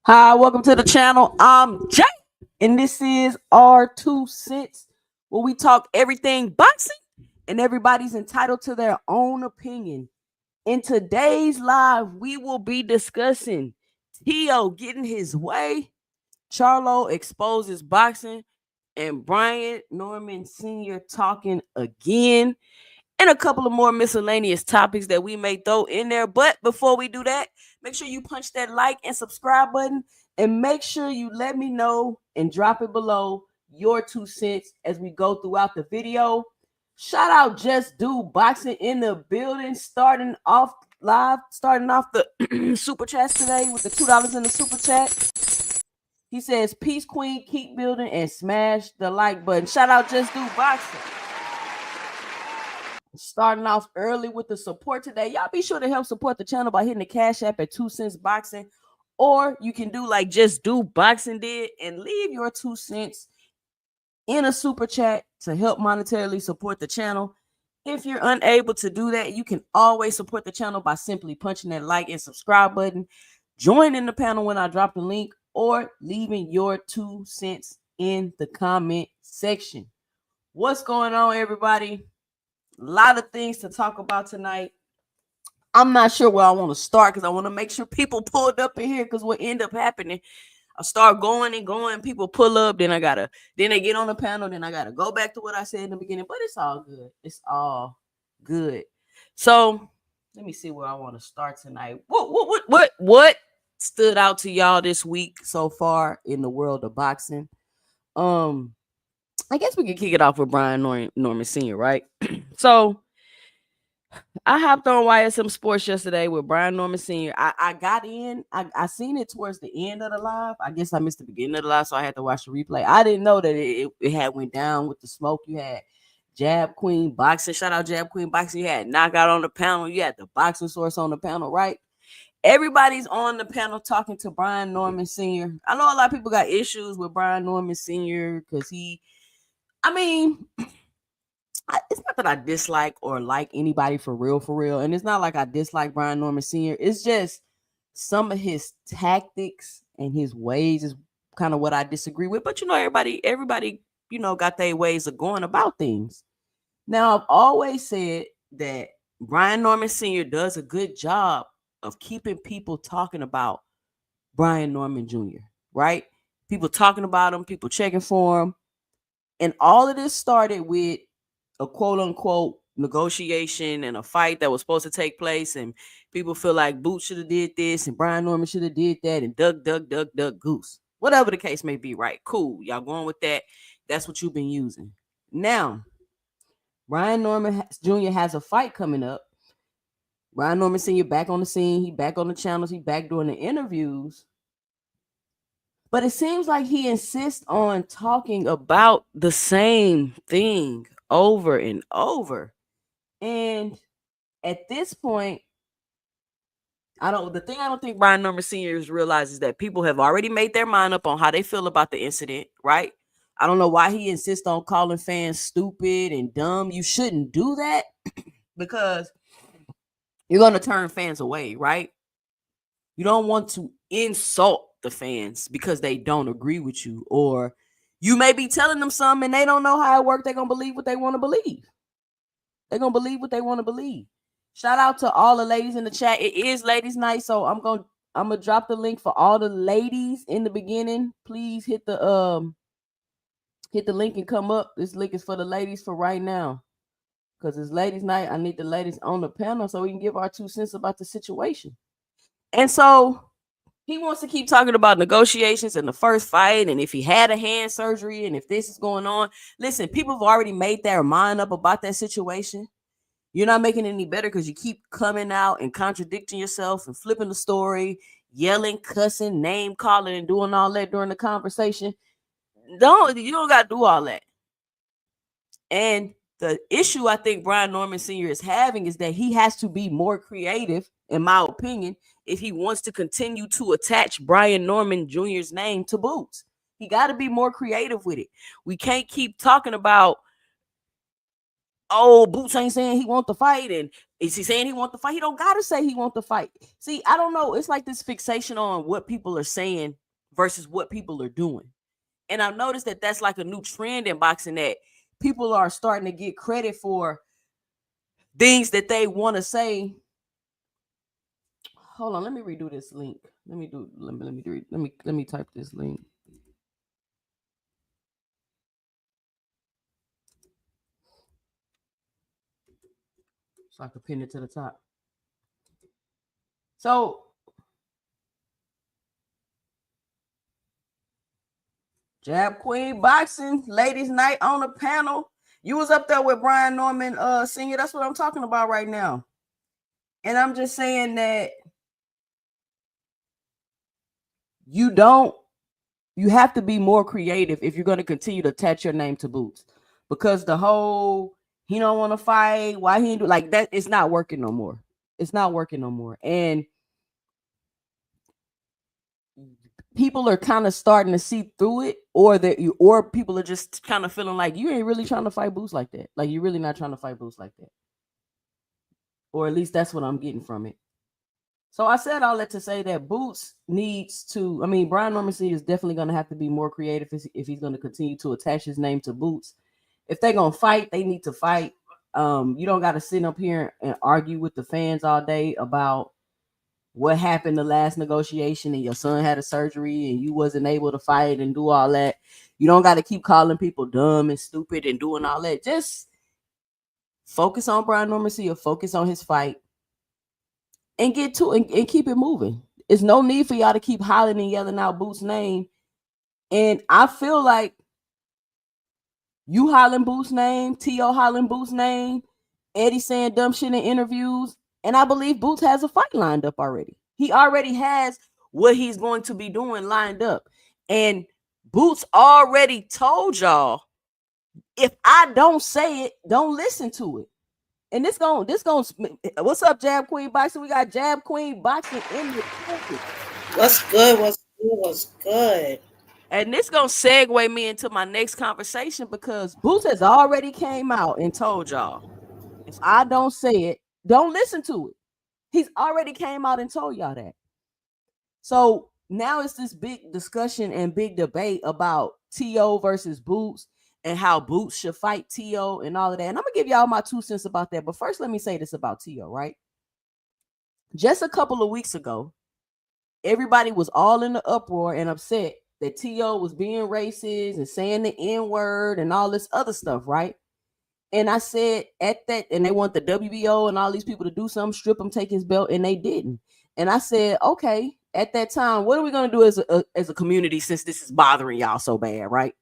Hi, welcome to the channel. I'm Jay, and this is our 2 cents, where we talk everything boxing, and everybody's entitled to their own opinion. In today's live, we will be discussing Teo getting his way, Charlo exposes boxing, and Brian Norman Sr. talking again, and a couple of more miscellaneous topics that we may throw in there. But before we do that, make sure you punch that like and subscribe button, and make sure you let me know and drop it below your 2 cents as we go throughout the video. Shout out Just Do Boxing in the building, starting off the super chats today with the $2 in the super chat. He says, peace queen, keep building, and smash the like button. Shout out Just Do Boxing. Starting off early with the support today. Y'all be sure to help support the channel by hitting the Cash App at 2 cents boxing, or you can do like Just Do Boxing did and leave your 2 cents in a super chat to help monetarily support the channel. If you're unable to do that, you can always support the channel by simply punching that like and subscribe button, joining the panel when I drop the link, or leaving your 2 cents in the comment section. What's going on, everybody? A lot of things to talk about tonight. I'm not sure where I want to start because I want to make sure people pulled up in here, because what end up happening, I start going and going, people pull up, then they get on the panel, then I gotta go back to what I said in the beginning, but it's all good. It's all good. So let me see where I want to start tonight. What stood out to y'all this week so far in the world of boxing? I guess we can kick it off with Brian Norman Sr., right? So I hopped on YSM Sports yesterday with Brian Norman Sr. I got in. I seen it towards the end of the live. I guess I missed the beginning of the live, so I had to watch the replay. I didn't know that it had went down with the smoke. You had Jab Queen Boxing. Shout out Jab Queen Boxing. You had Knockout on the panel. You had the Boxing Source on the panel, right? Everybody's on the panel talking to Brian Norman Sr. I know a lot of people got issues with Brian Norman Sr. because I mean, it's not that I dislike or like anybody for real. And it's not like I dislike Brian Norman Sr. It's just some of his tactics and his ways is kind of what I disagree with. But everybody, got their ways of going about things. Now, I've always said that Brian Norman Sr. does a good job of keeping people talking about Brian Norman Jr., right? People talking about him, people checking for him. And all of this started with a quote unquote negotiation and a fight that was supposed to take place. And people feel like Boots should have did this and Brian Norman should have did that and duck, goose. Whatever the case may be, right? Cool. Y'all going with that. That's what you've been using. Now, Brian Norman Jr. has a fight coming up. Brian Norman Sr. back on the scene. He back on the channels. He back doing the interviews. But it seems like he insists on talking about the same thing over and over. And at this point, I don't think Brian Norman Sr. realizes that people have already made their mind up on how they feel about the incident, right? I don't know why he insists on calling fans stupid and dumb. You shouldn't do that because you're going to turn fans away, right? You don't want to insult the fans because they don't agree with you, or you may be telling them something and they don't know how it works. They're going to believe what they want to believe. They're going to believe what they want to believe. Shout out to all the ladies in the chat. It is ladies night, so I'm going to drop the link for all the ladies in the beginning. Please hit the link and come up. This link is for the ladies for right now. Because it's ladies night. I need the ladies on the panel so we can give our 2 cents about the situation. And so he wants to keep talking about negotiations and the first fight and if he had a hand surgery and if this is going on. Listen, people have already made their mind up about that situation. You're not making it any better because you keep coming out and contradicting yourself and flipping the story, yelling, cussing, name calling, and doing all that during the conversation. You don't got to do all that. And the issue I think Brian Norman Sr. is having is that he has to be more creative, in my opinion, if he wants to continue to attach Brian Norman Jr.'s name to Boots. He got to be more creative with it. We can't keep talking about, oh, Boots ain't saying he want the fight, and is he saying he want the fight? He don't got to say he want the fight. See, I don't know. It's like this fixation on what people are saying versus what people are doing. And I've noticed that that's like a new trend in boxing, that people are starting to get credit for things that they want to say. Hold on, let me redo this link. Let me type this link. So I can pin it to the top. So Jab Queen Boxing, ladies night on the panel. You was up there with Brian Norman Sr. That's what I'm talking about right now. And I'm just saying that you have to be more creative if you're going to continue to attach your name to Boots. Because the whole, he don't want to fight, why he ain't do like that, it's not working no more. It's not working no more. And people are kind of starting to see through it, or people are just kind of feeling like you ain't really trying to fight Boots like that. Like you're really not trying to fight Boots like that. Or at least that's what I'm getting from it. So I said all that to say that Boots needs to, Brian Norman Sr. is definitely going to have to be more creative if he's going to continue to attach his name to Boots. If they're going to fight, they need to fight. You don't got to sit up here and argue with the fans all day about what happened the last negotiation and your son had a surgery and you wasn't able to fight and do all that. You don't got to keep calling people dumb and stupid and doing all that. Just focus on Brian Norman Sr., focus on his fight, and get to it and keep it moving. There's no need for y'all to keep hollering and yelling out Boots' name. And I feel like you hollering Boots' name, T.O. hollering Boots' name, Eddie saying dumb shit in interviews, and I believe Boots has a fight lined up already. He already has what he's going to be doing lined up. And Boots already told y'all, if I don't say it, don't listen to it. And this going, what's up, Jab Queen Boxing? We got Jab Queen Boxing in the country. What's good? What's good? And this gonna segue me into my next conversation because Boots has already came out and told y'all, if I don't say it, don't listen to it. He's already came out and told y'all that. So now it's this big discussion and big debate about T.O. versus Boots and how Boots should fight T.O. and all of that. And I'm gonna give y'all my 2 cents about that. But first, let me say this about T.O., right? Just a couple of weeks ago, everybody was all in the uproar and upset that T.O. was being racist and saying the N-word and all this other stuff, right? And I said at that, and they want the WBO and all these people to do something, strip him, take his belt, and they didn't. And I said, okay, at that time, what are we going to do as a community since this is bothering y'all so bad, right?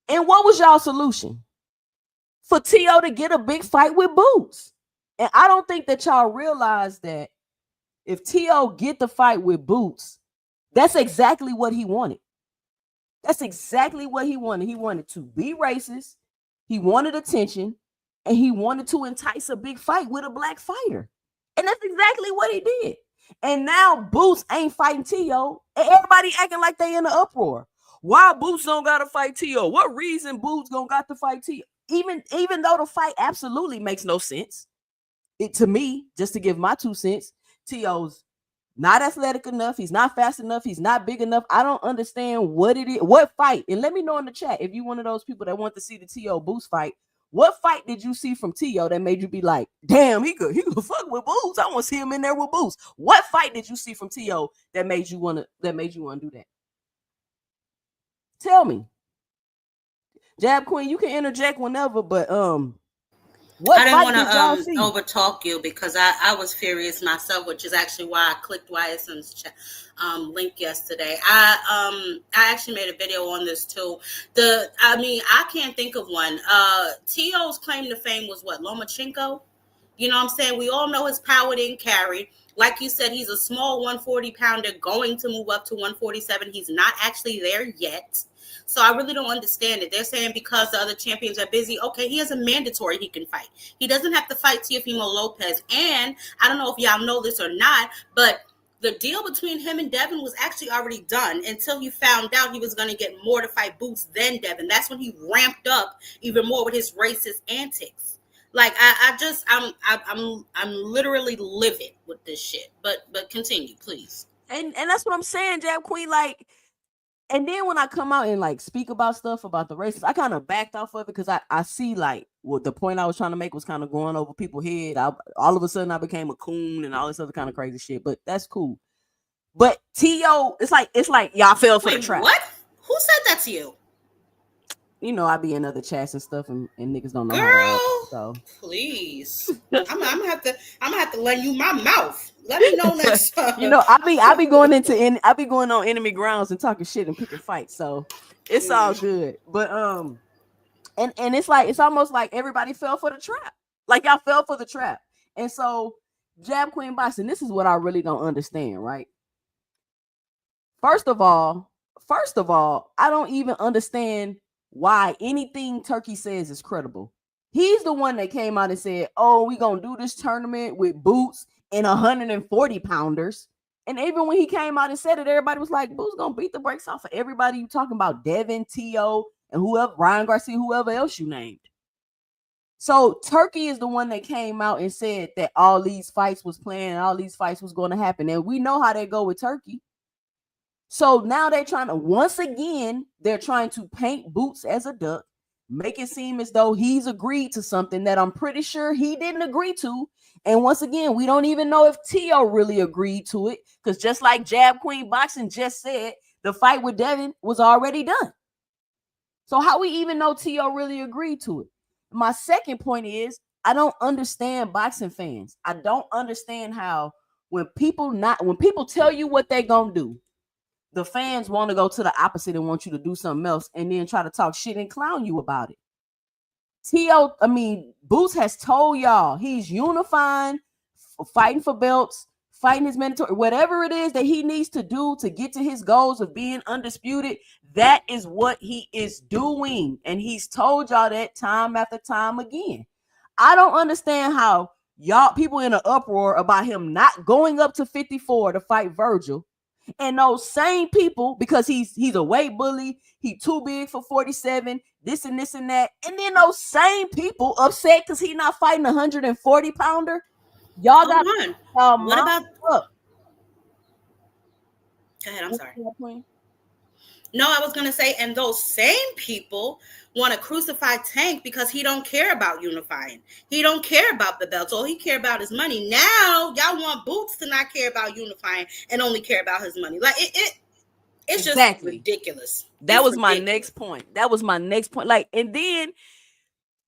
And what was y'all solution? For T.O. to get a big fight with Boots. And I don't think that y'all realize that if T.O. get the fight with Boots, that's exactly what he wanted. That's exactly what he wanted. He wanted to be racist. He wanted attention, and he wanted to entice a big fight with a black fighter. And that's exactly what he did. And now Boots ain't fighting T.O. and everybody acting like they in an uproar. Why Boots don't gotta fight T.O.? What reason Boots gonna got to fight T.O.? Even though the fight absolutely makes no sense. It, to me, just to give my 2 cents, T.O.'s not athletic enough. He's not fast enough. He's not big enough. I don't understand what it is. What fight? And let me know in the chat if you're one of those people that want to see the T.O. Boots fight. What fight did you see from T.O. that made you be like, damn, he could fuck with Boots. I want to see him in there with Boots. What fight did you see from T.O. that made you want to do that? Tell me. Jab Queen, you can interject whenever, but what I didn't want to overtalk you because I was furious myself, which is actually why I clicked YSM's link yesterday. I actually made a video on this too. I can't think of one. T.O.'s claim to fame was what, Lomachenko? You know what I'm saying? We all know his power didn't carry. Like you said, he's a small 140 pounder going to move up to 147. He's not actually there yet. So I really don't understand it. They're saying because the other champions are busy, okay, he has a mandatory he can fight. He doesn't have to fight Teofimo Lopez. And I don't know if y'all know this or not, but the deal between him and Devin was actually already done until he found out he was going to get more to fight Boots than Devin. That's when he ramped up even more with his racist antics. Like I'm literally livid with this shit. But continue, please. And that's what I'm saying, Jab Queen. Like, and then when I come out and like speak about stuff about the races, I kind of backed off of it because I see like what the point I was trying to make was kind of going over people's head. All of a sudden I became a coon and all this other kind of crazy shit. But that's cool. But T.O., it's like y'all fell for the trap. What? Who said that to you? You know, I be in other chats and stuff, and niggas don't know Girl, how to act, so please. I'm gonna have to lend you my mouth. Let me know next time. You know, I be going on enemy grounds and talking shit and picking fights, so it's all good. But and it's like it's almost like everybody fell for the trap. Like y'all fell for the trap. And so Jab Queen Boxing, this is what I really don't understand, right? First of all, I don't even understand why anything Turki says is credible. He's the one that came out and said, oh, we gonna do this tournament with Boots and 140 pounders. And even when he came out and said it, everybody was like, Boots gonna beat the brakes off of everybody. You talking about Devin, T.O., and whoever, Ryan Garcia, whoever else you named. So Turki is the one that came out and said that all these fights was planned and all these fights was going to happen. And we know how they go with Turki. So now they're trying to, once again, they're trying to paint Boots as a duck, make it seem as though he's agreed to something that I'm pretty sure he didn't agree to. And once again, we don't even know if T.O. really agreed to it, because just like Jab Queen Boxing just said, the fight with Devin was already done. So how we even know T.O. really agreed to it? My second point is, I don't understand boxing fans. I don't understand how when people tell you what they're gonna do, the fans want to go to the opposite and want you to do something else and then try to talk shit and clown you about it. Boots has told y'all he's unifying, fighting for belts, fighting his mandatory, whatever it is that he needs to do to get to his goals of being undisputed. That is what he is doing. And he's told y'all that time after time again. I don't understand how y'all people in an uproar about him not going up to 54 to fight Virgil. And those same people, because he's a weight bully, he too big for 47, this and that. And then those same people upset because he's not fighting 140 pounder. Y'all got what about up. Go ahead, I'm sorry. No, I was gonna say, and those same people want to crucify Tank because he don't care about unifying. He don't care about the belts. All he care about is money. Now y'all want Boots to not care about unifying and only care about his money. Like it's just ridiculous. That was my next point. Like, and then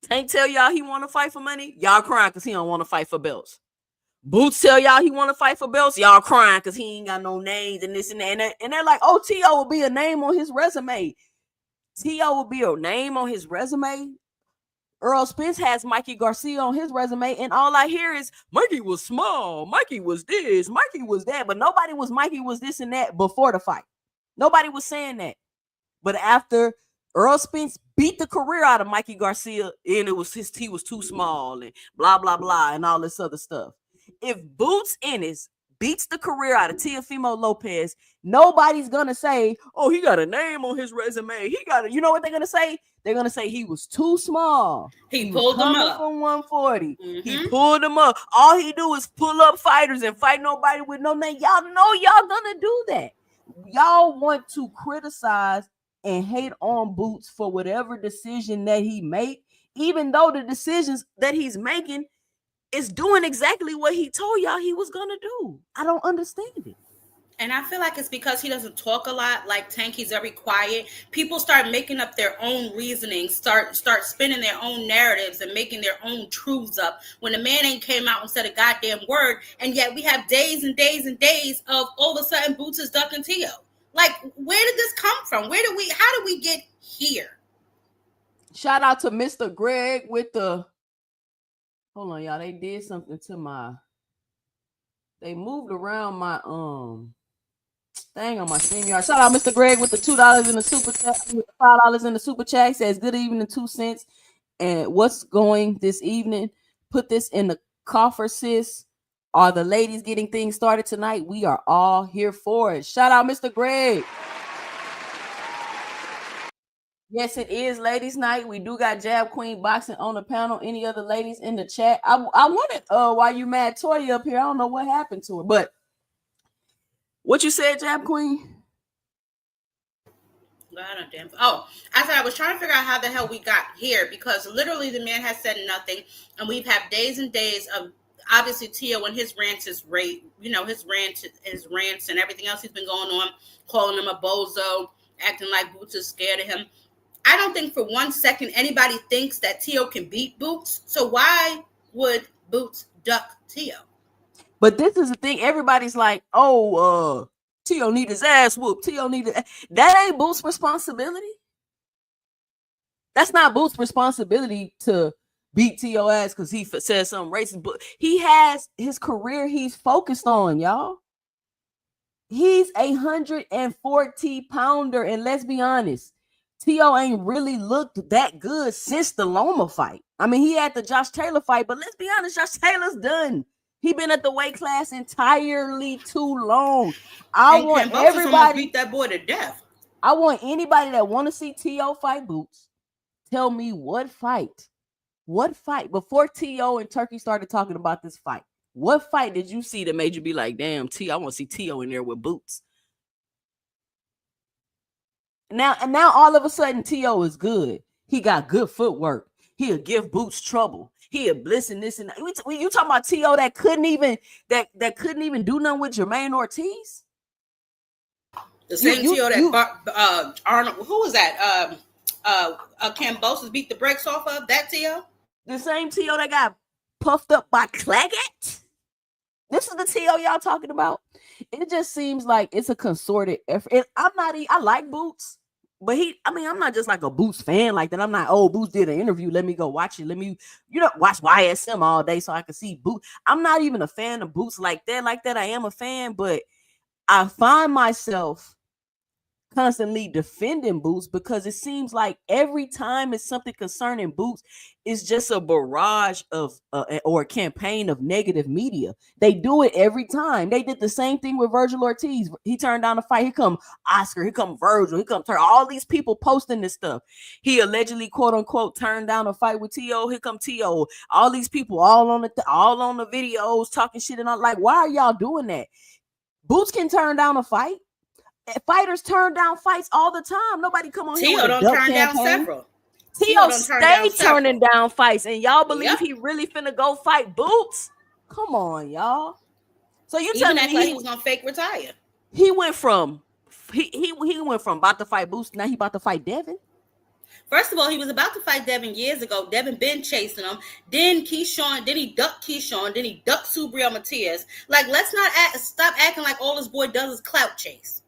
Tank tell y'all he want to fight for money. Y'all crying because he don't want to fight for belts. Boots tell y'all he want to fight for belts. Y'all crying because he ain't got no names and this and that. And they're like, oh, T.O. will be a name on his resume. T.O. will be a name on his resume. Earl Spence has Mikey Garcia on his resume. And all I hear is Mikey was small. Mikey was this. Mikey was that. But nobody was Mikey was this and that before the fight. Nobody was saying that. But after Earl Spence beat the career out of Mikey Garcia, and it was he was too small and blah, blah, blah, and all this other stuff. If Boots Ennis beats the career out of Teofimo Lopez, nobody's going to say, oh, he got a name on his resume. You know what they're going to say? They're going to say he was too small. He pulled him up. From 140. Mm-hmm. He pulled him up. All he do is pull up fighters and fight nobody with no name. Y'all know y'all going to do that. Y'all want to criticize and hate on Boots for whatever decision that he make, even though the decisions that he's making is doing exactly what he told y'all he was gonna do. I don't understand it. And I feel like it's because he doesn't talk a lot. Like Tank, he's very quiet. People start making up their own reasoning, start spinning their own narratives and making their own truths up when the man ain't came out and said a goddamn word. And yet we have days and days and days of all of a sudden Boots is ducking Tio. Like, where did this come from? How did we get here? Shout out to Mr. Greg with the hold on, y'all. They did something to they moved around my thing on my StreamYard. Shout out Mr. Greg with the $2 in the super chat, with the $5 in the super chat. He says, good evening, 2 cents. And what's going this evening? Put this in the coffer, sis. Are the ladies getting things started tonight? We are all here for it. Shout out Mr. Greg. Yes, it is ladies' night. We do got Jab Queen boxing on the panel. Any other ladies in the chat? I wanted while you mad Toya up here. I don't know what happened to her, but what you said, Jab Queen? Oh, I said I was trying to figure out how the hell we got here because literally the man has said nothing, and we've had days and days of obviously Tio and his rants his rants and everything else he's been going on, calling him a bozo, acting like Boots is scared of him. I don't think for 1 second anybody thinks that Tio can beat Boots. So why would Boots duck Tio? But this is the thing. Everybody's like, oh, Tio need his ass whooped. Tio need it. That ain't Boots' responsibility. That's not Boots' responsibility to beat Tio ass because he says something racist. But he has his career he's focused on, y'all. He's 140 pounder, and let's be honest, Tio ain't really looked that good since the Loma fight. I mean, he had the Josh Taylor fight, but let's be honest, Josh Taylor's done. He been at the weight class entirely too long. I want everybody beat that boy to death. I want anybody that want to see Tio fight Boots, tell me what fight before Tio and Turkey started talking about this fight. What fight did you see that made you be like, damn, Tio, I want to see Tio in there with Boots? Now all of a sudden, Tio is good. He got good footwork. He'll give Boots trouble. He'll bliss and this and that. You talking about Tio that couldn't even do nothing with Jermaine Ortiz? The same Tio that Arnold, who was that? Cambosis beat the brakes off of that Tio? The same Tio that got puffed up by Claggett? This is the Tio y'all talking about? It just seems like it's a concerted effort. I like Boots. But I'm not just like a Boots fan like that. I'm not, oh, Boots did an interview, let me go watch it. Let me, watch YSM all day so I can see Boots. I'm not even a fan of Boots like that. I am a fan, but I find myself constantly defending Boots because it seems like every time it's something concerning Boots, it's just a barrage of or a campaign of negative media. They do it every time. They did the same thing with Virgil Ortiz. He turned down a fight. Here come Oscar. Here come Virgil. Here come all these people posting this stuff. He allegedly, quote unquote, turned down a fight with T.O. Here come T.O. All these people all on the videos talking shit and all. Like, why are y'all doing that? Boots can turn down a fight. Fighters turn down fights all the time. Nobody come on here with a duck campaign. Down several. T.O. stay turning down fights, and y'all believe he really finna go fight Boots? Come on, y'all. So you telling me he was gonna fake retire? He went from he went from about to fight Boots, now he about to fight Devin. First of all, he was about to fight Devin years ago. Devin been chasing him. Then Keyshawn, then he ducked Keyshawn, then he ducked Subriel Matias. Like, let's not stop acting like all this boy does is clout chase.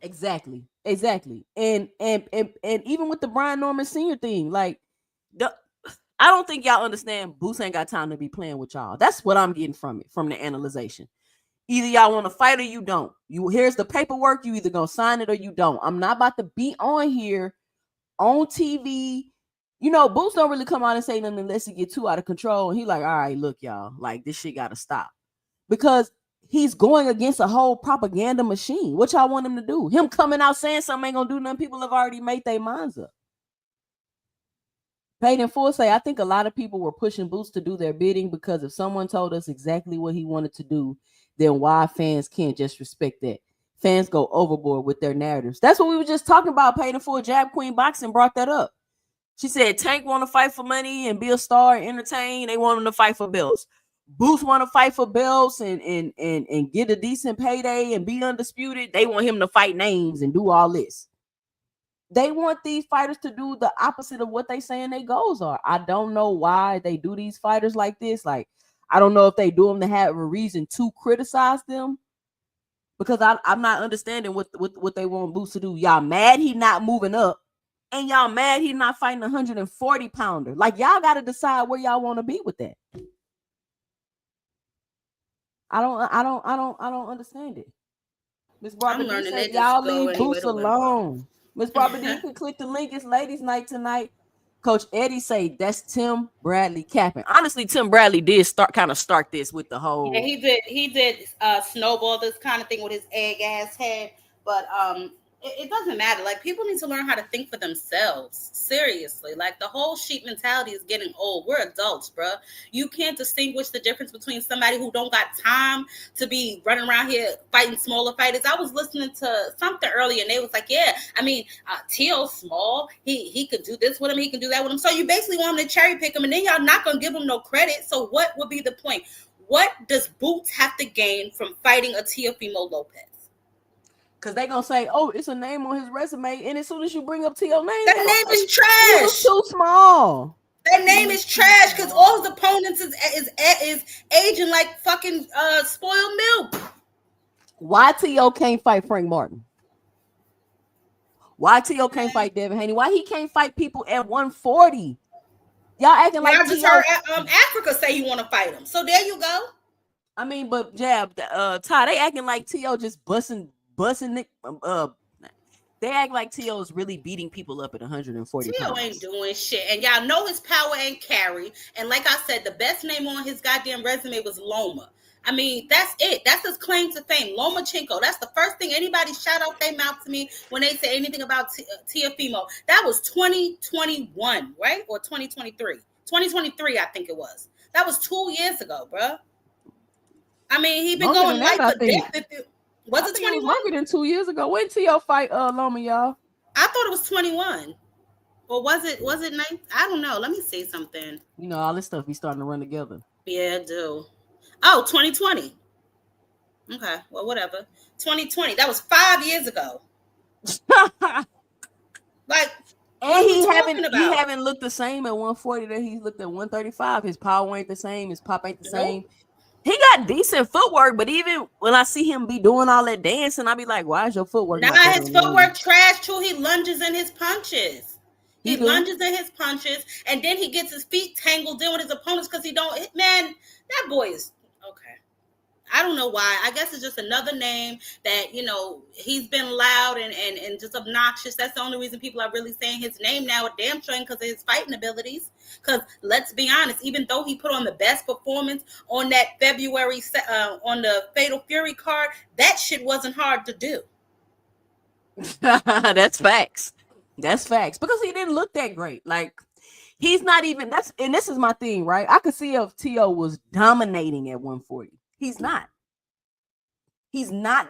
Exactly. And even with the Brian Norman Sr. thing, like, I don't think y'all understand Boots ain't got time to be playing with y'all. That's what I'm getting from it, from the analyzation. Either y'all want to fight or you don't. Here's the paperwork. You either gonna sign it or you don't. I'm not about to be on here on TV. Boots don't really come out and say nothing unless he get too out of control. And he like, all right, look, y'all, like, this shit gotta stop. Because he's going against a whole propaganda machine. What y'all want him to do? Him coming out saying something ain't gonna do nothing. People have already made their minds up. Paid in Full say, I think a lot of people were pushing Boots to do their bidding because if someone told us exactly what he wanted to do, then why fans can't just respect that? Fans go overboard with their narratives. That's what we were just talking about. Paid in Full. Jab Queen Boxing brought that up. She said Tank want to fight for money and be a star and entertain. They want him to fight for belts. Boots want to fight for belts and get a decent payday and be undisputed. They want him to fight names and do all this. They want these fighters to do the opposite of what they saying their goals are. I don't know why they do these fighters like this. Like, I don't know if they do them to have a reason to criticize them, because I'm not understanding what they want Boots to do. Y'all mad he not moving up, and y'all mad he not fighting a 140 pounder. Like, y'all got to decide where y'all want to be with that. I don't understand it. Miss Barbara D said, y'all leave Boots alone. Miss Barbara D, you can click the link. It's ladies' night tonight. Coach Eddie say that's Tim Bradley capping. Honestly, Tim Bradley did start this with the whole. Yeah, he did snowball this kind of thing with his egg ass head, but it doesn't matter. Like, people need to learn how to think for themselves. Seriously, like, the whole sheep mentality is getting old. We're adults, bro. You can't distinguish the difference between somebody who don't got time to be running around here fighting smaller fighters. I was listening to something earlier, and they was like, yeah, I mean, T.O. small. He could do this with him. He can do that with him. So you basically want him to cherry pick him, and then y'all not going to give him no credit. So what would be the point? What does Boots have to gain from fighting a Teofimo Lopez? Because they're going to say, oh, it's a name on his resume. And as soon as you bring up T.O. name, that name is trash. He was too small. That name is trash because all his opponents is aging like fucking spoiled milk. Why T.O. can't fight Frank Martin? Why T.O. can't fight Devin Haney? Why he can't fight people at 140? Y'all acting like I just heard Africa say you want to fight him. So there you go. I mean, but Jab, Ty, they acting like T.O. just busting Nick. They act like T.O. is really beating people up at 140 T.O. pounds. ain't doing shit. And y'all know his power ain't carry. And like I said, the best name on his goddamn resume was Loma. I mean, that's it. That's his claim to fame. Lomachenko. That's the first thing anybody shout out their mouth to me when they say anything about Teofimo. That was 2021, right? Or 2023. 2023, I think it was. That was 2 years ago, bro. I mean, he been going life or death. Was it 21? Longer than 2 years ago. When T.O. fight Loma, y'all? I thought it was 21. Or was it 9? I don't know. Let me see something. You know, all this stuff be starting to run together. Yeah, I do. Oh, 2020. Okay, well, whatever. 2020. That was 5 years ago. Like, and he haven't looked the same at 140 that he's looked at 135. His power ain't the same. His pop ain't the same. He got decent footwork, but even when I see him be doing all that dancing, I be like, why is your footwork not better his footwork trash too. He lunges in his punches. He lunges in his punches, and then he gets his feet tangled in with his opponents because he don't. Man, that boy is okay. I don't know why. I guess it's just another name that, you know, he's been loud and just obnoxious. That's the only reason people are really saying his name now, a damn shame, because of his fighting abilities. Because let's be honest, even though he put on the best performance on that February on the Fatal Fury card, that shit wasn't hard to do. That's facts. That's facts. Because he didn't look that great. Like, he's not even, and this is my thing, right? I could see if T.O. was dominating at 140. He's not. He's not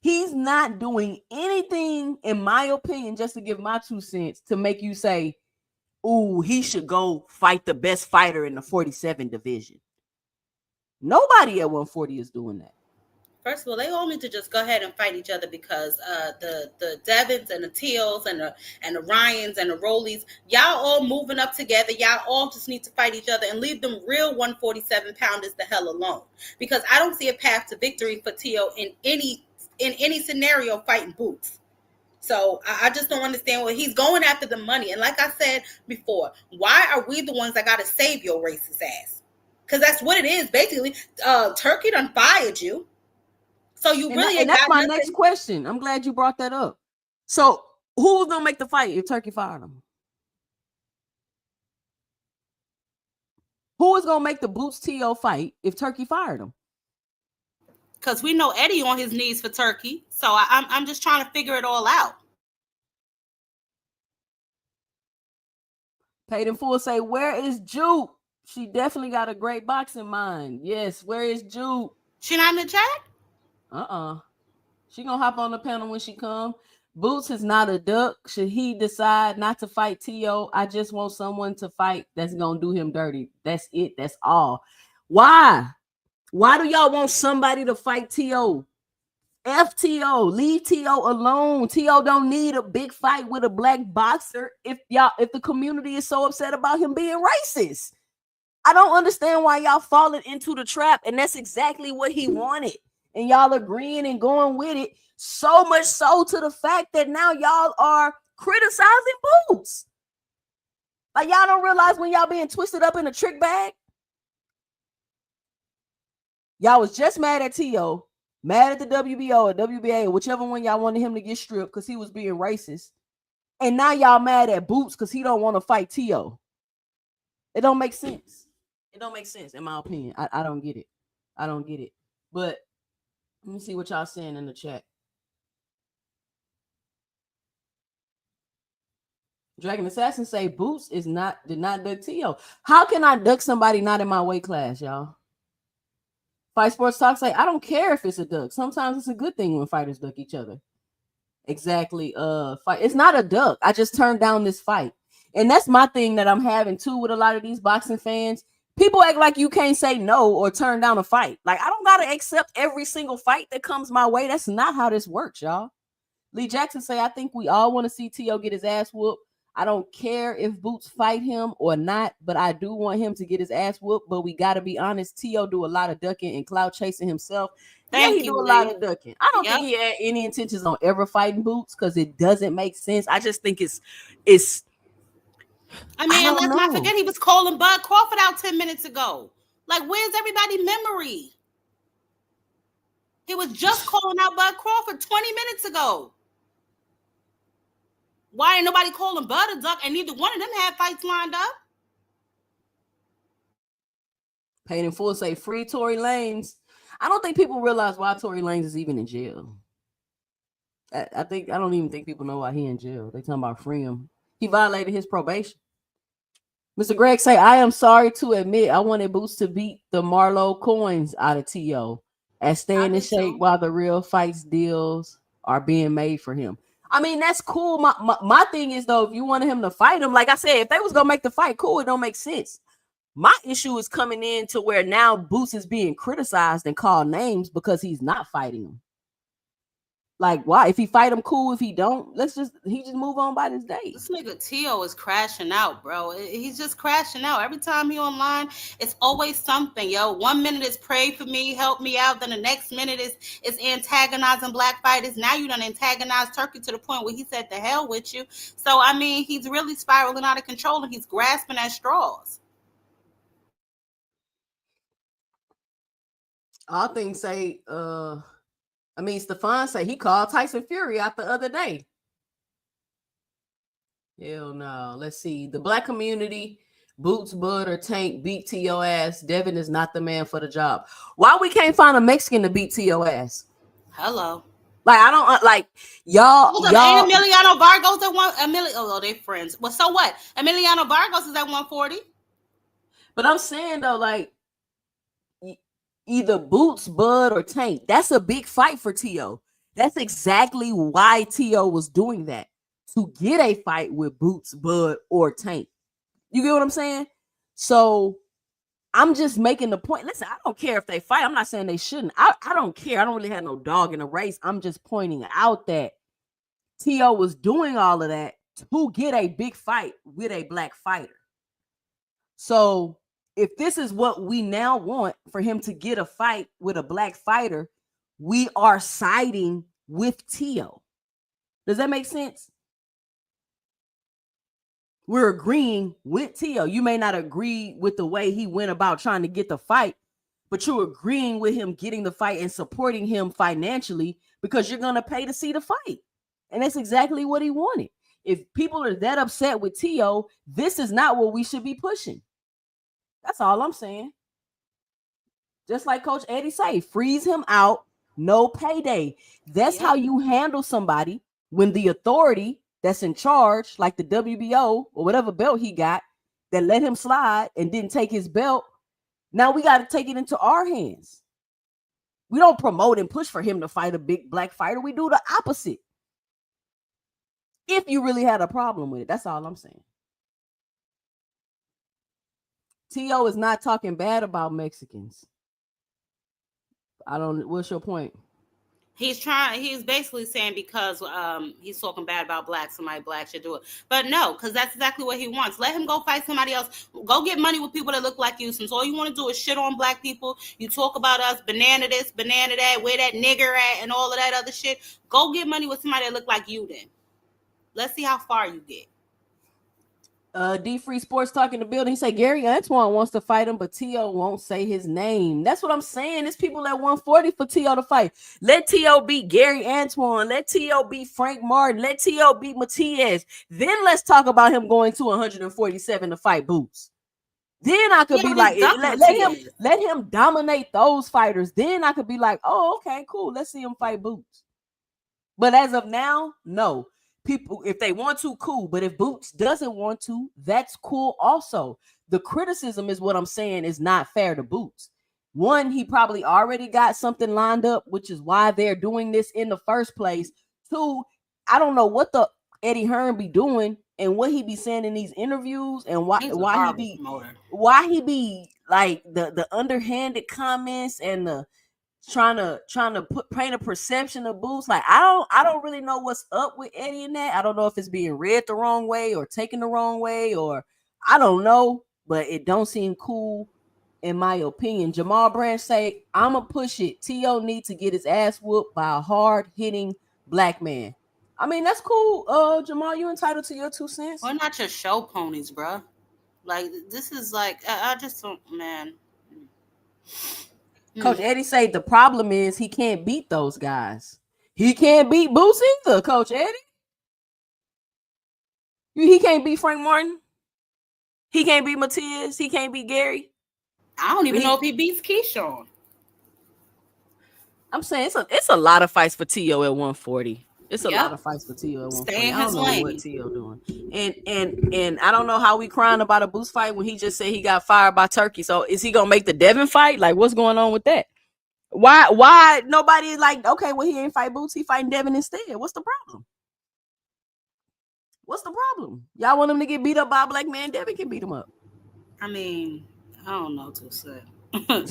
He's not doing anything, in my opinion, just to give my 2 cents, to make you say, ooh, he should go fight the best fighter in the 47 division. Nobody at 140 is doing that. First of all, they all need to just go ahead and fight each other, because the Devins and the Teals and the Ryans and the Rollies, y'all all moving up together. Y'all all just need to fight each other and leave them real 147 pounders the hell alone. Because I don't see a path to victory for Teo in any scenario fighting Boots. So I just don't understand what he's going after the money. And like I said before, why are we the ones that got to save your racist ass? Because that's what it is. Basically, Turkey done fired you. So you really and that's my next question. I'm glad you brought that up. So who was gonna make the fight if Turkey fired him? Who was gonna make the Boots T.O. fight if Turkey fired him? Because we know Eddie on his knees for Turkey. So I'm just trying to figure it all out. Paid in Full say, where is Jupe? She definitely got a great boxing mind. Yes, where is Jupe? She not in the chat? She gonna hop on the panel when she come. Boots is not a duck. Should he decide not to fight T.O., I just want someone to fight that's gonna do him dirty. That's it. That's all. Why do y'all want somebody to fight T.O.? F T.O. Leave T.O. alone. T.O. don't need a big fight with a black boxer if the community is so upset about him being racist. I don't understand why y'all falling into the trap, and that's exactly what he wanted. And y'all agreeing and going with it, so much so to the fact that now y'all are criticizing Boots. Like, y'all don't realize when y'all being twisted up in a trick bag? Y'all was just mad at T.O., mad at the WBO or WBA, whichever one y'all wanted him to get stripped because he was being racist. And now y'all mad at Boots because he don't want to fight T.O. It don't make sense. It don't make sense, in my opinion. I don't get it. I don't get it. But let me see what y'all saying in the chat. Dragon Assassin say Boots did not duck T.O. How can I duck somebody not in my weight class, y'all? Fight Sports Talk say, I don't care if it's a duck. Sometimes it's a good thing when fighters duck each other. Exactly. It's not a duck. I just turned down this fight. And that's my thing that I'm having too with a lot of these boxing fans. People act like you can't say no or turn down a fight. Like, I don't got to accept every single fight that comes my way. That's not how this works, y'all. Lee Jackson say, I think we all want to see T.O. get his ass whooped. I don't care if Boots fight him or not, but I do want him to get his ass whooped. But we got to be honest, T.O. do a lot of ducking and clout chasing himself. He do a lot of ducking. I don't think he had any intentions on ever fighting Boots because it doesn't make sense. I just think it's I mean, let's not forget he was calling Bud Crawford out 10 minutes ago. Like, where's everybody's memory? He was just calling out Bud Crawford 20 minutes ago. Why ain't nobody calling Bud a duck and neither one of them had fights lined up? Paid in Full say, free Tory Lanez. I don't think people realize why Tory Lanez is even in jail. I don't even think people know why he in jail. They talking about free him. He violated his probation. Mr. Greg say, I am sorry to admit I wanted Boots to beat the Marlowe coins out of T.O. and stay in shape while the real fights deals are being made for him. I mean, that's cool. My thing is, though, if you wanted him to fight him, like I said, if they was going to make the fight, cool, it don't make sense. My issue is coming in to where now Boots is being criticized and called names because he's not fighting him. Like, why? If he fight him, cool. If he don't, he just move on by this day. This nigga Teo is crashing out, bro. He's just crashing out. Every time he online, it's always something, yo. 1 minute is pray for me, help me out. Then the next minute is antagonizing black fighters. Now you done antagonize Turkey to the point where he said, "The hell with you." So I mean, he's really spiraling out of control and he's grasping at straws. All things say, Stefan say he called Tyson Fury out the other day. Hell no. Let's see. The black community, Boots, Bud, or Tank beat T.O. ass. Devin is not the man for the job. Why we can't find a Mexican to beat T.O. ass? Hello. Like, I don't like y'all. Hold up, ain't Emiliano Vargas at one? Oh, they friends. Well, so what? Emiliano Vargas is at 140. But I'm saying though, like, either Boots, Bud, or Tank. That's a big fight for T.O. That's exactly why T.O. was doing that. To get a fight with Boots, Bud, or Tank. You get what I'm saying? So I'm just making the point. Listen, I don't care if they fight. I'm not saying they shouldn't. I don't care. I don't really have no dog in the race. I'm just pointing out that T.O. was doing all of that to get a big fight with a black fighter. So if this is what we now want for him to get a fight with a black fighter, we are siding with T.O. Does that make sense? We're agreeing with T.O. You may not agree with the way he went about trying to get the fight, but you're agreeing with him getting the fight and supporting him financially because you're going to pay to see the fight. And that's exactly what he wanted. If people are that upset with T.O., this is not what we should be pushing. That's all I'm saying. Just like Coach Eddie say, freeze him out, no payday. That's how you handle somebody when the authority that's in charge, like the WBO or whatever belt he got, that let him slide and didn't take his belt. Now we got to take it into our hands. We don't promote and push for him to fight a big black fighter. We do the opposite. If you really had a problem with it, that's all I'm saying. T.O. is not talking bad about Mexicans. What's your point? He's basically saying because he's talking bad about black, somebody black should do it. But no, because that's exactly what he wants. Let him go fight somebody else. Go get money with people that look like you. Since all you want to do is shit on black people, you talk about us, banana this, banana that, where that nigger at, and all of that other shit. Go get money with somebody that look like you then. Let's see how far you get. D Free Sports Talk in the building. He said Gary Antoine wants to fight him, but T.O. won't say his name. That's what I'm saying. There's people at 140 for T.O. to fight. Let T.O. beat Gary Antoine. Let T.O. beat Frank Martin. Let T.O. beat Matias. Then let's talk about him going to 147 to fight Boots. Then I could be like, let him dominate those fighters. Then I could be like, oh, okay, cool. Let's see him fight Boots. But as of now, no. People, if they want to, cool. But if Boots doesn't want to, that's cool also. The criticism is what I'm saying is not fair to Boots. One, he probably already got something lined up, which is why they're doing this in the first place. Two, I don't know what the Eddie Hearn be doing and what he be saying in these interviews and why he be like the underhanded comments and the trying to paint a perception of Boots. Like I don't really know what's up with Eddie in that. I don't know if it's being read the wrong way or taken the wrong way, or I don't know, but it don't seem cool in my opinion. Jermall Branch say, I'ma push it. T.O. need to get his ass whooped by a hard-hitting black man. I mean, that's cool. Jermall, you entitled to your 2 cents. We're not just show ponies, bro. Like this is like I just don't, man. Coach Eddie say the problem is he can't beat those guys. He can't beat Boots either, Coach Eddie. He can't beat Frank Martin. He can't beat Matias. He can't beat Gary. I don't even know if he beats Keyshawn. I'm saying it's a lot of fights for T.O. at 140. It's a lot of fights for T.O. at 140. I don't know what T.O. doing. And I don't know how we crying about a Boots fight when he just said he got fired by Turkey. So is he gonna make the Devin fight? Like, what's going on with that? Why nobody like, okay, well, he ain't fight Boots, he fighting Devin instead. What's the problem? What's the problem? Y'all want him to get beat up by a black man? Devin can beat him up. I mean, I don't know to say. I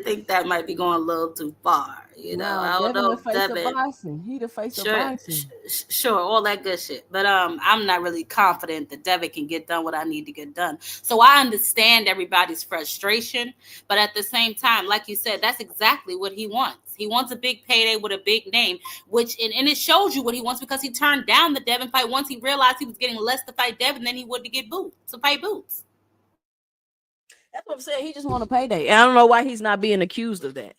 think that might be going a little too far. No, I don't Devin know the if face of Devin. boxing. He the face of Sure, boxing. sure, all that good shit. But I'm not really confident that Devin can get done what I need to get done. So I understand everybody's frustration, but at the same time, like you said, that's exactly what he wants. He wants a big payday with a big name, which and it shows you what he wants because he turned down the Devin fight once he realized he was getting less to fight Devin than he would to get Boots to fight Boots. That's what I'm saying. He just want a payday. And I don't know why he's not being accused of that.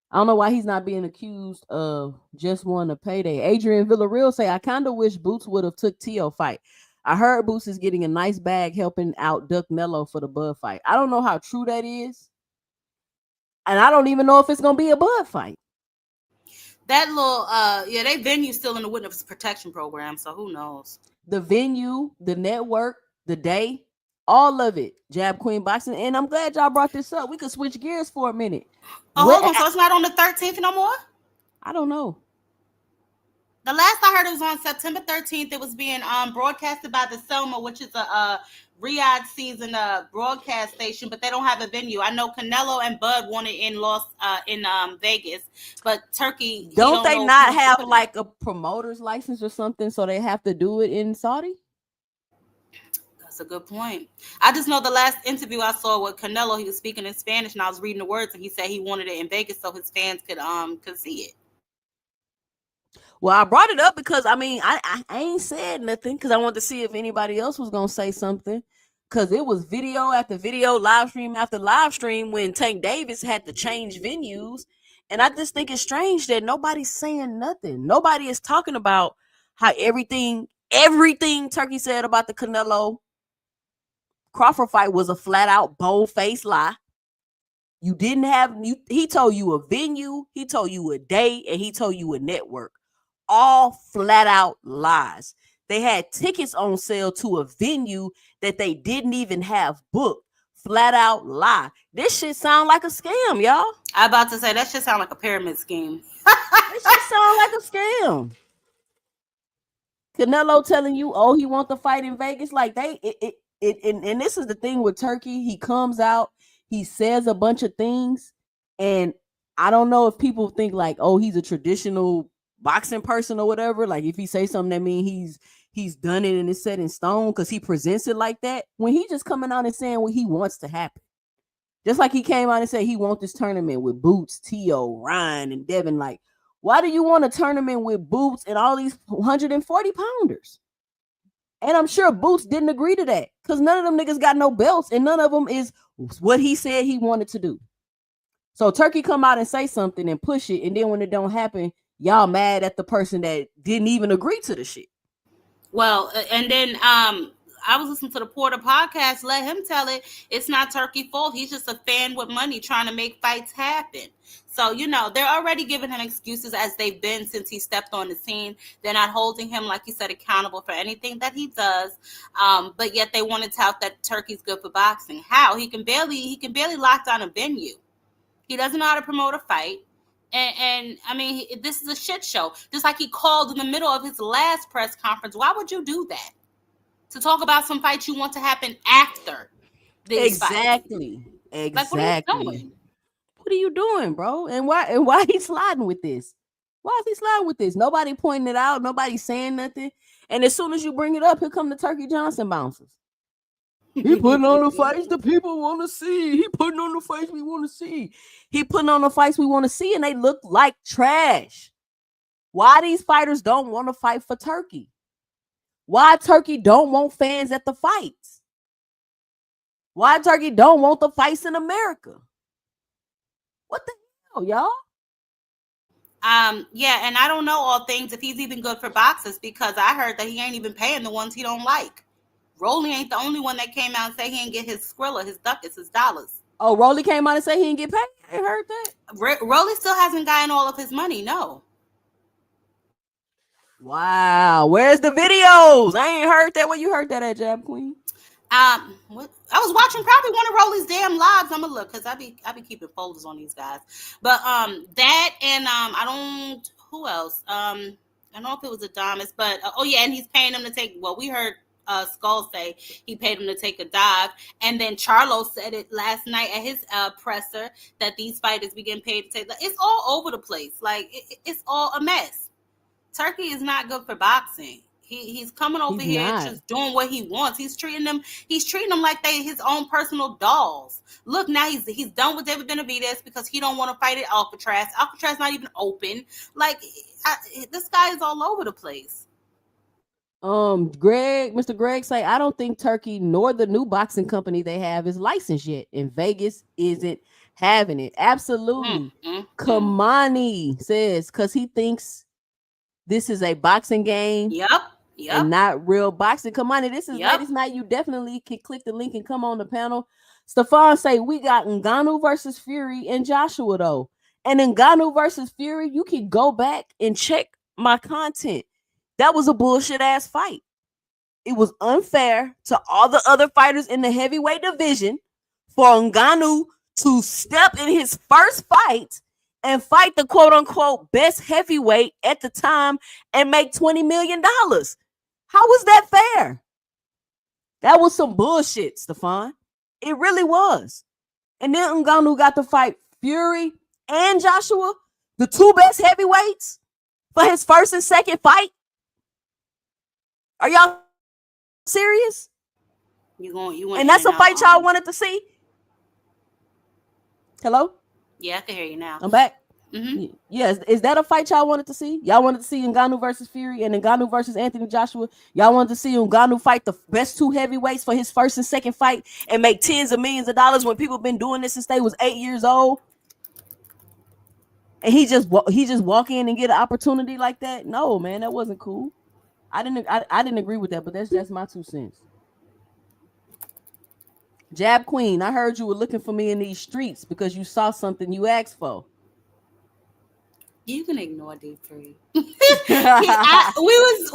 I don't know why he's not being accused of just wanting a payday. Adrian Villarreal say, I kind of wish Boots would have took Teo fight. I heard Boots is getting a nice bag helping out Duck Mello for the Bud fight. I don't know how true that is. And I don't even know if it's going to be a Bud fight. That little, they venue still in the witness protection program, so who knows? The venue, the network, the day, all of it. Jab Queen Boxing. And I'm glad y'all brought this up. We could switch gears for a minute. Oh, hold on. So it's not on the 13th no more? I don't know. The last I heard, it was on September 13th. It was being broadcasted by the Selma, which is a Riyadh season broadcast station, but they don't have a venue. I know Canelo and Bud wanted in Vegas, but Turkey don't they not have like a promoter's license or something, so they have to do it in Saudi? That's a good point. I just know the last interview I saw with Canelo, he was speaking in Spanish, and I was reading the words, and he said he wanted it in Vegas so his fans could see it. Well, I brought it up because I ain't said nothing because I wanted to see if anybody else was gonna say something. Because it was video after video, live stream after live stream when Tank Davis had to change venues, and I just think it's strange that nobody's saying nothing. Nobody is talking about how everything Turkey said about the Canelo Crawford fight was a flat out bold-faced lie. You didn't have he told you a venue, he told you a day, and he told you a network. All flat out lies. They had tickets on sale to a venue that they didn't even have booked. Flat out lie. This shit sound like a scam, y'all. I about to say that shit sound like a pyramid scheme. This shit sound like a scam. Canelo telling you, oh, he want the fight in Vegas. Like and this is the thing with Turkey. He comes out, he says a bunch of things, and I don't know if people think like, oh, he's a traditional boxing person or whatever. Like if he say something that means he's done it and it's set in stone because he presents it like that, when he just coming out and saying what he wants to happen. Just like he came out and said he wants this tournament with Boots, Teo, Ryan, and Devin. Like, why do you want a tournament with Boots and all these 140 pounders? And I'm sure Boots didn't agree to that because none of them niggas got no belts and none of them is what he said he wanted to do. So Turkey come out and say something and push it, and then when it don't happen, y'all mad at the person that didn't even agree to the shit. Well, and then I was listening to the Porter podcast. Let him tell it. It's not Turkey's fault. He's just a fan with money trying to make fights happen. So, they're already giving him excuses as they've been since he stepped on the scene. They're not holding him, like you said, accountable for anything that he does. But yet they want to tout that Turkey's good for boxing. How? He can barely lock down a venue. He doesn't know how to promote a fight. And I mean, this is a shit show. Just like he called in the middle of his last press conference. Why would you do that? To talk about some fights you want to happen after these fights. Exactly. Like, what are you doing? What are you doing, bro? And why he sliding with this? Why is he sliding with this? Nobody pointing it out. Nobody saying nothing. And as soon as you bring it up, here come the Turkey Johnson bouncers. He putting on the fights the people want to see. He putting on the fights we want to see. He putting on the fights we want to see, and they look like trash. Why these fighters don't want to fight for Turkey? Why Turkey don't want fans at the fights? Why Turkey don't want the fights in America? What the hell, y'all? Yeah, and I don't know all things if he's even good for boxers because I heard that he ain't even paying the ones he don't like. Rolly ain't the only one that came out and said he ain't get his skrilla, his ducats, his dollars. Oh, Rolly came out and said he didn't get paid? I heard that. Rolly still hasn't gotten all of his money, no. Wow, where's the videos? I ain't heard that. Where you heard that at, Jab Queen? I was watching probably one of Rolly's damn lives. I'm gonna look because I be keeping folders on these guys. But that and I don't who else? I don't know if it was Adamas, but oh yeah, and he's paying them to take. Well, we heard Skull say he paid him to take a dive. And then Charlo said it last night at his presser that these fighters be getting paid to take. It's all over the place. Like it's all a mess. Turkey is not good for boxing. He's coming over here just doing what he wants. He's treating them like they his own personal dolls. Look, now he's done with David Benavidez because he don't want to fight at Alcatraz. Alcatraz not even open. Like this guy is all over the place. Mr. Greg say, I don't think Turkey nor the new boxing company they have is licensed yet, and Vegas isn't having it. Absolutely. Kamani says because he thinks this is a boxing game. Yep. And not real boxing. Kamani, this is ladies' night. You definitely can click the link and come on the panel. Stefan say we got Ngannou versus Fury and Joshua though. And Ngannou versus Fury, you can go back and check my content. That was a bullshit ass fight. It was unfair to all the other fighters in the heavyweight division for Ngannou to step in his first fight and fight the quote unquote best heavyweight at the time and make $20 million. How was that fair? That was some bullshit, Stefan. It really was. And then Ngannou got to fight Fury and Joshua, the two best heavyweights, for his first and second fight. Are y'all serious? And that's a fight y'all wanted to see? Hello? Yeah, I can hear you now. I'm back. Mm-hmm. Yes, is that a fight y'all wanted to see? Y'all wanted to see Ngannou versus Fury and Ngannou versus Anthony Joshua. Y'all wanted to see Ngannou fight the best two heavyweights for his first and second fight and make tens of millions of dollars when people been doing this since they was 8 years old. And he just walk in and get an opportunity like that? No, man, that wasn't cool. I didn't agree with that, but that's just my 2 cents. Jab Queen, I heard you were looking for me in these streets because you saw something you asked for. You can ignore D3.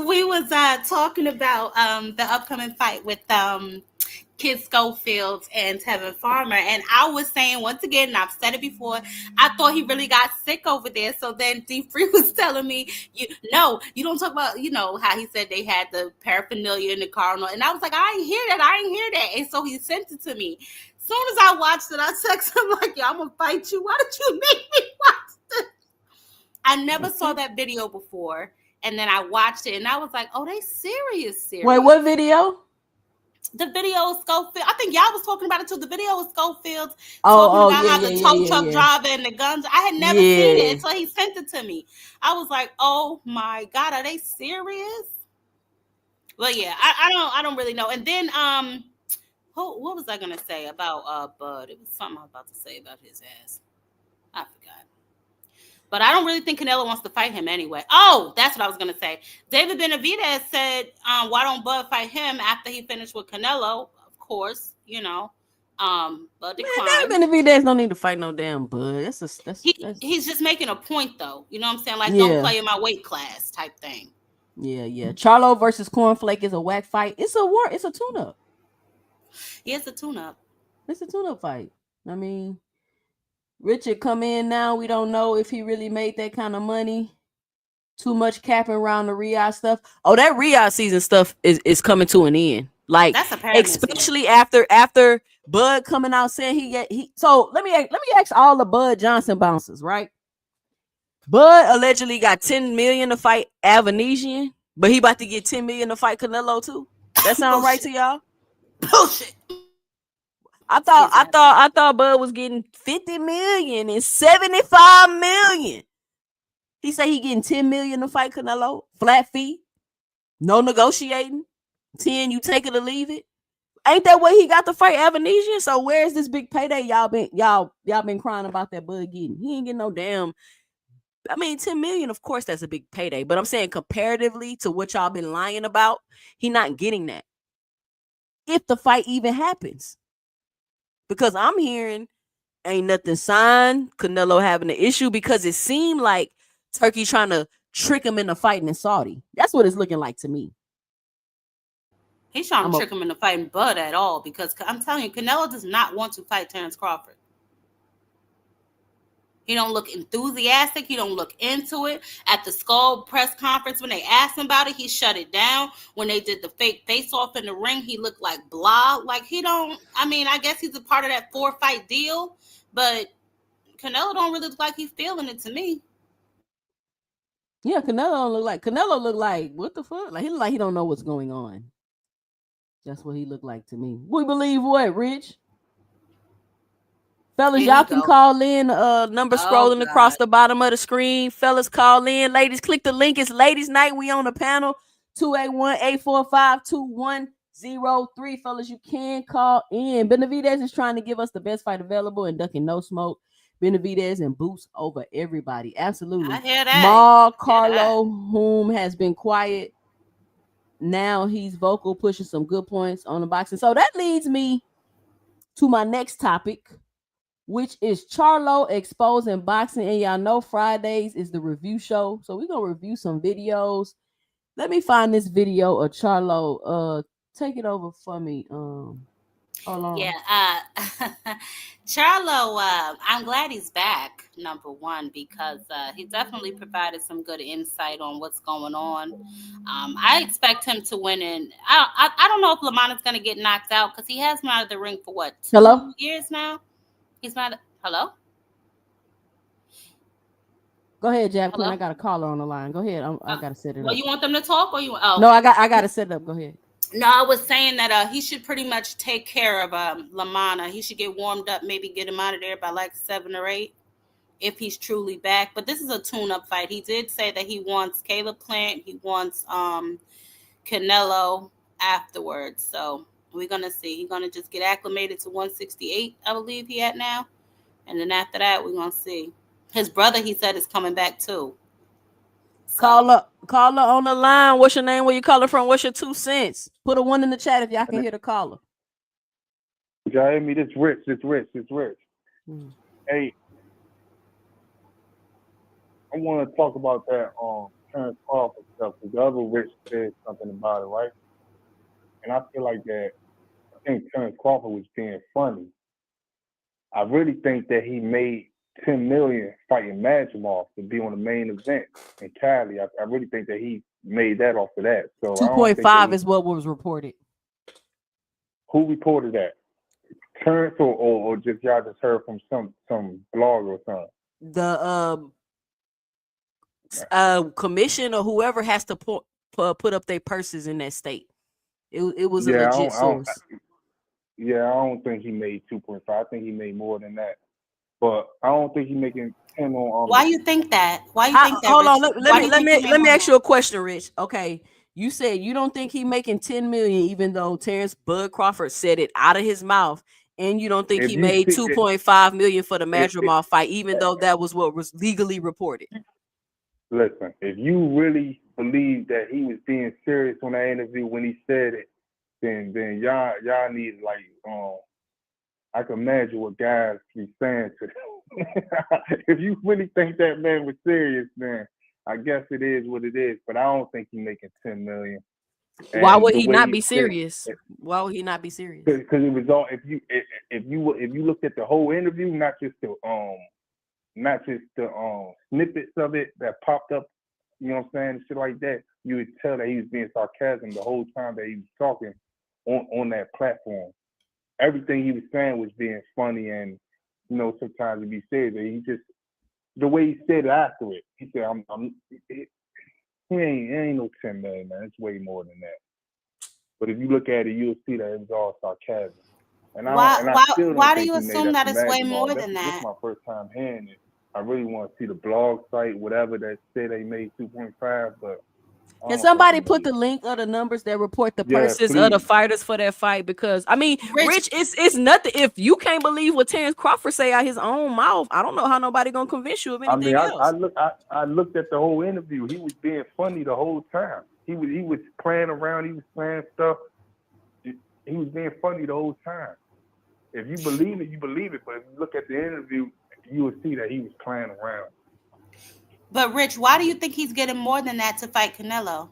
we was talking about the upcoming fight with Kid Schofield and Tevin Farmer, and I was saying once again, and I've said it before, I thought he really got sick over there. So then D3 was telling me, you don't talk about, how he said they had the paraphernalia in the car, and I was like, I ain't hear that, and so he sent it to me. As soon as I watched it, I texted him like, "Yo, I'm gonna fight you. Why did you make me watch this?" I never saw that video before, and then I watched it, and I was like, "Oh, they serious." Wait, what video? The video of Schofield. I think y'all was talking about it too. The video of Schofield talking about how the tow truck driver and the guns. I had never seen it until he sent it to me. I was like, "Oh my God, are they serious?" Well, yeah, I don't really know. And then what was I gonna say about Bud? It was something I was about to say about his ass. I forgot. But I don't really think Canelo wants to fight him anyway. Oh, that's what I was going to say. David Benavidez said, why don't Bud fight him after he finished with Canelo? Of course, Bud declined. David Benavidez don't need to fight no damn Bud. He's just making a point, though. You know what I'm saying? Like, don't play in my weight class type thing. Yeah. Charlo versus Cornflake is a whack fight. It's a war. It's a tune-up. Yeah, it's a tune-up. It's a tune-up fight. I mean... Richard come in now. We don't know if he really made that kind of money. Too much capping around the Riyadh stuff. Oh, that Riyadh season stuff is coming to an end. Like, especially after Bud coming out saying he. So let me ask all the Bud Johnson bouncers, right? Bud allegedly got $10 million to fight Avanesian, but he about to get $10 million to fight Canelo too. That sound right to y'all? Bullshit. I thought Bud was getting 50 million and 75 million. He said he getting 10 million to fight Canelo, flat fee, no negotiating. 10, you take it or leave it. Ain't that what he got to fight Avanesian? So where's this big payday y'all been crying about that Bud getting? He ain't getting no damn. I mean, 10 million, of course, that's a big payday. But I'm saying comparatively to what y'all been lying about, he not getting that. If the fight even happens. Because I'm hearing ain't nothing signed. Canelo having an issue because it seemed like Turkey trying to trick him into fighting in Saudi. That's what it's looking like to me. He's trying to trick him into fighting Bud at all because I'm telling you, Canelo does not want to fight Terrence Crawford. He don't look enthusiastic. He don't look into it. At the Skull press conference, when they asked him about it, he shut it down. When they did the fake face-off in the ring, he looked like blah. Like he don't. I mean, I guess he's a part of that 4-fight deal, but Canelo don't really look like he's feeling it to me. Yeah, Canelo look like what the fuck? Like he look like he don't know what's going on. That's what he looked like to me. We believe what, Rich? Fellas, y'all can call in. Number scrolling across the bottom of the screen. Fellas, call in. Ladies, click the link. It's ladies' night. We on the panel. 281-845-2103. Fellas, you can call in. Benavidez is trying to give us the best fight available and ducking no smoke. Benavidez and boots over everybody. Absolutely. I hear that. Jermall Charlo, whom has been quiet. Now he's vocal, pushing some good points on the boxing. So that leads me to my next topic, which is Charlo exposing boxing. And y'all know Fridays is the review show. So we're going to review some videos. Let me find this video of Charlo. Take it over for me. Hold on. Yeah, Charlo, I'm glad he's back, number one, because he definitely provided some good insight on what's going on. I expect him to win, and I don't know if LaManna's going to get knocked out because he has been out of the ring for what, 2 years now? He's not. Hello? Go ahead, Jack. I got a caller on the line. Go ahead. I got to set it up. Well, you want them to talk or you? Oh. No, I got to set it up. Go ahead. No, I was saying that he should pretty much take care of LaManna. He should get warmed up, maybe get him out of there by like 7 or 8 if he's truly back. But this is a tune-up fight. He did say that he wants Caleb Plant. He wants Canelo afterwards. So we're going to see. He's going to just get acclimated to 168, I believe he at now. And then after that, we're going to see. His brother, he said, is coming back too. Caller on the line. What's your name? Where you calling from? What's your 2 cents? Put a 1 in the chat if y'all can hear the caller. Y'all hear me? This Rich. Hey, I want to talk about that Terrence Crawford stuff because the other Rich said something about it, right? And I feel like that. I think Terrence Crawford was being funny. I really think that he made $10 million fighting Jermall to be on the main event in Cali. I really think that he made that off of that. So 2.5 is what was reported. Who reported that? Terrence or just y'all just heard from some blog or something? The commission or whoever has to put up their purses in that state. It was a legit source. I don't think he made 2.5. I think he made more than that. But I don't think he's making 10 on. Why you think that? Hold on, let me ask you a question, Rich. Okay, you said you don't think he's making 10 million, even though Terrence Bud Crawford said it out of his mouth, and you don't think he made 2.5 million for the Jermall fight, even though that was what was legally reported. Listen, if you really believe that he was being serious on that interview when he said it, then y'all need I can imagine what guys be saying to them. If you really think that man was serious, then I guess it is what it is. But I don't think he's making 10 million. Why would he not be serious? Why would he not be serious? Because it was all if you looked at the whole interview, not just the snippets of it that popped up, you know what I'm saying, shit like that, you would tell that he was being sarcastic the whole time that he was talking on that platform. Everything he was saying was being funny, and you know sometimes it'd be serious. He just the way he said it after it, he said, "It ain't no 10 million, man. It's way more than that." But if you look at it, you'll see that it was all sarcasm. And why do you assume that it's way more than that? This is my first time hearing it. I really want to see the blog site, whatever that said they made 2.5, but. Can somebody put the link of the numbers that report the purses of the fighters for that fight? Because I mean, Rich, it's nothing. If you can't believe what Terrence Crawford say out his own mouth, I don't know how nobody gonna convince you of anything else. I looked at the whole interview. He was being funny the whole time. He was playing around. He was playing stuff. He was being funny the whole time. If you believe it, you believe it. But if you look at the interview, you will see that he was playing around. But Rich, why do you think he's getting more than that to fight Canelo?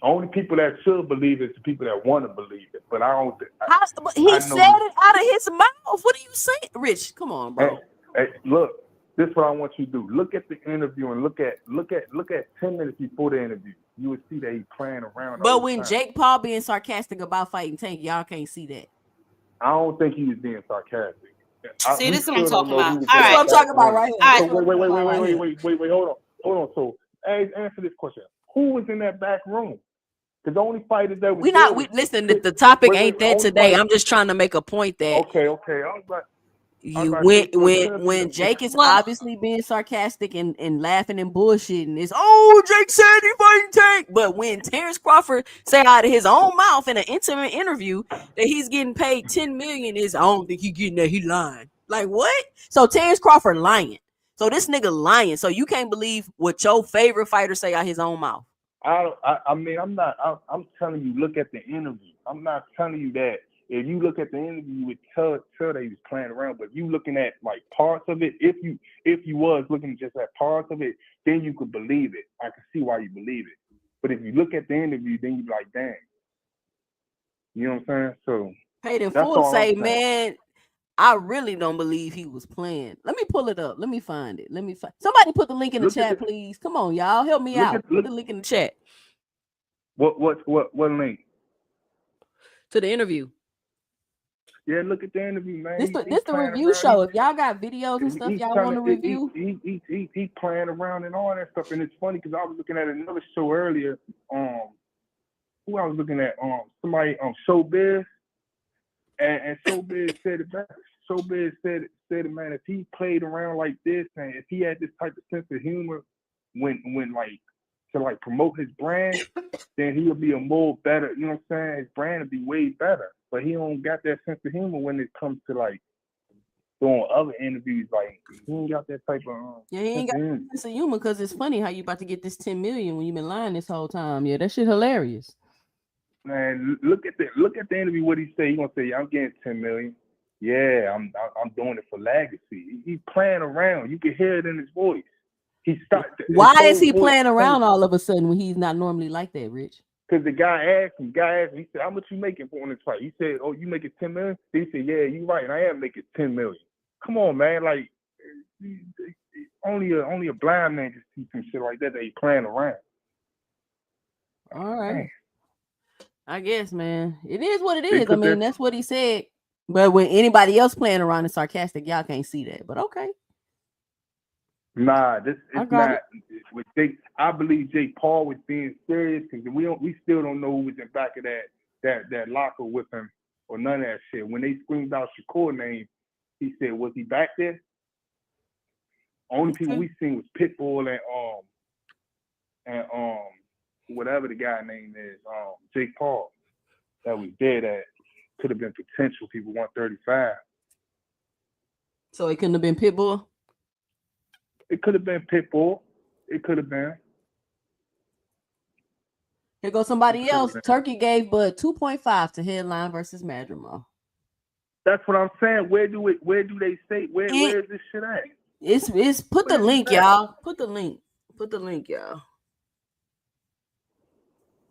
Only people that should believe it is the people that want to believe it. But I don't. He said it out of his mouth. What are you saying, Rich? Come on, bro. Hey, look, This is what I want you to do. Look at the interview and look at 10 minutes before the interview. You would see that he's playing around. But when Jake Paul being sarcastic about fighting Tank, y'all can't see that. I don't think he was being sarcastic. See, this is what I'm talking about. That's what I'm talking about right here. So wait. Hold on. So, answer this question. Who was in that back room? Because the only fighters that listen. The topic ain't that today. I'm just trying to make a point that. Okay. I was like. When Jake is obviously being sarcastic and laughing and bullshitting, it's Jake said he fighting Tank. But when Terrence Crawford say out of his own mouth in an intimate interview that he's getting paid $10 million, I don't think he getting that. He lying. Like what? So Terrence Crawford lying. So this nigga lying. So you can't believe what your favorite fighter say out his own mouth. I'm telling you, look at the interview. I'm not telling you that. If you look at the interview, you would tell that he was playing around. But if you looking at like parts of it, if you was looking just at parts of it, then you could believe it. I can see why you believe it. But if you look at the interview, then you be like, dang. You know what I'm saying? So Paid in full say, man, I really don't believe he was playing. Let me pull it up. Let me find it. Somebody put the link in the chat, please. Come on, y'all. Help me out. Put the link in the chat. What link? To the interview. Yeah, look at the interview, man. This the review show. If y'all got videos and stuff y'all want to review. He's playing around and all that stuff. And it's funny because I was looking at another show earlier. Who I was looking at? Somebody Showbiz. And Showbiz said it best. Showbiz said it, man, if he played around like this and if he had this type of sense of humor when like to like promote his brand, then he would be a more better, you know what I'm saying? His brand would be way better. But he don't got that sense of humor when it comes to like doing other interviews. Like he ain't got that type of he ain't got that sense of humor because it's funny how you about to get this $10 million when you've been lying this whole time. Yeah, that shit hilarious. Man, look at the interview. What he say? He gonna say, "I'm getting $10 million. Yeah, I'm doing it for legacy." He's playing around. You can hear it in his voice. Why is he playing around all of a sudden when he's not normally like that, Rich? Because the guy asked him, he said, "How much you making for this fight?" He said, "Oh, you making $10 million?" He said, "Yeah, you right. And I am making $10 million." Come on, man. Like, only a blind man can see some shit like that he playing around. All right. Man. I guess, man. It is what it is. I mean, that's what he said. But when anybody else playing around and sarcastic, y'all can't see that. But okay. Nah, it's not. With Jake, I believe Jake Paul was being serious because we still don't know who was in back of that locker with him or none of that shit. When they screamed out Shakur's name, he said, "Was he back there?" Only people we seen was Pitbull and whatever the guy name is, Jake Paul. That was there. That could have been potential people 135. So it couldn't have been Pitbull. It could have been Pitbull. It could have been. Here goes somebody else. Turkey gave Bud 2.5 to headline versus Jermall. That's what I'm saying. Where do they say? Where is this shit at? It's put the link, y'all. Put the link, y'all.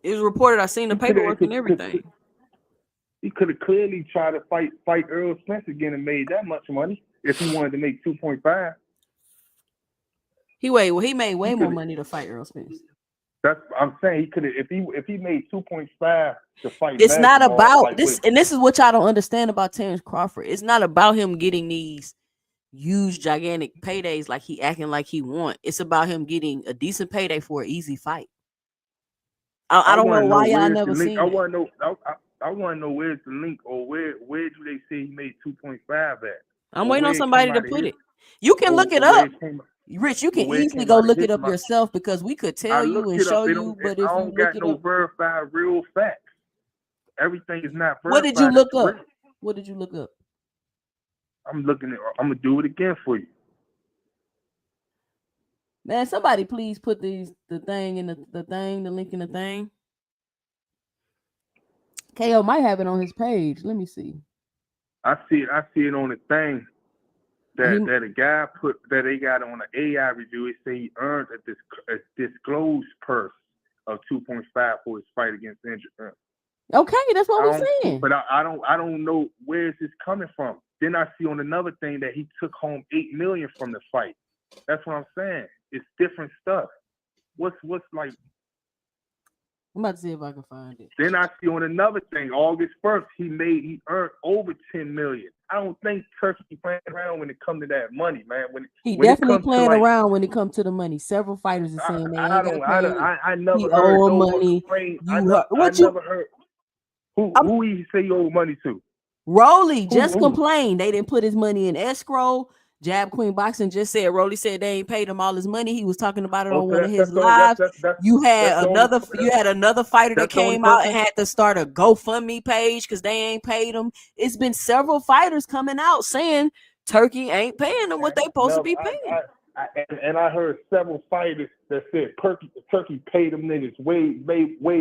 It was reported. I seen the paperwork and everything. He could have clearly tried to fight Earl Spence again and made that much money if he wanted to make 2.5. He made way more money to fight Earl Spence. That's I'm saying. He could have if he made 2.5 to fight. It's not about this, and this is what y'all don't understand about Terrence Crawford. It's not about him getting these huge, gigantic paydays like he acting like he want. It's about him getting a decent payday for an easy fight. I don't know why y'all never seen it. I want to know where's the link or where do they say he made 2.5 at? I'm waiting on somebody to put it. You can look it up. Rich, you can easily go look it up yourself because we could tell you and show you, but if you don't got no verified real facts. Everything is not verified. What did you look up? What did you look up? I'm gonna do it again for you. Man, somebody please put the thing in the link in the thing. KO might have it on his page. Let me see. I see it on the thing. That a guy put that they got on the AI review. It say he earned a disclosed purse of 2.5 for his fight against Injured. Okay, that's what we're saying. But I don't know where is this coming from. Then I see on another thing that he took home $8 million from the fight. That's what I'm saying. It's different stuff. What's like? I'm about to see if I can find it. Then I see on another thing, August 1st, he earned over $10 million. I don't think Turki playing around when it comes to that money, man. He definitely playing around when it comes to the money. Several fighters are saying they ain't got paid. I never he heard owe no money. I never heard who he say he owe money to. Rolly just complained they didn't put his money in escrow. Jab Queen Boxing just said Rolly said they ain't paid him all his money. He was talking about it on one of his lives. You had another fighter that came out and had to start a GoFundMe page because they ain't paid him. It's been several fighters coming out saying Turki ain't paying them what they supposed to be paying. I heard several fighters that said Turki paid them niggas way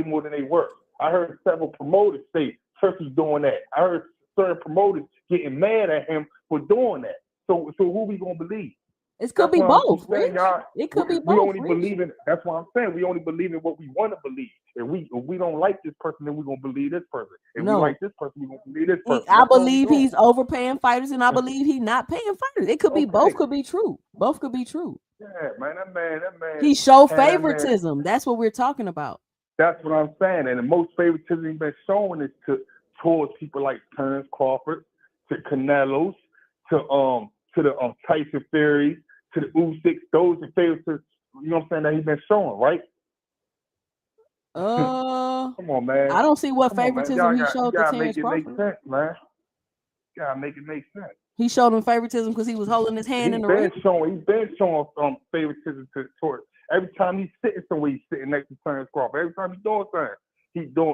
more than they worth. I heard several promoters say Turki's doing that. I heard certain promoters getting mad at him for doing that. So who we gonna believe? It could be both. It could be both. We only believe in. That's what I'm saying. We only believe in what we want to believe. If we don't like this person, then we're gonna believe this person. If we like this person, we're gonna believe this person. I believe he's overpaying fighters, and I believe he's not paying fighters. It could be both. Could be true. Both could be true. Yeah, man. That man. He showed favoritism. That's what we're talking about. That's what I'm saying. And the most favoritism he's been showing is towards people like Terrence Crawford, to Canelo's, to the Tyson Fury, to the Usyk. Those are favorites, you know what I'm saying, that he's been showing, right? Come on, man. I don't see what favoritism he showed to Terrence Crawford. Make sense, man. You gotta make it make sense. He showed him favoritism because he was holding his hand in the ring. He's been showing favoritism towards. Every time he's sitting somewhere, he's sitting next to Terrence Crawford. Every time he's doing something,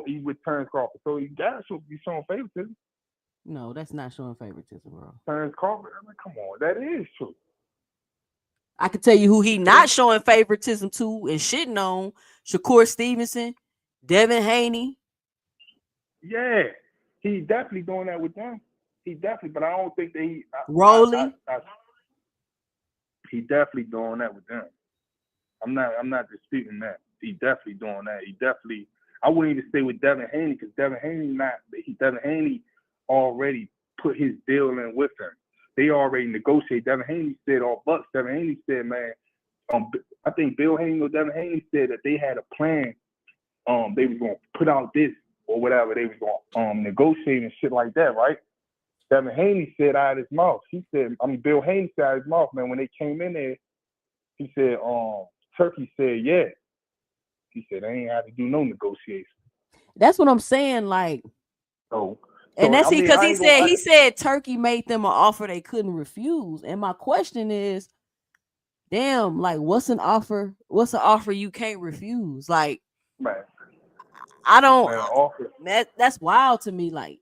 he's with Terrence Crawford. So he gotta be showing favoritism. No, that's not showing favoritism, bro. Terrence Crawford, I mean, come on, that is true. I can tell you who he not showing favoritism to and shitting on: Shakur Stevenson, Devin Haney. Yeah, he definitely doing that with them. He definitely, but I don't think that Rolly. He definitely doing that with them. I'm not disputing that. He definitely doing that. He definitely. I wouldn't even stay with Devin Haney because Devin Haney already put his deal in with him. They already negotiated. Devin Haney said all bucks. Devin Haney said, man, I think Bill Haney or Devin Haney said that they had a plan. They was gonna put out this or whatever. They was gonna negotiate and shit like that, right? Devin Haney said out of his mouth. Bill Haney said out of his mouth, man, when they came in there, he said, Turki said, yeah. He said, they ain't had to do no negotiation. That's what I'm saying, like. So and that's because he said Turki made them an offer they couldn't refuse. And my question is, damn, like, what's an offer you can't refuse? Like, man, I don't. That's wild to me. Like,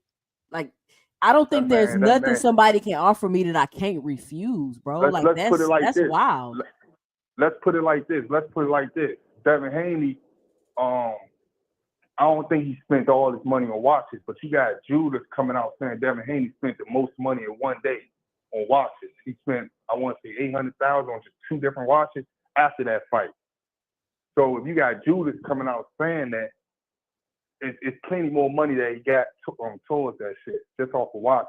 I don't think there's nothing somebody can offer me that I can't refuse, bro. That's wild. Let's put it like this. Devin Haney, I don't think he spent all his money on watches, but you got Judas coming out saying Devin Haney spent the most money in one day on watches. He spent, I want to say, $800,000 on just 2 different watches after that fight. So if you got Judas coming out saying that, it's plenty more money that he got towards that shit just off of watches.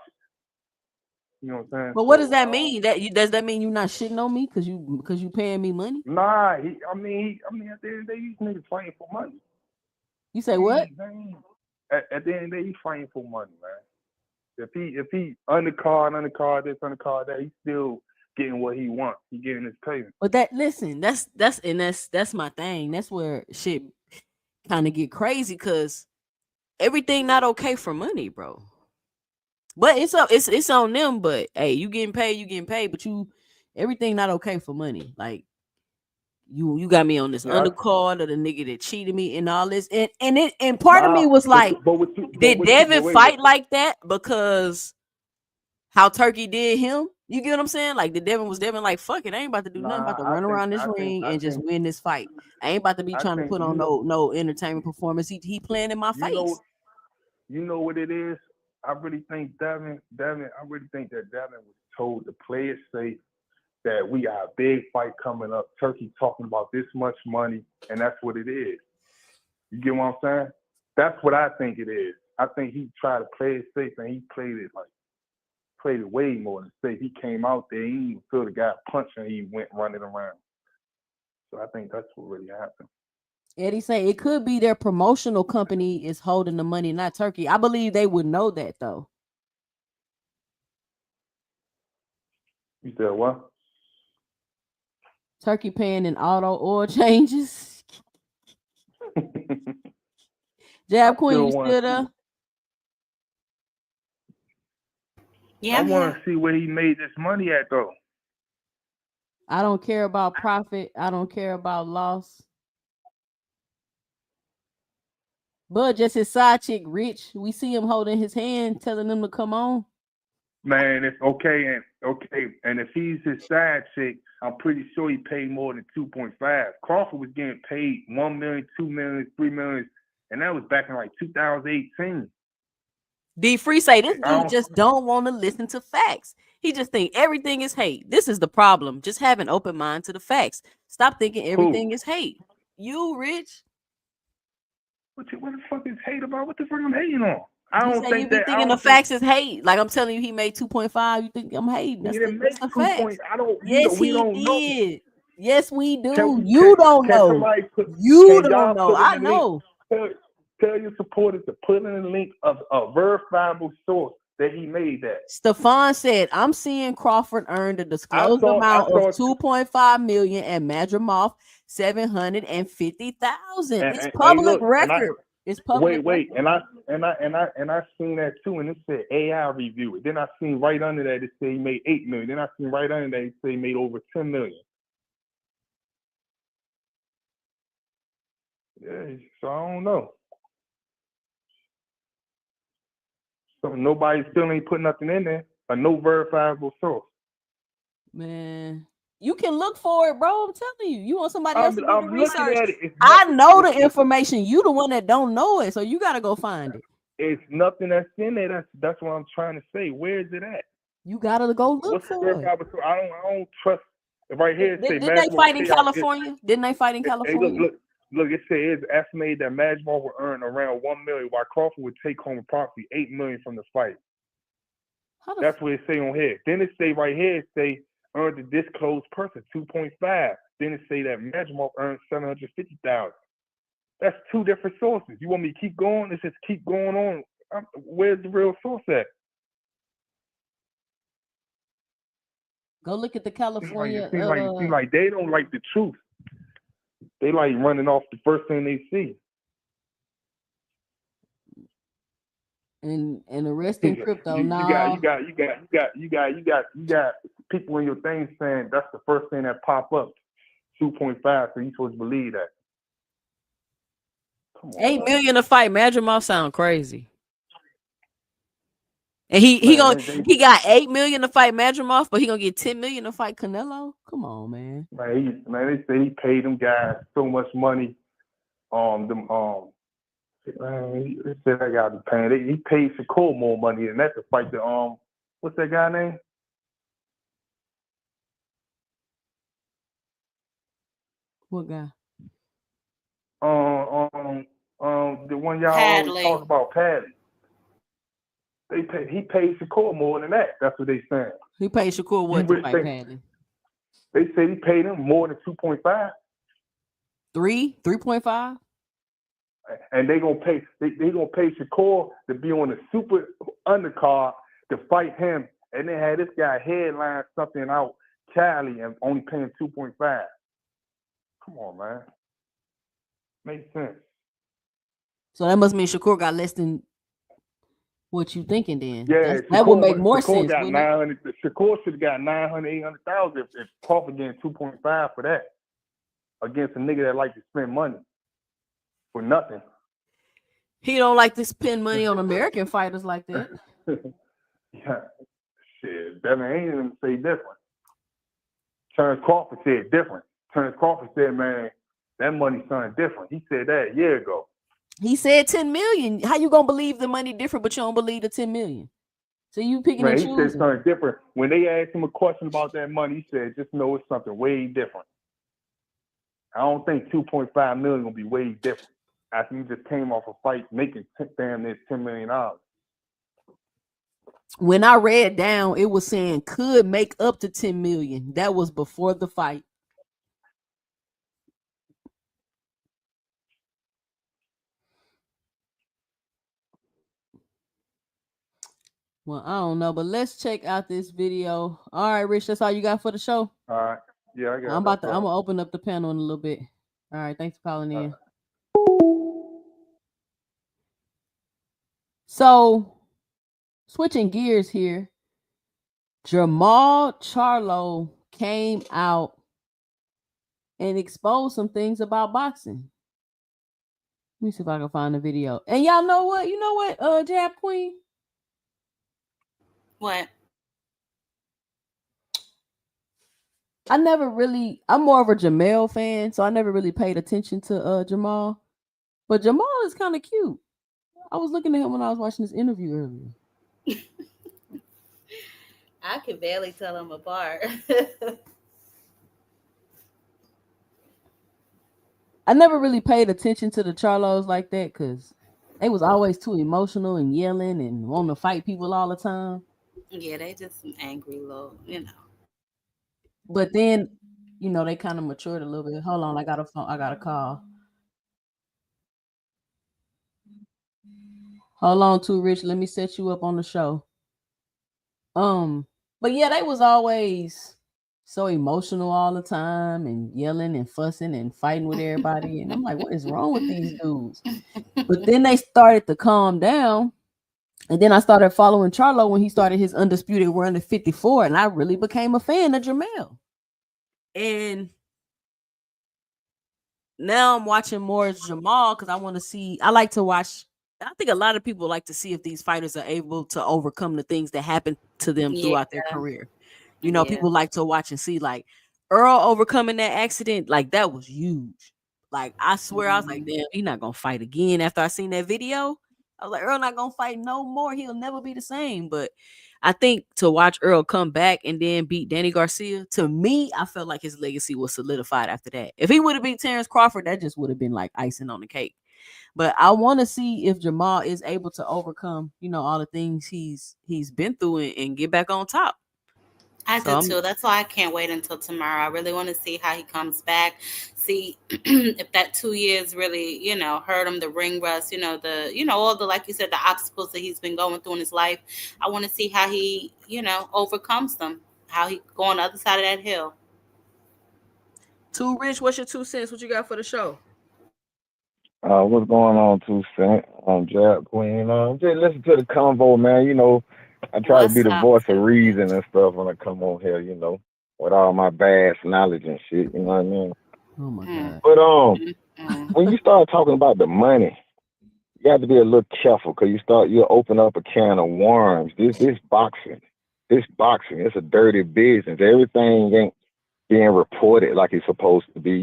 You know what I'm saying? But what does that mean? Does that mean you're not shitting on me because you paying me money? Nah, I mean, at the end of the day, these niggas fighting for money. You say what? At the end of the day, he's fighting for money, man. If he undercard this, undercard that, he's still getting what he wants. He getting his payment. But that's my thing. That's where shit kind of get crazy because everything not okay for money, bro. But it's on them. But hey, you getting paid, but everything not okay for money. Like you got me on this undercard of the nigga that cheated me and all this, and part of me was like, did Devin fight like that because how Turki did him? You get what I'm saying? Like Devin like, fuck it, I ain't about to do nothing, about to run around this ring and just win this fight. I ain't about to be trying to put on no entertainment performance. He playing in my face. You know what it is? I really think Devin was told to play it safe, that we got a big fight coming up. Turki talking about this much money, and that's what it is. You get what I'm saying? That's what I think it is. I think he tried to play it safe, and he played it like played it way more than safe. He came out there, he didn't even feel the guy punching, he went running around. So I think that's what really happened. Eddie say it could be their promotional company is holding the money, not Turkey. I believe they would know that though. You said what? Turkey paying in auto oil changes. Jab Queen, you still there? Yeah, I want to see where he made this money at though. I don't care about profit. I don't care about loss. But just his side chick, Rich, we see him holding his hand, telling him to come on. Man, it's okay, and if he's his side chick, I'm pretty sure he paid more than 2.5. Crawford was getting paid $1 million, $2 million, $3 million, and that was back in like 2018. D Free say this dude just don't want to listen to facts. He just think everything is hate. This is the problem. Just have an open mind to the facts. Stop thinking everything is hate. You, Rich. What the fuck is hate about? What the fuck I'm hating on? I don't think you be thinking the facts is hate. Like I'm telling you, he made 2.5. You think I'm hating? That's the fact. Yes, we don't know. Yes, we do. You don't know. You don't know. I know. Tell your supporters to put in the link of a verifiable source that he made that. Stefan said, I'm seeing Crawford earned a disclosed amount of $2.5 million and Madrimov $750,000. It's public record. It's public. Wait, and I seen that too, and it said AI review it. Then I seen right under that it said he made $8 million. Then I seen right under that it said he made over $10 million. Yeah, so I don't know. So nobody still ain't put nothing in there. A no verifiable source. Man, you can look for it, bro. I'm telling you. You want somebody else to do the research. I know the information. You the one that don't know it, so you gotta go find it. It's nothing that's in there. That's what I'm trying to say. Where is it at? You gotta go look for it. I don't trust. Right here, didn't they fight in California? Didn't they fight in California? Look, it says it's estimated that Madrimov will earn around $1 million, while Crawford would take home approximately $8 million from the fight. That's what it say on here. Then it say right here, it say earned the disclosed person 2.5. Then it say that Madrimov earned $750,000. That's two different sources. You want me to keep going? Let's just keep going on. Where's the real source at? Go look at the California. It seems like they don't like the truth. They like running off the first thing they see. And the rest in crypto. You got people in your thing saying that's the first thing that pop up. 2.5, so you supposed to believe that. Come on, $8 million a fight. Madrimov sound crazy. And he got $8 million to fight Madrimov, but he gonna get $10 million to fight Canelo. Come on, man. Man, they say he paid them guys so much money. He said I got to be paying. He paid Shakur more money than that to fight the what's that guy name? What guy? The one y'all always talk about, Padley. He paid Shakur more than that. That's what they saying. He paid Shakur what to fight Padley? They said he paid him more than 2.5. 3.5. And they gonna pay Shakur to be on the super undercard to fight him, and they had this guy headline something out Cali and only paying 2.5. Come on, man. Makes sense. So that must mean Shakur got less than what you thinking then. Yeah, that would make more sense. Shakur should have got 800,000 if Crawford getting 2.5 for that against a nigga that like to spend money for nothing. He don't like to spend money on American fighters like that. Yeah, shit. Devin Haney say different. Terrence Crawford said different. Terrence Crawford said, man, that money sounded different. He said that a year ago. He said 10 million. How you gonna believe the money different, but you don't believe the 10 million? So you picking and choosing. He said something different. When they asked him a question about that money, he said, just know it's something way different. I don't think 2.5 million will be way different. After you just came off a fight making damn near $10 million. when I read down, it was saying could make up to 10 million. That was before the fight. Well, I don't know, but let's check out this video. All right, Rich, that's all you got for the show. All right. Yeah, I got. I'm gonna open up the panel in a little bit. All right, thanks for calling in. So, switching gears here, Jermall Charlo came out and exposed some things about boxing. Let me see if I can find the video. And y'all know what? You know what, Jab Queen? What? I'm more of a Jermall fan, so I never really paid attention to Jermall. But Jermall is kind of cute. I was looking at him when I was watching this interview earlier. I could barely tell them apart. I never really paid attention to the Charlos like that because they was always too emotional and yelling and wanting to fight people all the time. Yeah, they just some angry little, But then, they kind of matured a little bit. Hold on, I got a call. Hold on, too, Rich. Let me set you up on the show. But yeah, they was always so emotional all the time and yelling and fussing and fighting with everybody. And I'm like, what is wrong with these dudes? But then they started to calm down. And then I started following Charlo when he started his undisputed run at 54. And I really became a fan of Jermall. And now I'm watching more Jermall because I like to watch. I think a lot of people like to see if these fighters are able to overcome the things that happen to them throughout their career. People like to watch and see like Earl overcoming that accident. Like that was huge. Like I swear I was like, damn, he's not going to fight again. After I seen that video, I was like, Earl not going to fight no more. He'll never be the same. But I think to watch Earl come back and then beat Danny Garcia, to me, I felt like his legacy was solidified after that. If he would have beat Terrence Crawford, that just would have been like icing on the cake. But I want to see if Jermall is able to overcome, all the things he's been through and get back on top. I do too. That's why I can't wait until tomorrow. I really want to see how he comes back. See if that 2 years really, hurt him, the ring rust, all the, like you said, the obstacles that he's been going through in his life. I want to see how he, overcomes them, how he go on the other side of that hill. Too Rich, what's your 2 cents? What you got for the show? What's going on, 2 cents? Jab Queen. Just listen to the convo, man. I try to be the voice of reason and stuff when I come on here, with all my vast knowledge and shit, you know what I mean? Oh my God. But when you start talking about the money, you have to be a little careful because you open up a can of worms. This boxing, it's a dirty business. Everything ain't being reported like it's supposed to be,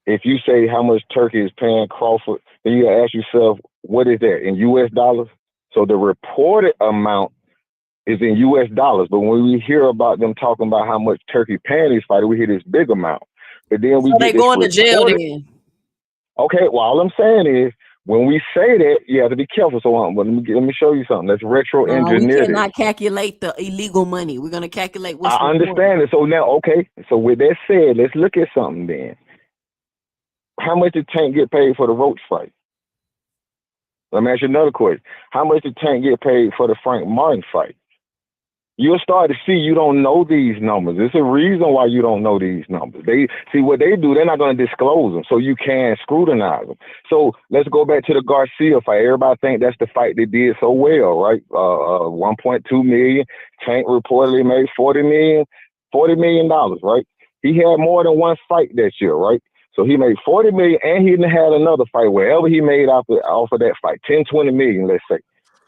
If you say how much Turkey is paying Crawford, then you gotta ask yourself, what is that in U.S. dollars? So the reported amount is in U.S. dollars, but when we hear about them talking about how much Turkey paying these fighters, we hear this big amount. But then we they going to jail then. Okay, well, all I'm saying is when we say that, you have to be careful. So let me show you something. Let's retro engineer. We cannot calculate the illegal money. We're gonna calculate what's I understand it. So now, okay. So with that said, let's look at something then. How much did Tank get paid for the Roach fight? Let me ask you another question. How much did Tank get paid for the Frank Martin fight? You'll start to see you don't know these numbers. There's a reason why you don't know these numbers. They see what they do, they're not going to disclose them, so you can't scrutinize them. So let's go back to the Garcia fight. Everybody think that's the fight they did so well, right? 1.2 million. Tank reportedly made $40 million, right? He had more than one fight that year, right? So he made $40 million, and he had another fight wherever he made off of that fight, 10, 20 million, let's say,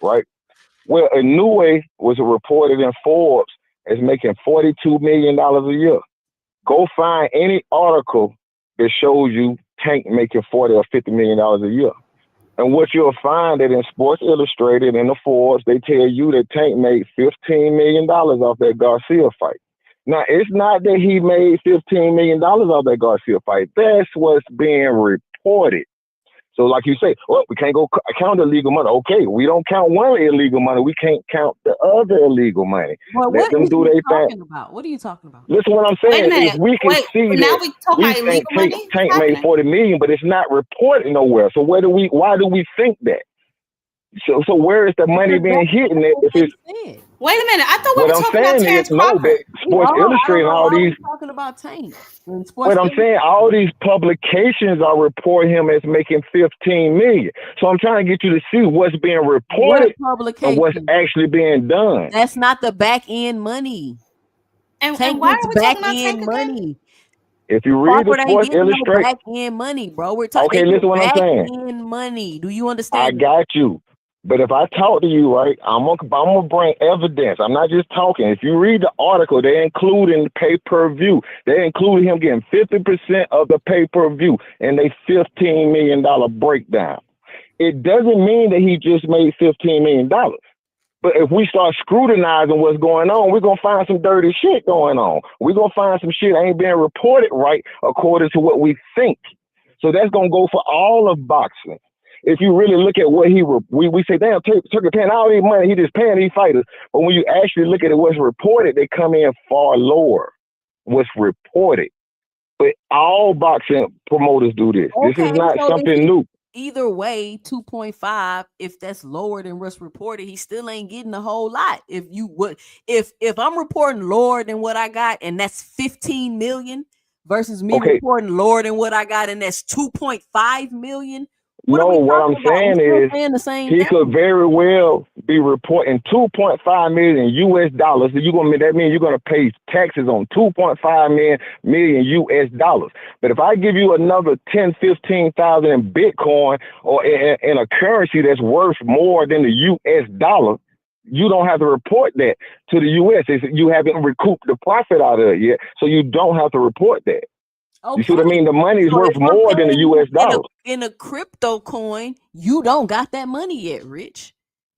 right? Well, Inoue was reported in Forbes as making $42 million a year. Go find any article that shows you Tank making $40 or $50 million a year. And what you'll find that in Sports Illustrated and the Forbes, they tell you that Tank made $15 million off that Garcia fight. Now, it's not that he made $15 million off that Garcia fight. That's what's being reported. So like you say, well, we can't go count illegal money. Okay, we don't count one illegal money. We can't count the other illegal money. Well, Let them do their thing. What are you talking about? Listen, what I'm saying is we can see now that we talking about illegal money. Tank made 40 million, but it's not reported nowhere. So why do we think that? So where is the money being hidden? If it's wait a minute, I thought we were talking about Terrence Crawford. Sports Illustrated and all these talking about Tank. But I'm saying all these publications are reporting him as making 15 million. So I'm trying to get you to see what's being reported and what's actually being done. That's not the back end money. And why are we talking about Tank money? If you read the Sports Illustrated, back end money, bro. We're talking. Okay, listen what I'm saying. Back end money. Do you understand? I got you. But if I talk to you, right, I'm gonna bring evidence. I'm not just talking. If you read the article, they include in the pay-per-view. They include him getting 50% of the pay-per-view in a $15 million breakdown. It doesn't mean that he just made $15 million. But if we start scrutinizing what's going on, we're gonna find some dirty shit going on. We're gonna find some shit that ain't being reported right according to what we think. So that's gonna go for all of boxing. If you really look at what we say, damn, Turki paying all these money, he just paying these fighters. But when you actually look at it, what's reported, they come in far lower. What's reported. But all boxing promoters do this. Okay, this is not something new. Either way, 2.5, if that's lower than what's reported, he still ain't getting a whole lot. If I'm reporting lower than what I got, and that's 15 million versus me reporting lower than what I got, and that's 2.5 million. What I'm saying is he could very well be reporting 2.5 million US dollars. That means you're gonna pay taxes on 2.5 million US dollars. But if I give you another 10,000-15,000 in Bitcoin or in a currency that's worth more than the US dollar, you don't have to report that to the US. You haven't recouped the profit out of it yet, so you don't have to report that. Okay. You see what I mean? The money is worth more than the US dollar. In a crypto coin, you don't got that money yet, Rich.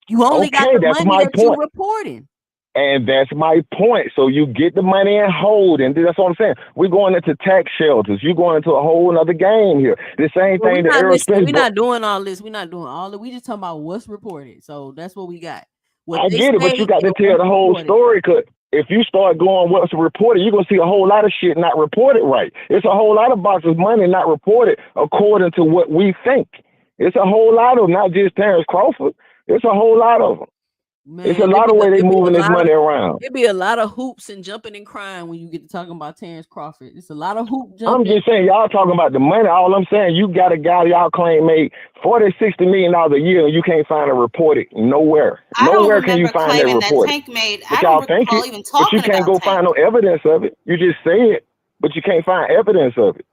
You only got the money that you're reporting. And that's my point. So you get the money and hold, and that's what I'm saying. We're going into tax shelters. You're going into a whole other game here. The same thing that aerospace. We're not doing all this. We're not doing all that. We just talking about what's reported. So that's what we got. I get it, but you got to tell the whole story, because if you start going what's reported, you're going to see a whole lot of shit not reported right. It's a whole lot of boxers' money not reported according to what we think. It's a whole lot of them, not just Terrence Crawford. It's a whole lot of them. Man, it's a lot of ways they moving this money around. It'd be a lot of hoops and jumping and crying when you get to talking about Terrence Crawford. It's a lot of hoop jumping. I'm just saying, y'all talking about the money. All I'm saying, you got a guy y'all claim made $40-60 million a year, and you can't find it reported nowhere. Nowhere can you find that reported. But y'all think it, but you can't go find no evidence of it. You just say it, but you can't find evidence of it.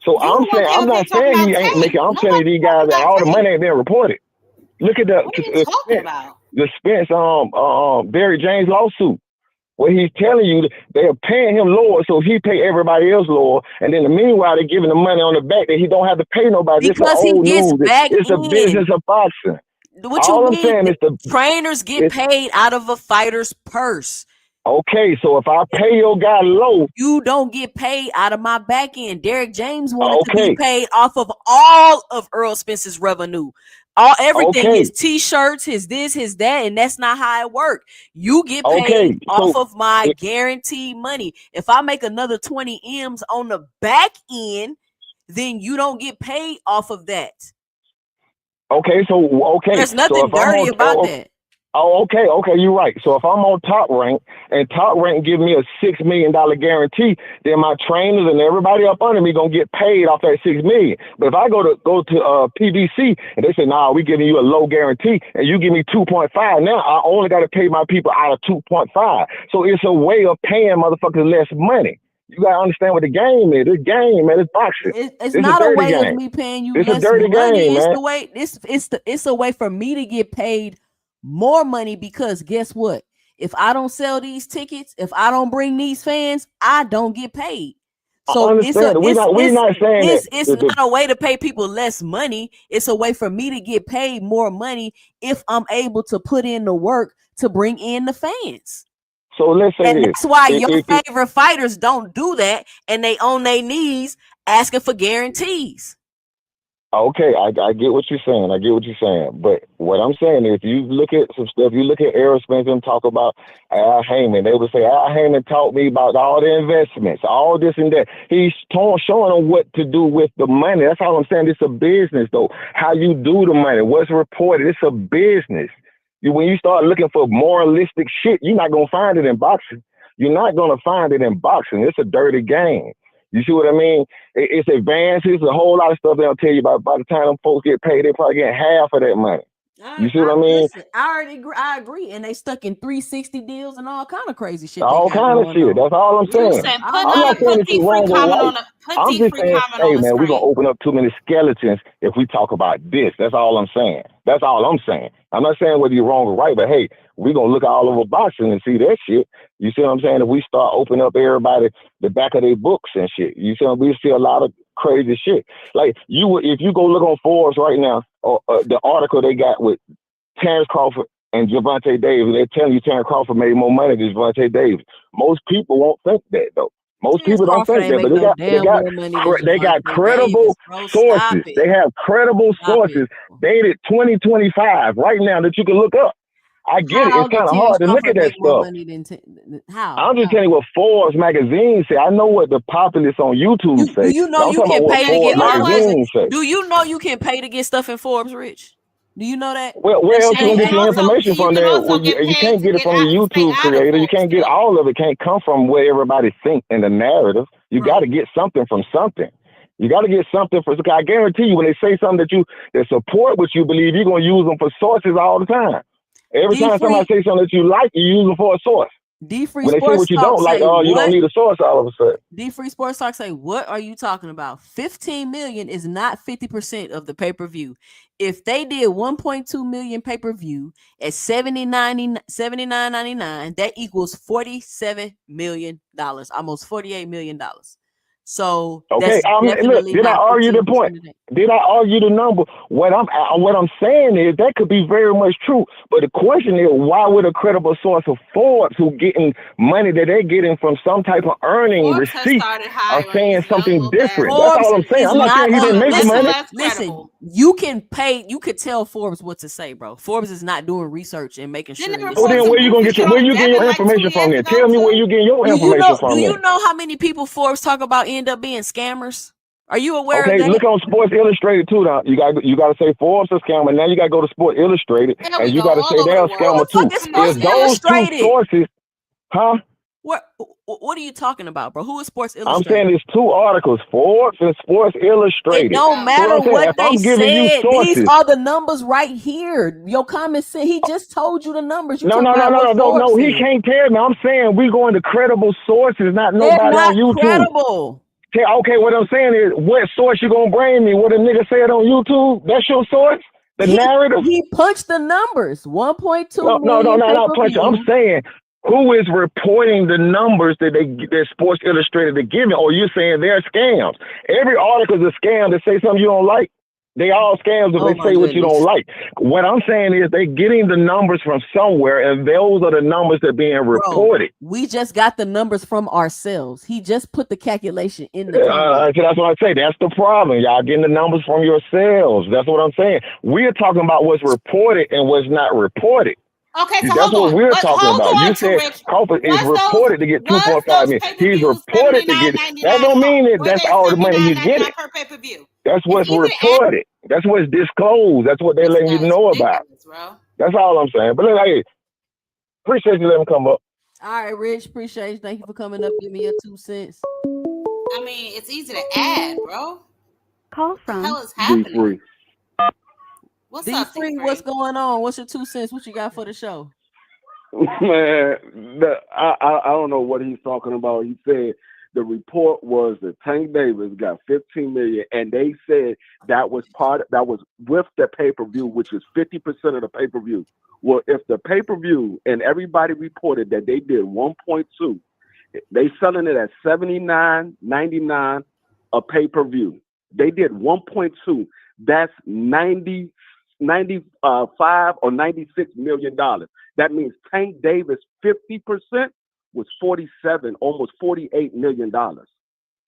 So I'm saying, I'm not saying he ain't making. I'm telling these guys that all the money ain't been reported. Look at the. What are you talking about? The Spence Barry James lawsuit, where he's telling you that they're paying him lower, so he pay everybody else lower, and then meanwhile they're giving the money on the back that he don't have to pay nobody. Because he gets back It's a business of boxing. What you mean? I'm saying is the trainers get paid out of a fighter's purse. Okay, so if I pay your guy low, you don't get paid out of my back end. Derek James wanted to be paid off of all of Earl Spence's revenue. Everything, his t-shirts, his this, his that, and that's not how it works. You get paid off of my guaranteed money. If I make another 20 M's on the back end, then you don't get paid off of that. Okay, there's nothing dirty about that. Oh, okay, you're right. So if I'm on Top Rank and Top Rank give me a $6 million guarantee, then my trainers and everybody up under me gonna get paid off that $6 million. But if I go to PBC and they say, nah, we giving you a low guarantee and you give me 2.5, now I only got to pay my people out of 2.5. So it's a way of paying motherfuckers less money. You gotta understand what the game is. This game, man, it's boxing. It's not a way of me paying you less money. It's the way. It's a way for me to get paid more money, because guess what? If I don't sell these tickets, if I don't bring these fans, I don't get paid. So it's not a way to pay people less money. It's a way for me to get paid more money if I'm able to put in the work to bring in the fans. So let's say and that's why your favorite fighters don't do that, and they on their knees asking for guarantees. Okay, I get what you're saying. I get what you're saying. But what I'm saying is, if you look at some stuff, you look at Errol Spence and talk about Al Heyman, they would say, Al Heyman taught me about all the investments, all this and that. He's showing them what to do with the money. That's all I'm saying. It's a business, though. How you do the money, what's reported, it's a business. When you start looking for moralistic shit, you're not going to find it in boxing. You're not going to find it in boxing. It's a dirty game. You see what I mean? It's advances, a whole lot of stuff they'll tell you about. By the time them folks get paid, they probably get half of that money. You see what I mean? Listen, I agree. And they stuck in 360 deals and all kind of crazy shit. All kind of shit. That's all I'm saying. I'm not saying it's wrong or right. I'm just saying, hey, man, we're going to open up too many skeletons if we talk about this. That's all I'm saying. That's all I'm saying. I'm not saying whether you're wrong or right, but hey, we're going to look all over boxing and see that shit. You see what I'm saying? If we start opening up everybody the back of their books and shit, you see, we see a lot of crazy shit. Like if you go look on Forbes right now, the article they got with Terrence Crawford and Gervonta Davis, they're telling you Terrence Crawford made more money than Gervonta Davis. Most people won't think that, though. Most people don't think that, but they got credible sources. They have credible sources dated 2025 right now that you can look up. I get it. It's kind of hard to look at that stuff. I'm just telling you what Forbes magazine say. I know what the populace on YouTube say. Do you know you can pay to get magazine say. Do you know you can pay to get stuff in Forbes, Rich? Do you know that? Well, where else you can get your information from there? You can't get it from your YouTube creator. You can't get all of it. Can't come from where everybody thinks in the narrative. You got to get something from something. You got to get something for. I guarantee you, when they say something that support what you believe, you're gonna use them for sources all the time. Every time somebody say something that you like, you use them for a source. D-Free when they say what you don't like, you don't need a source all of a sudden. D-Free Sports Talk say, what are you talking about? 15 million is not 50% of the pay-per-view. If they did 1.2 million pay-per-view at $79.99, that equals $47 million, almost $48 million. So okay, look, did I argue the point? Did I argue the number? What I'm saying is that could be very much true. But the question is, why would a credible source of Forbes, who getting money that they're getting from some type of earning receipt, are saying something different? Forbes, that's all I'm saying. I'm not saying he didn't make the money. Listen, you can pay. You could tell Forbes what to say, bro. Forbes is not doing research and making sure. Well, then where you gonna get where you get your information from? Then tell me where you get your information from. Do you know how many people Forbes talk about end up being scammers? Are you aware of that? Okay, look on Sports Illustrated too. Now you got to say Forbes a scammer. Now you got to go to Sports Illustrated and you got to say they're a scammer too. If those two sources, What are you talking about, bro? Who is Sports Illustrated? I'm saying there's two articles, Forbes and Sports Illustrated. It don't matter what they said. These are the numbers right here. Your comment said he just told you the numbers. No. He can't tell me. I'm saying we going to credible sources, not nobody on YouTube. Credible. Okay, what I'm saying is, what source you gonna bring me? What a nigga said on YouTube? That's your source? The narrative? He punched the numbers. 1.2 No, not punch. I'm saying, who is reporting the numbers that Sports Illustrated are giving? Or you saying they're scams? Every article is a scam that say something you don't like. They all scams if they say what you don't like. What I'm saying is they're getting the numbers from somewhere, and those are the numbers that are being reported. We just got the numbers from ourselves. He just put the calculation in the that's what I say. That's the problem. Y'all getting the numbers from yourselves. That's what I'm saying. We're talking about what's reported and what's not reported. Okay, so that's what we're talking about. You said Crawford is reported to get 2.5 million. He's reported to get. That don't mean that that's all the money he's getting. That's what's reported. That's what's disclosed. That's what they're letting you know about. That's all I'm saying. But hey, appreciate you letting me come up. All right, Rich, appreciate you. Thank you for coming up. Give me your 2 cents. I mean, it's easy to add, bro. Call from. What the hell is happening? What's up, D-Free? What's going on? What's your 2 cents? What you got for the show? Man, I don't know what he's talking about. He said the report was that Tank Davis got 15 million, and they said that was with the pay-per-view, which is 50% of the pay-per-view. Well, if the pay-per-view and everybody reported that they did 1.2, they selling it at $79.99 a pay-per-view. They did 1.2. That's 95 or $96 million. That means Tank Davis 50% was 47, almost $48 million.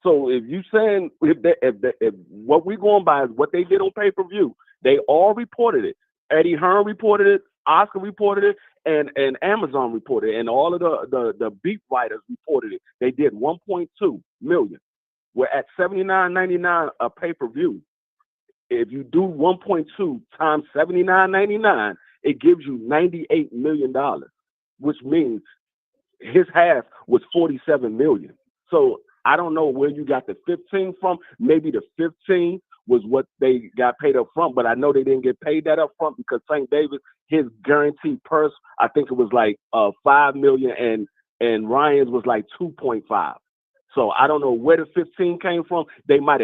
So if you saying if what we going by is what they did on pay-per-view, they all reported it. Eddie Hearn reported it, Oscar reported it, and Amazon reported it, and all of the beat writers reported it. They did 1.2 million. We're at $79.99 a pay-per-view. If you do 1.2 times $79.99, it gives you $98 million, which means his half was $47 million. So I don't know where you got the 15 from. Maybe the 15 was what they got paid up front, but I know they didn't get paid that up front because St. David, his guaranteed purse, I think it was like $5 million, and Ryan's was like 2.5. So I don't know where the 15 came from. They might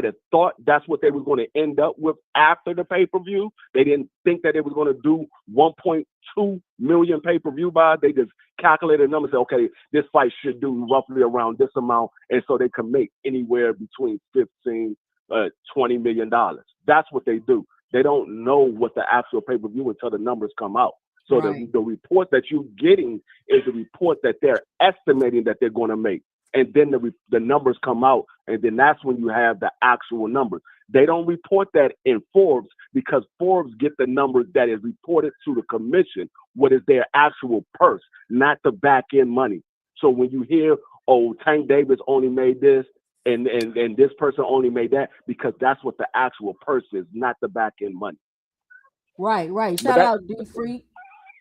have thought that's what they were going to end up with after the pay-per-view. They didn't think that they was going to do 1.2 million pay-per-view buys. They just calculated a number and said, okay, this fight should do roughly around this amount, and so they can make anywhere between $15, $20 million. That's what they do. They don't know what the actual pay-per-view until the numbers come out. So right. the report that you're getting is a report that they're estimating that they're going to make. And then the numbers come out, and then that's when you have the actual numbers. They don't report that in Forbes because Forbes get the numbers that is reported to the commission, what is their actual purse, not the back-end money. So when you hear, oh, Tank Davis only made this, and this person only made that, because that's what the actual purse is, not the back-end money. Right. Shout out, D Freak.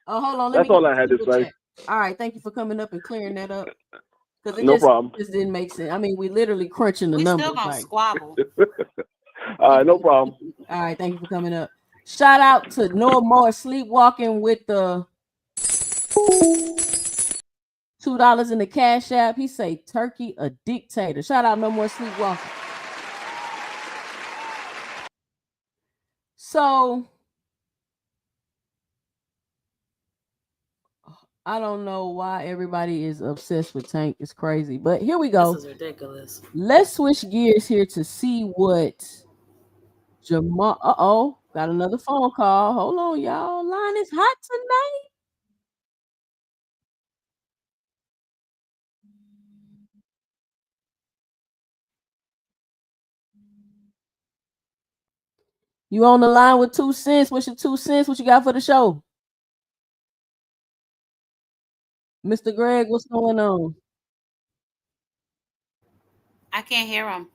Oh, hold on. That's all I had to say. Check. All right, thank you for coming up and clearing that up. No problem. Just didn't make sense. I mean, we literally crunching the numbers. We still gonna squabble. All right, no problem. All right, thank you for coming up. Shout out to No More Sleepwalking with the $2 in the Cash App. He say Turkey a dictator. Shout out No More Sleepwalking. So I don't know why everybody is obsessed with Tank. It's crazy. But here we go. This is ridiculous. Let's switch gears here to see what Jermall. Got another phone call. Hold on, y'all. Line is hot tonight. You on the line with 2 cents. What's your 2 cents? What you got for the show? Mr. Greg, what's going on? I can't hear him.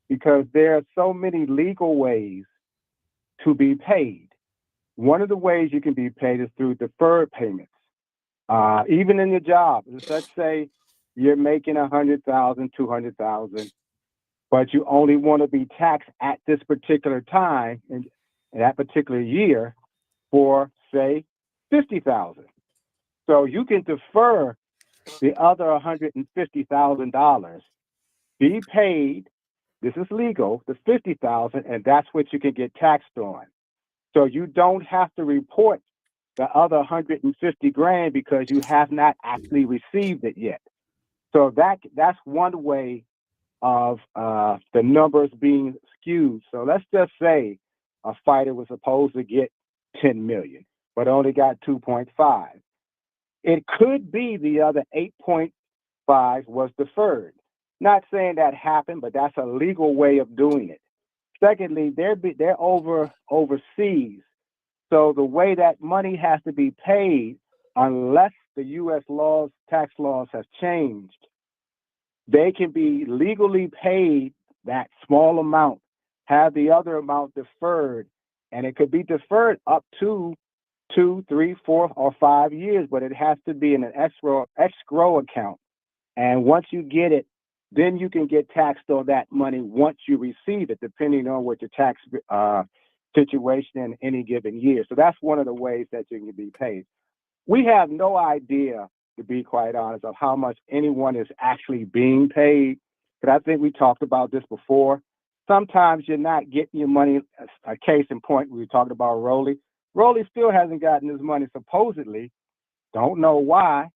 Because there are so many legal ways to be paid. One of the ways you can be paid is through deferred payments. Even in your job, let's say you're making $100,000, $200,000, but you only want to be taxed at this particular time in that particular year for, say, $50,000. So you can defer the other $150,000, be paid. This is legal, the $50,000, and that's what you can get taxed on. So you don't have to report the other $150,000 because you have not actually received it yet. So that's one way of the numbers being skewed. So let's just say a fighter was supposed to get 10 million, but only got 2.5. It could be the other 8.5 was deferred. Not saying that happened, but that's a legal way of doing it. Secondly, they're overseas. So the way that money has to be paid, unless the U.S. tax laws have changed, they can be legally paid that small amount, have the other amount deferred, and it could be deferred up to 2, 3, 4, or 5 years, but it has to be in an escrow account. And once you get it, then you can get taxed on that money once you receive it, depending on what your tax situation in any given year. So that's one of the ways that you can be paid. We have no idea, to be quite honest, of how much anyone is actually being paid. But I think we talked about this before. Sometimes you're not getting your money. A case in point, we talked about Rolly. Rolly still hasn't gotten his money, supposedly. Don't know why,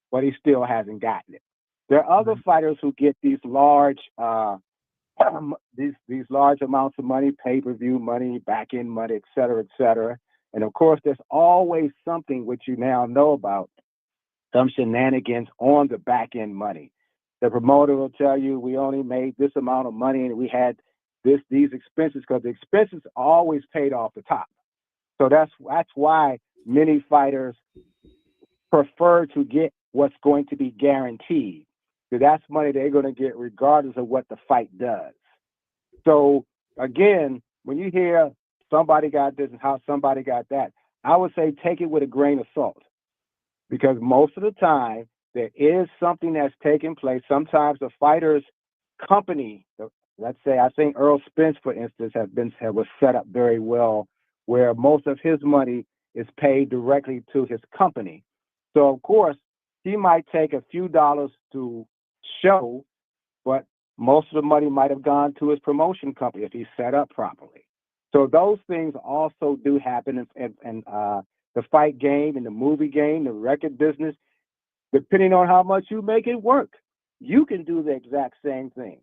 but he still hasn't gotten it. There are other fighters who get these large these large amounts of money, pay-per-view money, back-end money, et cetera, And of course, there's always something which you now know about, some shenanigans on the back end money. The promoter will tell you we only made this amount of money and we had these expenses, because the expenses are always paid off the top. So that's why many fighters prefer to get what's going to be guaranteed. So that's money they're going to get regardless of what the fight does. So again, when you hear somebody got this and how somebody got that, I would say take it with a grain of salt, because most of the time there is something that's taking place. Sometimes the fighter's company, let's say, I think Earl Spence, for instance, was set up very well, where most of his money is paid directly to his company. So of course, he might take a few dollars to show, but most of the money might have gone to his promotion company if he's set up properly. So those things also do happen in the fight game, in the movie game, the record business. Depending on how much you make it work, you can do the exact same thing.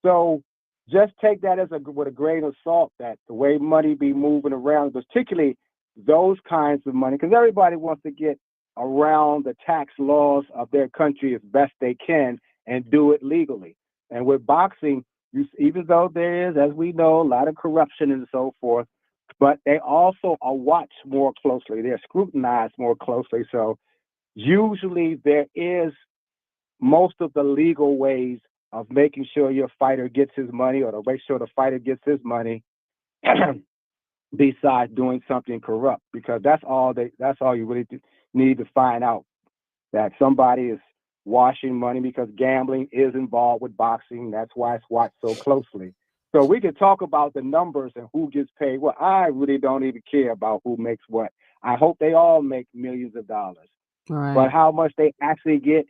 So just take that with a grain of salt, that the way money be moving around, particularly those kinds of money, because everybody wants to get around the tax laws of their country as best they can and do it legally. And with boxing, even though there is, as we know, a lot of corruption and so forth, but they also are watched more closely. They're scrutinized more closely. So usually there is most of the legal ways of making sure your fighter gets his money, or to make sure the fighter gets his money, besides doing something corrupt, because that's all you really need to find out, that somebody is washing money, because gambling is involved with boxing. That's why it's watched so closely. So we can talk about the numbers and who gets paid. Well, I really don't even care about who makes what. I hope they all make millions of dollars. Right. But how much they actually get,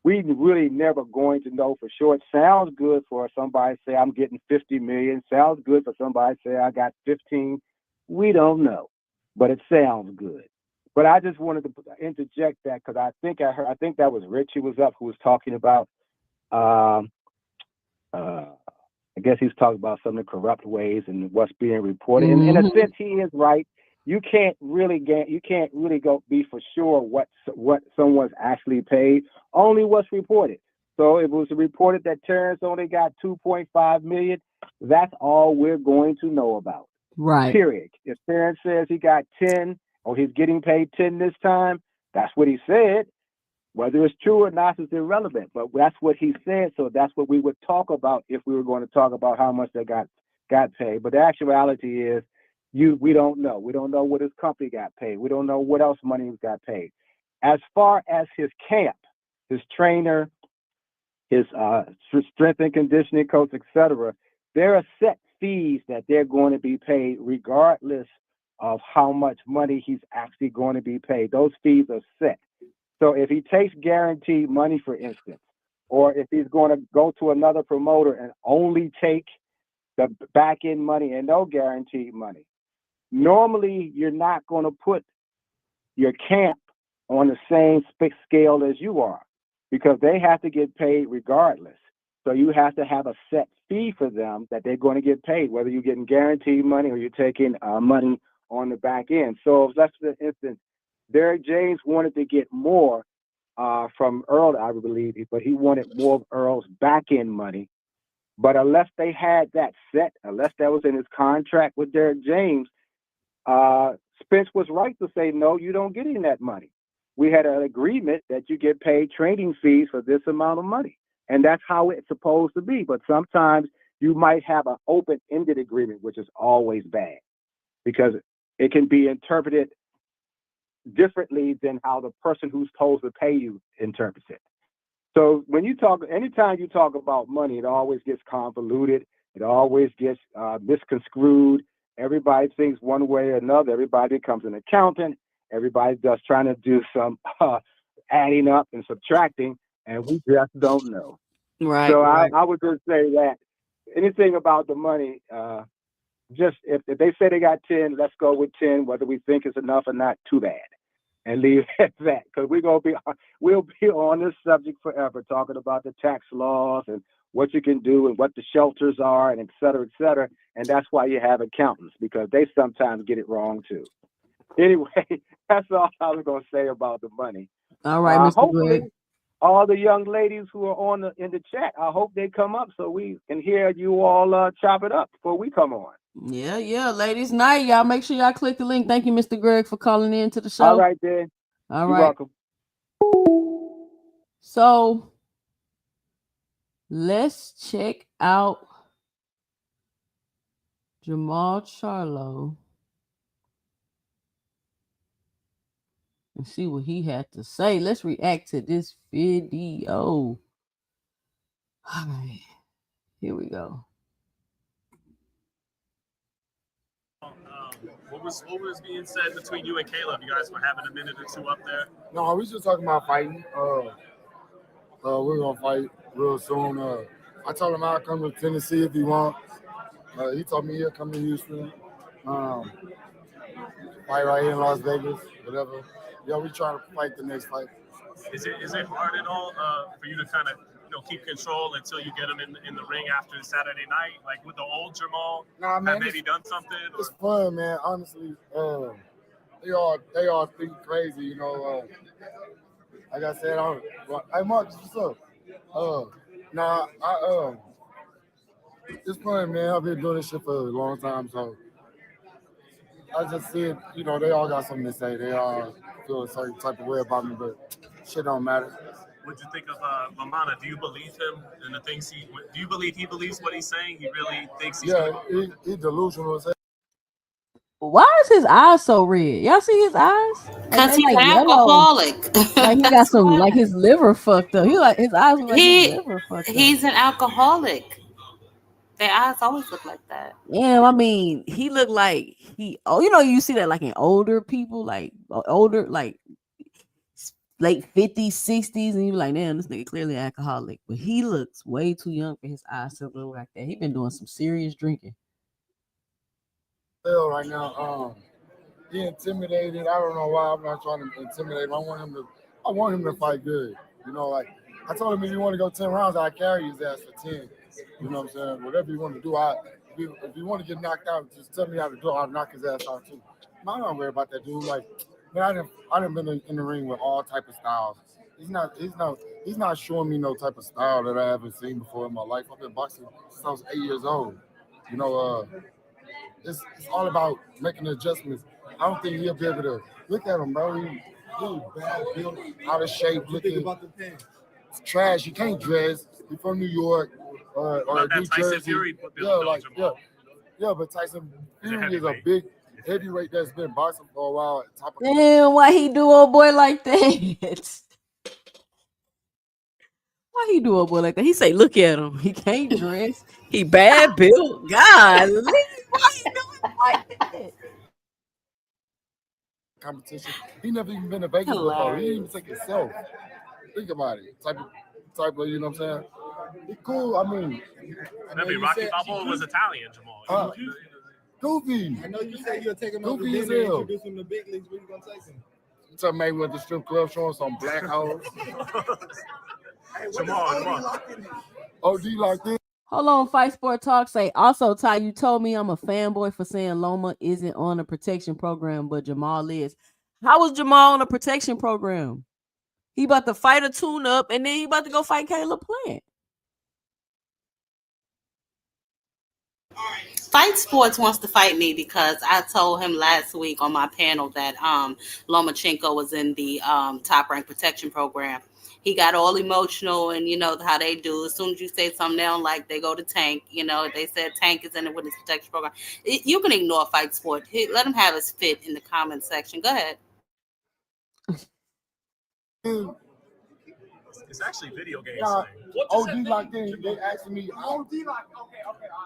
we really never going to know for sure. It sounds good for somebody to say I'm getting 50 million. Sounds good for somebody to say I got 15. We don't know, but it sounds good. But I just wanted to interject that, because I think that was Rich who was up, who was talking about, I guess he's talking about some of the corrupt ways and what's being reported. And in a sense, he is right. You can't really go be for sure what someone's actually paid, only what's reported. So it was reported that Terrence only got 2.5 million. That's all we're going to know about. Right. Period. If Terrence says he got 10, or he's getting paid 10 this time, that's what he said. Whether it's true or not is irrelevant, but that's what he said. So that's what we would talk about if we were going to talk about how much they got paid. But the actuality is, we don't know. We don't know what his company got paid. We don't know what else money got paid. As far as his camp, his trainer, his strength and conditioning coach, etc., there are set fees that they're going to be paid regardless of how much money he's actually going to be paid. Those fees are set. So if he takes guaranteed money, for instance, or if he's going to go to another promoter and only take the back end money and no guaranteed money, normally you're not going to put your camp on the same scale as you are, because they have to get paid regardless. So you have to have a set fee for them that they're going to get paid, whether you're getting guaranteed money or you're taking money on the back end. So let's, for instance, Derek James wanted to get more from Earl, I believe, but he wanted more of Earl's back end money. But unless they had that set, unless that was in his contract with Derek James, Spence was right to say, no, you don't get any of that money. We had an agreement that you get paid training fees for this amount of money. And that's how it's supposed to be. But sometimes you might have an open-ended agreement, which is always bad, because it can be interpreted differently than how the person who's supposed to pay you interprets it. So anytime you talk about money, it always gets convoluted. It always gets misconstrued. Everybody thinks one way or another. Everybody becomes an accountant. Everybody's just trying to do some adding up and subtracting, and we just don't know. Right. So right. I would just say that anything about the money, just if they say they got 10, let's go with 10, whether we think it's enough or not, too bad. And leave it at that, because we'll be on this subject forever, talking about the tax laws and what you can do and what the shelters are, and et cetera, et cetera. And that's why you have accountants, because they sometimes get it wrong too. Anyway, that's all I was gonna say about the money. All right, Mr. Hopefully, Greg. all the young ladies who are in the chat, I hope they come up so we can hear you all chop it up before we come on. Yeah, ladies' night. Y'all make sure y'all click the link. Thank you, Mr. Greg, for calling in to the show. All right, then. All You're right. welcome. So let's check out Jermall Charlo and see what he had to say. Let's react to this video. All right, here we go. What was being said between you and Caleb? You guys were having a minute or two up there. No, we just talking about fighting. We're gonna fight real soon. I told him I'll come to Tennessee if he wants. He told me he'll come to Houston. Fight right here in Las Vegas, whatever. Yeah, we trying to fight the next fight. Is it hard at all for you to kind of keep control until you get him in the ring after Saturday night, like with the old Jermall? Nah, man, have maybe done something? It's fun, man. Honestly, they all think crazy, Like I said, hey Marcus, what's up? It's fun, man. I've been doing this shit for a long time, so I just said, they all got something to say. They all feel a certain type of way about me, but shit don't matter. What'd you think of Lamana? Do you believe him and the things do you believe he believes what he's saying? He really thinks he's he's delusional as hell. Why is his eyes so red? Y'all see his eyes? Because he's alcoholic. Like he got some, like his liver fucked up. His eyes look like his liver fucked up. He's an alcoholic. Their eyes always look like that. Yeah, I mean, he looked like you see that like in older people, like older, like late 50s, 60s, and you're like, damn, this nigga clearly alcoholic. But he looks way too young for his eyes to look like that. He been doing some serious drinking. Right now, he intimidated. I don't know why. I'm not trying to intimidate him. I want him to fight good. Like I told him, if you want to go 10 rounds, I carry his ass for 10. You know what I'm saying? Whatever you want to do, if you want to get knocked out, just tell me how to do it. I'll knock his ass out too. I'm not worried about that dude. Like, man, I done been in the ring with all type of styles. He's not showing me no type of style that I haven't seen before in my life. I've been boxing since I was 8 years old. It's all about making adjustments. I don't think he'll be able to look at him, bro. He's bad built, out of shape, looking trash. He can't dress. He's from New York or New Jersey. But Tyson Fury is a big heavyweight that's been boxing for a while. Damn, why he do a boy like that? Why he do a boy like that? He say, look at him. He can't dress. He bad built. God, why he doing like that? Competition. He never even been to Vegas before. He didn't even take himself. Think about it. Type of, you know what I'm saying? He cool. I mean, Rocky Balboa was Italian, Jermall. Goofy. I know you said you'll take him Goofy as hell. Introduce him to big leagues. Where you gonna take him? So maybe with the strip club showing some black hoes. Jermall. OD like this. Hold on, Fight Sport Talk say, also, Ty, you told me I'm a fanboy for saying Loma isn't on a protection program, but Jermall is. How was Jermall on a protection program? He about to fight a tune-up, and then he about to go fight Caleb Plant. Fight Sports wants to fight me because I told him last week on my panel that Lomachenko was in the Top Rank Protection Program. He got all emotional, and you know how they do. As soon as you say something they don't like, they go to Tank. They said Tank is in it with his protection program. You can ignore Fight Sport. Let him have his fit in the comment section. Go ahead. It's actually video games. OD like this. They asking me. OD like okay.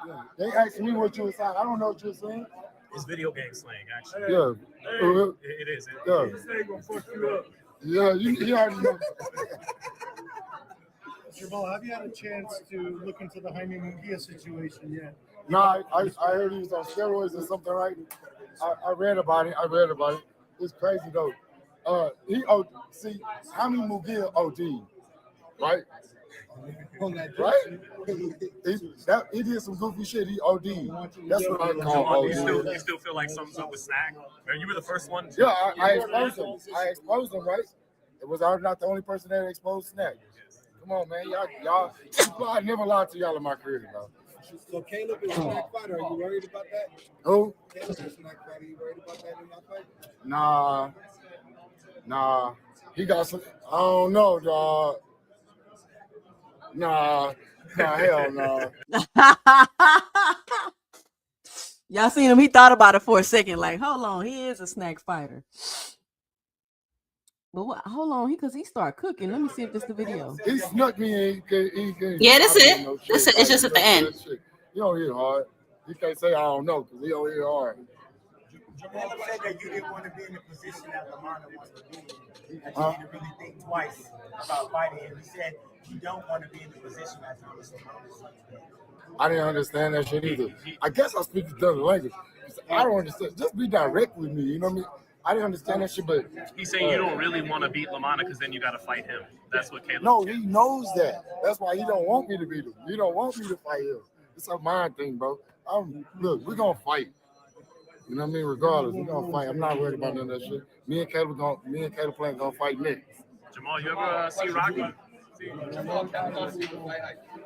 Yeah, they asking me what you were saying. I don't know what you're saying. It's video game slang, actually. Yeah. It is. Yeah. Yeah, you already know. Jermall, have you had a chance to look into the Jaime Munguia situation yet? No, I heard he was on steroids or something, right? I read about it. It's crazy though. Jaime Munguia OD, right? On that right? He did some goofy shit. He OD. That's what I call OD. You still feel like something's up with Snack? You were the first one. Yeah, I exposed him. I exposed him, right? I'm not the only person that exposed Snack. Come on, man. Y'all. I never lied to y'all in my career, bro. So Caleb is a Snack fighter. Are you worried about that? Who? Caleb is a Snack fighter. Are you worried about that in your fight? Nah. He got some. I don't know, dog. Nah, hell no. Y'all seen him? He thought about it for a second. Like, hold on, he is a Snack fighter. But what? Hold on, because he started cooking. Let me see if this is the video. He snuck me in. Yeah, that's it. It's just at the end. He don't hit hard. He can't say I don't know because he don't hit hard. Jermall said that you didn't want to be in the position that Lamar wants to be in. That you need to really think twice about fighting him. He said you don't want to be in the position that Thomas Lamar is. I didn't understand that shit either. I guess I speak the other language. I don't understand. Just be direct with me. You know what I mean? I didn't understand that shit, but he's saying you don't really want to beat LaManna because then you got to fight him. That's what Caleb. No, he knows that. That's why he don't want me to beat him. He don't want me to fight him. It's a mind thing, bro. Look, we're gonna fight. You know what I mean? Regardless, we're gonna fight. I'm not worried about none of that shit. Me and Caleb playing gonna fight next. Jermall, you ever see Rocky?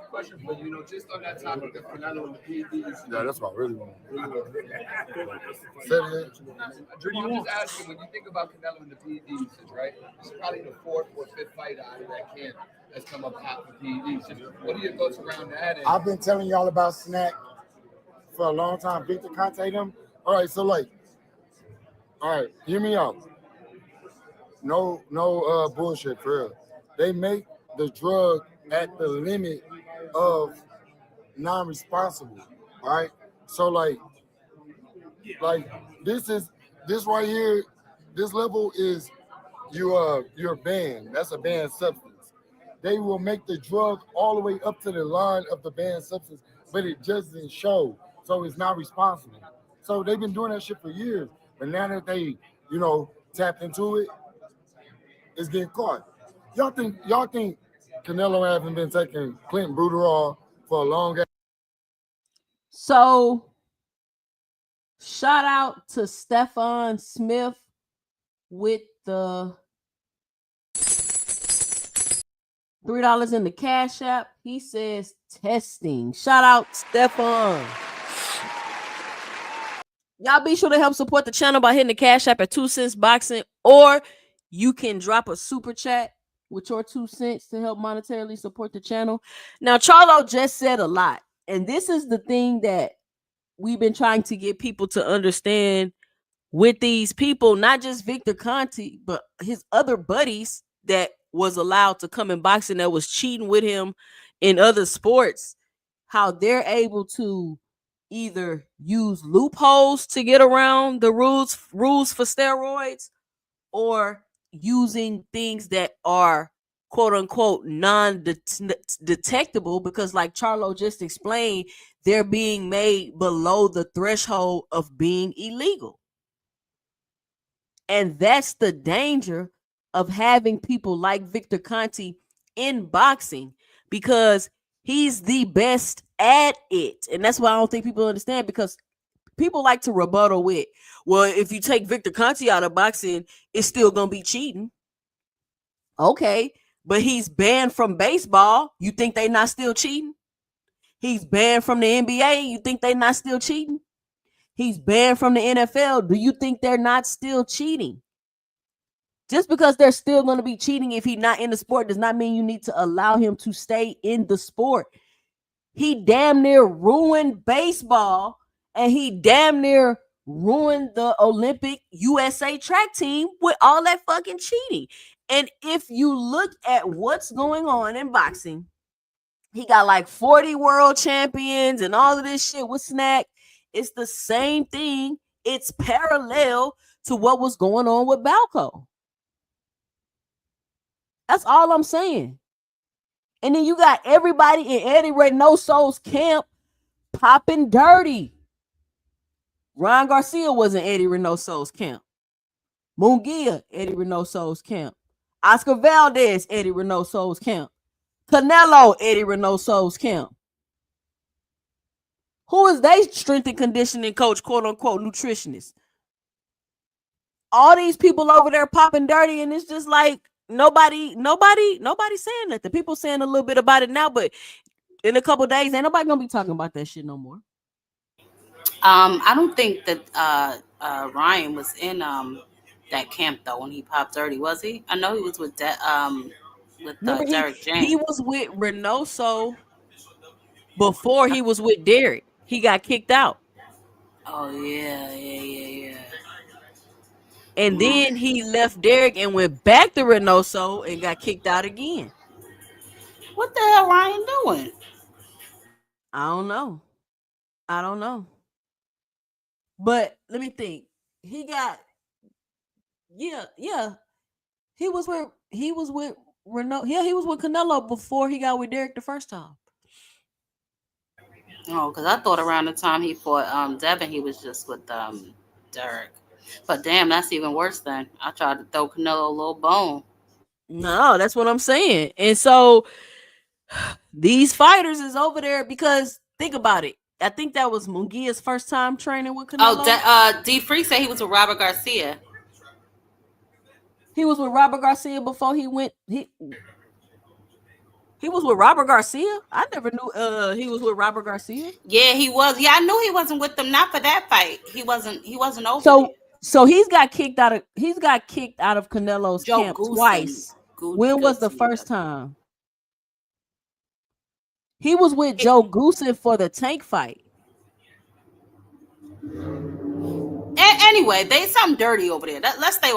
Question for you, just on that topic of Canelo and the PBs. Yeah, that's what I really want. I'm just asking, when you think about Canelo and the PBs, right? It's probably the fourth or fifth fighter out of that camp that's come up hot for PBs. What are your thoughts around that? I've been telling y'all about Snack for a long time. Victor Conte them. All right, so hear me out. No bullshit for real. They make the drug at the limit of non-responsible, all right? So this right here, this level is you're banned. That's a banned substance. They will make the drug all the way up to the line of the banned substance, but it just doesn't show, so it's not responsible. So they've been doing that shit for years, but now that they, tapped into it, it's getting caught. Y'all think Canelo hasn't been taking Clinton Bruderol for a long time? So, shout out to Stefan Smith with the $3 in the Cash App. He says testing. Shout out Stefan. Y'all be sure to help support the channel by hitting the Cash App at 2 cents boxing, or you can drop a super chat with your 2 cents to help monetarily support the channel. Now, Charlo just said a lot, and this is the thing that we've been trying to get people to understand with these people, not just Victor Conte, but his other buddies that was allowed to come in boxing that was cheating with him in other sports, how they're able to either use loopholes to get around the rules for steroids, or using things that are quote unquote non-detectable, because like Charlo just explained, they're being made below the threshold of being illegal. And that's the danger of having people like Victor Conte in boxing, because he's the best at it. And that's why I don't think people understand, because people like to rebuttal with, well, if you take Victor Conte out of boxing, it's still going to be cheating. Okay, but he's banned from baseball. You think they not still cheating? He's banned from the NBA. You think they not still cheating? He's banned from the NFL. Do you think they're not still cheating? Just because they're still going to be cheating if he's not in the sport does not mean you need to allow him to stay in the sport. He damn near ruined baseball, and he damn near ruined the Olympic USA track team with all that fucking cheating. And if you look at what's going on in boxing, he got like 40 world champions and all of this shit with Snack. It's the same thing. It's parallel to what was going on with Balco. That's all I'm saying. And then you got everybody in Eddie Reynoso's camp popping dirty. Ron Garcia was in Eddie Reynoso's camp. Munguia, Eddie Reynoso's camp. Oscar Valdez, Eddie Reynoso's camp. Canelo, Eddie Reynoso's camp. Who is they strength and conditioning coach, quote unquote, nutritionist? All these people over there popping dirty, and it's just like nobody saying nothing. People saying a little bit about it now, but in a couple days, ain't nobody gonna be talking about that shit no more. I don't think that Ryan was in that camp though when he popped dirty, was he? I know he was with Derek James. He was with Reynoso before he was with Derek. He got kicked out. Oh yeah. And then he left Derek and went back to Reynoso and got kicked out again. What the hell Ryan doing? I don't know. But let me think. He got He was with Renault. Yeah, he was with Canelo before he got with Derek the first time. Oh, because I thought around the time he fought Devin, he was just with Derek. But damn, that's even worse then. I tried to throw Canelo a little bone. No, that's what I'm saying. And so these fighters is over there because think about it. I think that was Munguia's first time training with Canelo. Oh, D Free said he was with Robert Garcia. He was with Robert Garcia before he went. He was with Robert Garcia. I never knew he was with Robert Garcia. Yeah, he was. Yeah, I knew he wasn't with them. Not for that fight. He wasn't over. So he's got kicked out of Canelo's camp twice. When was the first time? He was with Joe Goosen for the Tank fight. Anyway, there's something dirty over there. Let's stay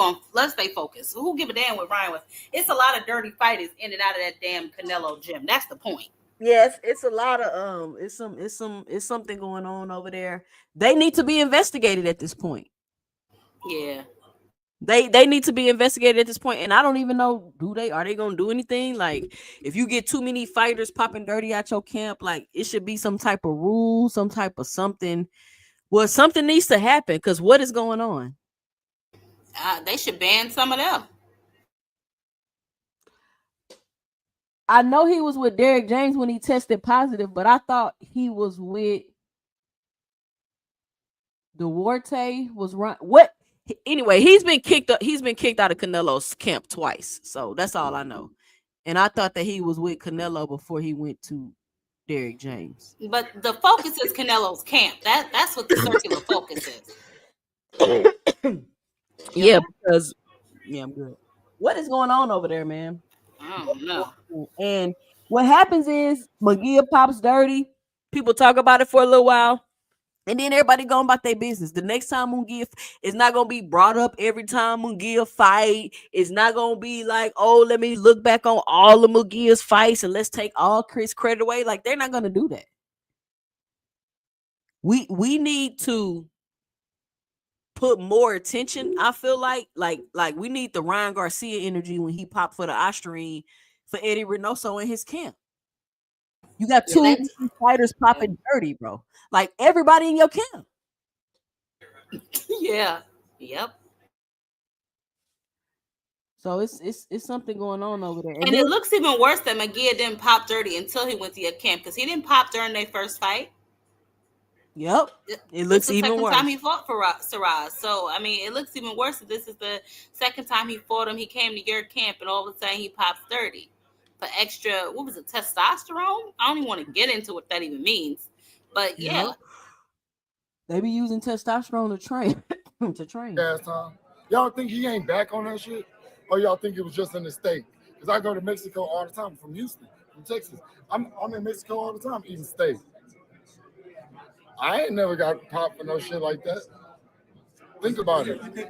focused. Who give a damn what Ryan was? It's a lot of dirty fighters in and out of that damn Canelo gym. That's the point. Yes, it's a lot of it's something going on over there. They need to be investigated at this point. Yeah. They need to be investigated at this point, and I don't even know, are they gonna do anything? Like, if you get too many fighters popping dirty at your camp, like it should be some type of rule, some type of something. Well, something needs to happen because what is going on? They should ban some of them. I know he was with Derek James when he tested positive, but I thought he was with Duarte. Was right. What? Anyway, he's been kicked out of Canelo's camp twice. So that's all I know. And I thought that he was with Canelo before he went to Derek James. But the focus is Canelo's camp. That's what the circular focus is. Yeah, because I'm good. What is going on over there, man? I don't know. And what happens is Munguia pops dirty. People talk about it for a little while. And then everybody going about their business. The next time Munguia is not going to be brought up every time Munguia fight. It's not going to be like, oh, let me look back on all of Munguia's fights and let's take all Chris credit away. Like, they're not going to do that. We need to put more attention. I feel like we need the Ryan Garcia energy when he popped for the Ostarine for Eddie Reynoso in his camp. You got two fighters popping dirty, bro. Like everybody in your camp. Yeah. Yep. So it's something going on over there. And it looks even worse that Munguia didn't pop dirty until he went to your camp because he didn't pop during their first fight. Yep. It looks even worse. Second time he fought for Saraz. So, I mean, it looks even worse if this is the second time he fought him. He came to your camp and all of a sudden he pops dirty. For extra, what was it, testosterone? I don't even want to get into what that even means. But yeah. They be using testosterone to train. Yeah, Tom. Y'all think he ain't back on that shit? Or y'all think it was just in the state? Because I go to Mexico all the time from Houston, from Texas. I'm in Mexico all the time eating steak. I ain't never got popped for no shit like that. Think about it. They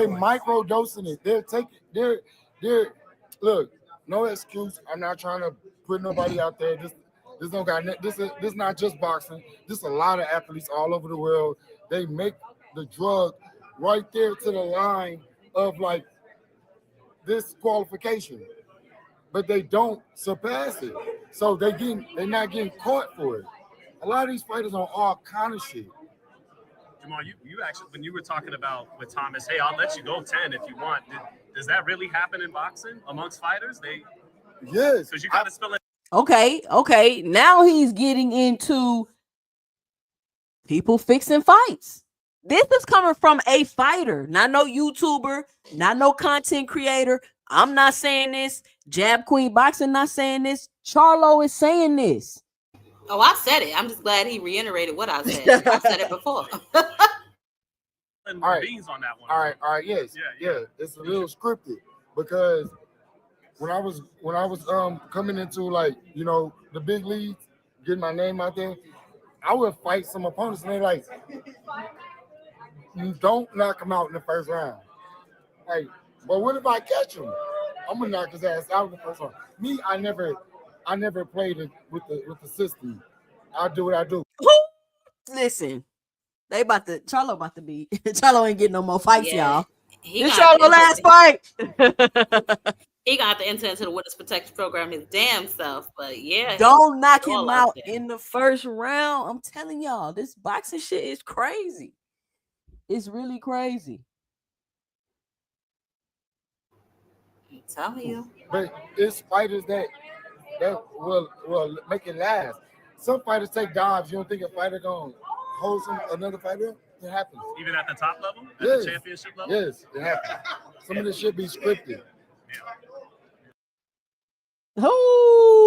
microdosing it. They're taking. They're. Look, no excuse. I'm not trying to put nobody out there. This don't got. This not just boxing. This a lot of athletes all over the world. They make the drug right there to the line of like this qualification, but they don't surpass it. So they're not getting caught for it. A lot of these fighters on all kind of shit. Jermall, you actually, when you were talking about with Thomas, hey, I'll let you go 10 if you want. Does that really happen in boxing amongst fighters? Yes. Because you got to spell it. Okay. Now he's getting into people fixing fights. This is coming from a fighter, not no YouTuber, not no content creator. I'm not saying this. Jab Queen Boxing not saying this. Charlo is saying this. Oh, I said it. I'm just glad he reiterated what I said. I said it before. All right. Beans on that one. All right. Yes. Yeah. It's a little scripted because when I was coming into like, you know, the big leagues, getting my name out there, I would fight some opponents and they're like, you don't knock him out in the first round. Like, but what if I catch him? I'm gonna knock his ass out in the first round. Me, I never played it with the system. I do what I do. Listen, Charlo about to be. Charlo ain't getting no more fights, y'all. This Charlo last fight. He got to enter into the witness protection program his damn self, but yeah. Don't knock him out in the first round. I'm telling y'all, this boxing shit is crazy. It's really crazy. I'm telling you. But it's fighters that will make it last. Some fighters take dives. You don't think a fighter gonna hold another fighter? It happens. Even at the top level? At Yes. the championship level? Yes, it happens. Some of this shit be scripted. Ooh.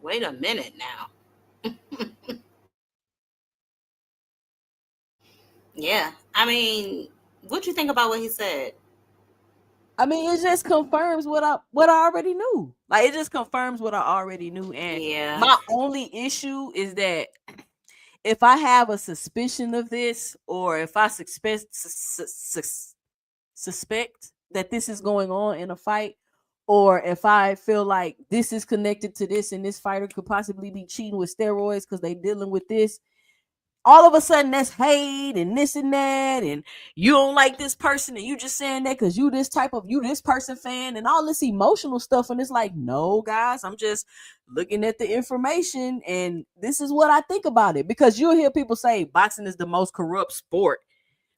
Wait a minute now. Yeah. I mean, what you think about what he said? I mean, it just confirms what I already knew. Like, it just confirms what I already knew. And my only issue is that if I have a suspicion of this, or if I suspect that this is going on in a fight, or if I feel like this is connected to this and this fighter could possibly be cheating with steroids because they dealing with this, all of a sudden that's hate and this and that, and you don't like this person and you just saying that because you this person fan and all this emotional stuff. And it's like, no, guys, I'm just looking at the information and this is what I think about it. Because you'll hear people say boxing is the most corrupt sport,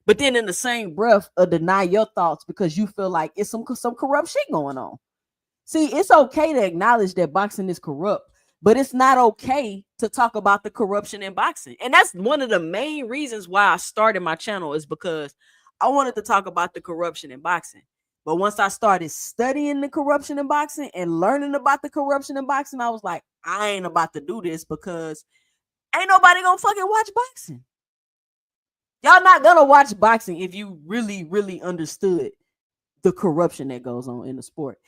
but then in the same breath deny your thoughts because you feel like it's some corrupt shit going on. See, it's okay to acknowledge that boxing is corrupt, but it's not okay to talk about the corruption in boxing. And that's one of the main reasons why I started my channel, is because I wanted to talk about the corruption in boxing. But once I started studying the corruption in boxing and learning about the corruption in boxing, I was like, I ain't about to do this because ain't nobody gonna fucking watch boxing. Y'all not gonna watch boxing if you really, really understood the corruption that goes on in the sport.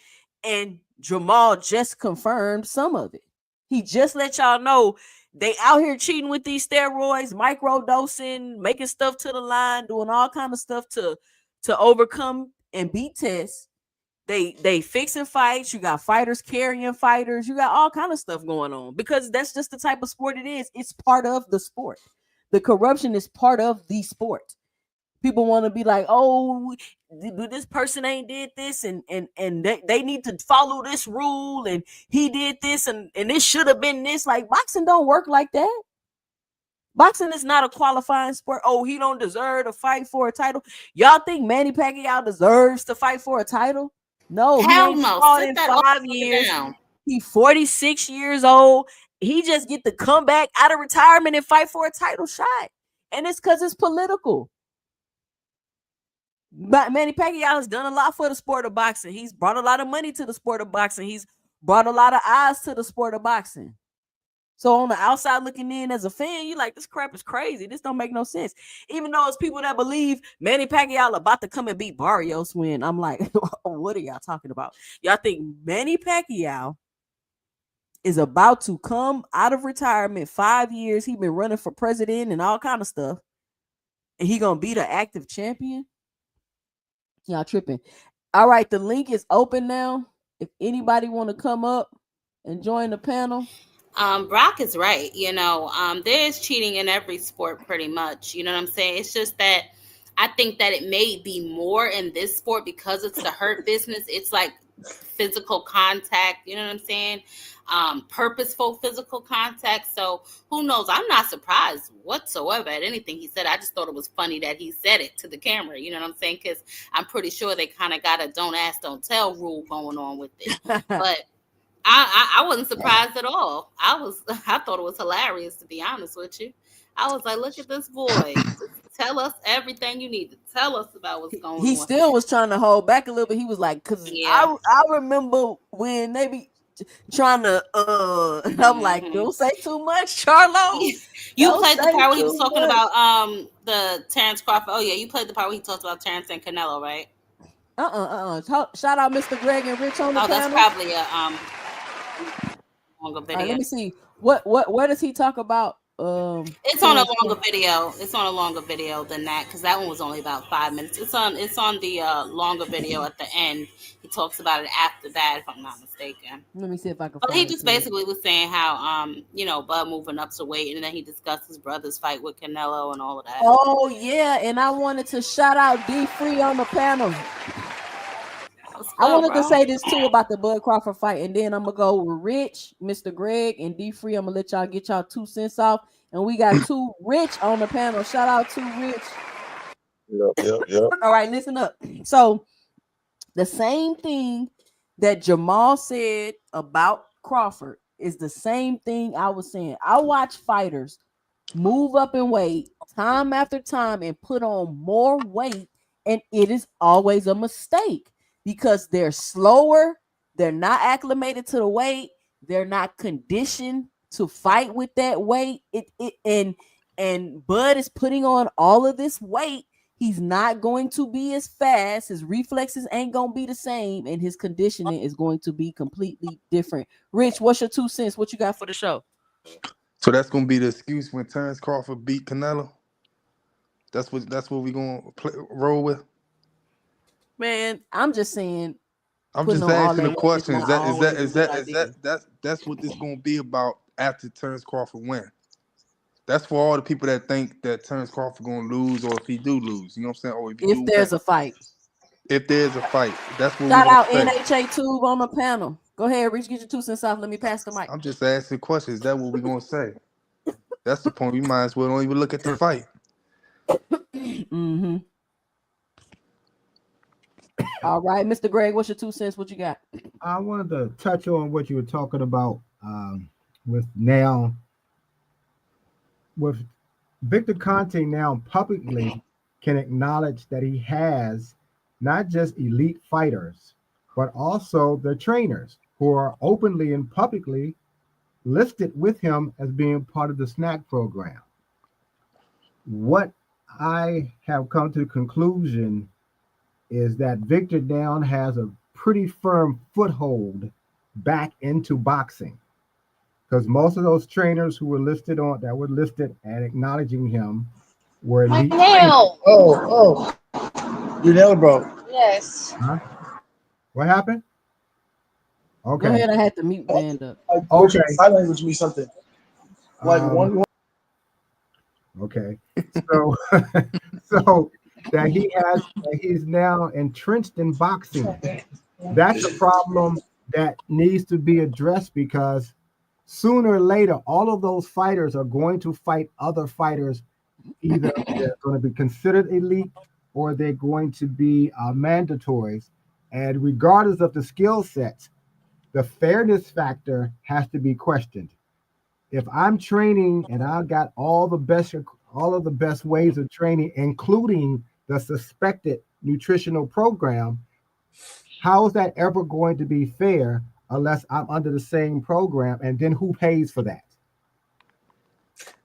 And Jermall just confirmed some of it. He just let y'all know they out here cheating with these steroids, microdosing, making stuff to the line, doing all kind of stuff to overcome and beat tests. They fixing fights. You got fighters carrying fighters. You got all kind of stuff going on because that's just the type of sport it is. It's part of the sport. The corruption is part of the sport. People want to be like, oh, this person ain't did this, and they need to follow this rule, and he did this, and this should have been this. Like, boxing don't work like that. Boxing is not a qualifying sport. Oh, he don't deserve to fight for a title. Y'all think Manny Pacquiao deserves to fight for a title? No, hell he ain't no. fought in 5 years. He's 46 years old. He just get to come back out of retirement and fight for a title shot, and it's because it's political. But Manny Pacquiao has done a lot for the sport of boxing. He's brought a lot of money to the sport of boxing. He's brought a lot of eyes to the sport of boxing. So on the outside looking in as a fan, you like, this crap is crazy. This don't make no sense. Even though it's people that believe Manny Pacquiao about to come and beat Barrios, when I'm like, what are y'all talking about? Y'all think Manny Pacquiao is about to come out of retirement? 5 years, he been running for president and all kind of stuff, and he gonna be the active champion? Y'all tripping. All right, the link is open now. If anybody want to come up and join the panel. Brock is right. There is cheating in every sport pretty much. You know what I'm saying? It's just that I think that it may be more in this sport because it's the hurt business. It's like physical contact, you know what I'm saying? Purposeful physical contact. So who knows? I'm not surprised whatsoever at anything he said. I just thought it was funny that he said it to the camera, you know what I'm saying? Because I'm pretty sure they kind of got a don't ask, don't tell rule going on with it. But I wasn't surprised at all. I thought it was hilarious, to be honest with you. I was like, look at this boy. Tell us everything you need to tell us about what's going on. He still was trying to hold back a little bit. He was like, because I remember when they be trying to, I'm like, don't say too much, Charlo. You played the part where he was talking about the Terrence Crawford. Oh, yeah, you played the part where he talked about Terrence and Canelo, right? Shout out Mr. Greg and Rich on the panel. That's probably a longer video. Right, let me see. Where does he talk about? It's on a longer video. It's on a longer video than that because that one was only about 5 minutes. It's on the longer video at the end. He talks about it after that, if I'm not mistaken. Let me see if I can. But he just basically was saying how Bud moving up to weight, and then he discussed his brother's fight with Canelo and all of that. Oh yeah, and I wanted to shout out D Free on the panel. I wanted to say this too about the Bud Crawford fight, and then I'm gonna go with Rich, Mr. Greg, and D Free. I'm gonna let y'all get y'all 2 cents off, and we got 2 Rich on the panel. Shout out to Rich. Yep. All right, listen up. So the same thing that Jermall said about Crawford is the same thing I was saying. I watch fighters move up in weight time after time and put on more weight, and it is always a mistake. Because they're slower, they're not acclimated to the weight, they're not conditioned to fight with that weight. And Bud is putting on all of this weight. He's not going to be as fast. His reflexes ain't gonna be the same, and his conditioning is going to be completely different. Rich, what's your 2 cents? What you got for the show? So that's gonna be the excuse when Terrence Crawford beat Canelo. That's what we're gonna roll with. Man, I'm just saying. I'm just asking the question. That's what this gonna be about after Terrence Crawford win. That's for all the people that think that Terrence Crawford gonna lose, or if he do lose, you know what I'm saying? Or if there's a fight. If there's a fight, that's what. Shout out NHA Tube on the panel. Go ahead, Rich, get your 2 cents off. Let me pass the mic. I'm just asking questions. Is that what we're gonna say? That's the point. We might as well don't even look at the fight. Mm-hmm. All right, Mr. Greg, what's your 2 cents? What you got? I wanted to touch on what you were talking about with Victor Conte now publicly can acknowledge that he has not just elite fighters, but also the trainers who are openly and publicly listed with him as being part of the snack program. What I have come to the conclusion is that Victor now has a pretty firm foothold back into boxing, because most of those trainers who were listed and acknowledging him were elite. My nail. Oh, your nail broke. Yes. Huh? What happened? Okay. Go ahead. I had to mute band up. Okay. Sign language means something. Like one. Okay. So, so that he's now entrenched in boxing. That's a problem that needs to be addressed, because sooner or later, all of those fighters are going to fight other fighters. Either they're going to be considered elite or they're going to be mandatories. And regardless of the skill sets, the fairness factor has to be questioned. If I'm training and I've got all of the best ways of training, including the suspected nutritional program, how is that ever going to be fair unless I'm under the same program? And then who pays for that?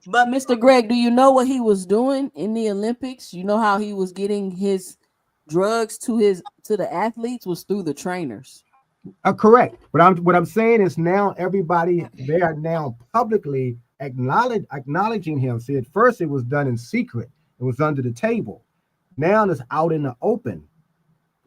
But Mr. Greg, do you know what he was doing in the Olympics? You know how he was getting his drugs to the athletes was through the trainers. Correct. But what I'm saying is now they are now publicly acknowledging him. See, at first it was done in secret. It was under the table. Now it's out in the open.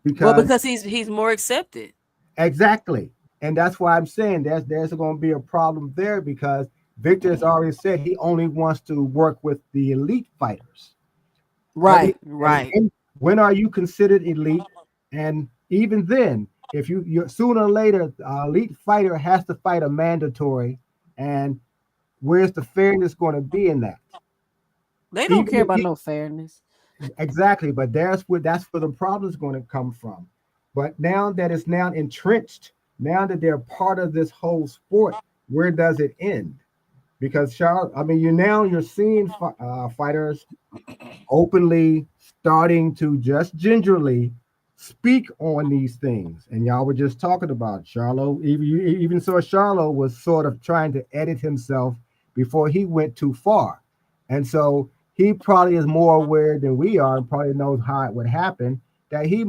Because he's more accepted. Exactly. And that's why I'm saying there's going to be a problem there, because Victor has already said he only wants to work with the elite fighters. Right. And when are you considered elite? And even then, if you sooner or later, elite fighter has to fight a mandatory, and where's the fairness going to be in that? They don't care about no fairness. Exactly, but that's where the problem is going to come from. But now that it's now entrenched, now that they're part of this whole sport, where does it end? Because you're seeing fighters openly starting to just gingerly speak on these things. And y'all were just talking about Charlo. Even so, Charlo was sort of trying to edit himself before he went too far. And so he probably is more aware than we are and probably knows how it would happen that he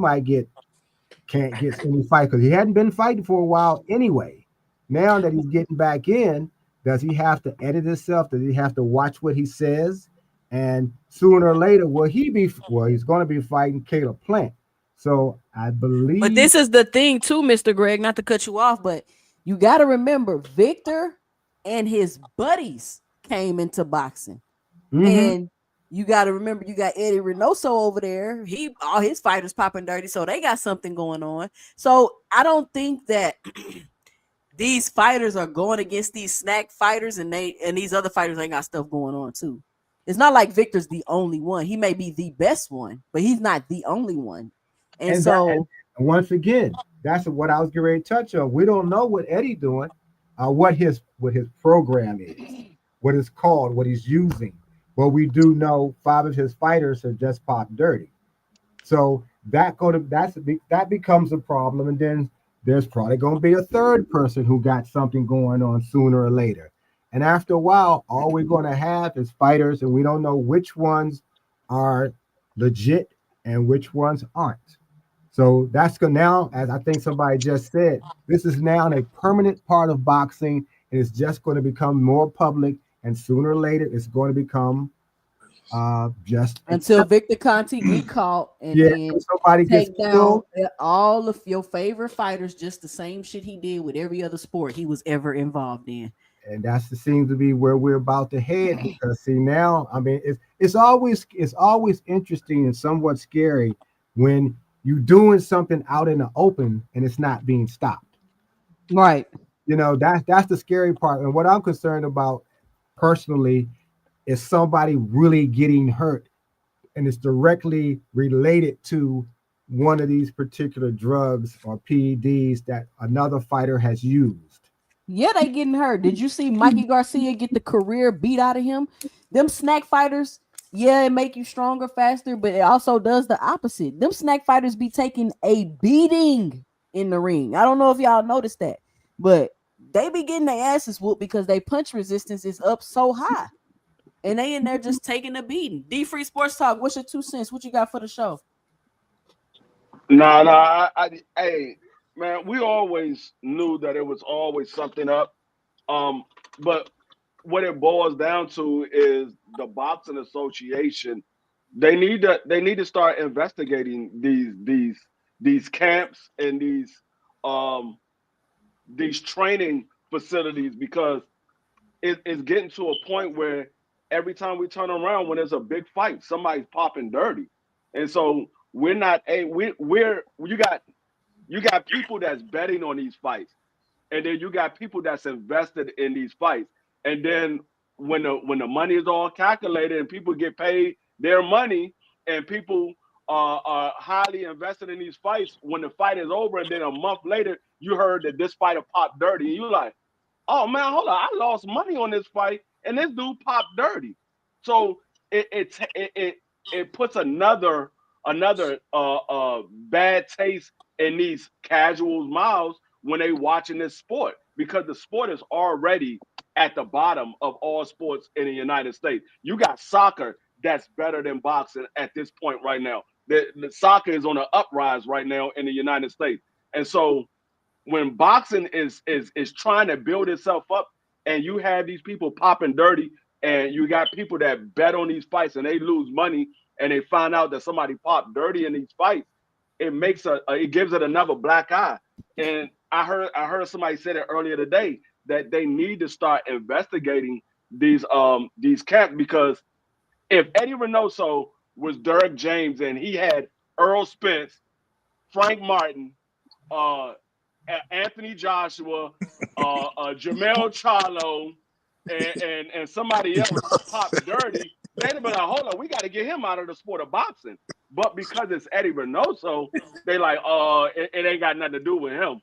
can't get any fight because he hadn't been fighting for a while anyway. Now that he's getting back in, does he have to edit himself? Does he have to watch what he says? And sooner or later, he's going to be fighting Caleb Plant. So I believe. But this is the thing too, Mr. Greg, not to cut you off, but you got to remember Victor and his buddies came into boxing. Mm-hmm. And you got to remember, you got Eddie Reynoso over there. All his fighters popping dirty, so they got something going on. So I don't think that these fighters are going against these snack fighters, and these other fighters ain't got stuff going on too. It's not like Victor's the only one. He may be the best one, but he's not the only one. And once again, that's what I was getting ready to touch on. We don't know what Eddie's doing, what his program is, what it's called, what he's using. But we do know 5 of his fighters have just popped dirty. So that becomes a problem. And then there's probably going to be a third person who got something going on sooner or later. And after a while, all we're going to have is fighters, and we don't know which ones are legit and which ones aren't. So that's going now, as I think somebody just said, this is now a permanent part of boxing, and it's just going to become more public. And sooner or later, it's going to become just until Victor Conte get caught and then somebody take down all of your favorite fighters, just the same shit he did with every other sport he was ever involved in. And that seems to be where we're about to head. Because see now, I mean, it's always interesting and somewhat scary when you're doing something out in the open and it's not being stopped. Right. That's the scary part. And what I'm concerned about personally is somebody really getting hurt, and it's directly related to one of these particular drugs or PEDs that another fighter has used. Yeah, they getting hurt. Did you see Mikey Garcia get the career beat out of him? Them snack fighters, yeah, it make you stronger, faster, but it also does the opposite. Them snack fighters be taking a beating in the ring. I don't know if y'all noticed that, but they be getting their asses whooped because they punch resistance is up so high. And they in there just taking a beating. D-Free Sports Talk, what's your 2 cents? What you got for the show? Hey, man, we always knew that it was always something up. But what it boils down to is the Boxing Association. They need to start investigating these camps and these training facilities, because it's getting to a point where every time we turn around, when there's a big fight, somebody's popping dirty. And so you got people that's betting on these fights, and then you got people that's invested in these fights. And then when the money is all calculated and people get paid their money, and people are highly invested in these fights, when the fight is over and then a month later you heard that this fighter popped dirty, and you're like, oh man, hold on, I lost money on this fight and this dude popped dirty. So it puts another bad taste in these casuals' mouths when they watching this sport, because the sport is already at the bottom of all sports in the United States. You got soccer that's better than boxing at this point right now. The soccer is on an uprise right now in the United States. And so when boxing is trying to build itself up, and you have these people popping dirty, and you got people that bet on these fights and they lose money, and they find out that somebody popped dirty in these fights, it gives it another black eye. And I heard somebody say it earlier today that they need to start investigating these camps, because if Eddie Reynoso was Derek James and he had Earl Spence, Frank Martin, Anthony Joshua, Jermall Charlo, and somebody else popped dirty, they'd have been like, hold on, we got to get him out of the sport of boxing. But because it's Eddie Reynoso, they like, it ain't got nothing to do with him.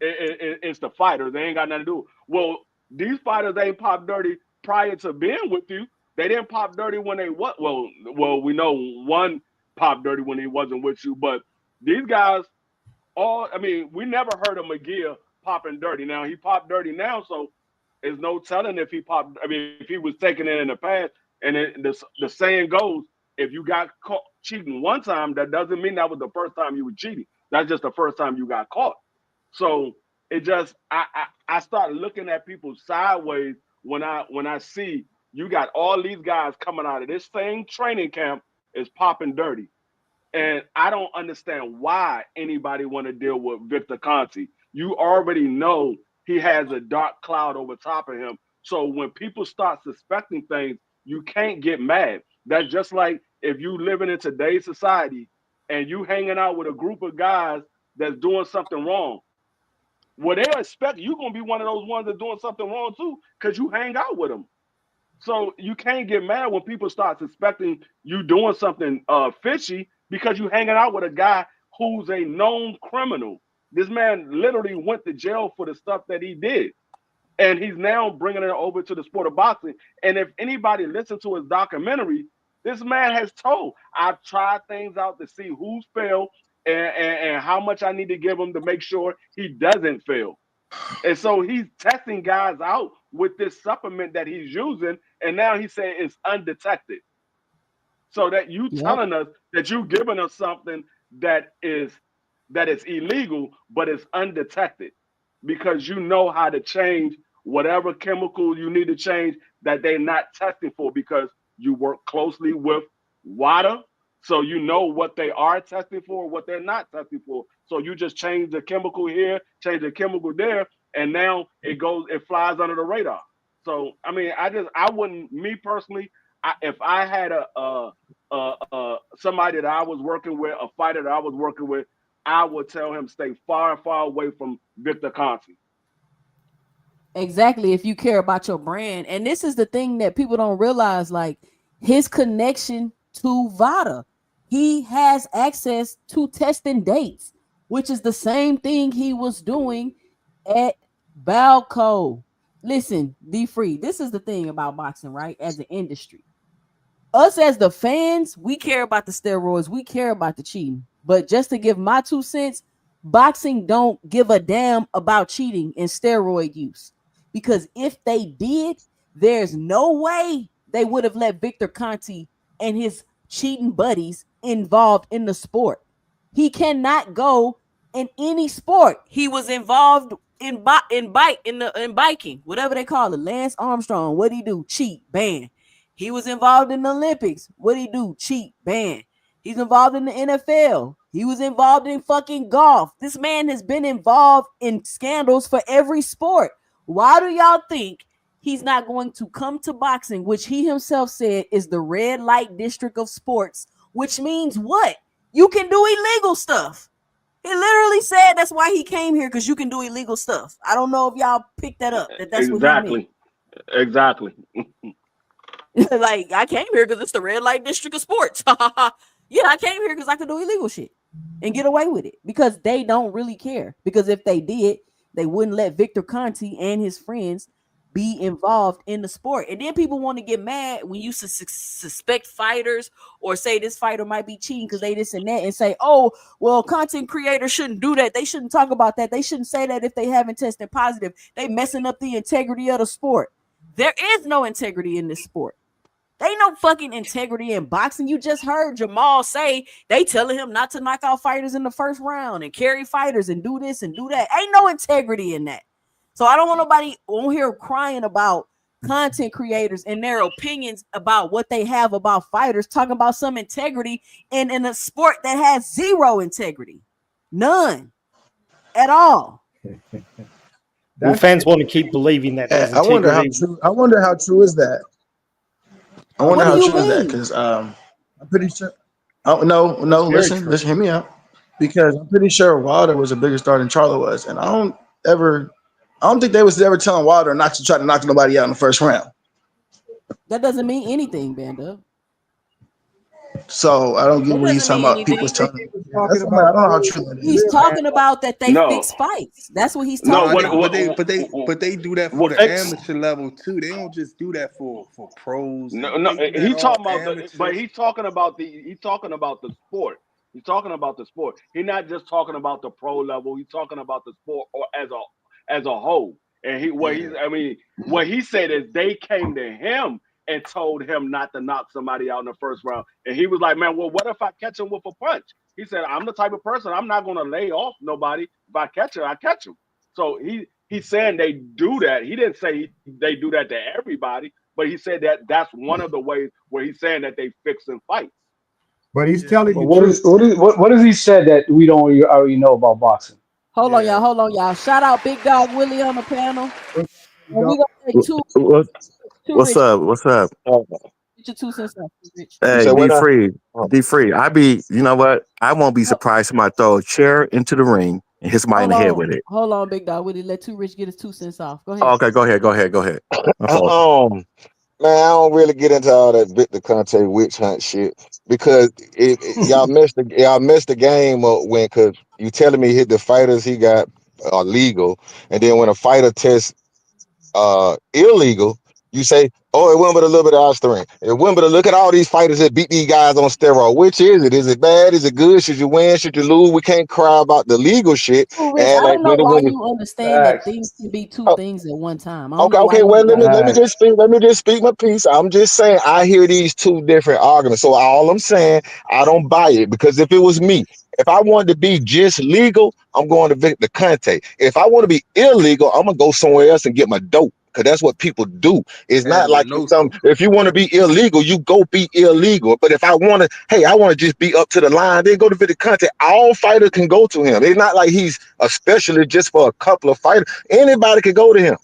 It's the fighters. They ain't got nothing to do. Well, these fighters ain't pop dirty prior to being with you. They didn't pop dirty when they what? Well, we know one popped dirty when he wasn't with you, but these guys, we never heard of McGill popping dirty. Now he popped dirty now, so there's no telling if he popped. If he was taking it in the past. And the saying goes, if you got caught cheating one time, that doesn't mean that was the first time you were cheating. That's just the first time you got caught. So it just, I start looking at people sideways when I see you got all these guys coming out of this same training camp is popping dirty. And I don't understand why anybody want to deal with Victor Conte. You already know he has a dark cloud over top of him. So when people start suspecting things, you can't get mad. That's just like if you living in today's society and you hanging out with a group of guys that's doing something wrong. Well, they expect you're going to be one of those ones that's doing something wrong too because you hang out with them. So you can't get mad when people start suspecting you doing something fishy because you hanging out with a guy who's a known criminal. This man literally went to jail for the stuff that he did. And he's now bringing it over to the sport of boxing. And if anybody listens to his documentary, this man has told, I've tried things out to see who's failed and how much I need to give him to make sure he doesn't fail. And so he's testing guys out with this supplement that he's using. And now he's saying it's undetected. So that you telling us that you giving us something that is illegal, but it's undetected because you know how to change whatever chemical you need to change that they're not testing for because you work closely with WADA. So you know what they are testing for, what they're not testing for. So you just change the chemical here, change the chemical there, and now it flies under the radar. So, I wouldn't, me personally, if I had somebody that I was working with, a fighter that I was working with, I would tell him stay far, far away from Victor Conte. Exactly, if you care about your brand. And this is the thing that people don't realize, like his connection to VADA. He has access to testing dates, which is the same thing he was doing at Balco. Listen, D-Free, this is the thing about boxing, right? As an industry. Us as the fans, we care about the steroids. We care about the cheating. But just to give my 2 cents, boxing don't give a damn about cheating and steroid use. Because if they did, there's no way they would have let Victor Conte and his cheating buddies involved in the sport. He cannot go in any sport. He was involved in biking, whatever they call it. Lance Armstrong, what'd he do? Cheat, ban. He was involved in the Olympics. What'd he do? Cheat, ban. He's involved in the NFL. He was involved in fucking golf. This man has been involved in scandals for every sport. Why do y'all think he's not going to come to boxing, which he himself said is the red light district of sports, which means what? You can do illegal stuff. He literally said that's why he came here, because you can do illegal stuff. I don't know if y'all picked that up. That's exactly. What he meant. Exactly. Like, I came here because it's the red light district of sports. Yeah, I came here because I could do illegal shit and get away with it, because they don't really care. Because if they did, they wouldn't let Victor Conte and his friends be involved in the sport. And then people want to get mad when you suspect fighters or say this fighter might be cheating because they this and that, and say, oh, well, content creators shouldn't do that. They shouldn't talk about that. They shouldn't say that if they haven't tested positive. They messing up the integrity of the sport. There is no integrity in this sport. They ain't no fucking integrity in boxing. You just heard Jermall say they telling him not to knock out fighters in the first round and carry fighters and do this and do that. Ain't no integrity in that. So I don't want nobody on here crying about content creators and their opinions about what they have about fighters, talking about some integrity in a sport that has zero integrity. None at all. Well, fans want to keep believing that. I wonder how true. I wonder how true is that. I wonder how true is that, because I'm pretty sure. Oh no! Listen, hear me out. because I'm pretty sure Wilder was a bigger star than Charlo was, and I don't think they was ever telling Wilder not to try to knock nobody out in the first round. That doesn't mean anything, Banda. So I don't get That what he's doesn't talking mean about. People was anything. telling him. I don't know how true that is. He's talking about that they No. fix fights. That's what he's No, talking about. but they do that for the amateur level too. They don't just do that for pros. No, he's talking about but he's talking about the sport. He's talking about the sport. He's not just talking about the pro level. He's talking about the sport or as a whole. And what he said is they came to him and told him not to knock somebody out in the first round. And he was like, man, well, what if I catch him with a punch? He said, I'm the type of person, I'm not going to lay off nobody. If I catch him, I catch him. So he's saying they do that. He didn't say they do that to everybody, but he said that that's one of the ways where he's saying that they fixing fights. But he's telling you what has he said that we don't already know about boxing? Hold on, y'all. Shout out Big Dog Willie on the panel. And we gonna take two. What's up? What's up? Get your 2 cents up, Rich. Hey, be free. You know what? I won't be surprised if somebody throw a chair into the ring and hit somebody in the head with it. Hold on, Big Dog Willie. Let Too Rich get his 2 cents off. Go ahead. Okay, go ahead. Man, I don't really get into all that Victor Conte witch hunt shit because y'all messed the game up because you telling me the fighters he got are legal, and then when a fighter tests illegal, you say, oh, it went but a little bit of Osterine. It went but look at all these fighters that beat these guys on steroids. Which is it? Is it bad? Is it good? Should you win? Should you lose? We can't cry about the legal shit. Rich, I don't know why you understand that things can be two things at one time. Okay. Well, let me just speak my piece. I'm just saying I hear these two different arguments. So all I'm saying, I don't buy it because if it was me, if I wanted to be just legal, I'm going to Victor Conte. If I want to be illegal, I'm gonna go somewhere else and get my dope. Because that's what people do. It's not like if you want to be illegal, you go be illegal. But if I want to just be up to the line, then go to Victor Conte. All fighters can go to him. It's not like he's a specialist just for a couple of fighters. Anybody can go to him.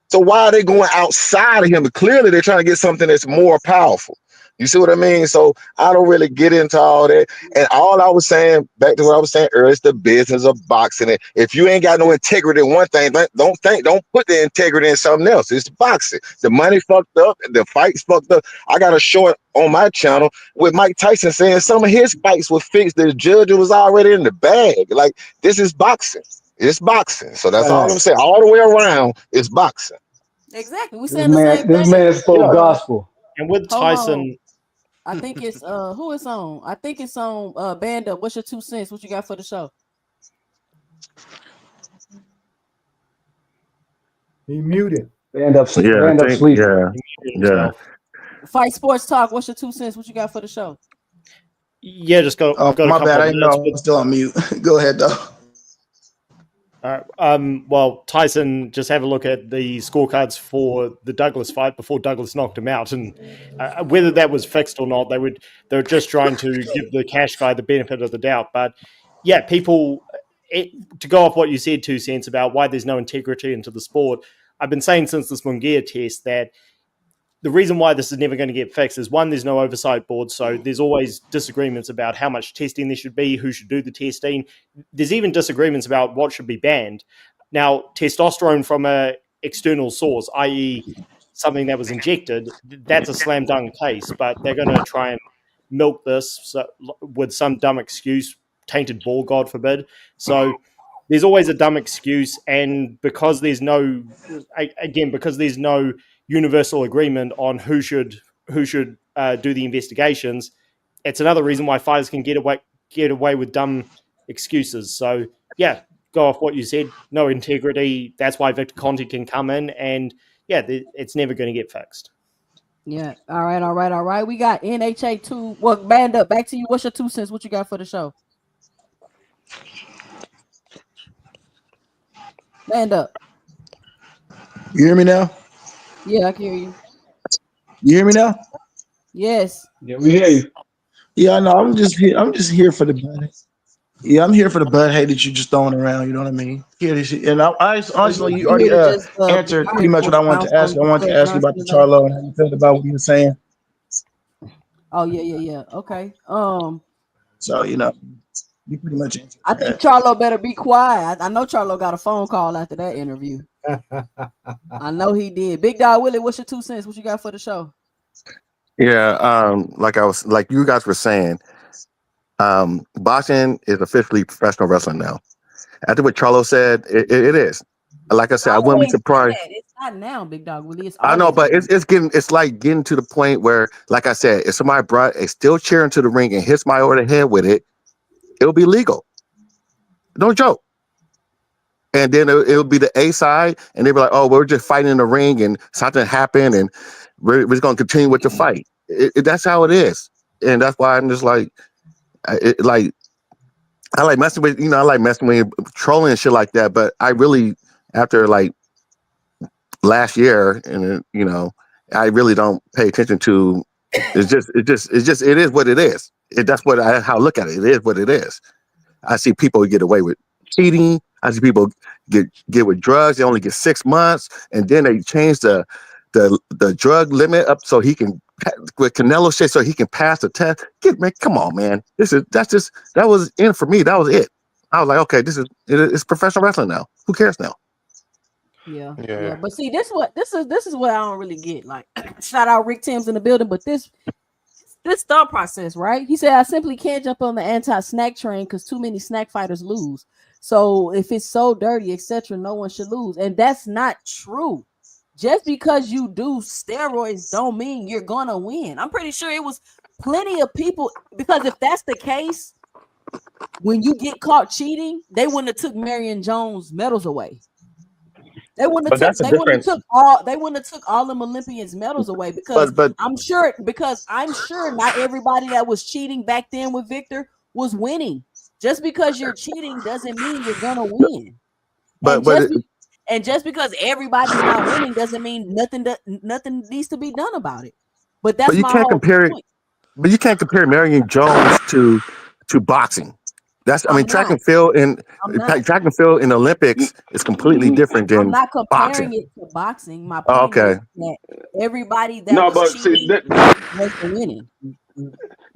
So why are they going outside of him? But clearly they're trying to get something that's more powerful. You see what I mean? So I don't really get into all that. And all I was saying, back to what I was saying earlier, it's the business of boxing. And if you ain't got no integrity in one thing, don't put the integrity in something else. It's boxing. The money fucked up, the fights fucked up. I got a short on my channel with Mike Tyson saying some of his fights were fixed. The judge was already in the bag. Like, this is boxing. It's boxing. So that's all I'm saying. All the way around, it's boxing. Exactly. We saying the same thing. This man spoke gospel. And with Tyson, I think it's who it's on. I think it's on Band Up. What's your 2 cents? What you got for the show? He muted. Band Up sleep. Yeah. Fight Sports Talk. What's your 2 cents? What you got for the show? Yeah, just got my bad. I didn't know I was still on mute. Go ahead though. All right. Well, Tyson, just have a look at the scorecards for the Douglas fight before Douglas knocked him out, and whether that was fixed or not, they were just trying to give the cash guy the benefit of the doubt. But yeah, to go off what you said, 2 cents about why there's no integrity into the sport. I've been saying since this Munguia test that the reason why this is never going to get fixed is, one, there's no oversight board, so there's always disagreements about how much testing there should be, who should do the testing. There's even disagreements about what should be banned. Now, testosterone from an external source, i.e. something that was injected, that's a slam dunk case, but they're going to try and milk this with some dumb excuse, tainted ball, God forbid. So there's always a dumb excuse, and because there's no universal agreement on who should do the investigations, it's another reason why fighters can get away with dumb excuses. So yeah, go off what you said. No integrity. That's why Victor Conte can come in, and yeah, it's never going to get fixed. Yeah. All right. We got NHA 2. Well, Band Up. Back to you. What's your 2 cents? What you got for the show? Band Up. You hear me now? Yeah, I can hear you. You hear me now? Yes. Yeah, we hear you. Yeah, I know. I'm just here for the bud. Yeah, I'm here for the bud hate that you just throwing around. You know what I mean? Hear this shit. And I honestly, you already answered pretty much what I wanted to ask you. I wanted to ask you about the Charlo and how you felt about what you were saying. Oh yeah. Okay. So You pretty much answered. I think Charlo better be quiet. I know Charlo got a phone call after that interview. I know he did. Big Dog Willie, what's your 2 cents? What you got for the show? Yeah, like you guys were saying, boxing is officially professional wrestling now. After what Charlo said, it is. Like I said, I wouldn't be surprised. It's not now, Big Dog Willie. It's I know, but been. it's like getting to the point where, like I said, if somebody brought a steel chair into the ring and hits my over the head with it, it'll be legal. No joke. And then it'll be the A side, and they'll be like, "Oh, we're just fighting in the ring, and something happened, and we're just going to continue with the fight." That's how it is, and that's why I'm just like, I like messing with, I like messing with trolling and shit like that. But I really, after like last year, and I really don't pay attention to. It is what it is. That's how I look at it. It is what it is. I see people get away with cheating. I see people get with drugs. They only get 6 months, and then they change the drug limit up so he can, with Canelo shit, so he can pass the test. Come on, man. That was in for me. That was it. I was like, okay, it's professional wrestling now. Who cares now? Yeah. But see, this is what I don't really get. Like, shout out Rick Timms in the building, but this thought process, right? He said, I simply can't jump on the anti-snack train because too many snack fighters lose. So if it's so dirty, etc., no one should lose. And that's not true. Just because you do steroids don't mean you're gonna win. I'm pretty sure it was plenty of people, because if that's the case, when you get caught cheating, they wouldn't have took Marion Jones' medals away. They wouldn't have took all them Olympians medals away, because I'm sure not everybody that was cheating back then with Victor was winning. Just because you're cheating doesn't mean you're gonna win. And just because everybody's not winning doesn't mean nothing needs to be done about it. But that's my whole point. But you can't compare Marion Jones to boxing. Track and field in the Olympics is completely different than I'm not comparing boxing. it to boxing. My point is that everybody that was cheating was winning.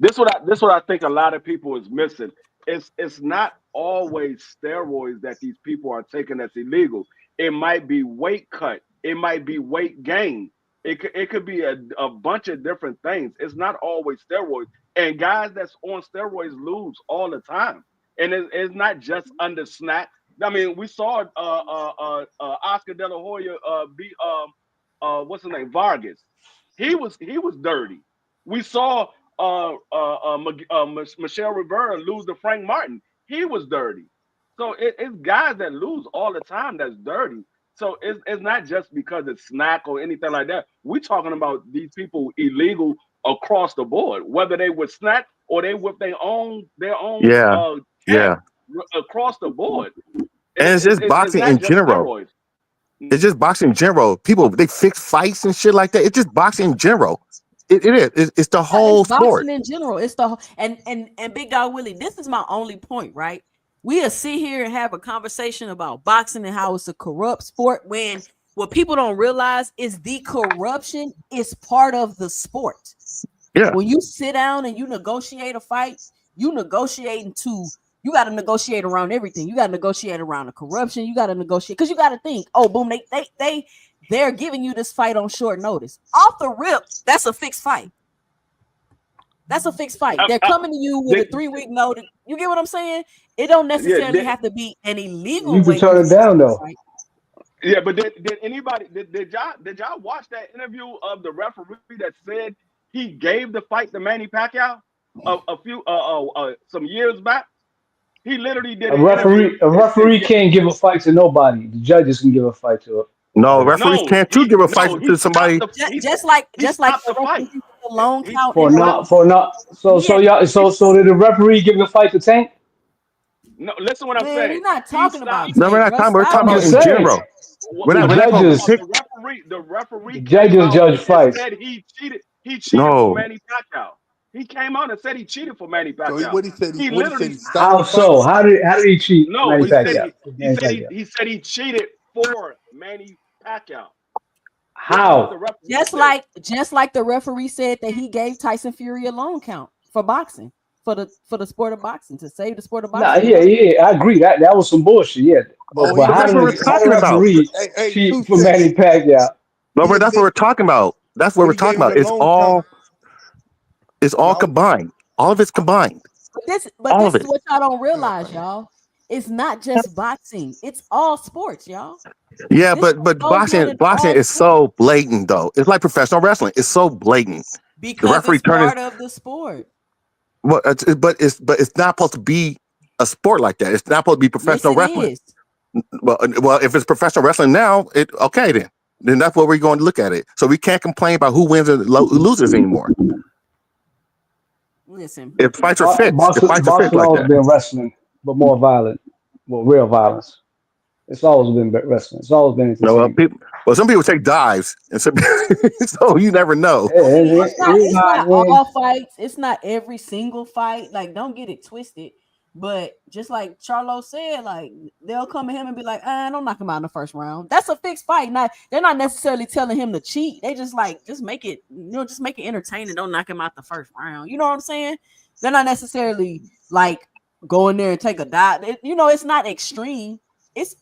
This what I think a lot of people is missing. It's not always steroids that these people are taking that's illegal. It might be weight cut. It might be weight gain. It could be a bunch of different things. It's not always steroids. And guys that's on steroids lose all the time. And it's not just under snack. I mean, we saw Oscar De La Hoya beat what's his name, Vargas. He was dirty. We saw Michelle Rivera lose to Frank Martin. He was dirty. So it's guys that lose all the time that's dirty. So it's not just because it's snack or anything like that. We're talking about these people illegal across the board, whether they were snack or they with their own across the board. And it's just boxing in general. It's just boxing in general. People, they fix fights and shit like that. It's just boxing in general. It is. It's the whole sport. Boxing in general. It's the whole, and Big Dog Willie, this is my only point, right? We'll sit here and have a conversation about boxing and how it's a corrupt sport, when what people don't realize is the corruption is part of the sport. Yeah. When you sit down and you negotiate a fight, you got to negotiate around everything. You got to negotiate around the corruption. You got to negotiate, because you got to think, oh, boom, they're giving you this fight on short notice. Off the rip, that's a fixed fight. That's a fixed fight. They're coming to you with a 3-week notice. You get what I'm saying? It don't necessarily have to be an illegal. You can turn it down though. Yeah, but did anybody did y'all watch that interview of the referee that said he gave the fight to Manny Pacquiao a few some years back? He literally did. A referee can't give a fight to nobody. The judges can give a fight to it. No, referees can't give a fight to somebody. Just like the fight. Long count. So did the referee give the fight to Tank? No, listen what I'm saying. We're not talking about. No, we're not talking. We're talking about in general. The referee judges judge fights. Said he cheated. He cheated for Manny Pacquiao. He came out and said he cheated for Manny Pacquiao. So what he said? He literally. How so? How did he cheat? No, Manny he said he cheated for Manny Pacquiao. How? Just like the referee said that he gave Tyson Fury a long count for boxing. for the sport of boxing, to save the sport of Nah, boxing. yeah, I agree. That was some bullshit. Yeah, but But that's what we're how the talking about. referee cheat for Manny Pacquiao? But that's what we're talking about. That's what we're talking about. It's all combined. All of it's combined. But this All is of it. what y'all don't realize, y'all. It's not just boxing. It's all sports, y'all. Yeah, This but goes on in boxing all is so blatant though. It's like professional wrestling. It's so blatant. The because referee it's turning. part of the sport. Well, but it's not supposed to be a sport like that. It's not supposed to be professional Yes, it wrestling. is. Well, if it's professional wrestling now, okay then that's what we're going to look at it. So we can't complain about who wins and who loses anymore. Listen, if fights are fixed, Boxing like always that. been wrestling, but more violent, real violence. It's always been wrestling. It's always been entertainment. Some people take dives, and so you never know. It's not all fights. It's not every single fight. Like, don't get it twisted. But just like Charlo said, like they'll come at him and be like, don't knock him out in the first round. That's a fixed fight. They're not necessarily telling him to cheat. They just make it, just make it entertaining. Don't knock him out the first round. You know what I'm saying? They're not necessarily like go in there and take a dive. It's not extreme. It's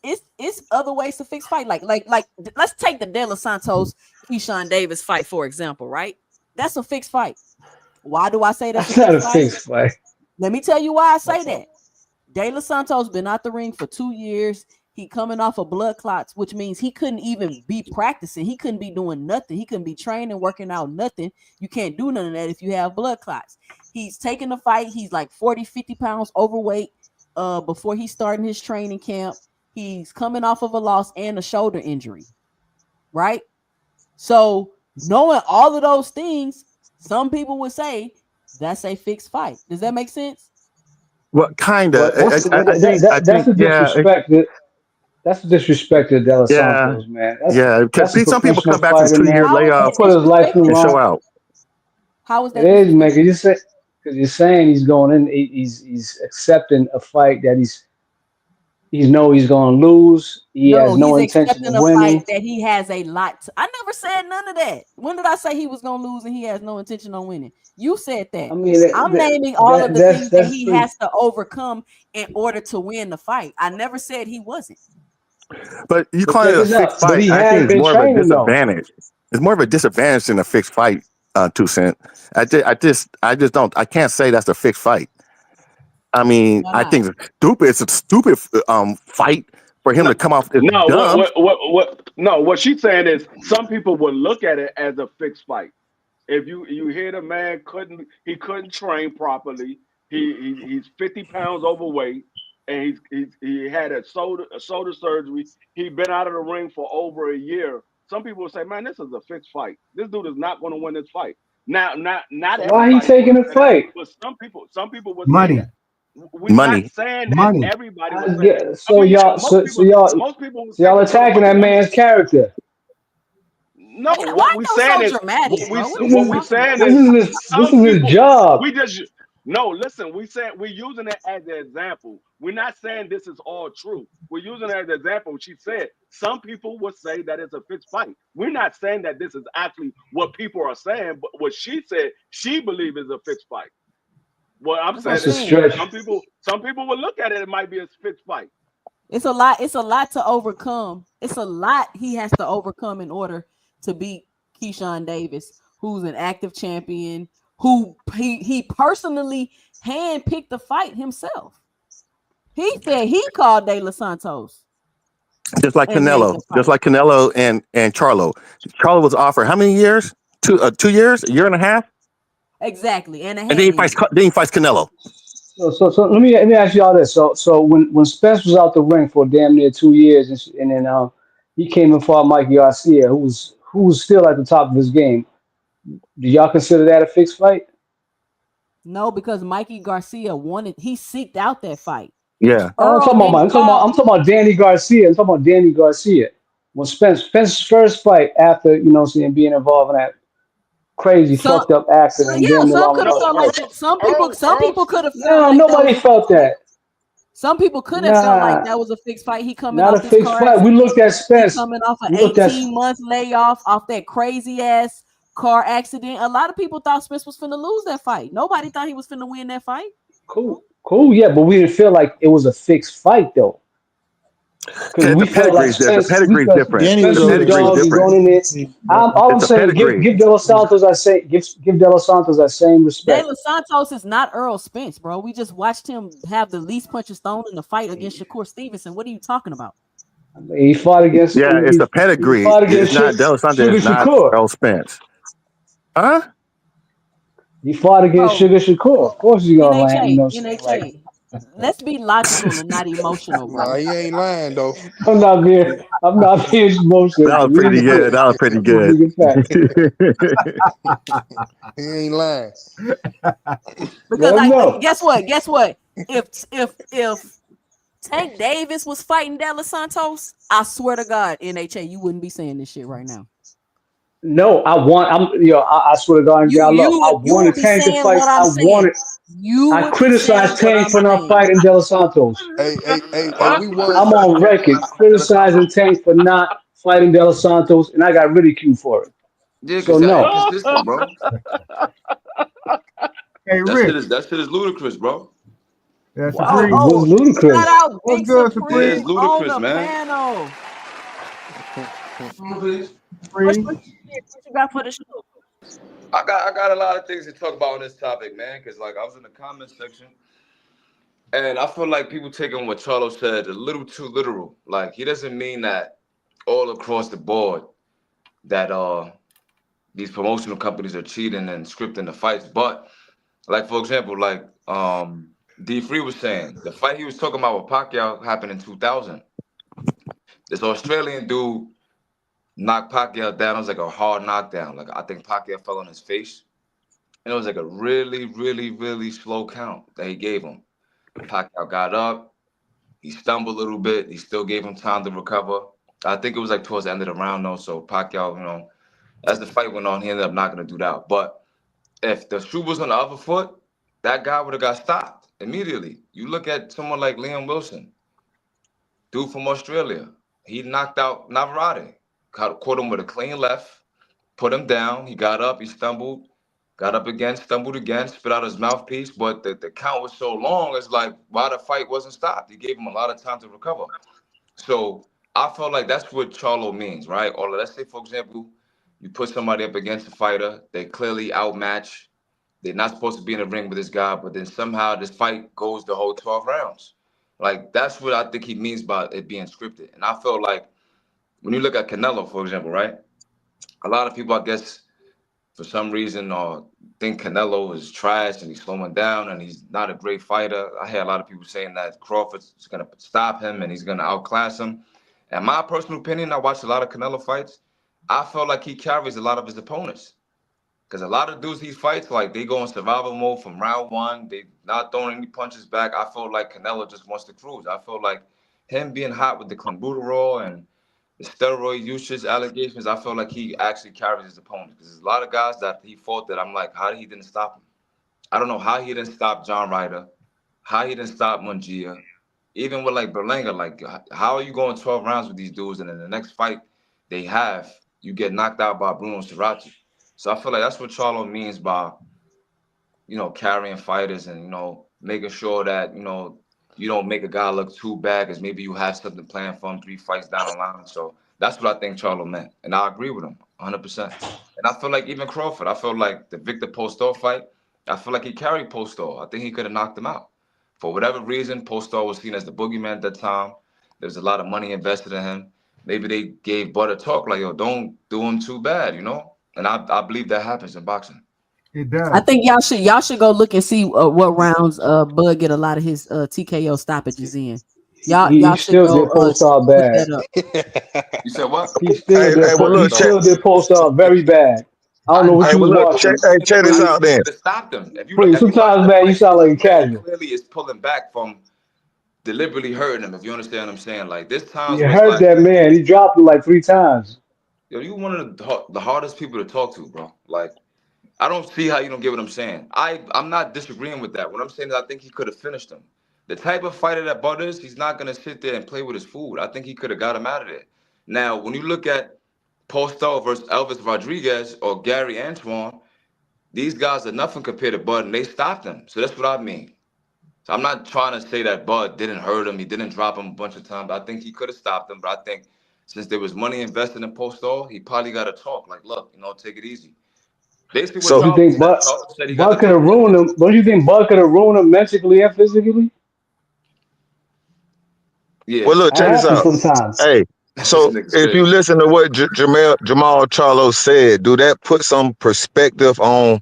other ways to fix fight. Like let's take the Delos Santos Keyshawn Davis fight, for example, right? That's a fixed fight. Why do I say that's not a fixed fight? Let me tell you why I say that. De Los Santos been out the ring for 2 years. He coming off of blood clots, which means he couldn't even be practicing. He couldn't be doing nothing. He couldn't be training, working out, nothing. You can't do none of that if you have blood clots. He's taking the fight. He's like 40, 50 pounds overweight before he's starting his training camp. He's coming off of a loss and a shoulder injury, right? So knowing all of those things, some people would say that's a fixed fight. Does that make sense? Well, kind of. That's the disrespect. That's the disrespect to De Los Santos, man. Because some people come back from 2 year layoff put his life and show out. How is that? It is, man. Because you're saying he's going in. He's accepting a fight that he's going to lose. He has no intention of winning. Fight that he has a lot to. I never said none of that. When did I say he was going to lose and he has no intention on winning? You said that. I mean, I'm naming all of the things that he has to overcome in order to win the fight. I never said he wasn't. But you call it a fixed fight. I think it's more of a disadvantage. It's more of a disadvantage than a fixed fight. 2 Cent. I just don't. I can't say that's a fixed fight. I mean, I think it's stupid. It's a stupid fight for him to come off. What she's saying is some people would look at it as a fixed fight. If you hear the man couldn't train properly. He's 50 pounds overweight, and he had a shoulder surgery. He'd been out of the ring for over a year. Some people would say, "Man, this is a fixed fight. This dude is not going to win this fight." Not why he taking a fight? But some people would money. say that. We're not saying that everybody was saying. So y'all attacking that man's character. No, what we saying is what we saying is this is his job. Listen, we're using it as an example. We're not saying this is all true. We're using it as an example. She said some people would say that it's a fixed fight. We're not saying that this is actually what people are saying, but what she said she believes is a fixed fight. Well, I'm saying some people will look at it. It might be a fixed fight. It's a lot to overcome. It's a lot he has to overcome in order to beat Keyshawn Davis, who's an active champion, who he personally handpicked the fight himself. He said he called De Los Santos. Just like Canelo and Charlo. Charlo was offered how many years? 2 years? A year and a half? Exactly. And then he fights Canelo. So let me ask y'all this. So when Spence was out the ring for damn near 2 years, and then he came and fought Mikey Garcia, who was still at the top of his game. Do y'all consider that a fixed fight? No, because Mikey Garcia he seeked out that fight. Yeah. I'm talking about Danny Garcia. I'm talking about Danny Garcia. When Spence's first fight after, being involved in that crazy fucked up accident. Some could have felt like that. Some people could have felt like nobody felt that. Some people could have felt like that was a fixed fight. He coming not off a fixed fight. We looked at Spence. Coming off an 18-month layoff off that crazy ass car accident. A lot of people thought Spence was finna lose that fight. Nobody thought he was finna win that fight. Cool, yeah, but we didn't feel like it was a fixed fight though. Because we felt like Spence, pedigree is different. Danny Spence was was a dog and going in it. All I'm It's a saying, give pedigree. De Los Santos give De Los Santos that same respect. De Los Santos is not Earl Spence, bro. We just watched him have the least punches thrown in the fight against Shakur Stevenson. What are you talking about? He fought against. Yeah, it's a He pedigree. fought It's against not Delos Santos. Sugar It's not Shakur. Earl Spence. Huh? He fought against Sugar Shakur. Of course, he's gonna land. You know, NHA. Let's be logical and not emotional, bro. Nah, he ain't lying though. I'm not being emotional. That was pretty good. That was pretty good. He ain't lying. Because guess what? If Tank Davis was fighting De Los Santos, I swear to God, NHA, you wouldn't be saying this shit right now. No, I swear to God, I wanted Tank to fight. I criticized Tank for not fighting De Los Santos. Hey, I'm on record criticizing Tank for not fighting De Los Santos, and I got ridiculed for it. Yeah, So because no. y'all inconsistent, bro. Hey, Rick. That shit is ludicrous, bro. Yeah, Wow, Supreme. what's ludicrous? Shout out What's Big good, Supreme Yeah, it's ludicrous, on the man. panel. What Supreme. you got for the show? I got a lot of things to talk about on this topic, man, because like I was in the comment section, and I feel like people taking what Charlo said a little too literal. Like he doesn't mean that all across the board that these promotional companies are cheating and scripting the fights, but like for example, like D3 was saying, the fight he was talking about with Pacquiao happened in 2000. This Australian dude knocked Pacquiao down. It was like a hard knockdown. Like I think Pacquiao fell on his face. And it was like a really, really, really slow count that he gave him. Pacquiao got up. He stumbled a little bit. He still gave him time to recover. I think it was like towards the end of the round though. So Pacquiao, as the fight went on, he ended up knocking the dude out. But if the shoe was on the other foot, that guy would have got stopped immediately. You look at someone like Liam Wilson, dude from Australia. He knocked out Navarrete. Caught him with a clean left, put him down. He got up, he stumbled, got up again, stumbled again, spit out his mouthpiece. But the count was so long, it's like why the fight wasn't stopped. He gave him a lot of time to recover. So I felt like that's what Charlo means, right? Or let's say, for example, you put somebody up against a fighter, they clearly outmatch. They're not supposed to be in the ring with this guy, but then somehow this fight goes the whole 12 rounds. Like, that's what I think he means by it being scripted. And I feel like when you look at Canelo, for example, right? A lot of people, I guess, for some reason, think Canelo is trash and he's slowing down and he's not a great fighter. I hear a lot of people saying that Crawford's going to stop him and he's going to outclass him. And my personal opinion, I watched a lot of Canelo fights. I felt like he carries a lot of his opponents. Because a lot of dudes he fights, like they go in survival mode from round one. They not throwing any punches back. I feel like Canelo just wants to cruise. I feel like him being hot with the clenbuterol and the steroid usage allegations, I feel like he actually carries his opponents. Because there's a lot of guys that he fought that I'm like, how he didn't stop him? I don't know how he didn't stop John Ryder, how he didn't stop Mungia. Even with like Berlanga, like how are you going 12 rounds with these dudes and in the next fight they have, you get knocked out by Bruno Cerrone? So I feel like that's what Charlo means by, carrying fighters and, making sure that, you don't make a guy look too bad because maybe you have something planned for him 3 fights down the line. So that's what I think Charlo meant. And I agree with him 100%. And I feel like even Crawford, I feel like the Victor Postol fight, I feel like he carried Postol. I think he could have knocked him out. For whatever reason, Postol was seen as the boogeyman at that time. There's a lot of money invested in him. Maybe they gave Bud a talk like, yo, don't do him too bad, And I believe that happens in boxing. It does. I think y'all should go look and see what rounds Bud get a lot of his TKO stoppages in. Y'all should still go did post all look bad. that up. You said what? He still did post all very bad. I don't know what you was watching. Check this out then. To stop them. If you Please, sometimes, man, you sound like a casual. Clearly, is pulling back from deliberately hurting him. If you understand what I'm saying, like this time. You heard that man. He dropped it like 3 times. Yo, you one of the hardest people to talk to, bro. Like, I don't see how you don't get what I'm saying. I'm not disagreeing with that. What I'm saying is I think he could have finished him. The type of fighter that Bud is, he's not going to sit there and play with his food. I think he could have got him out of there. Now, when you look at Postal versus Elvis Rodriguez or Gary Antoine, these guys are nothing compared to Bud, and they stopped him. So that's what I mean. So I'm not trying to say that Bud didn't hurt him. He didn't drop him a bunch of times. I think he could have stopped him, but I think since there was money invested in Postal, he probably got to talk. Like, look, take it easy. Basically, what Don't you think Charlo said he got Bud to could have talk. ruined him? Don't you think Bud could have ruined him mentally and physically? Yeah. Well, look, That check this happens out. sometimes. Hey, so if you listen to what Jermall Charlo said, do that put some perspective on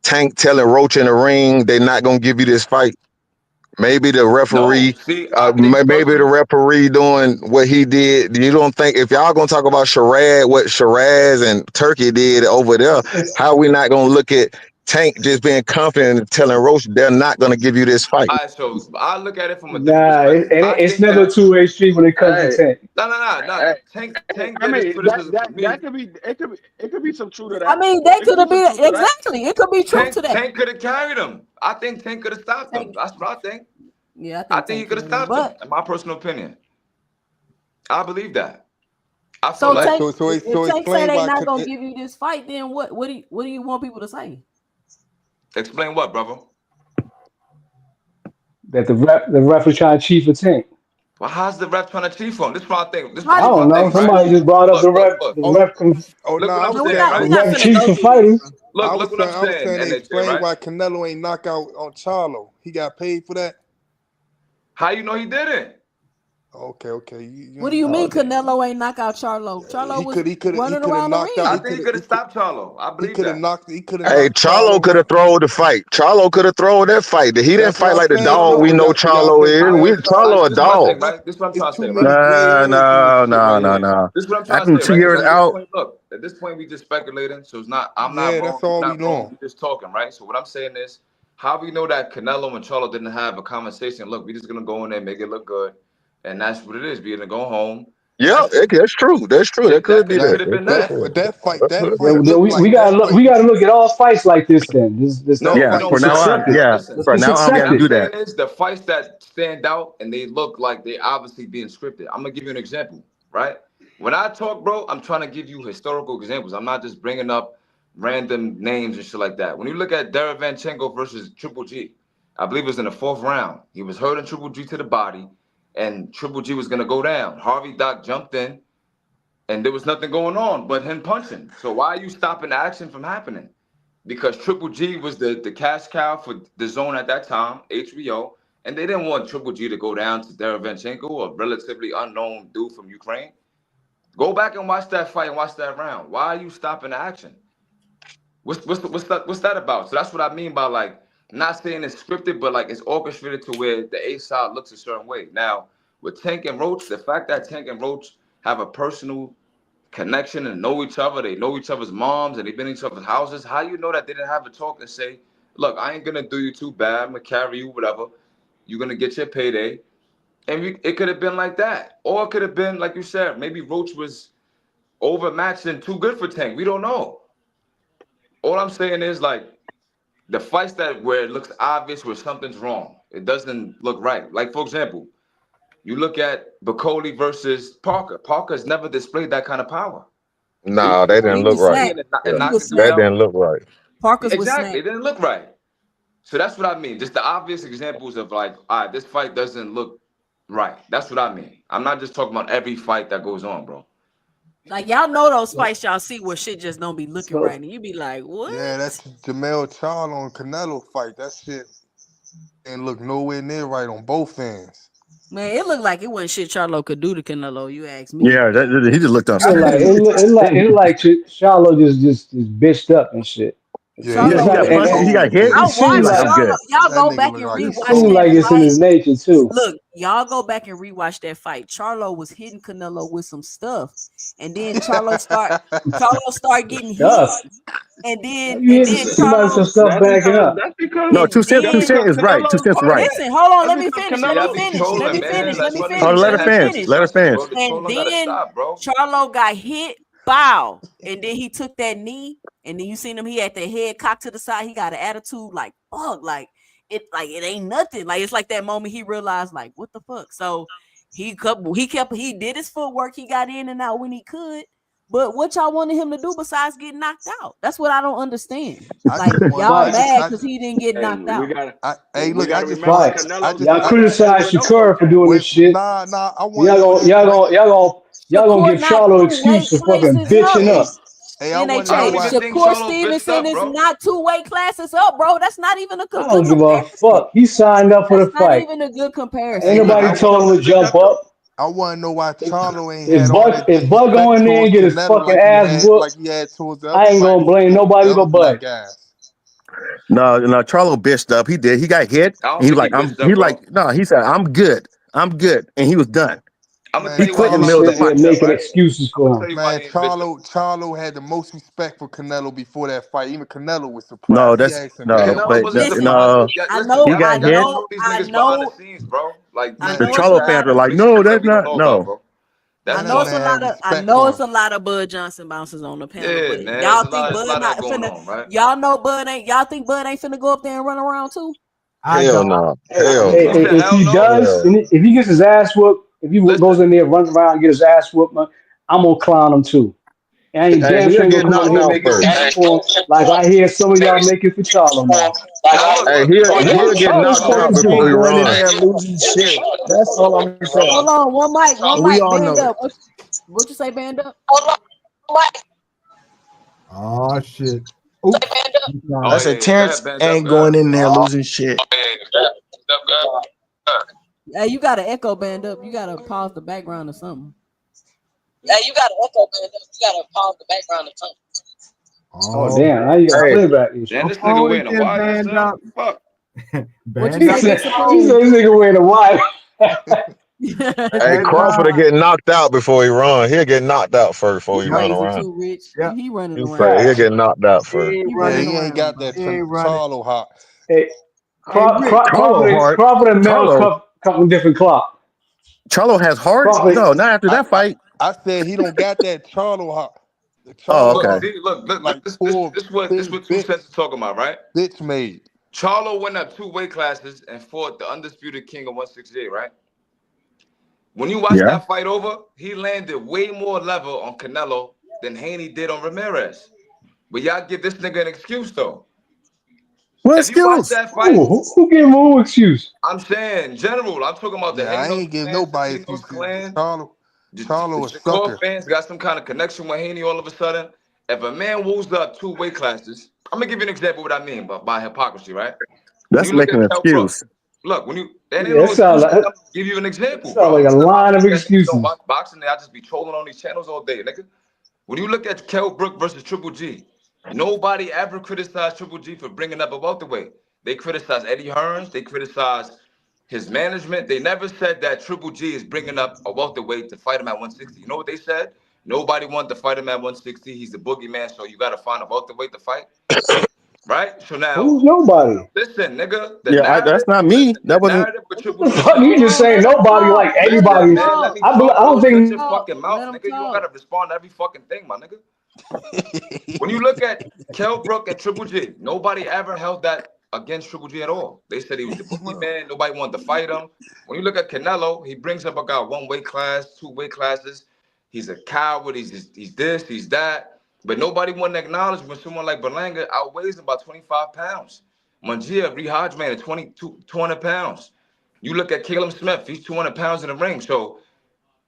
Tank telling Roach in the ring they're not gonna give you this fight? Maybe the referee, maybe the referee doing what he did. You don't think if y'all gonna talk about charade, what Shiraz and Turkey did over there, how we not gonna look at Tank just being confident and telling Roach they're not gonna give you this fight? All right, so I look at it from a different Nah, perspective. it's never a two-way street when it comes to Tank. No. Tank I did his mean, criticism for me. that could be some truth to that. I mean, that could have been exactly. It could be true to that. Tank could have carried him. I think Tank could have stopped him. That's what I think. Yeah, I think he could have stopped him. In my personal opinion, I believe that. I feel like Tank, if Tank say they not gonna give you this fight, then what do you want people to say? Explain what, brother? That the ref was trying to cheat for Tank. Well, how's the ref trying to cheat for him? This is what I think. I don't know. Somebody just brought up the ref. The ref. Look what I'm saying. The ref cheats for fighters. Look what I'm saying. They explain why Canelo ain't knock out on Charlo. He got paid for that. How you know he didn't? Okay. What do you mean Canelo ain't knock out Charlo? Charlo was running around the ring. I think he could have stopped Charlo. I believe that. He could have. Hey, Charlo could have thrown the fight. Charlo could have thrown that fight. He didn't fight like the dog we know Charlo is. Charlo a dog. This is what I'm trying to say, right? No. This is what I'm After trying to say. 2 years out. At this point, we just speculating. So it's not. I'm Yeah, not wrong. that's all we know. We're just talking, right? So what I'm saying is, how we know that Canelo and Charlo didn't have a conversation? Look, we just gonna go in there and make it look good, and that's what it is. We're gonna go home. Yeah, that's true. That could be that. That fight. We gotta look at all fights like this. Then for now on, for now on, we have to do that. Is the fights that stand out and they look like they obviously being scripted. I'm gonna give you an example, right? When I talk, bro, I'm trying to give you historical examples. I'm not just bringing up random names and shit like that. When you look at Derevyanchenko versus Triple G, I believe it was in the 4th round. He was hurting Triple G to the body, and Triple G was gonna go down. Harvey Doc jumped in, and there was nothing going on but him punching. So why are you stopping the action from happening? Because Triple G was the cash cow for the zone at that time, HBO, and they didn't want Triple G to go down to Derevyanchenko, a relatively unknown dude from Ukraine. Go back and watch that fight and watch that round. Why are you stopping the action? What's that about? So that's what I mean by like not saying it's scripted, but like it's orchestrated to where the A side looks a certain way. Now with Tank and Roach, the fact that Tank and Roach have a personal connection and know each other, they know each other's moms and they've been in each other's houses. How you know that they didn't have a talk and say, look, I ain't gonna do you too bad. I'm gonna carry you, whatever. You're gonna get your payday. And it could have been like that. Or it could have been, like you said, maybe Roach was overmatched and too good for Tank. We don't know. All I'm saying is, like, the fights where it looks obvious where something's wrong. It doesn't look right. Like, for example, you look at Bacoli versus Parker. Parker's never displayed that kind of power. No, they didn't look right. That didn't look right. Parker's exactly. It didn't look right. So that's what I mean. Just the obvious examples of like, all right, this fight doesn't look right. That's what I mean. I'm not just talking about every fight that goes on, bro. Like y'all know those fights y'all see where shit just don't be looking right, and you be like, what? Yeah, that's Jermall Charlo and Canelo fight. That shit didn't look nowhere near right on both ends. Man, it looked like it wasn't shit Charlo could do to Canelo. You ask me. Yeah, he just looked up. It like Charlo just bitched up and shit. Yeah, he got hit. Y'all go back and rewatch that seems like it's in his nature too. Look, y'all go back and rewatch that fight. Charlo was hitting Canelo with some stuff, and then Charlo start getting hit, and then Charlo some stuff backing up. No, 2 cents is right. 2 cents is right. Listen, hold on, let me finish. Let me finish. Let her finish. And then Charlo got hit. Bow, and then he took that knee, and then you seen him. He had the head cocked to the side. He got an attitude like fuck, like it ain't nothing. Like it's like that moment he realized like what the fuck. So he did his footwork. He got in and out when he could, But what y'all wanted him to do besides get knocked out? That's what I don't understand. I Like just want. y'all I mad just. because he didn't get knocked out. Hey, look. I just Right. want. I just. Y'all criticize Shakur for doing this shit. Nah. I want him to Y'all gonna give Shakur not Charlo 2 excuse weight for fucking classes up. bitching up. Hey, I And they want to know changed why. Shakur Stevenson is not 2 weight classes up, bro. That's not even a good I don't give a comparison. fuck. He signed up for That's the not fight. even a good comparison. Ain't nobody told him to jump up. I want to know why Charlo ain't If had all that Bud go disrespect in there and towards get his Canelo fucking ass whooped, like he had towards the I other ain't gonna fighters, blame the nobody but black Bud. guys. No, Charlo bitched up. He did. He got hit. I don't And he was think like, he bitched up, bro. no, he said, I'm good. And he was done. I'm gonna Man, tell He you why quit he in the didn't middle of the say Sit he there fight. bitched up, making right? excuses I'm gonna for tell him. you why Man, he didn't bitch up. Charlo had the most respect for Canelo before that fight. Even Canelo was No, surprised. He that's asked him, no, "Damn, Canelo but wasn't Listen, surprised. no, I Listen, know, he got y'all hit. don't know these I niggas behind the know, scenes, bro. Like I these The know niggas it's a Charlo got lot fans are of. like, information no, that that's we don't not know about, no. bro. I That's man know all. it's a had lot of. I respect know for it's him." a lot of Bud Johnson bouncers on the panel, Yeah, but man. y'all There's a think lot of Bud not that going finna? on, right? Y'all know Bud ain't. Y'all think Bud ain't finna go up there and run around too? I Hell don't. no. Hell You no. said If hell he no? does, Hell. and if he gets his ass whooped, if he goes Listen, in there, runs around, and get his ass whooped, man, I'm gonna clown him too. And I ain't Hey, damn he'll sure ain't gonna get come on knocked here and out make first. excuses for him, like I hear some of y'all making for Charlo now. now look, Hey, look, he'll look. get Charles knocked out fucking before ain't he going in runs. there losing shit. That's all I'm saying. Hold on, one And we mic, all band know it. up. What you say, band up? Oh shit. Oops. Oh I yeah, said yeah. Go Terrence ahead, Benz up, ain't God. going in there losing shit. Hey, you got to echo band up. You got to pause the background or something. Oh Oh, damn! Now you got Hey, playback Damn, issue. this nigga hold it wearing a there, wire band son. up. Fuck. What you Band He say, up. Big said, Supreme? he said this nigga wearing a wire. hey, Band Crawford will up. get knocked out before he run. He'll get knocked out first before He he Yep. run crazy around. too, Rich. Yep. He running He's around. crazy. He'll get knocked out He first. ain't He Yeah, running running. he ain't got around, bro. that He ain't running. Charlo hot. Hey, Hey, Rich. Charlo Crawford and Mel Charlo come from different clock. Charlo has heart? Crawford, No, not after that fight. I said he don't got that Charlo hot. The Oh, Charlo Look, okay. hot, see, look. like This poor what thin 2 cents is talking about, right? bitch made. Charlo went up 2 weight classes and fought the undisputed king of 168, right? When you watch Yeah. that fight over, he landed way more level on Canelo than Haney did on Ramirez. But y'all give this nigga an excuse though. What If you watch excuse? that fight, who gave him an excuse? I'm saying general. I'm talking about the Yeah, I Hanos ain't give clan, nobody Sabino's excuses. clan. The Charlo a Shakur sucker. fans got some kind of connection with Haney all of a sudden. If a man moves up 2 weight classes, I'm gonna give you an example of what I mean by hypocrisy, right? When That's you look making at an Kell Brook, excuse. look, when you that ain't Yeah, no excuse. I'm gonna give you an example, bro. a It's not line like of you guys niggas don't excuses. watch boxing. I just be trolling on these channels all day, nigga. When you look at Kell Brook versus Triple G, nobody ever criticized Triple G for bringing up a welterweight. They criticized Eddie Hearns. They criticized his management. They never said that Triple G is bringing up a welterweight to fight him at 160. You know what they said? Nobody wanted to fight him at 160. He's a boogeyman, so you got to find a welterweight to fight. Right? So now, Who's nobody? listen, nigga, the Yeah, that's narrative, not me. listen, the That wasn't. narrative with Triple What the G. fuck? You just saying Let him nobody like talk. Listen, everybody. man, let me I talk, don't bro. Shut think. your fucking mouth, Let him nigga. You don't talk. gotta respond to every fucking thing, my nigga. When you look at Kell Brook and Triple G, nobody ever held that against Triple G at all. They said he was the boogeyman. Nobody wanted to fight him. When you look at Canelo, he brings up a guy 1 weight class, 2 weight classes. He's a coward. He's this, he's that. But nobody wanted to acknowledge when someone like Berlanga outweighs him by 25 pounds. Mangia Rehaj at 200 pounds. You look at Caleb Smith, he's 200 pounds in the ring. So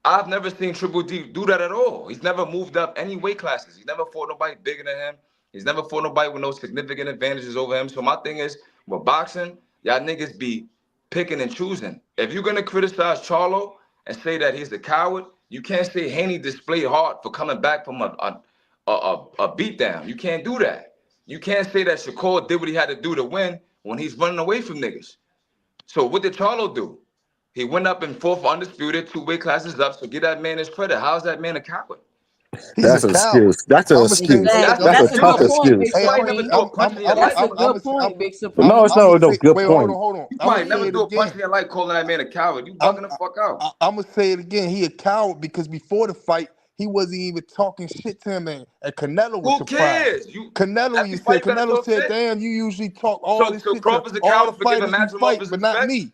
I've never seen Triple G do that at all. He's never moved up any weight classes. He's never fought nobody bigger than him. He's never fought nobody with no significant advantages over him. So my thing is, with boxing, y'all niggas be picking and choosing. If you're gonna criticize Charlo and say that he's a coward, you can't say Haney displayed heart for coming back from a beatdown. You can't do that. You can't say that Shakur did what he had to do to win when he's running away from niggas. So what did Charlo do? He went up and fought for undisputed, 2 weight classes up. So give that man his credit. How's that man a coward? He's a That's an coward. excuse. That's an I'm gonna say, excuse. hey, Exactly. I'm That's gonna a That's a say good tough this. point, excuse. Big You Hey, might never Supreme. throw a punch in your That's life. a good point, Big No, Supreme. it's no good wait, point. hold on. You I'm gonna might say never it throw a punch again. in your life calling that man a coward. You I'm bugging the fuck out. gonna say it again. He a coward because before the fight, he wasn't even talking shit to him, and Canelo was Who surprised. cares? You Canelo, every fight you gotta Canelo talk said, shit. "Damn, you usually talk all So this so shit to Crawford's a all the coward for giving fighters we Madrimov fight, his but not respect? me."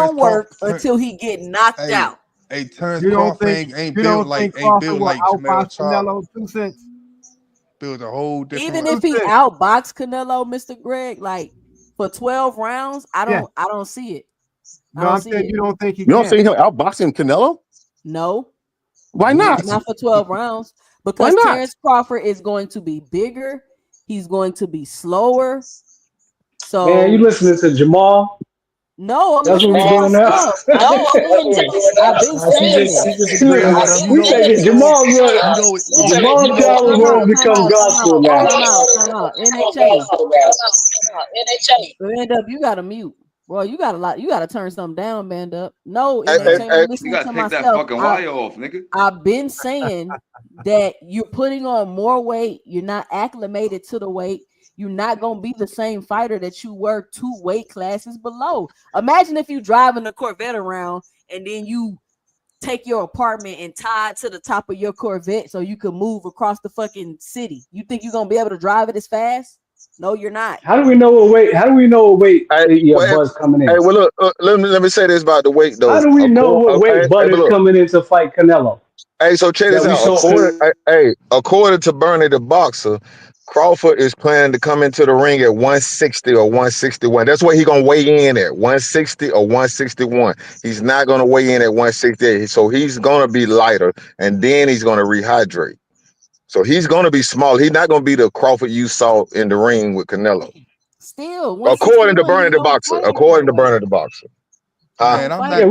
gonna work until he get knocked out. Hey, Terrence You don't Crawford think ain't you built don't think like Crawford will Jermall outbox Charlo. Canelo 2 cents? Built a whole different. Even if he outboxed Canelo, Mr. Greg, like for 12 rounds, I don't see it. No, I'm saying you don't think he You don't can. see him outboxing Canelo? No. Why not? Not for 12 rounds. Because Terrence Crawford is going to be bigger. He's going to be slower. So man, you listening to Jermall? No, I'm That's what listening we to doing now. myself. I've been saying it. She just agreeing with him. We taking Jamal. Jamal Charlo Time room out, become gospel now. time out. NHA. Band up, you gotta mute. Well, you got a lot. You gotta turn something down, band up. No, NHA. I'm You listening gotta to take that myself. fucking wire off, nigga. I've been saying that you're putting on more weight. You're not acclimated to the weight. You're not gonna be the same fighter that you were 2 weight classes below. Imagine if you driving a Corvette around and then you take your apartment and tie it to the top of your Corvette so you can move across the fucking city. You think you're gonna be able to drive it as fast? No, you're not. How do we know what weight? How do we know what weight your Bud's coming in? Hey, well, look, let me say this about the weight, though. How do we know what weight Bud is coming in to fight Canelo? Hey, so check this out. According to Bernie the boxer, Crawford is planning to come into the ring at 160 or 161. That's what he's gonna weigh in at, 160 or 161. He's not gonna weigh in at 168. So he's gonna be lighter, and then he's gonna rehydrate. So he's gonna be small. He's not gonna be the Crawford you saw in the ring with Canelo. Still, according to Bernie the boxer. According to Bernie the boxer. Man, I'm not. Yeah,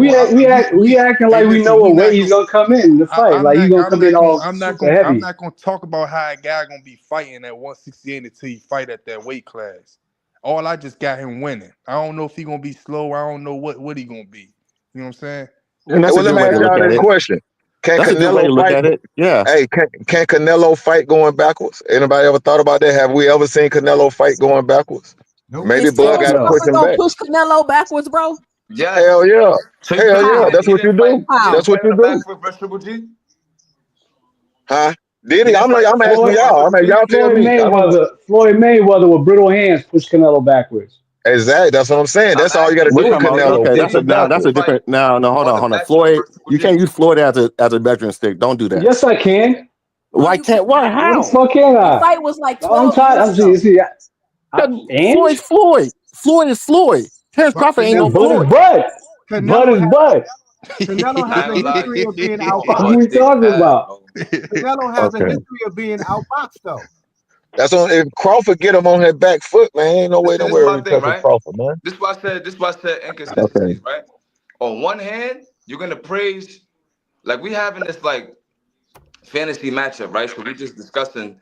we acting like we know what weight he's gonna come in the fight. Like he's gonna come in all super heavy. I'm not gonna talk about how a guy gonna be fighting at 168 until he fight at that weight class. All I just got him winning. I don't know if he gonna be slow. I don't know what he gonna be. You know what I'm saying? And that's let me ask y'all this question. Can Canelo fight? Yeah. Hey, can Canelo fight going backwards? Anybody ever thought about that? Have we ever seen Canelo fight going backwards? Nope. Maybe Bud got to push him back. Push Canelo backwards, bro. Yeah. Hell yeah. So Hell yeah. That's what you do. That's what you do. Huh? Did he? I'm asking y'all. I mean, y'all tell me. Floyd Mayweather with brittle hands pushed Canelo backwards. Exactly. That's what I'm saying. That's all you got to do with Canelo. Okay, that's a different. No, hold on. Floyd, you can't use Floyd as a measuring stick. Don't do that. Yes, I can. Why can't? Why? How? What the fuck can I? The fight was like 12 I'm tired. years ago. Floyd's Floyd. Floyd is Floyd. Terrence Crawford ain't no Floyd. Bud is Bud. Canelo has a history of being outboxed. What are we talking about? Canelo has a history of being outboxed, though. That's on. If Crawford get him on his back foot, man, ain't no way to worry about Crawford, man. This is why I said inconsistencies, right? On one hand, you're gonna praise, like we having this like fantasy matchup, right? So we're just discussing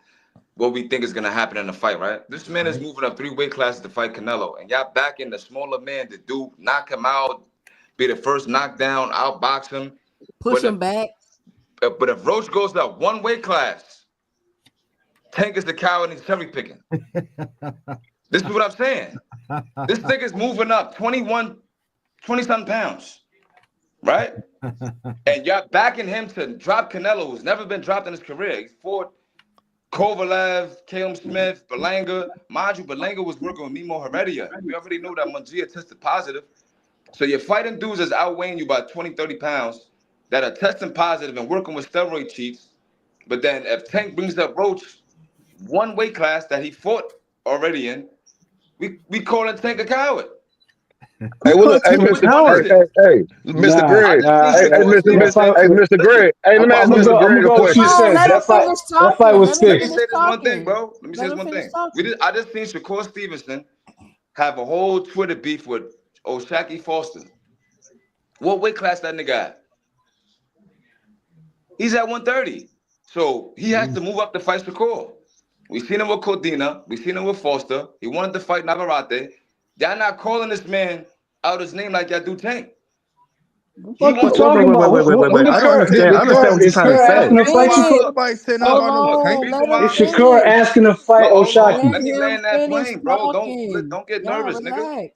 what we think is gonna happen in the fight, right? This man is moving up 3 weight classes to fight Canelo, and y'all backing the smaller man to do knock him out, be the first knockdown, outbox him, push him back. But if Roach goes up 1 weight class, Tank is the coward and he's cherry picking. This is what I'm saying. This nigga's moving up 20-something pounds, right? And y'all backing him to drop Canelo, who's never been dropped in his career. He's fought Kovalev, Caleb Smith, Berlanga. Mind you, Berlanga was working with Mimo Heredia. We already know that Mungia tested positive. So you're fighting dudes that's outweighing you by 20, 30 pounds that are testing positive and working with steroid cheats. But then if Tank brings up Roach 1 weight class that he fought already in, we calling Tank a coward. Hey, well, hey, Mr. Greg. Hey, Mr. Greg. Hey, let me ask Mr. Greg a question. That fight was Let me fixed. say this one thing, bro. Let me say this one thing. I just seen Shakur Stevenson have a whole Twitter beef with O'Shaquie Foster. What weight class that nigga at? He's at 130. So he has to move up to fight Shakur. We seen him with Codina. We seen him with Foster. He wanted to fight Navarrete. Y'all not calling this man out his name like y'all do Tank. What you talking about? Wait. I don't understand. I understand what you're trying to say. Is Shakur asking to fight O'Shaquie? Let me land that plane, bro. Don't get nervous, nigga.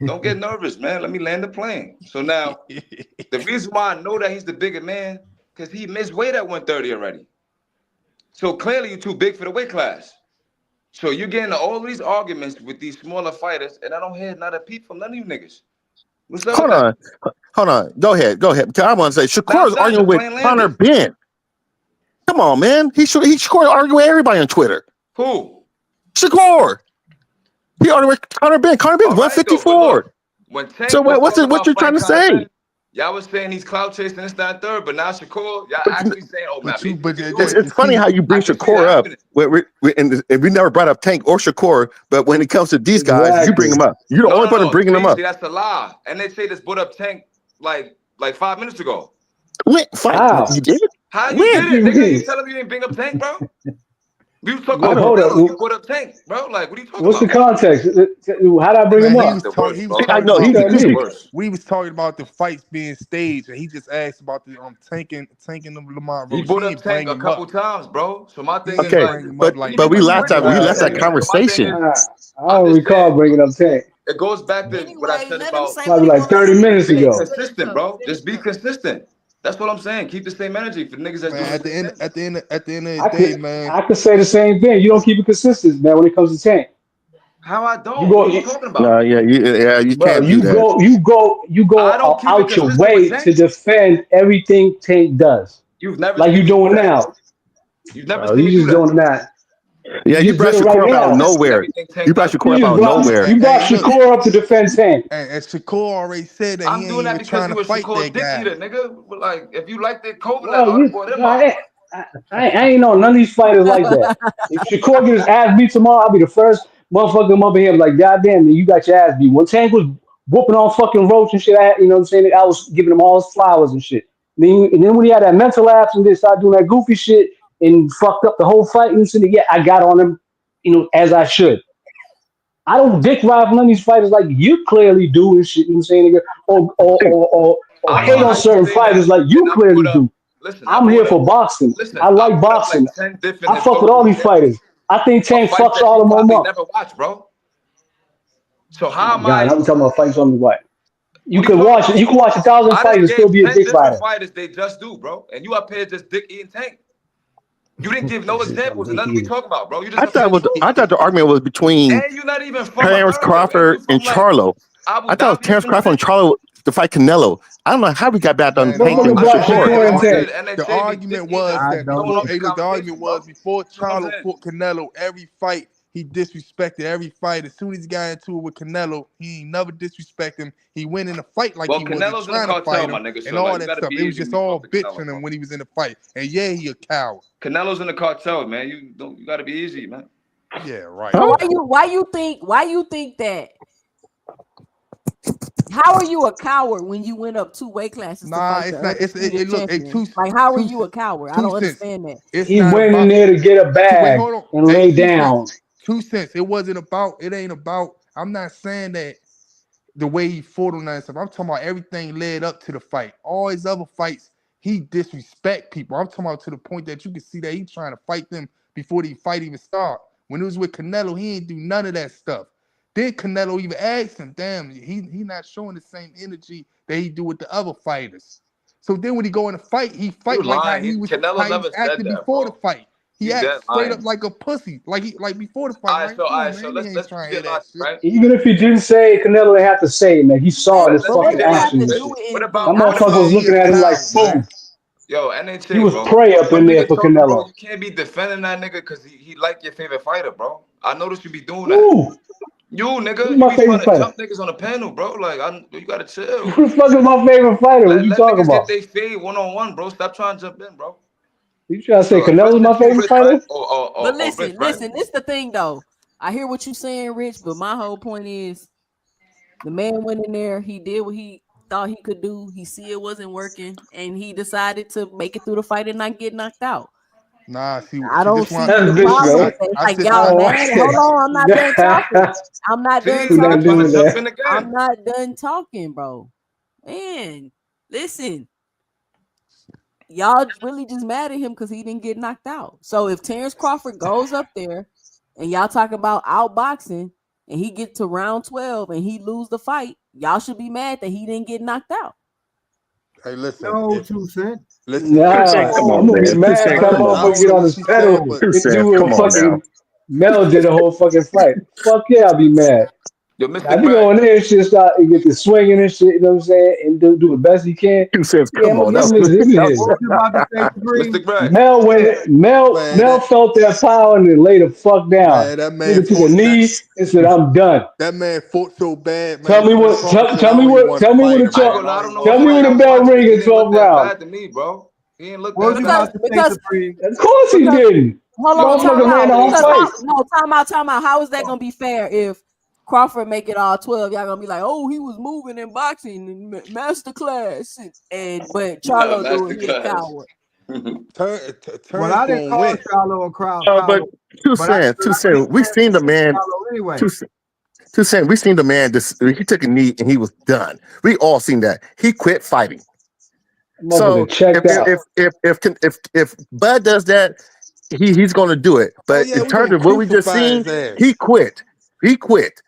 Don't get nervous, man. Let me land the plane. So now, the reason why I know that he's the bigger man, because he missed weight at 130 already. So clearly you're too big for the weight class. So you're getting all these arguments with these smaller fighters, and I don't hear not a peep from none of you niggas. What's up? Hold on. Go ahead. I want to say Shakur is arguing with Connor Ben. Come on, man. He's arguing with everybody on Twitter. Who? Shakur. He argued with Connor Ben. Connor Ben's 154. When Tank so what you're trying to say? Y'all was saying he's clout chasing this, that, and third, but now Shakur, y'all actually saying, "Oh man, it's funny how you bring Shakur up. And we never brought up Tank or Shakur, but when it comes to these guys, you bring them up. You're the only person bringing them up. That's a lie. And they say this brought up Tank like 5 minutes ago. What? How? You did it? How you did it? Nigga, you telling me you didn't bring up Tank, bro? We was talking about Canelo. You brought up Tank, bro. Like, what are you talking What's about? the context? How did I bring him up? We was talking about the fights being staged, and he just asked about the tanking the Lamont Rose. He brought up Tank a couple times, bro. So my thing is but we left that conversation. I don't recall bringing up Tank. It goes back to what I said about probably like 30 minutes being ago. consistent, bro. Just be consistent. That's what I'm saying. Keep the same energy for niggas that's at the end of the day, man. I could say the same thing. You don't keep it consistent, man, when it comes to Tank. How I don't? What are you talking about? No, you Bro, can't do that. You go out your way to defend everything Tank does. You've never like you're doing now. You've never Bro, seen you me just do that. doing that. Yeah, you brought Shakur up out of nowhere. You brought Shakur up out of nowhere. You brought Shakur up to defend Tank. And Shakur already said that I'm doing that because you a Shakur dick eater, nigga. Like, if you like the COVID, I would have brought him up. I ain't know none of these fighters like that. If Shakur gets his ass beat tomorrow, I'll be the first motherfucker up in here like, goddamn, man, you got your ass beat. When Tank was whooping on fucking Roach and shit, you know what I'm saying? I was giving him all his flowers and shit. And then when he had that mental lapse and they started doing that goofy shit and fucked up the whole fight, and said, yeah, I got on him, you know, as I should. I don't dick ride for none of these fighters like you clearly do and shit, you know what I'm saying? Or hate on certain fighters like you clearly do. Listen, I'm here for boxing. I like boxing. I fuck with all these fighters. I think Tank fucks all of them up. Never watch, bro. So how am I'm talking about fights on the what? You What can are you watch talking it. You can watch 1,000 fights and still be a dick rider. Fighters they just do, bro. And you up here just dick eating Tank. You didn't give no examples and nothing we talk about, bro. You just I thought the argument was between and you not even from Terrence Crawford and Charlo. I thought it was Terrence Crawford and Charlo to fight Canelo. I don't know how we got back on Tank and Shakur. The argument was before Charlo fought Canelo, every fight he disrespected every fight. As soon as he got into it with Canelo, he ain't never disrespect him. He went in the fight like he wasn't trying to fight him and all that stuff. It was just all bitching him when he was in the fight. And yeah, he a coward. Canelo's in the cartel, man. You got to be easy, man. Yeah, right. So why you think that? How are you a coward when you went up 2 weight classes? Nah, it's not. Like, how are you a coward? I don't understand that. He went in there to get a bag and lay down. 2 cents. It ain't about. I'm not saying that the way he fought on that stuff. I'm talking about everything led up to the fight. All his other fights, he disrespect people. I'm talking about to the point that you can see that he trying to fight them before the fight even start. When it was with Canelo, he ain't do none of that stuff. Then Canelo even asked him, damn, he not showing the same energy that he do with the other fighters. So then when he go in a fight, he fight like how he was acting before the fight. He acts straight up like a pussy, like before the fight. All right, so let's get lost, right? Even if he didn't say it, Canelo didn't have to say it, man. He saw this fucking action. That motherfucker was looking at him like fool. Yo, NHA, he was bro. prey up in there for Canelo. Bro, you can't be defending that nigga because he like your favorite fighter, bro. I noticed you be doing that. Ooh. You nigga, Who's my you be trying favorite to fighter? jump niggas on the panel, bro. Like, you gotta chill. Who the fuck is my favorite fighter? What you talking niggas about? Get they fade one-on-one, bro. Stop trying to jump in, bro. You trying to say Canelo's my favorite fighter? But listen, this the thing though. I hear what you saying, Rich, but my whole point is the man went in there, he did what he thought he could do. He see it wasn't working, and he decided to make it through the fight and not get knocked out. Nah, see, I don't see the problem with that. Like, y'all, man, hold on, I'm not done talking. I'm not done talking. I'm not done talking, bro. Man, listen. Y'all really just mad at him because he didn't get knocked out. So if Terrence Crawford goes up there and y'all talk about outboxing and he get to round 12 and he lose the fight, y'all should be mad that he didn't get knocked out. Hey, listen. No, 2 cents. Listen. Nah, I'm gonna be mad. Come on, get on his pedal and do a fucking Mel did the whole fucking fight. Fuck yeah, I'll be mad. Yo, I Mr. think Greg. on there, shit start and get the swinging and shit. You know what I'm saying? And do the best he can. 2 cents. Yeah, Come on, them that niggas. What you about to say, Bree? Mr. Greg. man, Mel felt that power and then laid the fuck down. man, that man Nigga took a fought knee and said, "I'm done." that man fought so bad, man. Tell me Sean what. Crawford said, Tell I me don't even what. want to Tell me fight when the him, I ain't man. gonna lie, I I don't ain't know what Tell me fight when I the was bell watching, but ring he in didn't look 12 that rounds. bad to me, bro. He didn't look What was that you bad. about to say, Because Supreme? Of course he because didn't. hold on, time Motherfucker ran out. the whole Because fight. time out. How is that gonna be fair if Crawford make it all 12? Y'all gonna be like, oh, he was moving in boxing and master class, but Charlo do it. He a Masterclass. coward. Well, Terrence I didn't gonna call win. Charlo a crowd but coward, 2 but I cents. 2 cents. We seen the man. Charlo anyway. 2 cents. We seen the man. He took a knee and he was done. We all seen that. He quit fighting. So Motherfucker checked out. if Bud does that, he's going to do it. Oh But yeah, in we terms gonna of what we just crucify seen, his ass. he quit. He quit.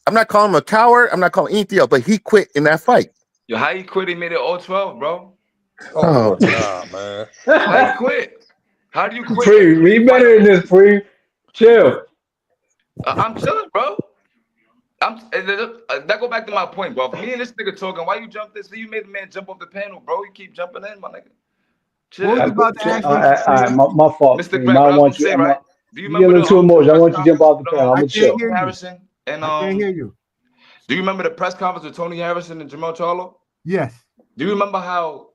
I'm not calling him a coward. I'm not calling anything else, but he quit in that fight. Yo, how he quit? He made it all 12, bro. Oh my God, man. How he quit? How do you quit Free, if we you fight? better than this. Free, chill. I'm chilling, bro. That go back to my point, bro. Me and this nigga talking. Why you jump this? You made the man jump off the panel, bro. You keep jumping in, my nigga. Chill. What was you about to ask me, Supreme? My fault. Mr. Free. Greg, I what I was want gonna you. say, right? Do you You get a remember little too the emotional. I press want you to jump conference off the panel. I'm with gonna I can't chill. hear you. Harrison and I can't hear you. Do you remember the press conference with Tony Harrison and Jermall Charlo? Yes. Do you remember how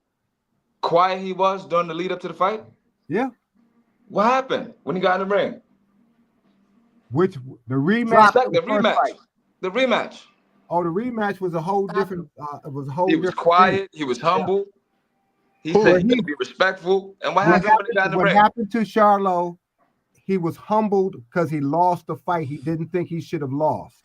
quiet he was during the lead up to the fight? Yeah. What happened when he got in the ring? Which the rematch? The rematch. Fight. The rematch. Oh, the rematch was a whole different. It was a whole He was different quiet. thing. He was humble. He Well, said he would be respectful. And what happened when he got in the what ring? happened to Charlo? He was humbled because he lost the fight he didn't think he should have lost,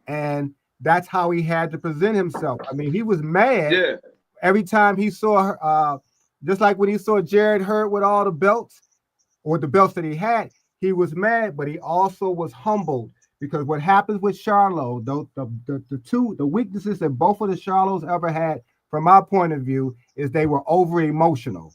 and that's how he had to present himself. I mean, he was mad every time he saw, just like when he saw Jared Hurd with all the belts, or the belts that he had. He was mad, but he also was humbled because what happens with Charlo, the weaknesses that both of the Charlos ever had, from my point of view, is they were over emotional,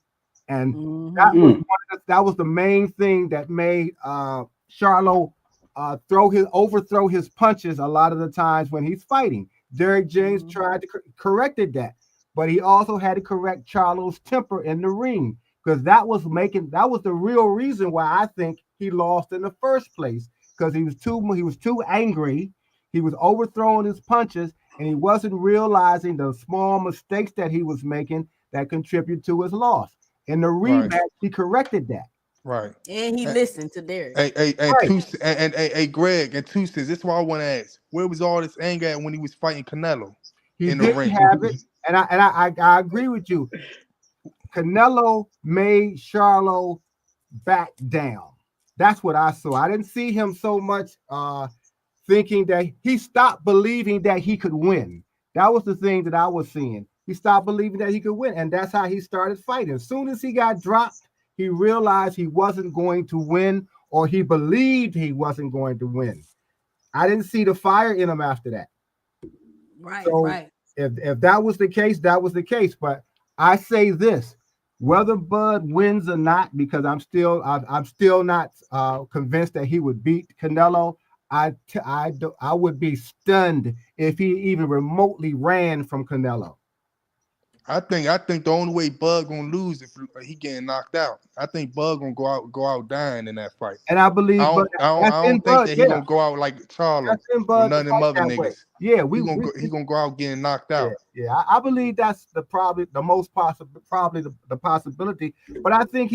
and that was the main thing that made Charlo overthrow his punches a lot of the times when he's fighting. Derek James tried to corrected that, but he also had to correct Charlo's temper in the ring, because that was the real reason why I think he lost in the first place, because he was too angry. He was overthrowing his punches, and he wasn't realizing the small mistakes that he was making that contributed to his loss. In the rematch, he corrected that. Right. And he listened to Derek. Hey, Greg, and 2 cents. This is why I want to ask: where was all this anger at when he was fighting Canelo in the ring? Have it, and I agree with you. Canelo made Charlo back down. That's what I saw. I didn't see him so much thinking that he stopped believing that he could win. That was the thing that I was seeing. He stopped believing that he could win, and that's how he started fighting. As soon as he got dropped, he realized he wasn't going to win, or he believed he wasn't going to win. I didn't see the fire in him after that. Right, so right. If that was the case, that was the case. But I say this: whether Bud wins or not, because I'm still not convinced that he would beat Canelo. I would be stunned if he even remotely ran from Canelo. I think the only way Bud gonna lose if he getting knocked out. I think Bud gonna go out dying in that fight. And I believe I don't think Bud, that he gonna go out like Charlo or none of them other niggas. Yeah, he gonna go out getting knocked out. Yeah, I believe that's probably the most possible, probably the possibility. But I think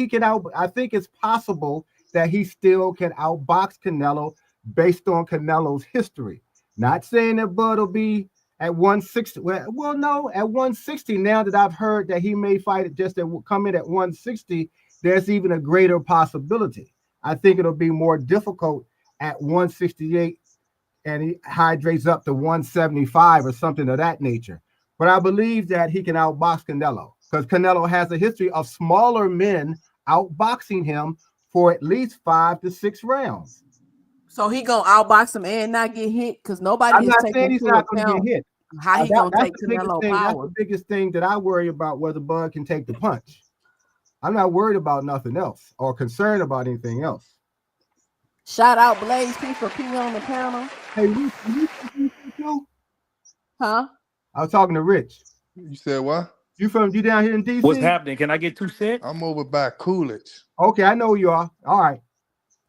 I think it's possible that he still can outbox Canelo based on Canelo's history. Not saying that Bud will be at 160. Well, no, at 160. Now that I've heard that he may fight it just to come in at 160, there's even a greater possibility. I think it'll be more difficult at 168, and he hydrates up to 175 or something of that nature. But I believe that he can outbox Canelo, because Canelo has a history of smaller men outboxing him for at least 5 to 6 rounds. So he gonna outbox him and not get hit, because nobody is taking he's not going to get hit. How he gonna take Canelo power? That's the biggest thing that I worry about, whether Bud can take the punch. I'm not worried about nothing else or concerned about anything else. Shout out Blaze P for being on the panel. Hey, Huh? I was talking to Rich. You said what? You down here in DC? What's happening? Can I get 2 cents? I'm over by Coolidge. Okay, I know who you are. All right.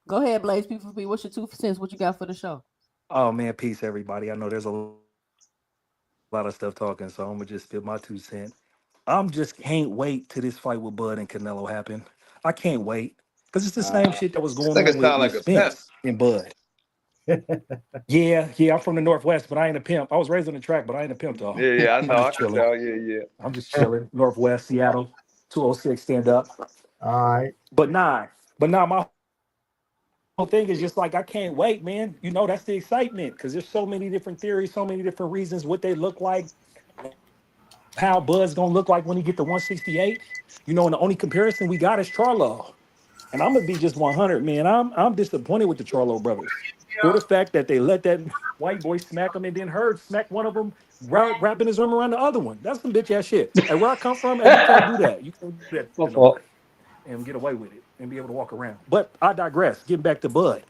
Go ahead, Blaze. P4P. What's your 2 cents? What you got for the show? Oh man, peace everybody. I know there's a lot of stuff talking, so I'm gonna just spit my 2 cents. I'm just can't wait till this fight with Bud and Canelo happen. I can't wait because it's the same shit that was This going nigga on with, sound like a pimp. Spence and Bud. Yeah, I'm from the Northwest, but I ain't a pimp. I was raised on the track, but I ain't a pimp though. Yeah, I know. I'm I just can chilling. tell. Yeah. I'm just chilling. Northwest, Seattle, 206, stand up. All right. But my whole thing is just like I can't wait, man. You know, that's the excitement because there's so many different theories, so many different reasons what they look like, how Bud's gonna look like when he get to 168. You know, and the only comparison we got is Charlo. And I'm gonna be just 100, man. I'm disappointed with the Charlo brothers for the fact that they let that white boy smack him and then Heard smack one of them wrapping his arm around the other one. That's some bitch ass shit. And where I come from, and you can't do that. You can't do that to nobody and get away with it and be able to walk around. But I digress. Getting back to Bud.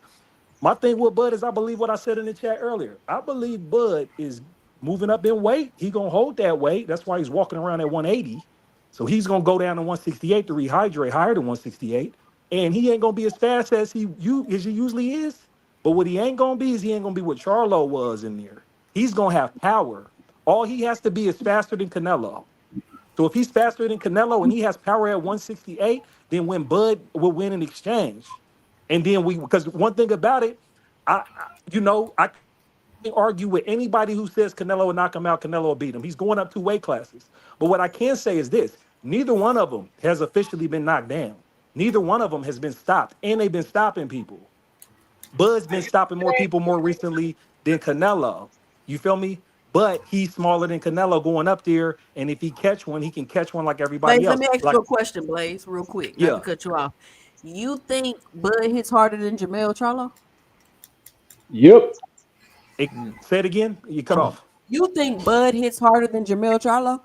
My thing with Bud is I believe what I said in the chat earlier. I believe Bud is moving up in weight. He gonna hold that weight. That's why he's walking around at 180. So he's gonna go down to 168 to rehydrate higher than 168. And he ain't gonna be as fast as he usually is. But what he ain't gonna be is he ain't gonna be what Charlo was in there. He's gonna have power. All he has to be is faster than Canelo. So if he's faster than Canelo and he has power at 168, then when Bud will win in exchange. And then because one thing about it, I can't argue with anybody who says Canelo will knock him out, Canelo will beat him. He's going up 2 weight classes. But what I can say is this: neither one of them has officially been knocked down. Neither one of them has been stopped, and they've been stopping people. Bud's been stopping more people more recently than Canelo. You feel me? But he's smaller than Canelo going up there, and if he catch one, he can catch one like everybody Blaze, else. let me ask you a question, Blaze, real quick. Not to cut you off. You think Bud hits harder than Jermall Charlo? Yep. Say it again. You cut off. You think Bud hits harder than Jermall Charlo?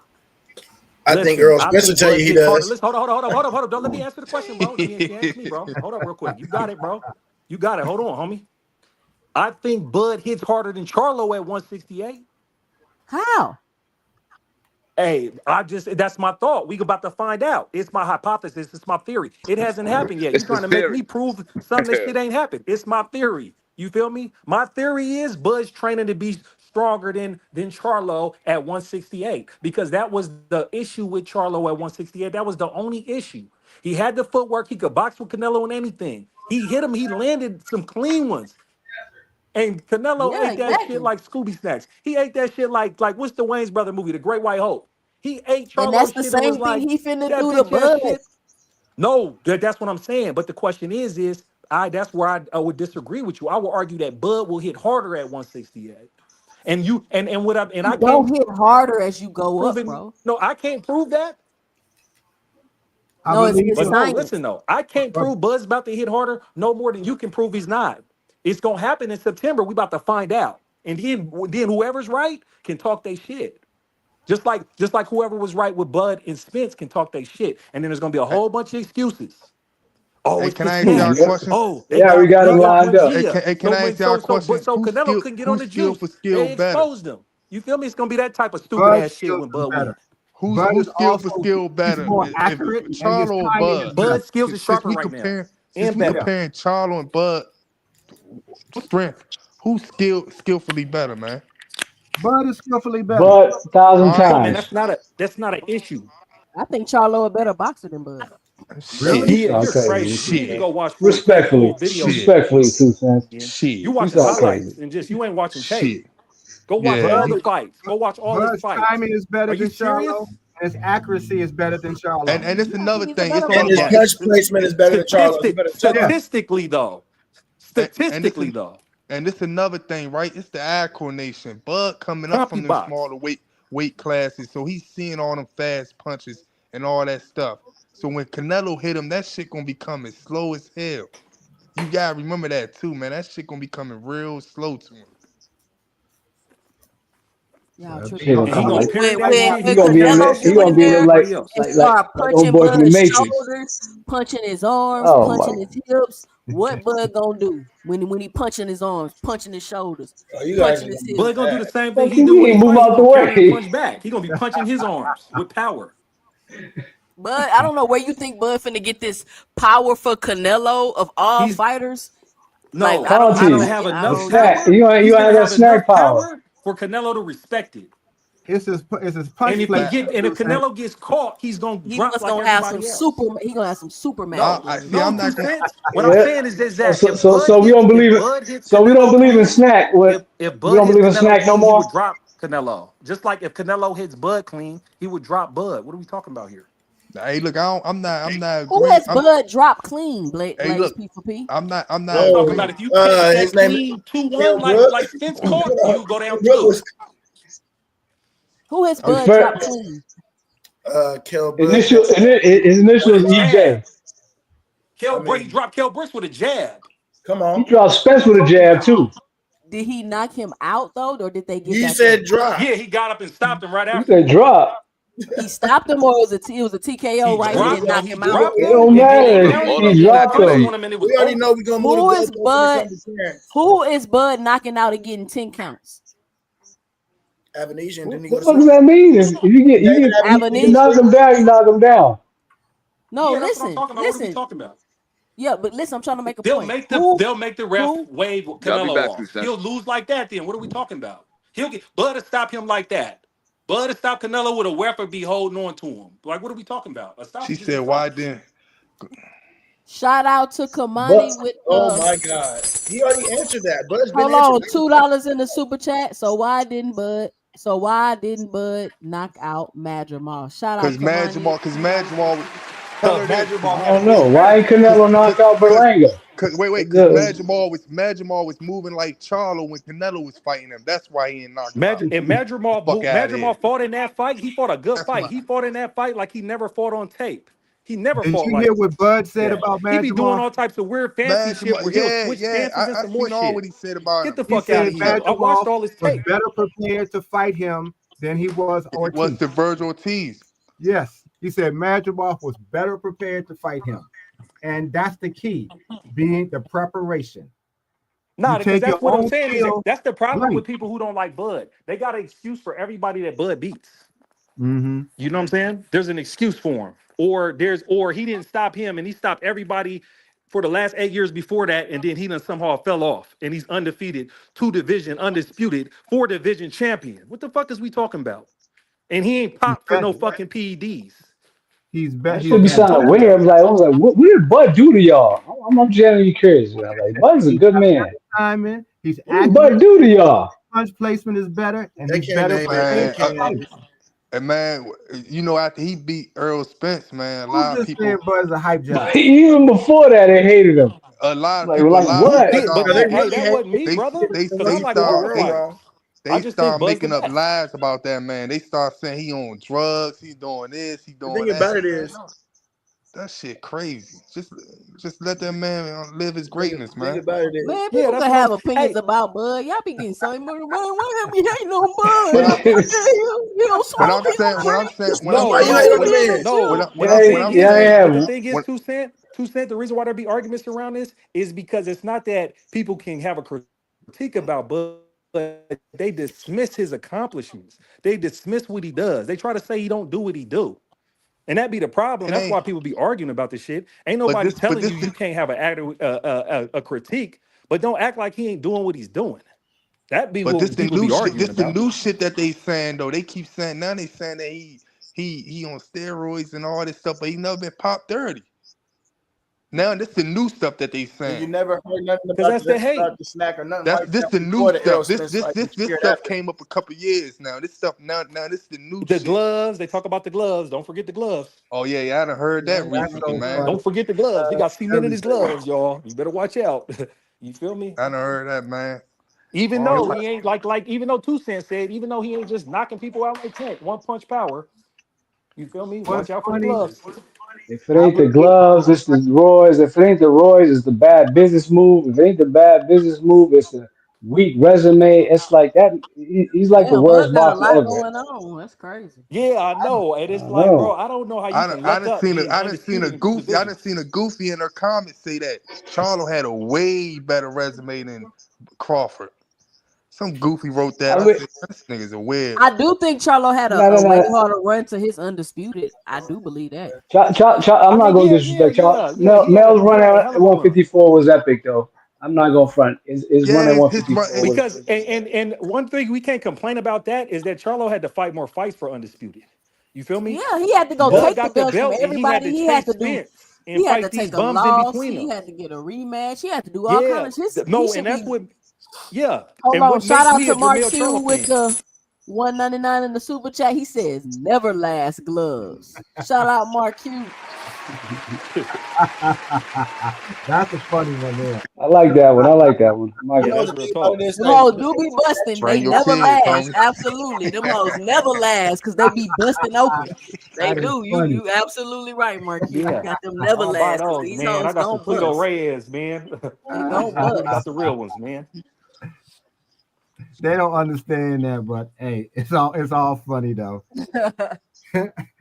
I think Earl Spencer tell you he does. Listen, hold on. Don't let me answer the question, bro. You ask me, bro. Hold up real quick. You got it, bro. You got it. Hold on, homie. I think Bud hits harder than Charlo at 168. How? Hey, that's my thought. We about to find out. It's my hypothesis. It's my theory. It hasn't happened yet. You're trying to make me prove something that shit ain't happened. It's my theory. You feel me? My theory is Bud's training to be stronger than Charlo at 168 because that was the issue with Charlo at 168. That was the only issue. He had the footwork. He could box with Canelo and anything. He hit him. He landed some clean ones. And Canelo ate that shit like Scooby Snacks. He ate that shit like what's the Wayne's brother movie, The Great White Hope? He ate Charlo and that's the shit same and was thing like, he finna that do to Bud. shit. No, that's what I'm saying. But the question is that's where I would disagree with you. I would argue that Bud will hit harder at 168. And you and what I don't hit harder as you go up, bro. No, I can't prove that. No, it's but no, listen though, I can't prove Bud's about to hit harder no more than you can prove he's not. It's gonna happen in September. We about to find out, and then whoever's right can talk their shit. Just like whoever was right with Bud and Spence can talk their shit, and then there's gonna be a whole bunch of excuses. Oh, hey, it's can I ask y'all a question? Oh, we got him lined up. Hey, can I ask y'all a question? So Canelo couldn't get on the juice. They exposed him. You feel me? It's gonna be that type of stupid ass shit when Bud wins. Who's skill for skill better? More accurate. Charlo or Bud? Bud's skills is sharper right now. Since we comparing Charlo and Bud strength, who's skillfully better, man? Bud is skillfully better. Bud 1,000 times. Man, that's not an issue. I think Charlo a better boxer than Bud. Really? You're Okay. crazy. You need to go watch Respectfully, 2 cents. You watching highlights and you ain't watching tape. Go watch all the fights. Go watch all his fights. Bud's timing is better Are you than Charlo. And his accuracy is better than Charlo. And it's another thing. And his punch placement is better than Charlo. Statistically, though. And it's another thing, right? It's the eye coordination. Bud coming up from the smaller weight classes, so he's seeing all them fast punches and all that stuff. So when Canelo hit him, that shit gonna be coming slow as hell. You gotta remember that too, man. That shit gonna be coming real slow to him. Y'all He tripping. gonna come like When Canelo Canelo doing that and start like old punching boy from the Bud's Matrix. shoulders, punching his arms, Oh punching my! his hips, what Bud gonna do when he punching his arms, punching his shoulders, you guys punching are his gonna hips? Bud gonna do the same thing Fuck he you do when he mean? Move punch. He out the gonna counter and way. punch back. He gonna be punching his arms with power. Bud, I don't know where you think Bud finna get this power for Canelo of all fighters. No, Like, I don't he's gonna see have it. I enough don't see power. it. You He's ain't gonna have that have enough snack power. power for Canelo to respect it. It's his And punch if plate. Canelo gets caught, he's gonna He drop must like gonna have some everybody else. super. He gonna have some superman. No, 2 cents. What I'm Yeah. saying is that if So we don't believe it. Bud hits So we don't Canelo believe in clean, snack. What if we Bud don't hits believe in Canelo snack no clean, he more. would drop Canelo. Just like if Canelo hits Bud clean, he would drop Bud. What are we talking about here? Hey, look, I'm not Who agreeing. has Bud drop clean? Hey, Blaze look, P4P. I'm not I'm talking agreeing. about if you catch that his name clean 2-1 Kell Brook. like Spence caught, you go down Brook 2. was Who has Bud drop clean? Kell Brook. His initial With is a jab. EJ. He dropped Kell Brooks with a jab. Come on. He dropped Spence with a jab too. Did he knock him out though, or did they get? He back said in? drop. Yeah, he got up and stopped him right He after. said drop. He stopped him, or it was a TKO, right? He didn't knock him out. It don't matter. He dropped him. We already know we're gonna move Who the is goalposts Bud? when it comes to clearance. Who is Bud knocking out and getting 10 counts? Avanesian, didn't he What go the fuck does that mean? If you knock him down, you knock him down. No, Yeah, that's what I'm listen, talking about. What are we listen. talking about? Yeah, but listen, I'm trying to make a They'll point. make the ref who- wave I'll be Canelo back, off. 2 cents. He'll lose like that. Then what are we talking about? He'll get Bud to stop him like that. Bud to stop Canelo with a weapon be holding on to him. Like what are we talking about? A stop She is just said, a "Why stop. then?" Shout out to Kamani with Oh my God, he already answered that. Bud's been hold on, answered. $2 in the super chat. So why didn't Bud knock out Jermall? Shout out Because Kamani. Mad Jamal was tell her that. I don't know. Why ain't Canelo knock out Berlanga? Because Mad Jamal was moving like Charlo when Canelo was fighting him. That's why he ain't knocked him out. Madrimal fought in that fight. He fought a good fight. He fought in that fight like he never fought on tape. He never Did fought you like hear what Bud said that. about He be doing Madrimal? all types of weird fancy shit where he'll switch stances and I some more seen all shit. what he said about Get him. the He fuck out said of here. I Madrimal watched all his was tape. better prepared to fight him than he was Ortiz. Was the Virgil Ortiz? Yes, he said Madrimal was better prepared to fight him, and that's the key, being the preparation. Nah, because that's what I'm saying. Is that skill. that's the problem Right. with people who don't like Bud. They got an excuse for everybody that Bud beats. Mm-hmm. You know what I'm saying? There's an excuse for him. Or he didn't stop him and he stopped everybody for the last 8 years before that, and then he done somehow fell off and he's undefeated, 2-division, undisputed, 4-division champion. What the fuck is we talking about? And he ain't popped for no fucking PEDs. He's I better. should be sounding weird. I was like, what did Bud do to y'all? I'm genuinely curious. I'm like, Bud's a good man. Timing. He's What did Bud do to y'all? Punch placement is better, and They he's can't better name prepared it. to fight. And man, you know, after he beat Earl Spence, man, a Who's lot of just people, saying Bud's a hype job? Even before that, they hated him. a lot of Like, people, like what? But they that, hey, really that hate wasn't me, brother. they Because I like all start the they fighters. I they just think start Bud's the making up best. lies about that man. They start saying he on drugs, he doing this, he The doing thing about that. it is, That shit crazy. Just let that man live his greatness, the thing man. about it is, Man, Yeah, people that's can what have I'm. opinions Hey, about Bud. Y'all be getting so emotional. Why have you hating on Bud? But I'm, You don't when smoke, I'm he saying, don't when I'm drink. saying, when I'm He why don't you saying, hate on do the when, this man? and you. when the I'm thing is, saying, but the thing is, when, 2 cent. The reason why there be arguments around this is because it's not that people can have a critique about Bud, but they dismiss his accomplishments. They dismiss what he does. They try to say he don't do what he do. And that be the problem. it That's ain't. why people be arguing about this shit. Ain't But nobody but telling this, you can't have a critique, but don't act like he ain't doing what he's doing. That be but this what the people new be shit. arguing This the about. new shit that they saying though. They keep saying now they saying that he on steroids and all this stuff, but he never been popped 30. Now this the new stuff that they and you saying. never heard nothing Because that's the hate. about the snack or nothing That's like this that the new before the Errol stuff. Spence fight. But you This hear stuff that. came up a couple years now. This stuff now this is the new The shit. gloves, they talk about the gloves. Don't forget the gloves. Oh yeah, I done heard that That's recently, so man. funny. Don't forget the gloves. He got cement in his Everything. gloves, y'all. You better watch out. You feel me? I done heard that, man. Even All though right. he ain't even though 2 Cent said, even though he ain't just knocking people out like Tank, one punch power. You feel me? What's Watch out for the funny? gloves. If it ain't the gloves, it's the Roy's. If it ain't the Roy's, it's the bad business move. If it ain't the bad business move, it's the weak resume. It's like that. He's like the Damn, Bud worst got a boxer lot ever. going on. That's crazy. Yeah, I know. And I it's don't like, bro, know. I don't know how you I can luck up being done seen undisputed a in two goofy. I done divisions. seen a goofy in her comments say that Charlo had a way better resume than Crawford. Some goofy wrote that. I I mean, said, this nigga's a weird. I do think Charlo had no, a no, way no. harder run to his undisputed. I do believe that. I'm I not mean, going to disrespect he had Mel's run a at hell of a run. 154 was epic though. I'm not going to front. His run at Yeah, his run. 154 was. Because and one thing we can't complain about that is that Charlo had to fight more fights for undisputed. You feel me? Yeah, he had to go Bud take the got the belts from belt and he had everybody. to He had chase to do. Spence and He had to fight these take a bums in loss. between He them. had to get a rematch. He had to do all Yeah, kinds of shit. He no, should and that's be. what. Yeah, Hold and on. what Shout makes out me to a Mark Jermall Q Charlo with fan. the 199 in the super chat. He says never last gloves. Shout out Mark Q. That's a funny one there. I like that one. You know That's the real thing about talk. it is Them like hoes do be busting. They Train your never kids, last. homie. Absolutely. Them hoes never last because they be busting open. They That is do. funny. You absolutely right, Mark Q. You Yeah, got them I never don't buy last because those, these man. I hoes got some gon' Pluto bust. Reyes, man. They gon' I really got bust. the real ones, man. They don't understand that, but hey, it's all funny though.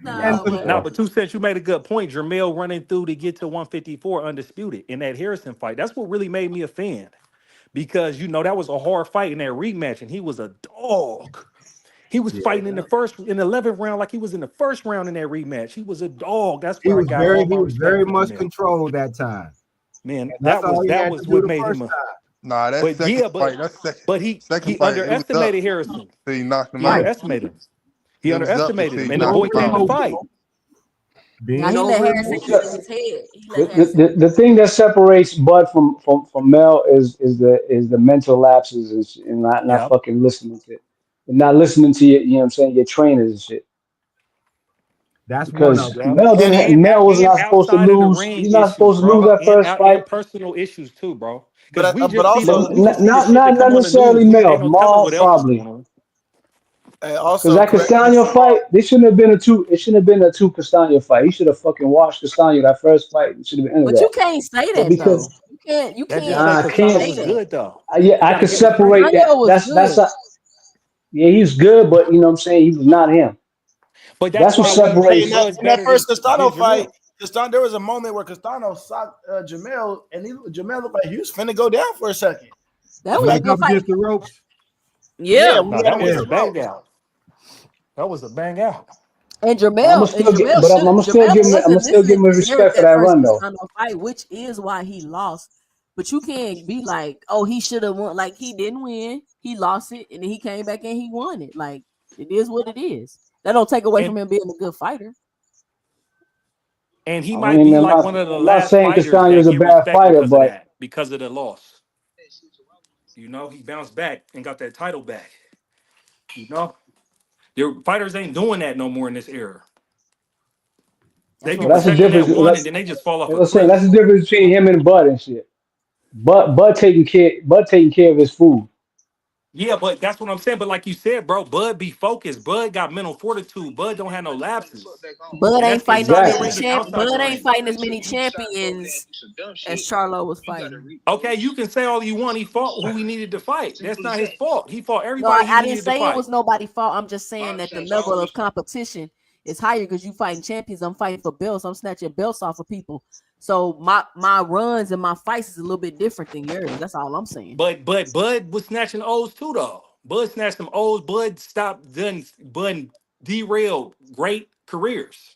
Nah, And for Nah, sure. but 2 cents, you made a good point. Jermall running through to get to 154 undisputed in that Harrison fight. That's what really made me a fan because that was a hard fight in that rematch, and he was a dog. He was fighting in the 11th round like he was in the first round in that rematch. He was a dog. That's he where I was got all my respect very for much Jermall. controlled that time. Man, And that's all he that had to was do what the made him first a. time. Nah, that But second yeah, fight. That but he second fight. It was up. underestimated Harrison. So he knocked him He out. Right. underestimated him. He It was up underestimated until him, he and the knocked boy him came to out. fight. Now Being he let over Harrison What's get up? in his head. He let Harrison. The thing that separates Bud from Mel is the mental lapses and not Yeah. fucking listening to and not listening to your, you know what I'm saying, your trainers and shit. that's one Because of them. Yeah. Mel was And not supposed to outside of the lose. ring He's not issues, supposed to lose bro, that first fight. and personal issues too, bro. Because but we but just see But the also shit that not come on the news. necessarily We Mel. ain't no telling Maul what else is probably. going on. Because also that correct me if Castano I'm fight, wrong. they shouldn't have been a two. It shouldn't have been a two Castano fight. He should have fucking watched Castano that first fight. It should have been into But you that. can't say But that though. because You can't. You That just can't say I can't. Castano say was that. good though. Yeah, You I got to could give it credit. separate that. Castano was That's good. yeah, he's good, but you know what I'm saying, he was not him. But that's That's what why we Hey, think separates. Bud's in that better first than Castano fight, Jermall. There was a moment where Castano socked Jermall, and Jermall looked like he was finna go down for a second. That When was a he Like, good up fight. against the ropes, yeah, Yeah. when No, he had that him was against a the bang ropes. out. That was a bang out. And I'm gonna Jermall still get, but I'm gonna still Jermall give him. I'm gonna wasn't still give missing him during respect for that that first run though. Castano fight, which is why he lost. But you can't be like, oh, he should have won. Like he didn't win. He lost it, and then he came back and he won it. Like it is what it is. That don't take away And from him being a good fighter. he I might mean, be like one of the I'm not last saying fighters Castano that is a get bad respect fighter, because of but that, because of the loss. He bounced back and got that title back. Your fighters ain't doing that no more in this era. They That's be what I'm that's the protecting saying. that difference. one and then they just fall off a Let's say that's cliff. the difference between him and Bud and shit. Bud taking care of his food. Yeah, but that's what I'm saying. But like you said, bro, Bud be focused. Bud got mental fortitude. Bud don't have no lapses. Bud And ain't that's fighting as inside the many ring Exactly. and champ. outside the Bud ain't ring. fighting as many champions as Charlo was fighting. Okay, you can say all you want. He fought who he needed to fight. That's not his fault. He fought No, everybody he I didn't needed to say it fight. was nobody's fault. I'm just saying that the level of competition is higher because you fighting champions. I'm fighting for belts. I'm snatching belts off of people. So my runs and my fights is a little bit different than yours. That's all I'm saying. But Bud was snatching O's too, though. Bud snatched some O's. Bud derailed great careers.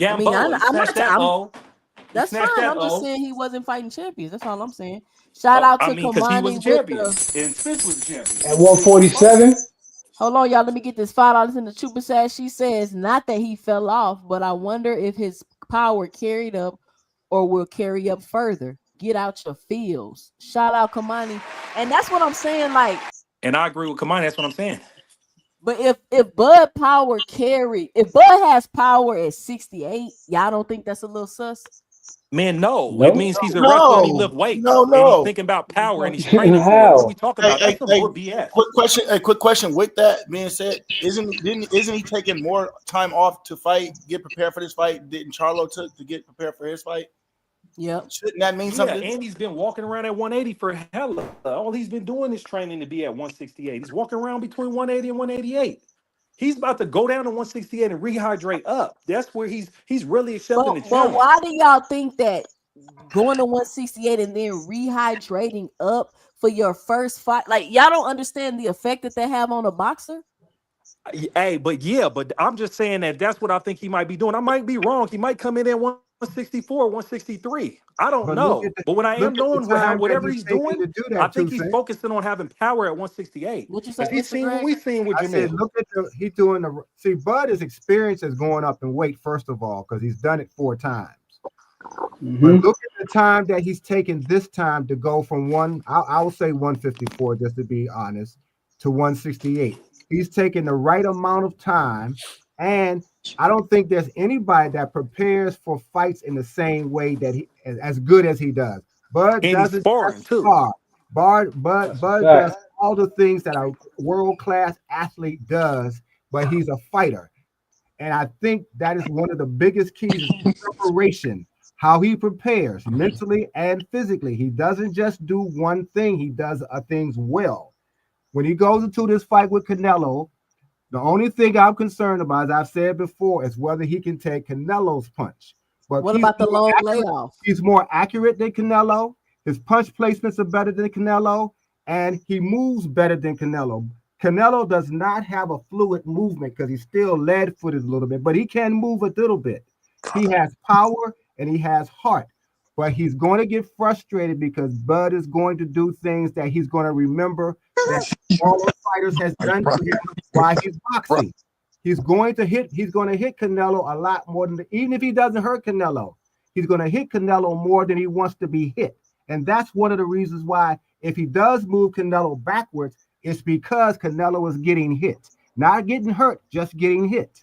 I mean, Gamboa, he I'm snatched not. that O. He That's snatched fine. that I'm just O. saying he wasn't fighting champions. That's all I'm saying. Shout out I to mean, because he was a Kamani with champion. the. And Spence was a champion. At Those two different fighters. 147, Hold on, y'all. Let me get this $5 in the Chupa Sash. She says, not that he fell off, but I wonder if his power carried up or will carry up further. Get out your feels. Shout out Kamani. And that's what I'm saying. Like, And I agree with Kamani. That's what I'm saying. but if Bud has power at 68, y'all don't think that's a little sus? Man, no. It no. means he's a wrestler and he No, lift weights and he's no. thinking about power and he's training for it. What are we How? talking about? That's some bull BS. Quick question. A quick question. With that being said, isn't he taking more time off to fight, get prepared for this fight? Didn't Charlo took to get prepared for his fight? Yep. Shouldn't that mean Yeah, something? and he's been walking around at 180 for hella. All he's been doing is training to be at 168. He's walking around between 180 and 188. He's about to go down to 168 and rehydrate up. That's where he's really accepting the But challenge. why do y'all think that going to 168 and then rehydrating up for your first fight? Like, y'all don't understand the effect that have on a boxer? Hey, but I'm just saying that's what I think he might be doing. I might be wrong. He might come in at 164, 163. I don't But know. But what I am knowing whatever he's doing, to do that, I think he's focusing on having power at 168. What you Because say, he's seen what we've seen with I said, Jermall. look at he's doing see, Bud is experience is going up in weight, first of all, because he's done it 4 times. But look at the time that he's taken this time to go from I will say 154, just to be honest, to 168. He's taking the right amount of time, and I don't think there's anybody that prepares for fights in the same way that he as good as he does. Bud doesn't just spar. Bud does all the things that a world-class athlete does, but he's a fighter. And I think that is one of the biggest keys is preparation, how he prepares mentally and physically. He doesn't just do one thing, he does things well. When he goes into this fight with Canelo, the only thing I'm concerned about, as I've said before, is whether he can take Canelo's punch. But what about the long layoff? He's more accurate than Canelo. His punch placements are better than Canelo, and he moves better than Canelo. Canelo does not have a fluid movement because he's still lead-footed a little bit, but he can move a little bit. He has power and he has heart, but he's going to get frustrated because Bud is going to do things that he's going to remember that all the fighters has done to him while he's boxing. He's going to hit Canelo a lot more than even if he doesn't hurt Canelo, he's going to hit Canelo more than he wants to be hit. And that's one of the reasons why if he does move Canelo backwards, it's because Canelo is getting hit. Not getting hurt, just getting hit.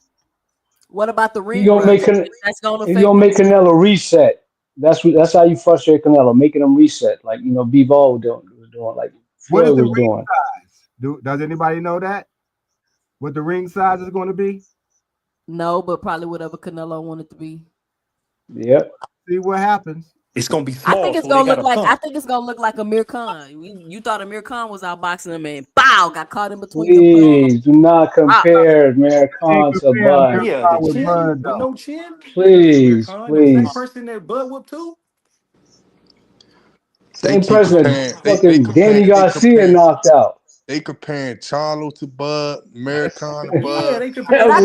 What about the ring? He's gonna make Canelo reset. That's how you frustrate Canelo, making him reset, like Bivol was doing, like What is Floyd the was ring doing. size? Does anybody know that? What the ring size is going to be? No, but probably whatever Canelo wanted to be. Yep. See what happens. It's gonna be small. I think it's gonna look like. I think it's gonna look like Amir Khan. You thought Amir Khan was outboxing him, and bow, got caught in between. Please do not compare Amir Khan to Bud. Yeah, the chin with no chin. Please, The same please. person that Bud whooped too. Same person that fucking Danny Garcia knocked out. They comparing Charlo to Bud, Americana to Bud. Yeah, they comparing.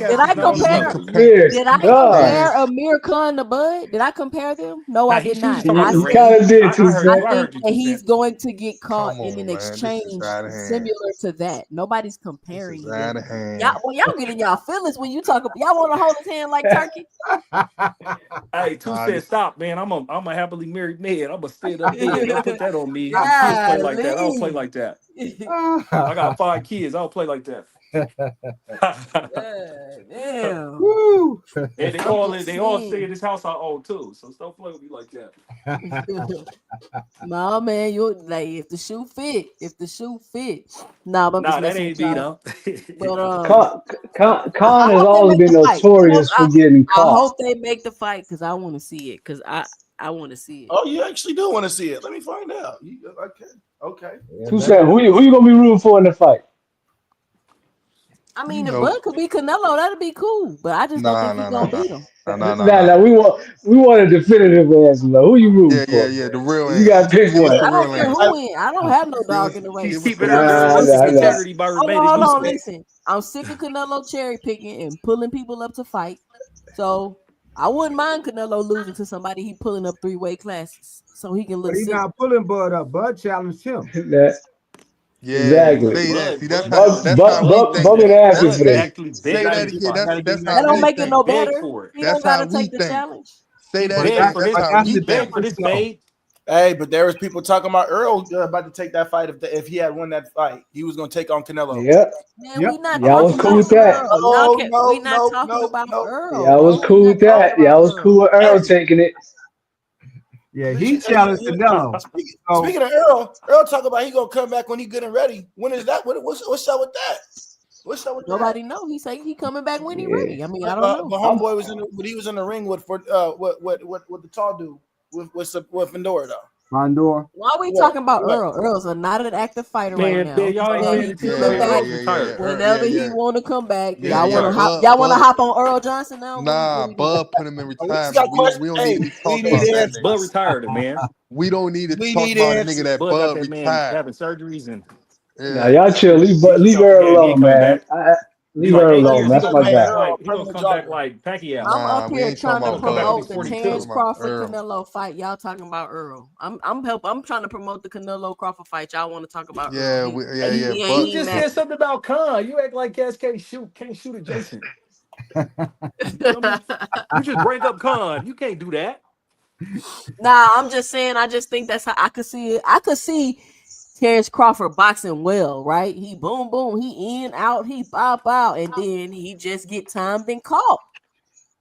Did I compare Amir Khan to Bud? Did I compare them? No, I did not. I think that he's going to get caught in an exchange similar to that. Nobody's comparing them. Y'all getting y'all feelings when you talk. Y'all want to hold his hand like Turkey? Hey, Two said stop, man. I'm a happily married man. I'm a stay up man. Don't put that on me. Kids play like that. I don't play like that. I got 5 kids. I don't play like that. Damn. Woo. And they all stay in this house I own too. So don't play with me like that. No, man, you like if the shoe fit. Nah, but that ain't me though. But Khan has always been notorious for getting caught. I hope they make the fight because I want to see it. Because I want to see it. Oh, you actually do want to see it? Let me find out. Okay. Who said who you gonna be rooting for in the fight? I mean, if Bud could be Canelo, that'd be cool. But I just don't think he's gonna beat him. Nah. We want a definitive answer. Though. Who you rooting for? Yeah, the real answer. You got to pick one. I don't care who win. I don't have no dog in the race. He's keeping integrity by remaining. Hold on, listen. I'm sick of Canelo cherry picking and pulling people up to fight. So I wouldn't mind Canelo losing to somebody he pulling up 3-weight classes so he can look. But he's not pulling Bud up. Bud challenged him. Yeah, exactly. See, that's how we think. Say that again. That's that don't make it no better. He That's don't gotta how we take the think. challenge. Say that again. That's how we think. For this babe. Hey, but there was people talking about Earl about to take that fight if he had won that fight. He was going to take on Canelo. Yep. Man, we not Y'all was cool with that. We not talking about Earl. Y'all was cool with that. Y'all was cool with Earl taking it. Yeah, he challenged Canelo. Speaking of Earl talk about he gonna come back when he good and ready. When is that? What's up with that? What's up with Nobody know. He say he coming back when he ready. I mean, I don't know. My homeboy was he was in the ring with the tall dude. with Fedor though. Mondor. Why are we talking about Earl? Earl's not an active fighter right now. y'all ain't paying He attention. coming back Retired. whenever he want to come back. Yeah, Y'all want to hop? Bud- Y'all want to Bud- hop on Earl Johnson now? Nah, What Bud put him in We just retirement. got We don't questions. need to be We talking need about that answers. nigga. Bud retired, man. We don't need to We talk need about a answers. nigga that Bud got Bud that man retired. having surgeries and Now y'all chill. Leave he's off the Earl game. He ain't alone, coming man. back. Be Leave like Earl 8 alone. years. He That's gonna my come back guy. like Pacquiao. I'm up we here ain't trying talking to about Bud. promote the We Terrence talking about Crawford Earl. Canelo fight. Y'all talking about Earl. I'm trying to promote the Canelo Crawford fight. Y'all want to talk about Yeah, Earl? You He just ain't said something about Khan. You act like Cass can't shoot adjacent. You just bring up Khan. You can't do that. Nah, I'm just saying. I just think that's how I could see it. I could see Terrence Crawford boxing well, right? He boom boom, he in out, he pop out, and then he just get timed and caught.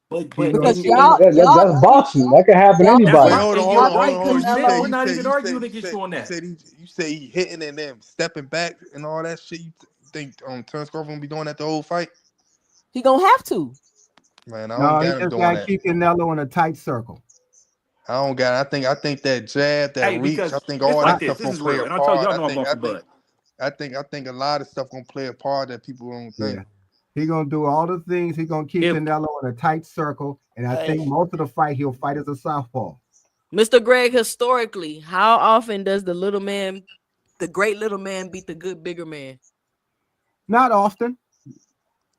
Because That's boxing. That can happen to anybody. Wait, hold on. We're not even arguing against you on that. You say he hitting and then stepping back and all that shit. You think Terrence Crawford gonna be doing that the whole fight? He gonna have to. Man, I No, don't he got him just doing got to that. keep Canelo in a tight circle. I don't got it. I think that jab, that reach, because I think it's all like that stuff this gonna is play real. a And I told part. y'all know I'm going for Bud. I think a lot of stuff gonna play a part that people don't think. Yeah. He gonna do all the things. He gonna keep Canelo in a tight circle, and I think most of the fight he'll fight as a southpaw. Mr. Greg, historically, how often does the great little man beat the good bigger man? Not often,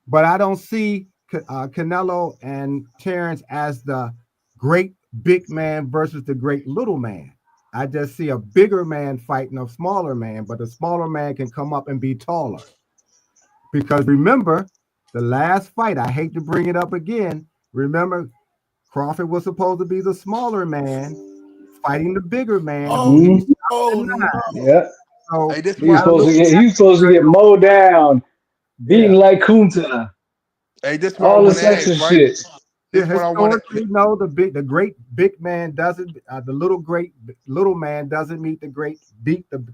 but I don't see Canelo and Terrence as the great big man versus the great little man. I just see a bigger man fighting a smaller man, but the smaller man can come up and be taller. Because remember, the last fight, I hate to bring it up again. Remember, Crawford was supposed to be the smaller man fighting the bigger man. Yeah. So He was supposed to get mowed down, beaten like Kunta. Hey, this is what I All want this to extra ask, right? shit. This is what I want Historically, no, the great big man doesn't. The little man doesn't beat the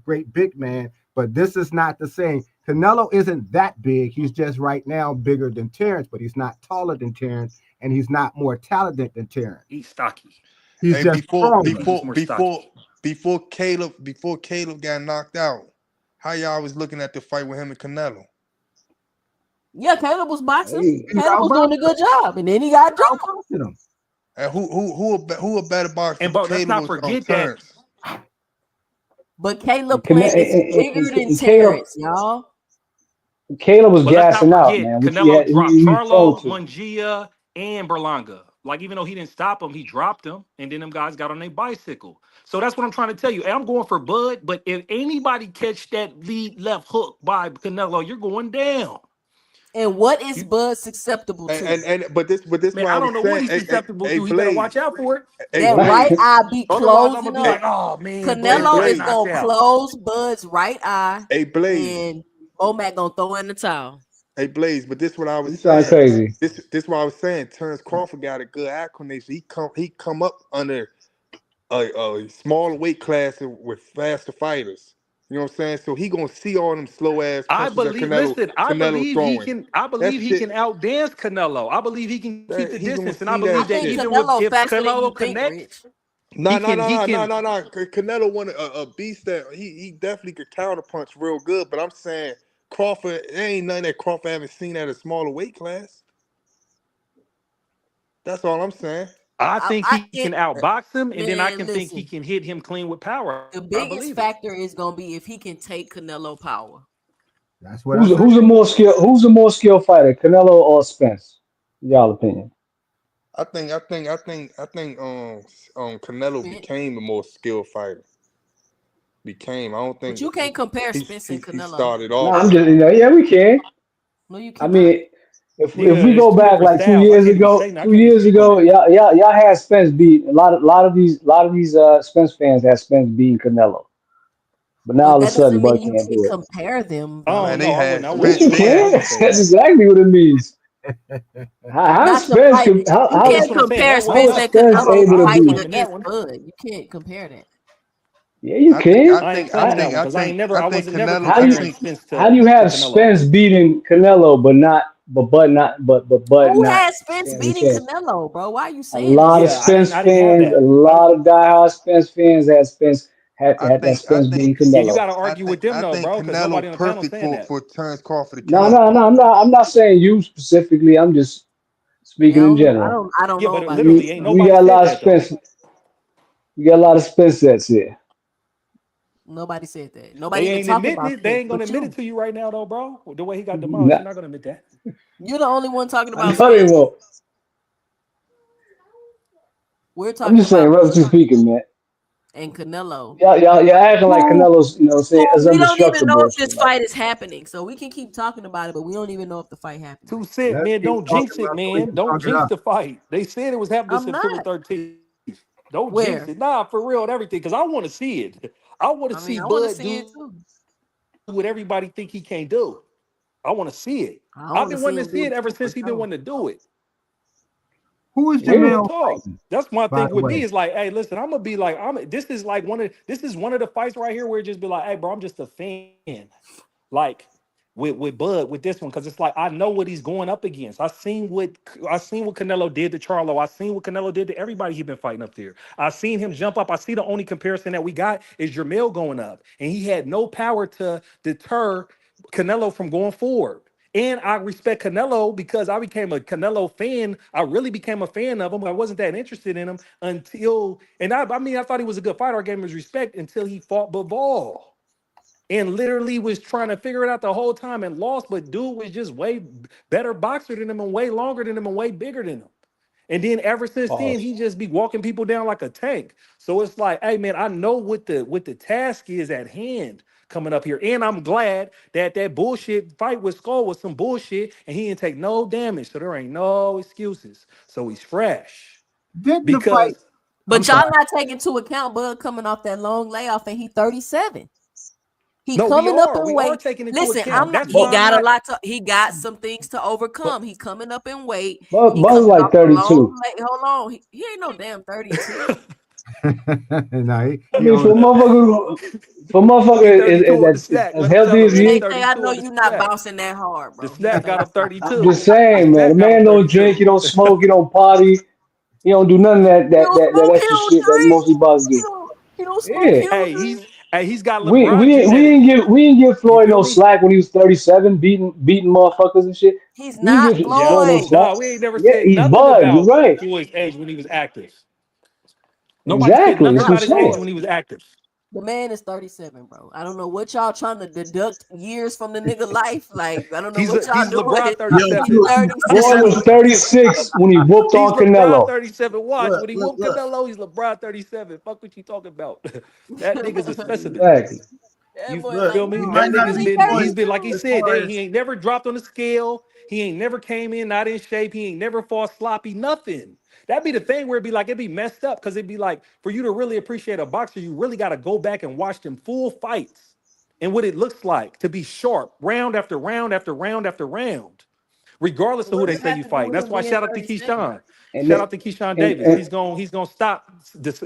great big man. But this is not the same. Canelo isn't that big. He's just right now bigger than Terrence, but he's not taller than Terrence, and he's not more talented than Terrence. He's stocky. He's just before Caleb got knocked out, how y'all was looking at the fight with him and Canelo? Yeah, Caleb was boxing. Caleb was doing a good job, and then he got dropped. And who a better boxer? And but let's not Caleb forget Terrence? But Caleb is bigger than Terrence, y'all. Caleb was But let's not gassing out, forget, man. Canelo dropped He Charlo, prone to. Mungia, and Berlanga. Like, even though he didn't stop him, he dropped him, and then them guys got on their bicycle. So that's what I'm trying to tell you. I'm going for Bud, but if anybody catch that lead left hook by Canelo, you're going down. And what is Bud susceptible to? But this Man, what I I don't was know saying. what he's susceptible to. He Blaze. better watch out for it. That right eye be Otherwise, I'm closing gonna be up. like, oh man, Canelo is knocked gonna out. close Bud's right eye. Hey, Blaze. And Omac gonna throw in the towel. Hey, Blaze, but this what I was You sound saying. crazy. This what I was saying. Terrence Crawford got a good acclimation. He come up under a smaller weight class with faster fighters. You know what I'm saying? So he gonna see all them slow ass punches that Canelo throwing. I believe he can outdance Canelo. I believe he can keep the distance, and I see believe that that shit. even Canelo if faster than you Canelo think, connects, No. he can. Canelo won a beast that he definitely could counterpunch real good. But I'm saying Crawford, there ain't nothing that Crawford haven't seen at a smaller weight class. That's all I'm saying. I think he can outbox him, and then I can think listen, he can hit him clean with power. the biggest factor is gonna be if he can take Canelo power. That's what Who's a more skilled fighter, Canelo or Spence? Y'all opinion. I think Canelo became a more skilled fighter. I don't think. But you can't compare Spence and He Canelo. started No, off. I'm just yeah, we can. No, you I cannot. mean, if we it's go two back different like 2 styles. years ago, y'all had Spence beat a lot of these Spence fans had Spence beating Canelo. But now all of a that sudden, doesn't mean Bud you can't can do it. compare them. Oh Man, no, they I had wouldn't. Yes, you can. That's exactly what it means. How Not to Spence? fight. You can't compare Spence and Spence Canelo able to fighting beat? against Bud. You can't compare that. Yeah, you can. I ain't claiming that one because I wasn't never How do comparing Spence to you have Canelo. Spence beating Canelo but not Bud not. But Bud Who not. had Spence beating Canelo, bro? Why are you A saying lot this? of Spence fans, a lot of diehard Spence fans had Spence had Spence beating Yeah, Canelo. I think Canelo perfect for Terrence Crawford to No, kill him. no, no. I'm not saying you specifically. I'm just speaking in general. I don't know about We got a lot of Spence. We got a lot of Spence that's here. Nobody said that. They Nobody even ain't talked admitting about it. They Spence. ain't gonna But admit you, it to you right now, though, bro. The way he got demolished, Nah, you're not gonna admit that. you're the only one talking I about know they Spence. won't. We're I'm talking just saying, about relatively speaking, man. and Canelo. Y'all acting like Canelo's, saying it's We don't even know indestructible. if this fight is happening, so we can keep talking about it, but we don't even know if the fight happened. 2 Cent, man, don't jinx it, man. Don't jinx the fight. They said it was happening I'm September not. 13th. Don't jinx Where? it. Nah, for real and everything, because I want to see it. I want to I mean, see I want to Bud see do it too. what everybody think he can't do. I want to see it. I I've want to been see wanting him to see do it it ever too, for since he been sure. wanting to do it. Who is Real Jermall talk. fighting? That's one By thing the with way, me is like, hey, listen, I'm gonna be like, this is one of the fights right here where it just be like, hey, bro, I'm just a fan. Like with Bud with this one, because it's like I know what he's going up against. I seen what Canelo did to Charlo. I seen what Canelo did to everybody he been fighting up there. I seen him jump up. I see the only comparison that we got is Jermall going up, and he had no power to deter Canelo from going forward. And I respect Canelo because I became a Canelo fan. I really became a fan of him. I wasn't that interested in him until, and I mean, I thought he was a good fighter. I gave him his respect until he fought Bivol and literally was trying to figure it out the whole time and lost. But dude was just way better boxer than him and way longer than him and way bigger than him. And then ever since then, he just be walking people down like a tank. So it's like, hey man, I know what the task is at hand coming up here. And I'm glad that bullshit fight with Skull was some bullshit and he didn't take no damage. So there ain't no excuses. So he's fresh. Didn't the Because fight? But y'all not taking into account Bud coming off that long layoff and he 37. He no, we coming up are. in We are weight. taking into Listen, account. I'm not. That's He why I'm got a not. lot to. He got some things to overcome. But He coming up in weight. Bud He was coming like off a 32. hold on. He ain't no damn 32. No, I he mean, older. for He motherfucker 32 on the is snack. as Let him tell healthy him, as man. He's he. AK, I 32 know on the you not snack. bouncing that hard, The bro. He's snack got him 37. I'm 32. just saying, The man. The snack got him man don't drink, he 32. don't smoke, he don't party, he don't do none of He don't that smoke. He extra don't shit that drink. most of these bosses do. He don't smoke. He Yeah. don't drink. He's got We LeBron we we genetics. didn't give You Floyd feel no me? slack when he was 37, beating motherfuckers and shit. He's We didn't not give Floyd no Floyd. slack. No, we ain't never Yeah, said he's nothing Bud. You're about right. Floyd's age when he was active. Nobody said Exactly. nothing That's what I'm about his age saying. when he was active. The man is 37, bro. I don't know what y'all trying to deduct years from the nigga life. Like, I don't know what y'all He's LeBron doing. Yo, 37. He's Floyd 37. was 36 when he whooped He's on LeBron Canelo. 37. Watch. When he whooped look. Canelo, he's LeBron 37. Fuck what you talking about. That nigga's a specimen. Exactly. That You boy Look, like, feel me? he no, might That he's not nigga's be really been, Floyd he's been, like he 32. as said, far he as ain't never dropped on the scale. He ain't never came in not in shape. He ain't never fought sloppy, nothing. That'd be the thing where it'd be like, it'd be messed up because it'd be like, for you to really appreciate a boxer, you really got to go back and watch them full fights and what it looks like to be sharp, round after round after round after round, regardless of who What they does say that you have to do fight. with That's him why being shout out to 37? Keyshawn. And Shout it, out to Keyshawn and, Davis. and He's gonna stop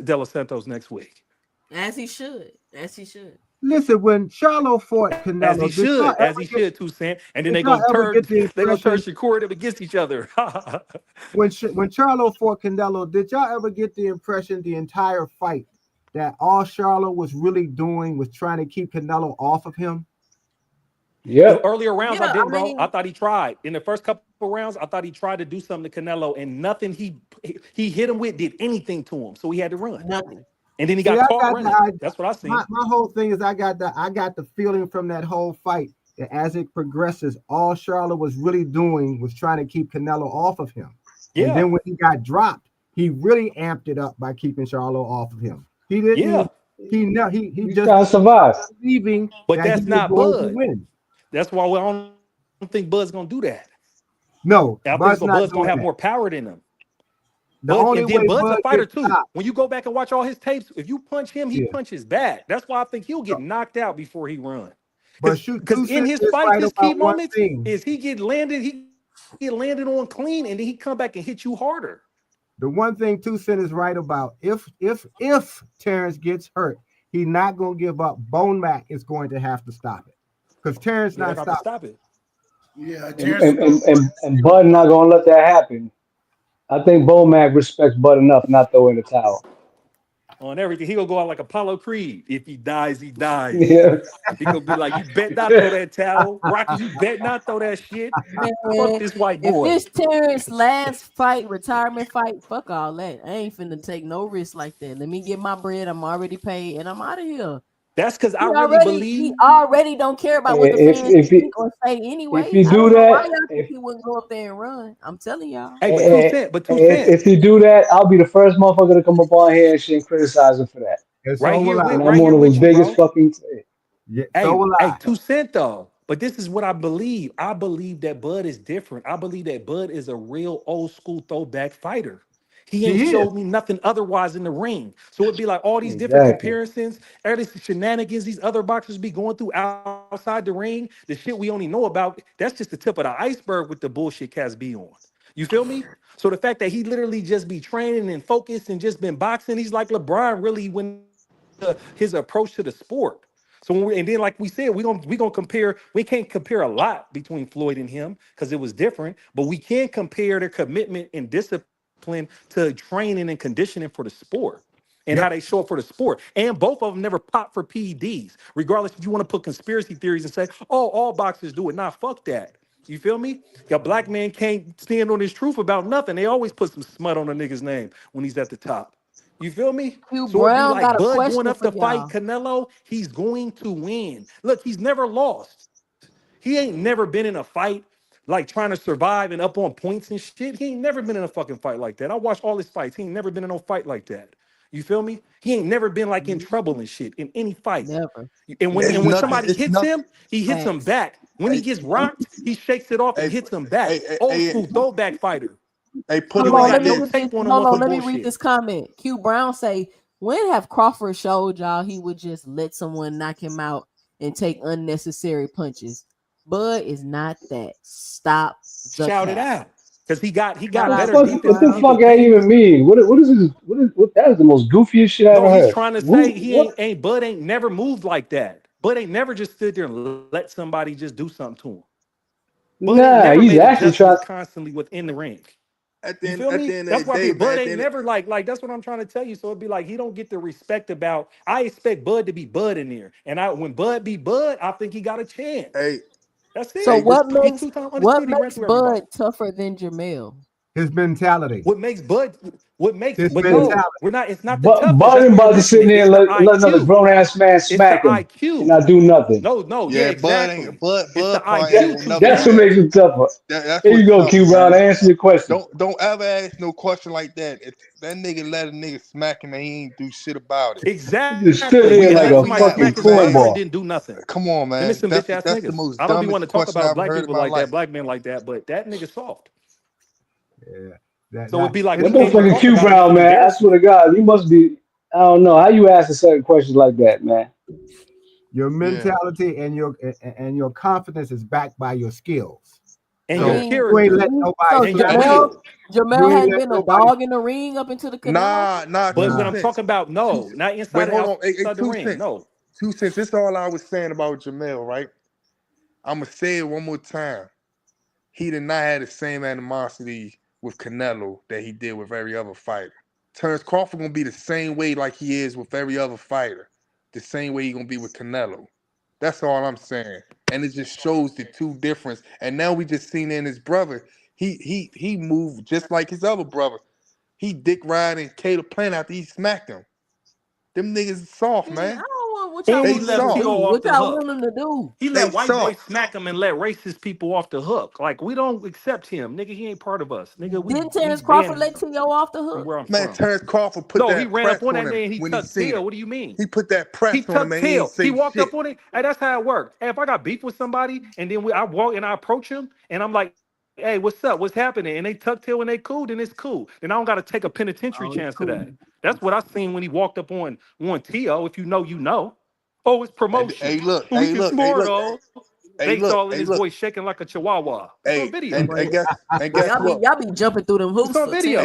Delos Santos next week. As he should. As he should. Listen, when Charlo fought Canelo, As he should, 2 Cent. And then did y'all ever get the they gonna turn impression Shakur them against each other. when Charlo fought Canelo? Did y'all ever get the impression the entire fight that all Charlo was really doing was trying to keep Canelo off of him? The yep. earlier rounds, I Yeah, didn't, I bro. I mean, thought he tried. In the first couple rounds, I thought he tried to do something to Canelo, and nothing he hit him with did anything to him. So he had to run. nothing. And then he See, got I caught got running. the That's what I my seen. whole thing is I got the feeling from that whole fight that as it progresses, all Charlo was really doing was trying to keep Canelo off of him. And Yeah. then when he got dropped, he really amped it up by keeping Charlo off of him. He didn't. Yeah. He He's just trying to survive. believing But that he that's was not going to Bud. win. That's why I don't think Bud's gonna do that. No, I think Bud's not Bud's gonna doing have that. more power than him. The only And then way Bud's a Bud fighter gets too. stopped, When you go back and watch all his tapes, if you punch him, he yeah. punches back. That's why I think he'll get knocked out before he runs. But shoot, Because in Tucson his is fights, right his key about one moments thing. is he get landed on clean, and then he come back and hit you harder. The one thing Tucson is right about, if Terrence gets hurt, he's not going to give up. Bone Mac is going to have to stop it because Terrence Yeah, they not got to stopping. stop it. Yeah, and Bud not gonna let that happen. I think Bomac respects Bud enough not throw in the towel. On everything. He gonna go out like Apollo Creed. If he dies, he dies. Yeah. He gonna be like, you bet not throw that towel. Rocky, you bet not throw that shit. Fuck Man, this white if boy. it's Terrence's last fight, retirement fight, fuck all that. I ain't finna take no risk like that. Let me get my bread. I'm already paid, and I'm out of here. That's because I He really he believe. already don't care about what the fans think or say if anyway. you I do don't know why that, y'all think he wouldn't go up there and run. I'm telling y'all. Hey, but if you do that, I'll be the first motherfucker to come up on here and shit and criticize him for that. And Right so here will I. with And right I'm here one of the with you, biggest bro. fucking. Yeah, Hey, so will I. 2 cent though. But this is what I believe. I believe that Bud is different. I believe that Bud is a real old school throwback fighter. He ain't He is. showed me nothing otherwise in the ring. So it'd be like all these different Exactly. comparisons, all these shenanigans these other boxers be going through outside the ring, the shit we only know about, that's just the tip of the iceberg with the bullshit cats be on. You feel me? So the fact that he literally just be training and focused and just been boxing, he's like LeBron really when his approach to the sport. So when and then like we said, we gonna compare. We can't compare a lot between Floyd and him because it was different, but we can compare their commitment and discipline to training and conditioning for the sport and how they show up for the sport. And both of them never popped for PEDs, regardless if you want to put conspiracy theories and say, oh, all boxers do it. Nah, fuck that. You feel me? A black man can't stand on his truth about nothing. They always put some smut on a nigga's name when he's at the top. You feel me? Hugh So it'd be Brown got like a Bud going question up for to fight y'all. Canelo. He's going to win. Look, he's never lost. He ain't never been in a fight like trying to survive and up on points and shit. He ain't never been in a fucking fight like that. I watched all his fights. He ain't never been in no fight like that. You feel me? He ain't never been like in trouble and shit in any fight. Never. And when It's and when nothing. somebody It's hits nothing. him, he hits him Facts. back. When he gets rocked, he shakes it off and hits him back. Old school throwback fighter. Put Hold it on, like let me this. get this. Tape on him Hold on on, some let me read bullshit. this comment. Q Brown say, when have Crawford showed y'all he would just let someone knock him out and take unnecessary punches? Bud is not that. Stop the Shout it cap. out. Because he got Shout What the out better to fuck? Q defense What than the Brown. fuck people that think. even mean? What is this? What that is the most goofiest shit I No, ever he's heard. trying to say he ain't Bud ain't never moved like that. Bud ain't never just stood there and let somebody just do something to him. Bud ain't Nah, never he's made actually trying. adjustments constantly within the ring. At You feel the me? end of That's the why I day, be man. Bud At the ain't end, never like that's what I'm trying to tell you. So it'd be like he don't get the respect about. I expect Bud to be Bud in there, and when Bud be Bud, I think he got a chance. hey, That's So it. He two-time what undisputed. He ran makes through everybody. Bud tougher than Jermall? His mentality. What makes Bud? What makes? His But no, mentality. we're not. It's not the But toughness. Bud That's ain't where you're about to missing sit it. there It's and the let another IQ. grown ass man It's the smack him and IQ. not do nothing. No, yeah, yeah, exactly. It's the Bud probably ain't IQ. gonna Q never That's do what Brown. that. makes it tougher. That's Here you what's go, tough, Q Brown. man. Answer your question. Don't ever ask no question like that. If that nigga let a nigga smack him and he ain't do shit about it. He just stood Exactly. here And like let a somebody fucking smack his mother and cornball. didn't do nothing. Come on, Them is man. some bitch ass That's the niggas. most I don't be dumbest wanting to talk question I've about ever black heard in people my like that, life. black men like that, but that nigga soft. Yeah. That, So it'd that, be like it's we What the can't even fucking talk Q about it. It's Brown, man? I embarrassing. swear to God, you must be. I don't know how you ask a certain questions like that, man. your Yeah. mentality and your confidence is backed by your skills. And I your So mean, you ain't let character nobody so and your flatter you. Jermall will. You ain't hadn't let been a nobody. dog in the ring up into the Canelo fight? Nah, But what 2 I'm Nah. cents. talking about, Two, no, not wait, inside and hold on. Hey, outside the 2 ring. cents. No. 2 cents. This is all I was saying about Jamel, right? I'ma say it one more time. He did not have the same animosity with Canelo that he did with every other fighter. Terrence Crawford gonna be the same way like he is with every other fighter. The same way he gonna be with Canelo. That's all I'm saying. And it just shows the two difference. And now we just seen in his brother, he moved just like his other brother. He dick riding K the Plant after he smacked him. Them niggas is soft, Man, I man. don't want what y'all And They he want him left to soft. do. T.O. off What the y'all want hook. him to do? He They let white boys soft. smack him and let racist people off the hook. Like we don't accept him, nigga. He ain't part of us, nigga. We Didn't we Terrence Crawford banned let T.O. off the hook? where I'm Man, from. Terrence Crawford put No, he that ran press up on on that him man. He when he tucked seen tail. him. What do you mean? He put that He press on him tucked and he ain't tail. He say walked shit. up on it. Hey, that's how it worked. Hey, if I got beef with somebody and then I walk and I approach him and I'm like, hey, what's up? What's happening? And they tuck tail and they cool, then it's cool. Then I don't got to take a penitentiary Oh, it's chance to cool. that. That's what I seen when he walked up on T.O. If you know, you know. Oh, it's promotion. Hey, look, We hey, can look, hey, smart look. all. They saw his voice shaking like a chihuahua. It's on video. And guess what? Y'all be jumping through them hoops. It's on video.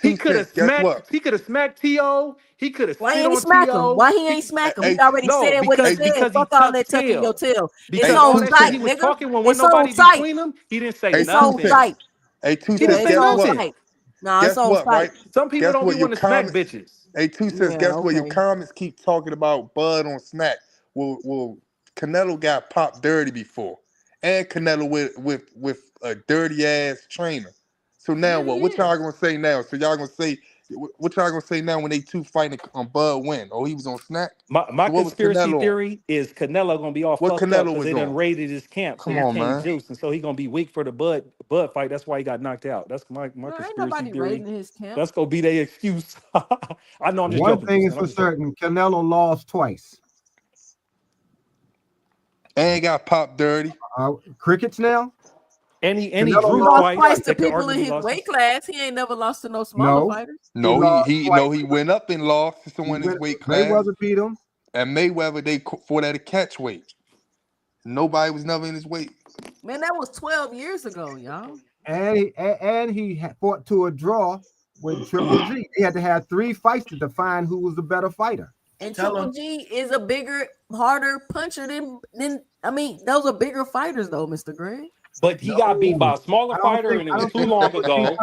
He could have smacked. He could have smacked T.O. He could have spit on T.O. Why he ain't smack him? He already said what he said. Fuck all that tucking your tail. Because it's all on that site, shit he was nigga. talking when It's nobody on site. between them, he didn't say It's nothing. on site. Hey, Two He didn't Cents, say guess nothing. what? No, it's on site. Right? Some people Guess don't what? be Your wanting to smack comments- bitches. Hey, Two Cents, guess what? Your comments keep talking about Bud on Smack. Well, Canelo got popped dirty before, and Canelo with a dirty ass trainer. So now what? What y'all gonna say now? So y'all gonna say what y'all gonna say now when they two fighting on Bud win? Oh, he was on Snack. My So what was conspiracy Canelo on? theory is Canelo gonna be all What fucked up Canelo because was they done on? raided his camp, so Come he on, can't man. juice, and so he gonna be weak for the Bud fight. That's why he got knocked out. That's my Ain't conspiracy nobody theory. raiding his camp. That's gonna be their excuse. I know I'm just One joking. thing Tristan. is I'm for just joking. certain: Canelo lost twice. And got popped dirty. Crickets now. And he Canelo drew lost twice. To That could people in arguably his lost. weight class, he ain't never lost to no smaller fighters. No, lost he went up and lost to someone in his weight class. Mayweather beat him. And Mayweather, they fought at a catch weight. Nobody was never in his weight. Man, that was 12 years ago, y'all. And he fought to a draw with Triple G. He had to have 3 fights to define who was the better fighter. And Triple G is a bigger, harder puncher than I mean, those are bigger fighters though, Mr. Greg. But he got beat by a smaller fighter, and it was too long ago. So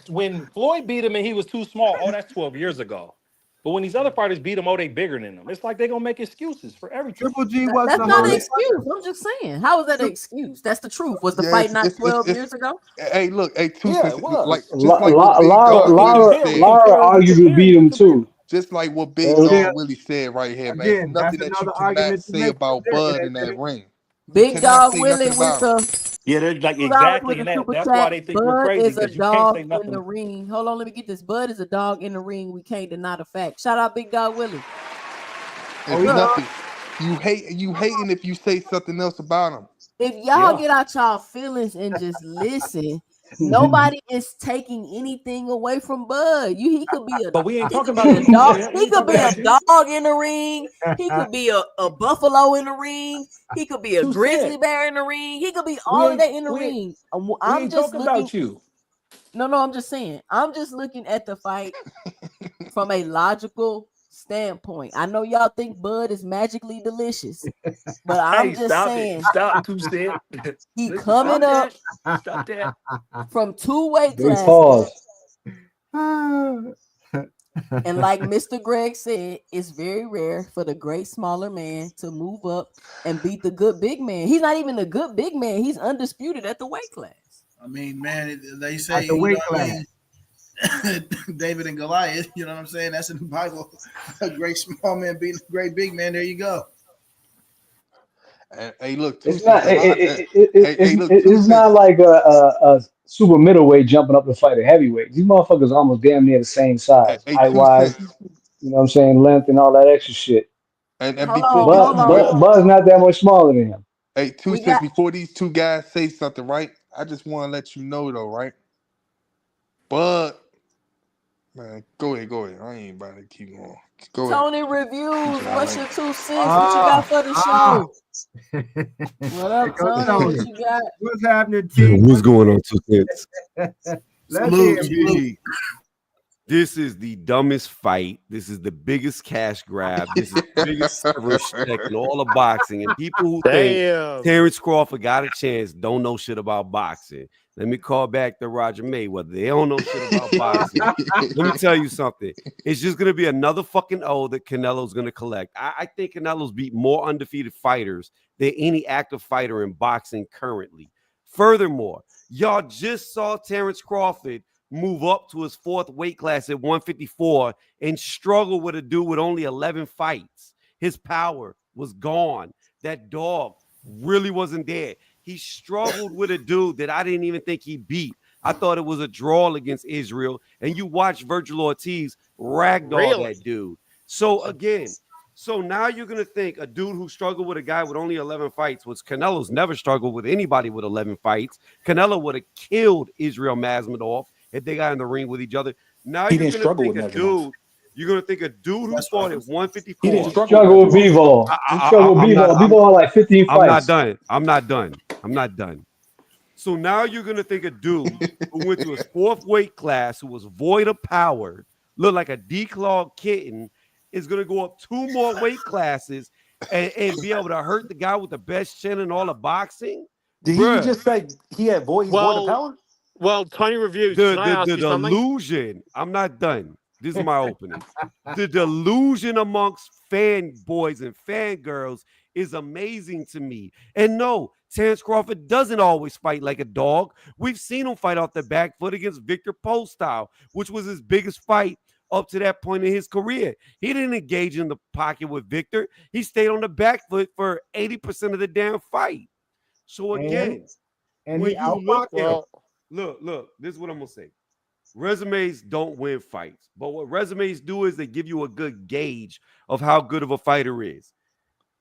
when Floyd beat him and he was too small, oh, that's 12 years ago. But when these other fighters beat him, oh, they bigger than them. It's like they're gonna make excuses for everything. Triple G That's not an excuse. I'm just saying. How is that an excuse? That's the truth. Was the fight not 12 years ago? Hey, look, hey, Two Yeah, Cents, it was. like just like what Big Dog Willie Lara arguably beat him too. Just like what Big Dog Willie said right here, man. Again, Nothing that's that you another cannot argument to say make about there. Bud in that ring. Big Dog say Willie nothing with about the Yeah, they're like $2 exactly, with and the super that's chat. why they think we're Bud crazy is a because you can't dog say in nothing. the ring. Hold on, let me get this. Bud is a dog in the ring. We can't deny the fact. Shout out Big Dog Willie. It's nothing. You hating if you say something else about him. If y'all get out y'all feelings and just listen, nobody is taking anything away from Bud. He could be a But we ain't he talking could about be a you. dog. We He ain't could talking be a about you. dog in the ring. He could be a buffalo in the ring. He could be a Two grizzly cent. bear in the ring. He could be We all of ain't- that in the we ain't- ring. We I'm ain't just talking looking. about you. No, I'm just saying. I'm just looking at the fight from a logical standpoint. I know y'all think Bud is magically delicious, but I'm Hey, just stop saying. it. Stop, Two Cent. He Listen, coming stop up that. Stop that. from 2 weight Big classes. pause. And like Mr. Greg said, it's very rare for the great smaller man to move up and beat the good big man. He's not even a good big man. He's undisputed at the weight class. I mean, man, they say At the weight class. David and Goliath, you know what I'm saying? That's in the Bible. A great small man beating a great big man. There you go. Hey, look, It's not. It's not like a super middleweight jumping up to fight a heavyweight. These motherfuckers are almost damn near the same size, Hey, height 2 wise. Cents. You know what I'm saying? Length and all that extra shit. And Hold before on. Bud's not that much smaller than him. Hey, 2 Cents, before these two guys say something, right? I just want to let you know though, right? Bud, man, go ahead. I ain't about to keep going. Go ahead. Tony Reviews, what's your 2 cents? What you Ah, got for the show? What up, Here goes Tony? What you got? What's happening, Yeah, T? what's going on, 2 Cents? Let's hear it, Gee, this is the dumbest fight. This is the biggest cash grab. This is the biggest severance check in all of boxing. And people who think Terrence Crawford got a chance don't know shit about boxing. Let me call back to Roger Mayweather. They don't know shit about boxing. Let me tell you something. It's just going to be another fucking O that Canelo's going to collect. I think Canelo's beat more undefeated fighters than any active fighter in boxing currently. Furthermore, y'all just saw Terrence Crawford move up to his 4th weight class at 154 and struggle with a dude with only 11 fights. His power was gone. That dog really wasn't there. He struggled with a dude that I didn't even think he beat. I thought it was a draw against Israel. And you watch Virgil Ortiz ragdoll that dude. So again, now you're going to think a dude who struggled with a guy with only 11 fights, which Canelo's never struggled with anybody with 11 fights. Canelo would have killed Israel Mazmadov if they got in the ring with each other. Now He you're didn't going struggle to with think a measurements. dude You're gonna think a dude who fought at 154. He didn't Struggle with Bivol. He struggled with Bivol. Bivol had like 15 fights. I'm not done. So now you're gonna think a dude who went to his 4th weight class, who was void of power, looked like a declawed kitten, is gonna go up 2 more weight classes and be able to hurt the guy with the best chin in all of boxing? Did he just say he had void of power? Well, Tony Reviews, can I ask The you something? delusion. I'm not done. This is my opening. The delusion amongst fanboys and fangirls is amazing to me. And no, Terrence Crawford doesn't always fight like a dog. We've seen him fight off the back foot against Victor Postyle, which was his biggest fight up to that point in his career. He didn't engage in the pocket with Victor. He stayed on the back foot for 80% of the damn fight. So again, and when he you look outboxed him. look, this is what I'm gonna say. Resumes don't win fights, but what resumes do is they give you a good gauge of how good of a fighter is.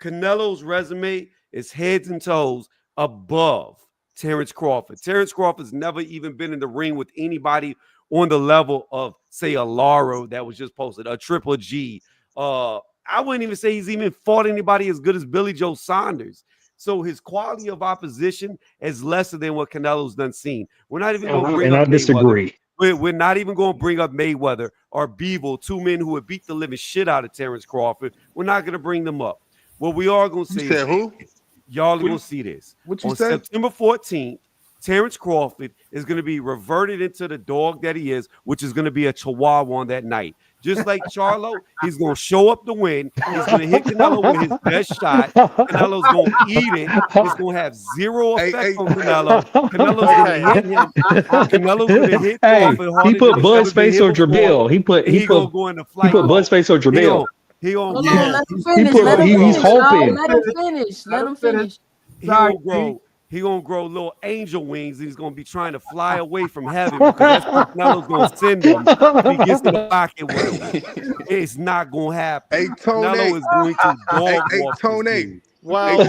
Canelo's resume is heads and toes above Terrence Crawford. Terrence Crawford's never even been in the ring with anybody on the level of, say, a Lara that was just posted, a Triple G. I wouldn't even say he's even fought anybody as good as Billy Joe Saunders. So his quality of opposition is lesser than what Canelo's done seen. We're not even going to bring up I disagree. We're not even going to bring up Mayweather or Bivol, 2 men who would beat the living shit out of Terrence Crawford. We're not going to bring them up. What we are going to say is who? Y'all are going to see this. What you on say? September 14th, Terrence Crawford is going to be reverted into the dog that he is, which is going to be a chihuahua on that night. Just like Charlo, he's going to show up to win. He's going to hit Canelo with his best shot. Canelo's going to eat it. It's going to have zero effect on Canelo. Canelo's going to hit him. Canelo's going to hit Crawford harder He put than Bud's he's ever been face hit on before. Jamil. He put Bud's face on Jamil. Hold on, let him finish. Let him He's finish, y'all. hoping. Let him finish. Let him finish. He gonna grow little angel wings, and he's gonna be trying to fly away from heaven because that's what Canelo's gonna send him if he gets in the pocket with him. It's not gonna happen. Hey, Tony. Canelo is going to dog walk Tony. this dude. Well,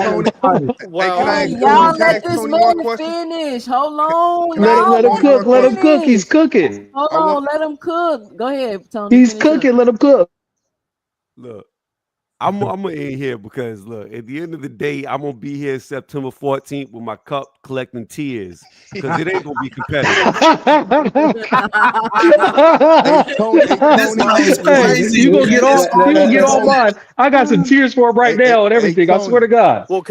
Hey, y'all let this man finish. Hold on, y'all. Let him cook. Let him cook. He's cooking. Hold on, let him cook. Go ahead, Tony. He's finish cooking. up. Let him cook. Look, I'm gonna end here because look, at the end of the day, I'm gonna be here September 14th with my cup collecting tears because it ain't gonna be competitive. You gonna get all mine. I got some tears for him right now and everything. I swear to God. Well,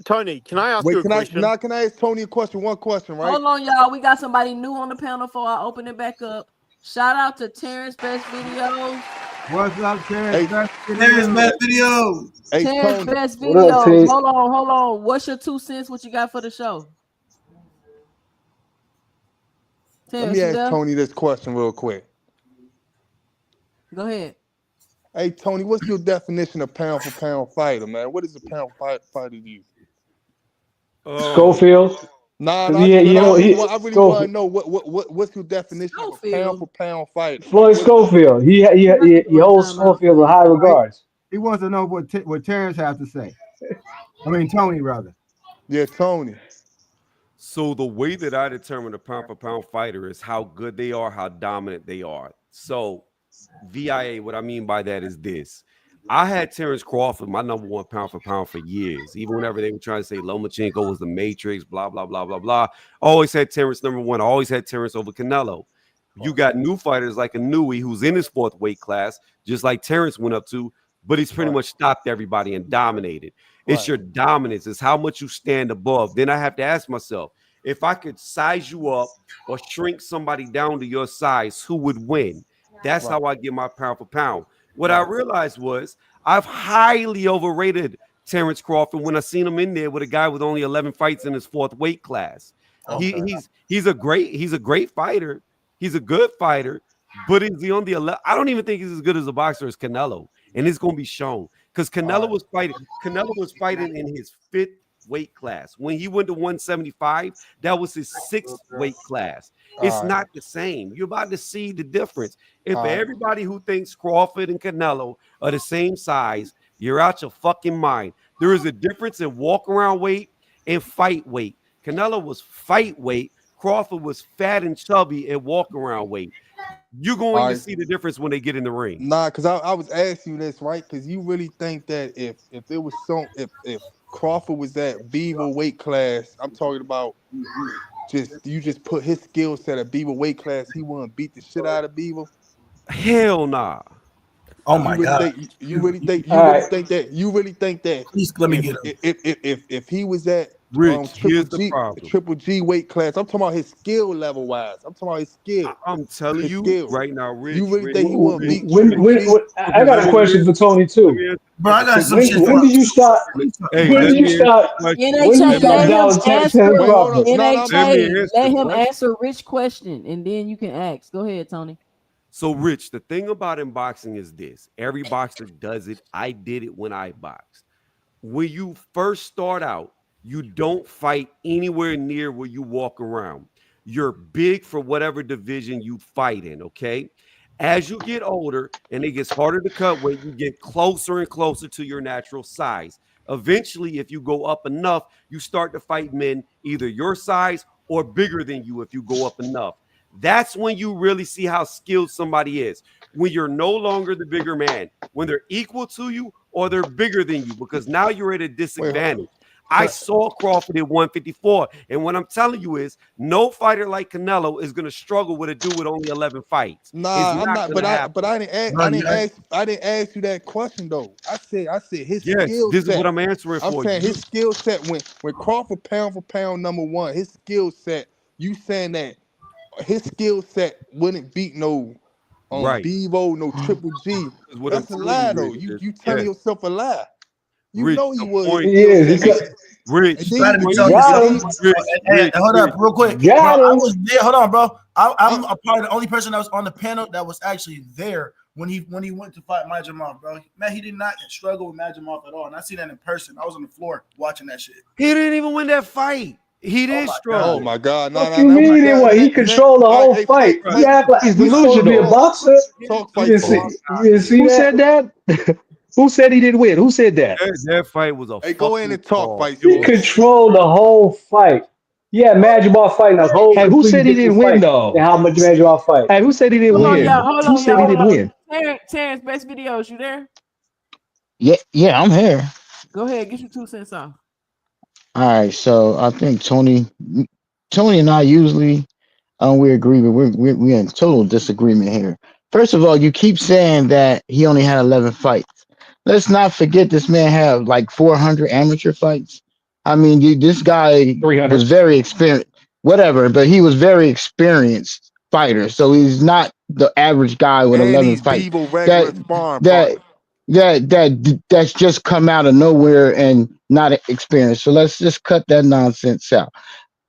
Tony, can I ask you a question? Can I ask Tony a question? One question, right? Hold on, y'all. We got somebody new on the panel before I open it back up. Shout out to Terrence Best Videos. What's up, Terrence? Terrence Best Videos. Terrence Best What up, Videos. T? Hold on. What's your 2 cents? What you got for the show? Let me ask Tony this question real quick. Go ahead. Hey, Tony, what's your definition of pound for pound fighter, man? What is a pound fighter to you? Schofield. Nah, I really want to know what's your definition of a pound for pound fighter? Floyd Schofield. He holds Schofield in high regards. He wants to know what Terrence has to say. I mean, Tony, rather. Yeah, Tony. So the way that I determine a pound for pound fighter is how good they are, how dominant they are. So VIA, what I mean by that is this. I had Terrence Crawford, my number 1 pound for pound for years. Even whenever they were trying to say Lomachenko was the Matrix, blah, blah, blah, blah, blah. I always had Terrence number 1. I always had Terrence over Canelo. You got new fighters like Inouye, who's in his 4th weight class, just like Terrence went up to, but he's pretty much stopped everybody and dominated. It's your dominance. It's how much you stand above. Then I have to ask myself, if I could size you up or shrink somebody down to your size, who would win? That's how I get my pound for pound. What I realized was I've highly overrated Terrence Crawford when I seen him in there with a guy with only 11 fights in his 4th weight class. He's a great fighter. He's a good fighter, but is he on the 11? I don't even think he's as good as a boxer as Canelo, and it's going to be shown because Canelo was fighting in his 5th weight class. When he went to 175, that was his 6th weight class. It's not the same. You're about to see the difference. And for everybody who thinks Crawford and Canelo are the same size, you're out your fucking mind. There is a difference in walk around weight and fight weight. Canelo was fight weight. Crawford was fat and chubby and walk around weight. You're going to see the difference when they get in the ring. Nah, because I was asking you this, right? Because you really think that if it was if Crawford was that Beaver weight class, I'm talking about you just put his skill set at Beaver weight class, he wouldn't beat the shit out of Beaver? Hell nah. Oh my God! You really think that? Please let me get him. If he was at triple G weight class, I'm talking about his skill level wise. I'm talking about his skill. I'm telling you right now, Rich. You really think he won't beat? I got a question for Tony too. Bro, I got some shit. When did you start? Hey, when did you start? NHA, let him Crawford? answer Rich question, and then you can ask. Go ahead, Tony. So, Rich, the thing about in boxing is this. Every boxer does it. I did it when I boxed. When you first start out, you don't fight anywhere near where you walk around. You're big for whatever division you fight in, okay? As you get older and it gets harder to cut weight, you get closer and closer to your natural size. Eventually, if you go up enough, you start to fight men either your size or bigger than you if you go up enough. That's when you really see how skilled somebody is. When you're no longer the bigger man, when they're equal to you or they're bigger than you, because now you're at a disadvantage. I saw Crawford at 154, and what I'm telling you is no fighter like Canelo is going to struggle with a dude with only 11 fights. Nah, I'm not. But I didn't ask you that question though. I said his skill set. This is what I'm answering for. I'm saying his skill set when Crawford pound for pound number one, his skill set. You saying that his skill set wouldn't beat no Bevo, no Triple G. That's a lie though. You telling yourself a lie. You Rich, know you would. Rich, Hold up, real quick. Bro, I was there. Hold on, bro. I'm a part of the only person that was on the panel that was actually there when he went to fight Majamov, bro. Man, he did not struggle with Majamov at all, and I seen that in person. I was on the floor watching that shit. He didn't even win that fight. He did struggle. Oh my God! What you mean it was? He controlled the whole fight. You act like he's supposed to be a boxer. You didn't see Who that? said that? Who said he didn't win? Who said that? That fight was a. Hey, go in and talk fight. He controlled the whole fight. Yeah, Majamov fighting a whole. Hey, who said he didn't win though? And how much Majamov fight? Hey, who said he didn't win? Who said he didn't win? Terrence, best videos, you there? Yeah, I'm here. Go ahead, get your 2 cents off. All right, so I think Tony and I usually we agree, but we're in total disagreement here. First of all, you keep saying that he only had 11 fights. Let's not forget this man had like 400 amateur fights. I mean, this guy 300. was very experienced, whatever, but he was very experienced fighter. So he's not the average guy with 11 fights. That's just come out of nowhere and not experienced. So let's just cut that nonsense out.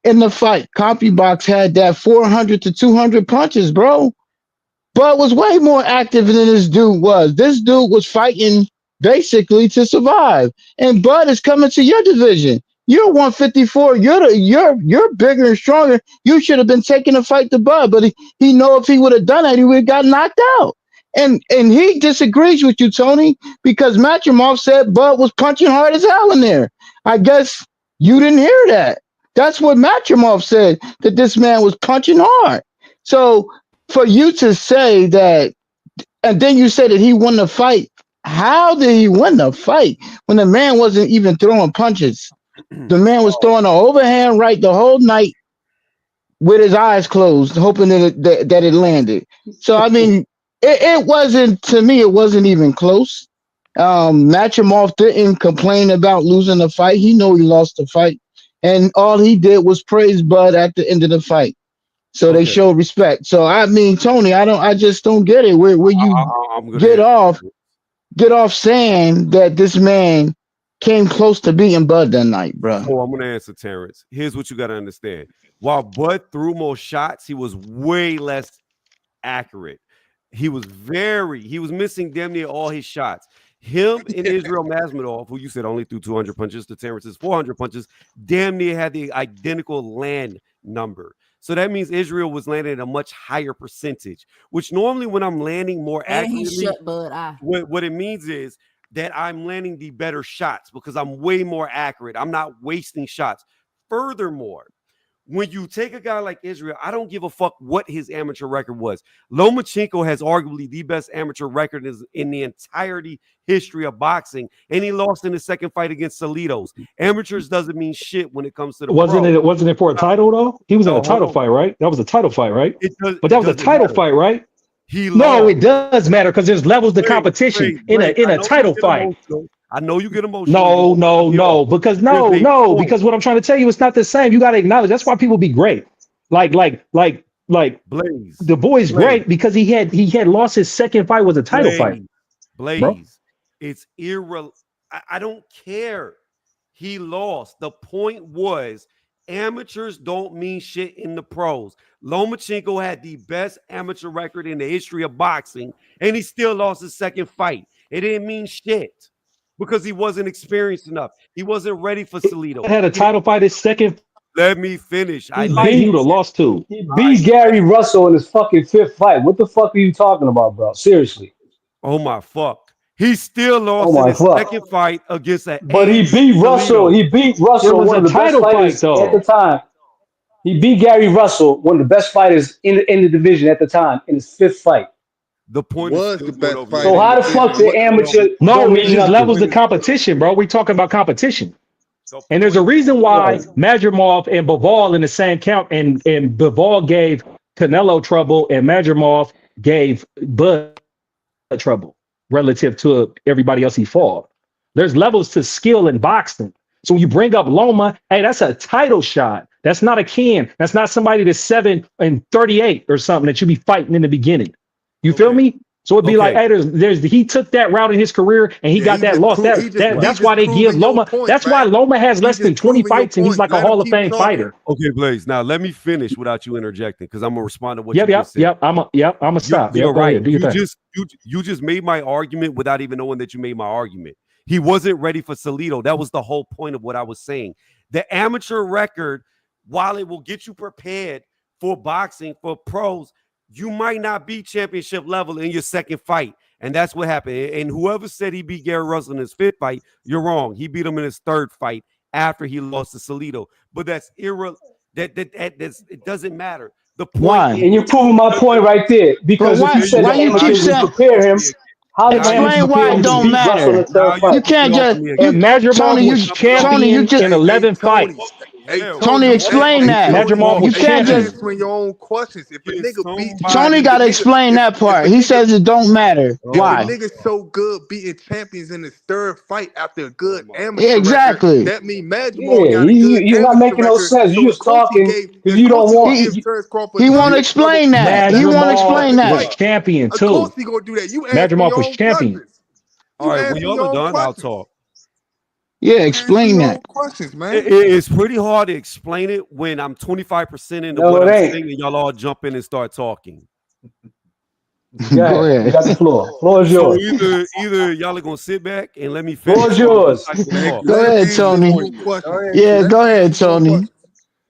In the fight, CompuBox had that 400 to 200 punches, bro. Bud was way more active than this dude was. This dude was fighting basically to survive. And Bud is coming to your division. You're 154. You're bigger and stronger. You should have been taking a fight to Bud, but he know if he would have done that, he would have got knocked out. And he disagrees with you, Tony, because Majamov said Bud was punching hard as hell in there. I guess you didn't hear that. That's what Majamov said, that this man was punching hard. So for you to say that, and then you say that he won the fight. How did he win the fight when the man wasn't even throwing punches? The man was throwing an overhand right the whole night with his eyes closed, hoping that it landed. So, I mean, it wasn't, to me, it wasn't even close. Majamov didn't complain about losing the fight. He knew he lost the fight. And all he did was praise Bud at the end of the fight. So they showed respect. So I mean, Tony, I just don't get it. Where you get off saying that this man came close to beating Bud that night, bro. Oh, I'm gonna answer Terrence. Here's what you gotta understand. While Bud threw more shots, he was way less accurate. He was missing damn near all his shots. Him and Israel Masvidal, who you said only threw 200 punches to Terrence's 400 punches, damn near had the identical land number. So that means Israel was landing at a much higher percentage, which normally when I'm landing more accurately, he shut Bud eye. What it means is that I'm landing the better shots because I'm way more accurate. I'm not wasting shots. Furthermore, when you take a guy like Israel, I don't give a fuck what his amateur record was. Lomachenko has arguably the best amateur record in the entirety history of boxing, and he lost in the second fight against Salidos. Amateurs doesn't mean shit when it comes to the Wasn't it for a title though? He was in a title on. fight, right? That was a title fight, right? But that was a doesn't title matter. fight, right? He No, lost. it does matter because there's levels to competition in a title fight. I know you get emotional. No, because because what I'm trying to tell you, it's not the same. You got to acknowledge that's why people be great. Like Blaze. The boy's great because he had lost his second fight was a title fight. Blaze. Bro. It's irrelevant. I don't care. He lost. The point was amateurs don't mean shit in the pros. Lomachenko had the best amateur record in the history of boxing, and he still lost his second fight. It didn't mean shit because he wasn't experienced enough. He wasn't ready for Salido. He had a title fight his second. Let me finish. He would have lost to. He beat Gary Russell in his fucking fifth fight. What the fuck are you talking about, bro? Seriously. Oh my fuck. He still lost in his second fight against that. But he beat Russell. He beat Russell, one of the best fighters at the time. He beat Gary Russell, one of the best fighters in the division at the time, in his fifth fight. The point was the best fight. So how the fuck the amateur? No, it just levels the competition, bro. We talking about competition. And there's a reason why Madrimov and Bivol in the same count, and Bivol gave Canelo trouble, and Madrimov gave Bud trouble relative to everybody else he fought. There's levels to skill in boxing. So when you bring up Loma, hey, that's a title shot. That's not a can. That's not somebody that's 7-38 or something that you be fighting in the beginning. You feel me? So it'd be like, hey, he took that route in his career and he got that loss. That's why they give Loma. That's why Loma has less than 20 fights and he's like a Hall of Fame fighter. Okay, Blaze. Now let me finish without you interjecting because I'm gonna respond to what you just said. I'm gonna stop. You're right. You just made my argument without even knowing that you made my argument. He wasn't ready for Salido. That was the whole point of what I was saying. The amateur record, while it will get you prepared for boxing, for pros, you might not be championship level in your second fight. And that's what happened. And whoever said he beat Gary Russell in his fifth fight, you're wrong. He beat him in his third fight after he lost to Salido. But that's it doesn't matter. The point. And you're proving my point right there. Because if you said the amateurs would prepare him, how did explain why it don't matter? You can't just Tony, was champion in 11 fights. Hey, Tony, explain that. You can't just answering your own questions. If a nigga beat Tony got to explain that part. He says it don't matter. Why? If a nigga's so good beating champions in his third fight after a good amateur exactly. record, that means Madrimov got a good you're not making no sense. You just talking because you don't want. He won't explain that. He won't explain that. Was champion too. Of course he gonna do that. You Madrimov was champion. All right, when y'all are done, I'll talk. Yeah, explain that. Questions, man. It's pretty hard to explain it when I'm 25% into what I'm saying and y'all all jump in and start talking. Go ahead. You got the floor. Floor is yours. So either y'all are gonna sit back and let me finish. Floor is yours. Go ahead, Tony. Yeah, go ahead, Tony.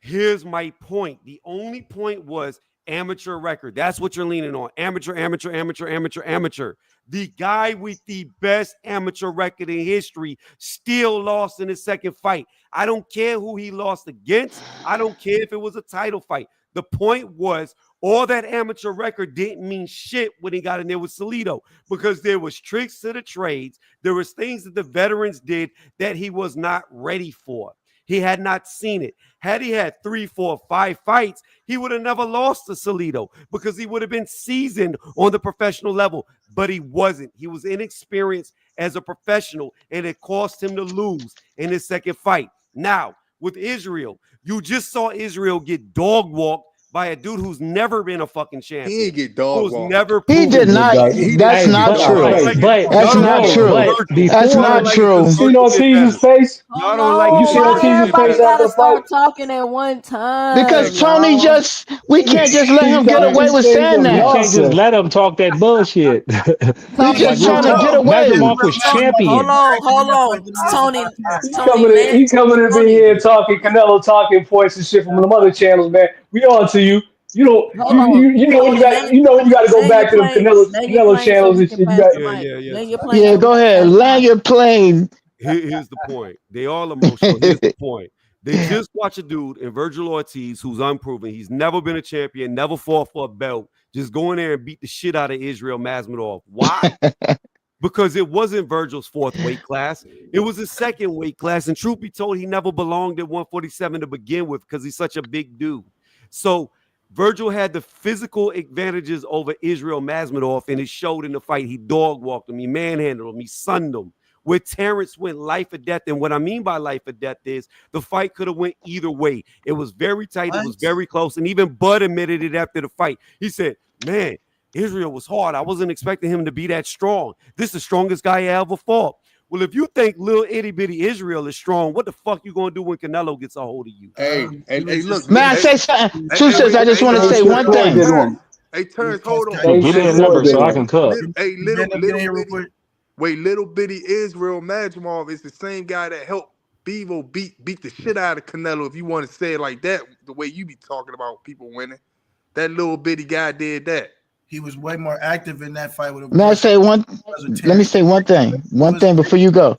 Here's my point. The only point was amateur record. That's what you're leaning on. Amateur. The guy with the best amateur record in history still lost in his second fight. I don't care who he lost against. I don't care if it was a title fight. The point was all that amateur record didn't mean shit when he got in there with Salido because there was tricks to the trades. There was things that the veterans did that he was not ready for. He had not seen it. Had he had 3, 4, 5 fights, he would have never lost to Salido because he would have been seasoned on the professional level. But he wasn't. He was inexperienced as a professional, and it cost him to lose in his second fight. Now, with Israel, you just saw Israel get dog walked by a dude who's never been a fucking champion. He didn't get dog walked. He did not. That's not true. That's not true. That's not true. You see no T's face? Y'all don't like you see no T's face after the fight? Talking at one time. Because Tony we can't just let him get away with saying that. You can't just let him talk that bullshit. He's just trying to get away. Madrimov was champion. Hold on. Tony he coming in here talking Canelo talking points and shit from the other channels, man. We on to you. You don't. You know you got. You know you got to go back to the Canelo channels and shit. Yeah, go ahead. Land your plane. Here's the point. They all emotional. Here's the point. They just watch a dude in Virgil Ortiz who's unproven. He's never been a champion, never fought for a belt. Just go in there and beat the shit out of Israel Masvidal. Why? Because it wasn't Virgil's fourth weight class. It was his second weight class. And truth be told, he never belonged at 147 to begin with because he's such a big dude. So Virgil had the physical advantages over Israel Masvidal, and it showed in the fight. He dog walked him, he manhandled him, he sunned him. Where Terrence went life or death, and what I mean by life or death is the fight could have went either way. It was very tight, it was very close, and even Bud admitted it after the fight. He said, man, Israel was hard. I wasn't expecting him to be that strong. This is the strongest guy I ever fought. Well, if you think little itty bitty Israel is strong, what the fuck you gonna do when Canelo gets a hold of you? Hey, look. Man, I say something. Two says I just want to say one thing. Hey, Terrence, hold on. Give me a number so I can cut. Little bitty Israel Madrimov is the same guy that helped Bevo beat the shit out of Canelo. If you want to say it like that, the way you be talking about people winning, that little bitty guy did that. He was way more active in that fight with him. May I say one? Let me say one thing. One thing before you go.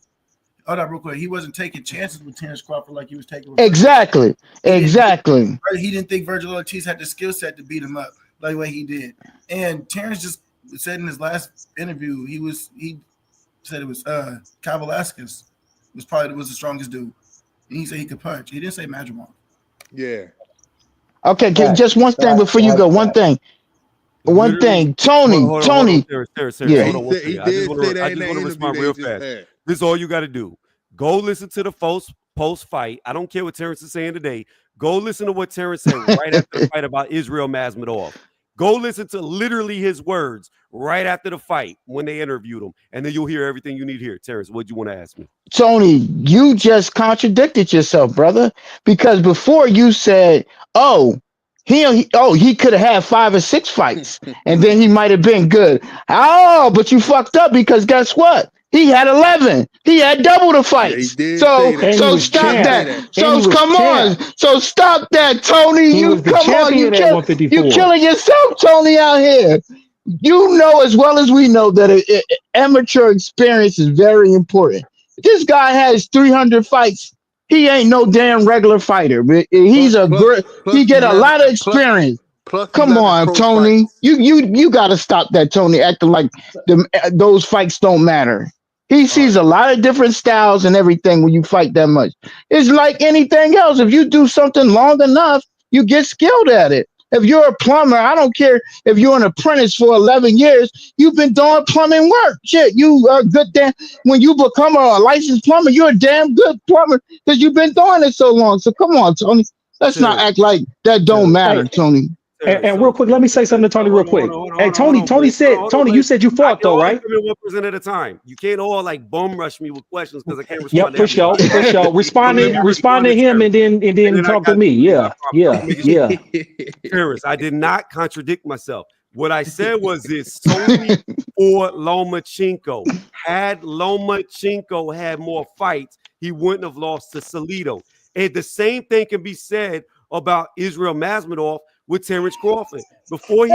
Hold on, real quick. He wasn't taking chances with Terrence Crawford like he was taking. With Exactly. Exactly. He didn't think Virgil Ortiz had the skill set to beat him up like the way he did. And Terrence just said in his last interview, he said it was Kyle Velasquez was the strongest dude. And he said he could punch. He didn't say Madrimov. Yeah. Okay, just one thing before you go. One thing. One thing, Tony. Hold on, Terrence, yeah. Hold on, I just want to respond real fast. This is all you got to do. Go listen to the post-fight. I don't care what Terrence is saying today. Go listen to what Terrence said right after the fight about Israel Masvidal. Go listen to literally his words right after the fight when they interviewed him, and then you'll hear everything you need to hear. Terrence, what do you want to ask me? Tony, you just contradicted yourself, brother, because before you said, he could have had 5 or 6 fights, and then he might have been good. Oh, but you fucked up because guess what? He had 11. He had double the fights. So stop that. So come on. So stop that, Tony. You come on. You killing yourself, Tony, out here. You know as well as we know that amateur experience is very important. This guy has 300 fights. He ain't no damn regular fighter, but he's he get a lot of experience. Come on, Tony. You got to stop that, Tony, acting like those fights don't matter. He sees a lot of different styles and everything when you fight that much. It's like anything else. If you do something long enough, you get skilled at it. If you're a plumber, I don't care if you're an apprentice for 11 years, you've been doing plumbing work. Shit, you are good. When you become a licensed plumber, you're a damn good plumber because you've been doing it so long. So come on, Tony. Let's not act like that don't matter, Tony. And real quick, let me say something to Tony real quick. Hey, Tony, Tony, you said you fought though, right? 1% at a time. You can't all like bum rush me with questions because I can't respond. Yep, for sure. Respond to him and then talk to me. Yeah. Terrence, I did not contradict myself. What I said was this solely for Lomachenko. Had Lomachenko had more fights, he wouldn't have lost to Salido. And the same thing can be said about Israel Masvidal with Terrence Crawford. Before he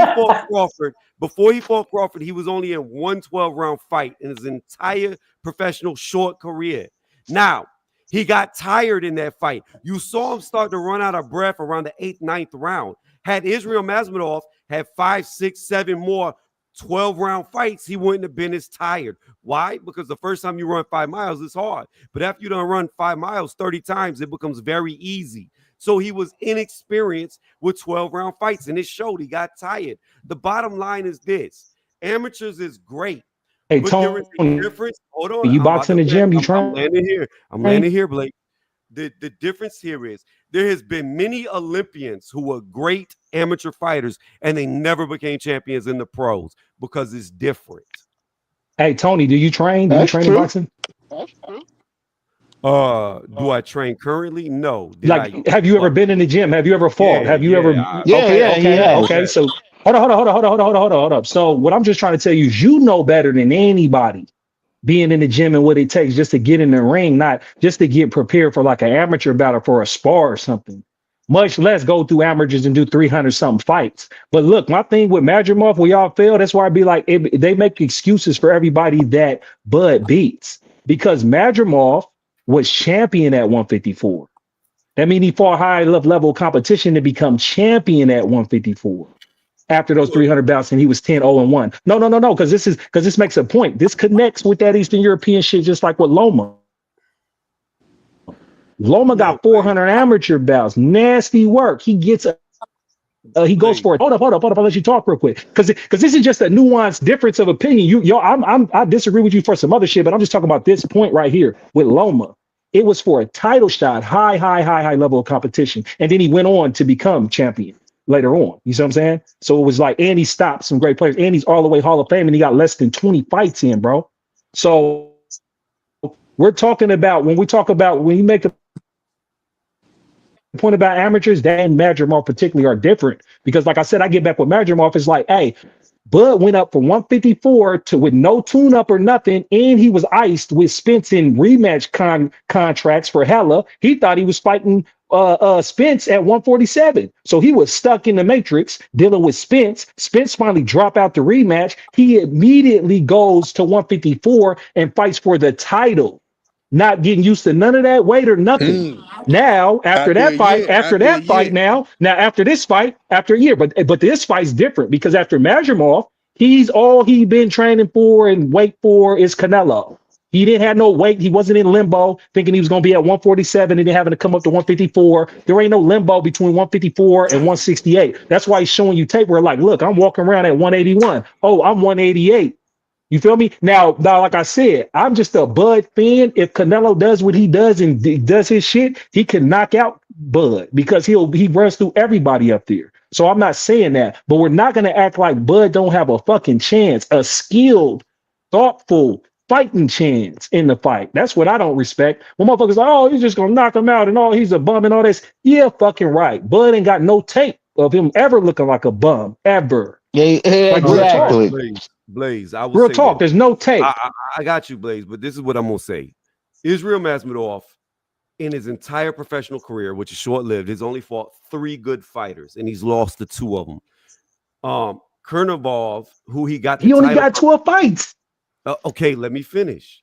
fought Crawford, he was only in one 12-round fight in his entire professional short career. Now, he got tired in that fight. You saw him start to run out of breath around the 8th, 9th round. Had Israel Masvidal had 5, 6, 7 more 12-round fights, he wouldn't have been as tired. Why? Because the first time you run 5 miles, it's hard. But after you done run 5 miles 30 times, it becomes very easy. So he was inexperienced with 12-round fights, and it showed. He got tired. The bottom line is this. Amateurs is great. Hey, but Tony, there is a difference. Hold on. You box in the gym, you try. I'm landing here, Blake. The difference here is there has been many Olympians who were great amateur fighters, and they never became champions in the pros because it's different. Hey, Tony, do you train? Do you train in boxing? That's true. Do I train currently? No. Have you ever been in the gym? Have you ever fought? Have you ever? Okay. So hold on. So what I'm just trying to tell you is, you know better than anybody being in the gym and what it takes just to get in the ring, not just to get prepared for like an amateur battle for a spar or something. Much less go through amateurs and do 300 something fights. But look, my thing with Madrimov, we all fail. That's why I be like, they make excuses for everybody that Bud beats, because Madrimov was champion at 154. That means he fought high level competition to become champion at 154. After those 300 bouts, and he was 10-0-1. No, because this makes a point. This connects with that Eastern European shit, just like with Loma. Loma got 400 amateur bouts. Nasty work. He gets he goes for it. Hold up. I'll let you talk real quick, because this is just a nuanced difference of opinion. I disagree with you for some other shit, but I'm just talking about this point right here with Loma. It was for a title shot, high level of competition, and then he went on to become champion later on. You see what I'm saying? So it was like, and he stopped some great players, and he's all the way Hall of Fame, and he got less than 20 fights in, bro. So we're talking about when you make the point about amateurs, that and Madrimov particularly are different, because like I said, I get back with Madrimov, it's like, hey, Bud went up from 154 to with no tune-up or nothing, and he was iced with Spence in rematch contracts for hella. He thought he was fighting Spence at 147. So he was stuck in the matrix dealing with Spence. Spence finally dropped out the rematch. He immediately goes to 154 and fights for the title. Not getting used to none of that weight or nothing. Now, after this fight, after a year, but this fight's different, because after Madrimov, all he been training for and wait for is Canelo. He didn't have no weight. He wasn't in limbo thinking he was going to be at 147 and then having to come up to 154. There ain't no limbo between 154 and 168. That's why he's showing you tape where, like, look, I'm walking around at 181. Oh, I'm 188. You feel me? Now, like I said, I'm just a Bud fan. If Canelo does what he does and does his shit, he can knock out Bud, because he runs through everybody up there. So I'm not saying that, but we're not going to act like Bud don't have a fucking chance, a skilled, thoughtful, fighting chance in the fight. That's what I don't respect. When motherfuckers like, oh, he's just going to knock him out and all, he's a bum and all this. Yeah, fucking right. Bud ain't got no tape of him ever looking like a bum, ever. Yeah, exactly. Blaze, I will real say talk. There's no tape. I got you, Blaze, but this is what I'm gonna say. Israel Masvidal, in his entire professional career, which is short-lived, has only fought 3 good fighters, and he's lost to 2 of them. Kurnovov, who he only got 12 fights. Okay, let me finish.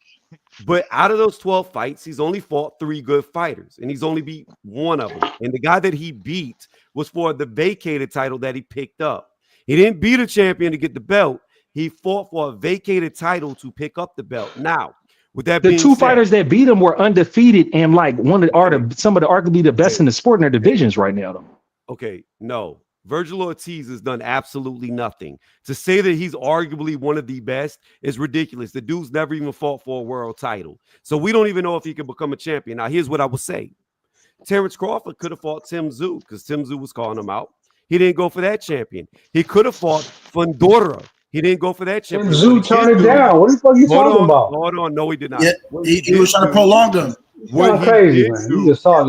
But out of those 12 fights, he's only fought 3 good fighters, and he's only beat 1 of them. And the guy that he beat was for the vacated title that he picked up. He didn't beat a champion to get the belt. He fought for a vacated title to pick up the belt. Now, with that being the 2 said, fighters that beat him were undefeated and like some of the arguably the best in the sport in their divisions right now, though. Okay, no. Virgil Ortiz has done absolutely nothing. To say that he's arguably one of the best is ridiculous. The dude's never even fought for a world title. So we don't even know if he can become a champion. Now, here's what I would say. Terrence Crawford could have fought Tim Tszyu, because Tim Tszyu was calling him out. He didn't go for that champion. He could have fought Fundora. He didn't go for that champion. Zoo turned it down. What the fuck are you talking about? Hold on. No, he did not. Yeah, he was trying to prolong them. What crazy, man. You just saw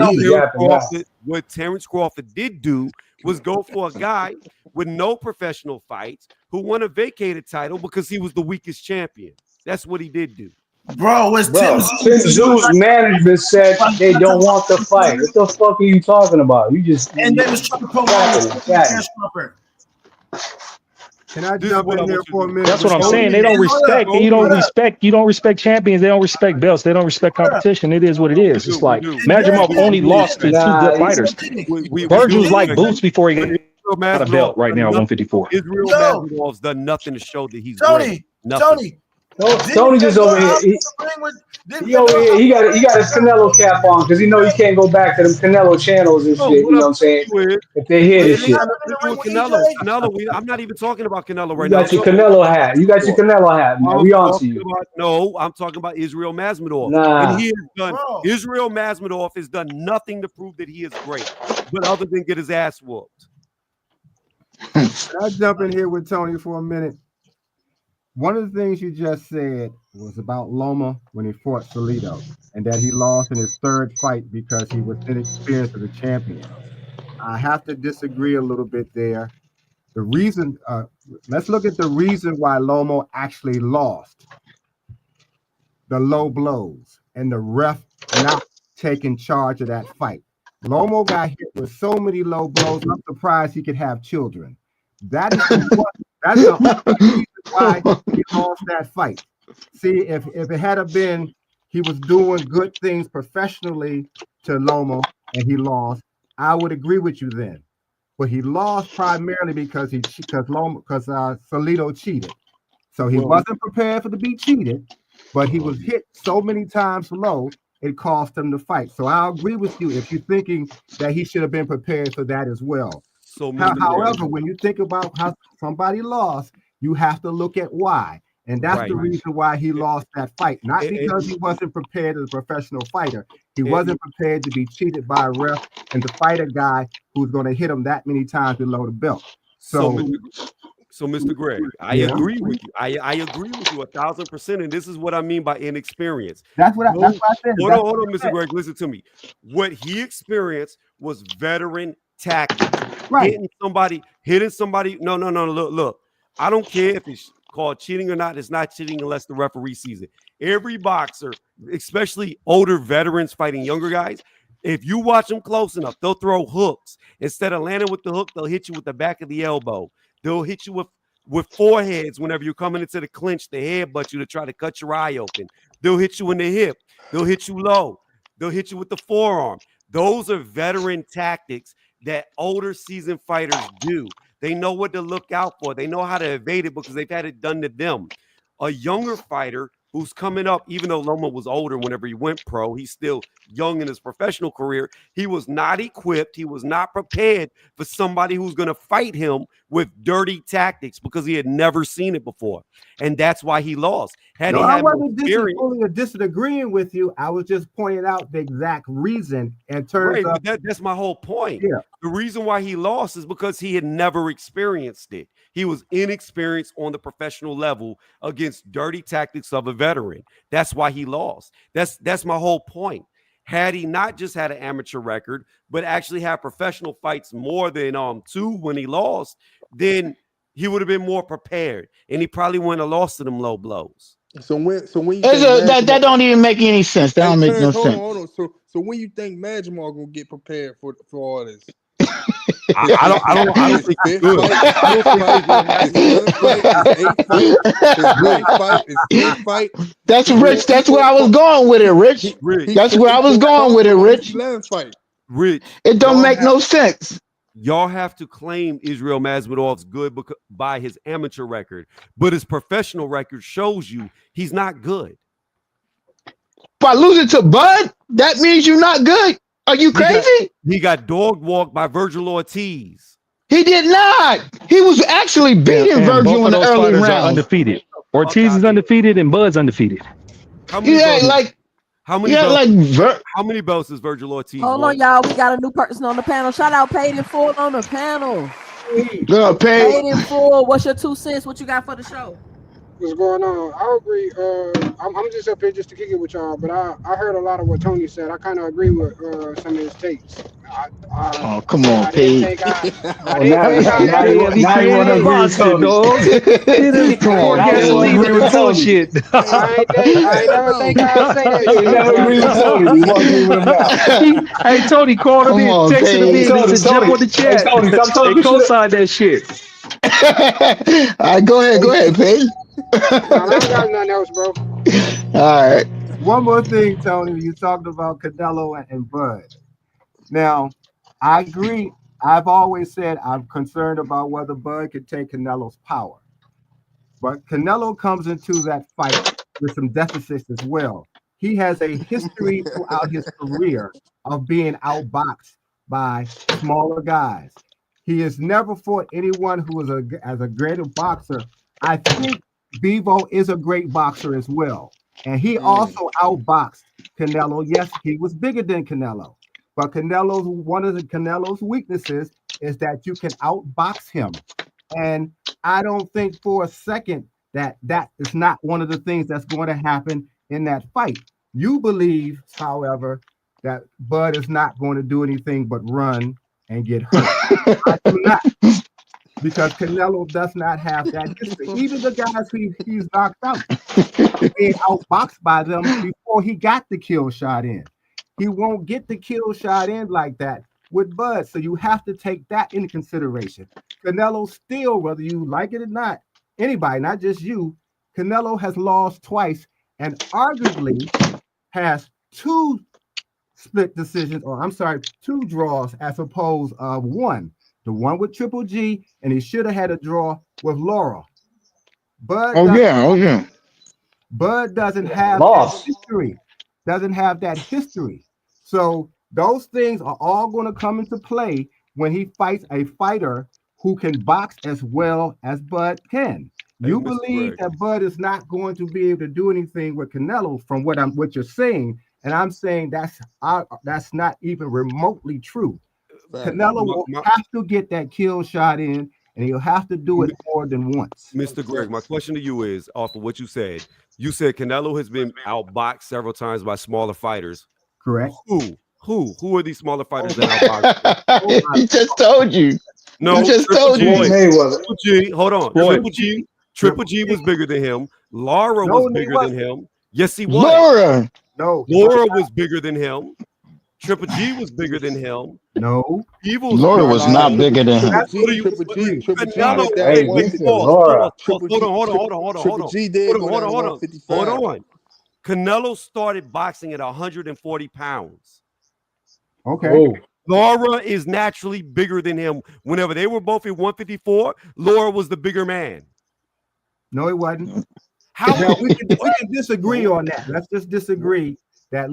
what Terrence Crawford did do was go for a guy with no professional fights who won a vacated title because he was the weakest champion. That's what he did do. Bro, Tim Tszyu's management said they don't want the fight. What the fuck are you talking about? You just and they was trying to prolong. Can I jump in here for a minute? That's what I'm saying. They don't respect. You don't respect champions. They don't respect belts. They don't respect competition. It is what it is. It's like Madrimov only lost to 2 good fighters. Virgil's like Boots before he got a belt right now at 154. Israel Masvidal's done nothing to show that he's great. Nothing. Tony just over here. He over here. He got his Canelo cap on because he know he can't go back to them Canelo channels and shit. You know what I'm saying? If they hear this shit. Canelo, I'm not even talking about Canelo right now. You got your Canelo hat. You got your Canelo hat, man. We on to you. No, I'm talking about Israel Masvidal. Nah. And he has done. Israel Masvidal has done nothing to prove that he is great, but other than get his ass whooped. Can I jump in here with Tony for a minute? One of the things you just said was about Loma when he fought Salido, and that he lost in his 3rd fight because he was inexperienced as a champion. I have to disagree a little bit there. The reason, let's look at the reason why Loma actually lost. The low blows and the ref not taking charge of that fight. Loma got hit with so many low blows, I'm surprised he could have children. That is that's the only reason why he lost that fight. See, if it had been he was doing good things professionally to Loma, and he lost, I would agree with you then. But he lost primarily because Salido cheated. So he wasn't prepared for to be cheated, but he was hit so many times low, it caused him to fight. So I agree with you if you're thinking that he should have been prepared for that as well. So, however, when you think about how somebody lost, you have to look at why. And that's the reason why he lost that fight. Not because he wasn't prepared as a professional fighter. He wasn't prepared to be cheated by a ref and to fight a guy who's going to hit him that many times below the belt. So, Mr. Greg, I agree with you. I agree with you 1,000%. And this is what I mean by inexperience. That's what I said. Hold on, Mr. Greg. Listen to me. What he experienced was veteran tactics. Right. Hitting somebody. No. Look. I don't care if it's called cheating or not. It's not cheating unless the referee sees it. Every boxer, especially older veterans fighting younger guys, if you watch them close enough, they'll throw hooks. Instead of landing with the hook, they'll hit you with the back of the elbow. They'll hit you with foreheads whenever you're coming into the clinch, the headbutt you to try to cut your eye open. They'll hit you in the hip. They'll hit you low. They'll hit you with the forearm. Those are veteran tactics that older seasoned fighters do. They know what to look out for. They know how to evade it because they've had it done to them. A younger fighter who's coming up, even though Loma was older whenever he went pro, he's still young in his professional career. He was not equipped. He was not prepared for somebody who's going to fight him with dirty tactics because he had never seen it before. And that's why he lost. I wasn't disagreeing with you. I was just pointing out the exact reason in terms of that's my whole point. Yeah. The reason why he lost is because he had never experienced it. He was inexperienced on the professional level against dirty tactics of a veteran. That's why he lost. That's my whole point. Had he not just had an amateur record, but actually had professional fights more than 2 when he lost, then he would have been more prepared, and he probably wouldn't have lost to them low blows. So when you that don't even make any sense. That don't make no sense. Hold on. So when you think Jamal gonna get prepared for all this? I don't think he's good. That's Rich. That's where I was going with it, Rich. That's where I was going with it, Rich. Rich, it don't make no sense. Y'all have to claim Israel Masvidal's good by his amateur record, but his professional record shows you he's not good. By losing to Bud, that means you're not good. Are you crazy? He got dog walked by Virgil Ortiz. He did not. He was actually beating Virgil in the early rounds. Undefeated. Ortiz is undefeated and Bud's undefeated. How many belts is Virgil Ortiz? Hold on, y'all. We got a new person on the panel. Shout out Paid in Full on the panel. Paid in Full. What's your 2 cents? What you got for the show? What's going on? I agree. I'm just up here just to kick it with y'all, but I heard a lot of what Tony said. I kind of agree with some of his takes. Come on, Paige. Now you want to agree with Tony. Come on, agree with Tony shit. I never think I'd say that. You never agree with Tony. You want to agree with him now. Hey, Tony called him in, texted him in, and said, jump on the chat. Hey, co-sign that shit. All right, go ahead, Paige. I don't got nothing else, bro. All right. One more thing, Tony. You talked about Canelo and Bud. Now, I agree. I've always said I'm concerned about whether Bud could take Canelo's power. But Canelo comes into that fight with some deficits as well. He has a history throughout his career of being outboxed by smaller guys. He has never fought anyone who is as a great boxer. I think Bivol is a great boxer as well. And he also outboxed Canelo. Yes, he was bigger than Canelo. But one of Canelo's weaknesses is that you can outbox him. And I don't think for a second that is not one of the things that's going to happen in that fight. You believe, however, that Bud is not going to do anything but run and get hurt. I do not. Because Canelo does not have that history. Even the guys he's knocked out, being outboxed by them before he got the kill shot in. He won't get the kill shot in like that with Bud. So you have to take that into consideration. Canelo still, whether you like it or not, anybody, not just you, Canelo has lost twice and arguably has 2 split decisions, or I'm sorry, 2 draws as opposed of 1. The one with Triple G, and he should have had a draw with Laura. Bud doesn't have that history. Doesn't have that history. So those things are all going to come into play when he fights a fighter who can box as well as Bud can. You believe that Bud is not going to be able to do anything with Canelo, from what you're saying, and I'm saying that's not even remotely true. Canelo will have to get that kill shot in, and he'll have to do it more than once. Mr. Greg, my question to you is, off of what you said Canelo has been outboxed several times by smaller fighters. Correct. Who are these smaller fighters that outboxed? He just told you. No, he just told you. Triple G, hold on. Triple G was bigger than him. Laura was bigger than him. Yes, he was. Laura was bigger than him. Triple G was bigger than him. No. Laura was not bigger than him. Triple G did. Hold on. Canelo started boxing at 140 pounds. Okay. Laura is naturally bigger than him. Whenever they were both at 154, Laura was the bigger man. No, it wasn't. Now, we can disagree on that. Let's just disagree that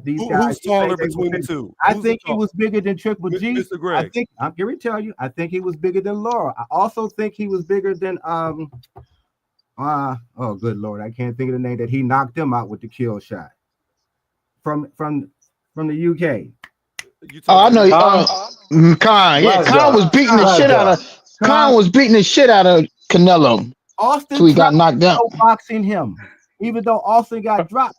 these guys. Who's taller between the two? I think he was bigger than Triple G. Mr. Greg. I'm here to tell you. I think he was bigger than Laura. I also think he was bigger than oh good Lord, I can't think of the name that he knocked him out with the kill shot from the UK. I know. Khan. Yeah, Khan was beating the shit out of. Khan was beating the shit out of Canelo. Austin, so he got knocked out. Boxing him, even though Austin got dropped.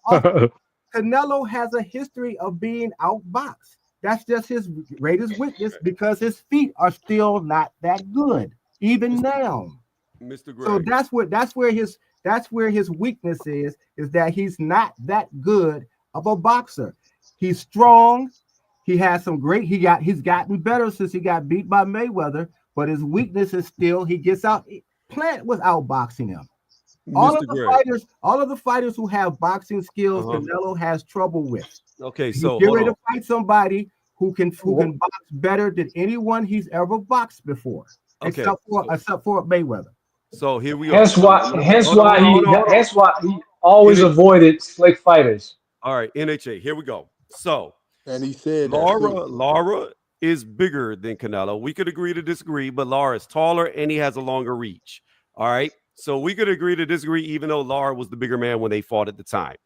Canelo has a history of being outboxed. That's just his greatest weakness, because his feet are still not that good, even now. Mr. Greg. So that's where his weakness is that he's not that good of a boxer. He's strong. He has some he's gotten better since he got beat by Mayweather, but his weakness is still he gets out. Plant was outboxing him. All of the fighters who have boxing skills, Canelo has trouble with. Okay, so get ready to fight somebody who can box better than anyone he's ever boxed before, except for Mayweather. So here we are. Hence why he always avoided slick fighters. All right, NHA. Here we go. So, and he said Laura is bigger than Canelo. We could agree to disagree, but Laura is taller and he has a longer reach. All right. So we could agree to disagree, even though Laura was the bigger man when they fought at the time.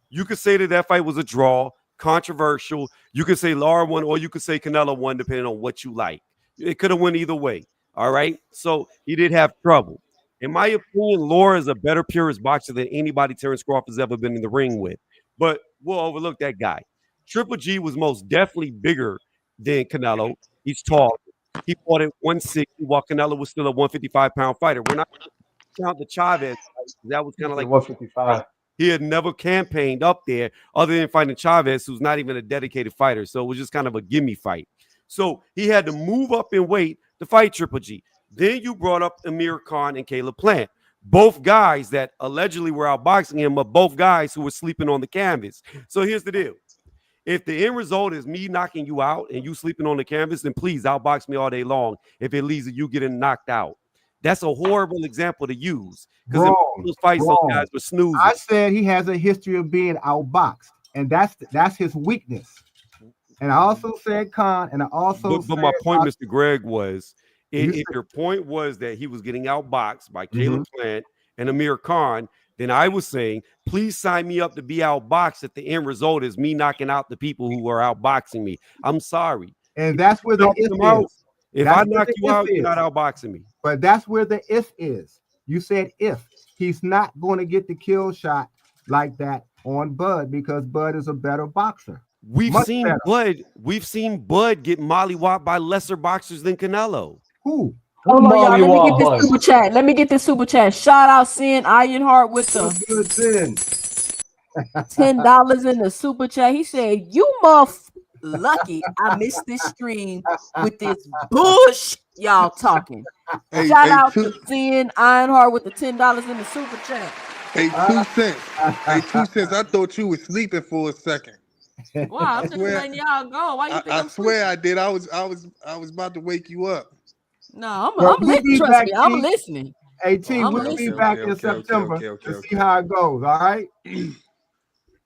You could say that fight was a draw, controversial. You could say Laura won, or you could say Canelo won, depending on what you like. It could have went either way. All right. So he did have trouble. In my opinion, Laura is a better purist boxer than anybody Terrence Crawford has ever been in the ring with. But we'll overlook that guy. Triple G was most definitely bigger than Canelo. He's tall. He fought at 160 while Canelo was still a 155-pound fighter. We're not going to count the Chavez fight. That was kind of like 155. He had never campaigned up there other than fighting Chavez, who's not even a dedicated fighter. So it was just kind of a gimme fight. So he had to move up in weight to fight Triple G. Then you brought up Amir Khan and Caleb Plant. Both guys that allegedly were outboxing him, but both guys who were sleeping on the canvas. So here's the deal. If the end result is me knocking you out and you sleeping on the canvas, then please outbox me all day long if it leads to you getting knocked out. That's a horrible example to use, because in those fights, those guys were snoozing. I said he has a history of being outboxed, and that's his weakness. And I also said Khan, and I also But my point, Mr. Greg, was if your point was that he was getting outboxed by Caleb Plant and Amir Khan, then I was saying, please sign me up to be outboxed if the end result is me knocking out the people who are outboxing me. I'm sorry. And that's where the if is. If I knock you out, you're not outboxing me. But that's where the if is. You said if. He's not going to get the kill shot like that on Bud, because Bud is a better boxer. We've seen Bud get mollywopped by lesser boxers than Canelo. Who? Hold on, y'all. Let me get this super chat. Let me get this super chat. Shout out Sin Ironheart with the $10 in the super chat. He said, "You lucky I missed this stream with this bush y'all talking." Shout out to Sin Ironheart with the $10 in the super chat. Hey, 2 cents. Hey, 2 cents. I thought you were sleeping for a second. Wow, I'm just letting y'all go. Why you think I I'm swear sleeping? I did. I was about to wake you up. No, Well, I'm we'll listening. be Trust back, me, I'm T. listening. Hey, T, I'm we'll listening. be back in September to see how it goes. All right. Oh,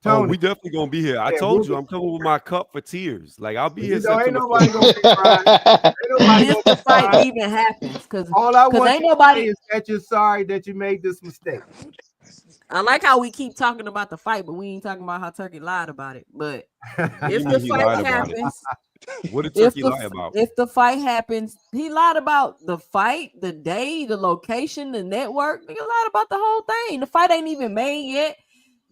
Tony. we definitely gonna be here. I Yeah, told you I'm coming with my cup for tears. Like I'll be here You know, ain't September nobody 4th. gonna be crying. Ain't nobody If gonna the be fight crying. even happens, because All I want ain't you to nobody. say is that you're sorry that you made this mistake. I like how we keep talking about the fight, but we ain't talking about how Turkey lied about it. But if the He fight lied about it. happens, What did if Turkey the lie about? if the fight happens, he lied about the fight, the day, the location, the network. He lied about the whole thing. The fight ain't even made yet.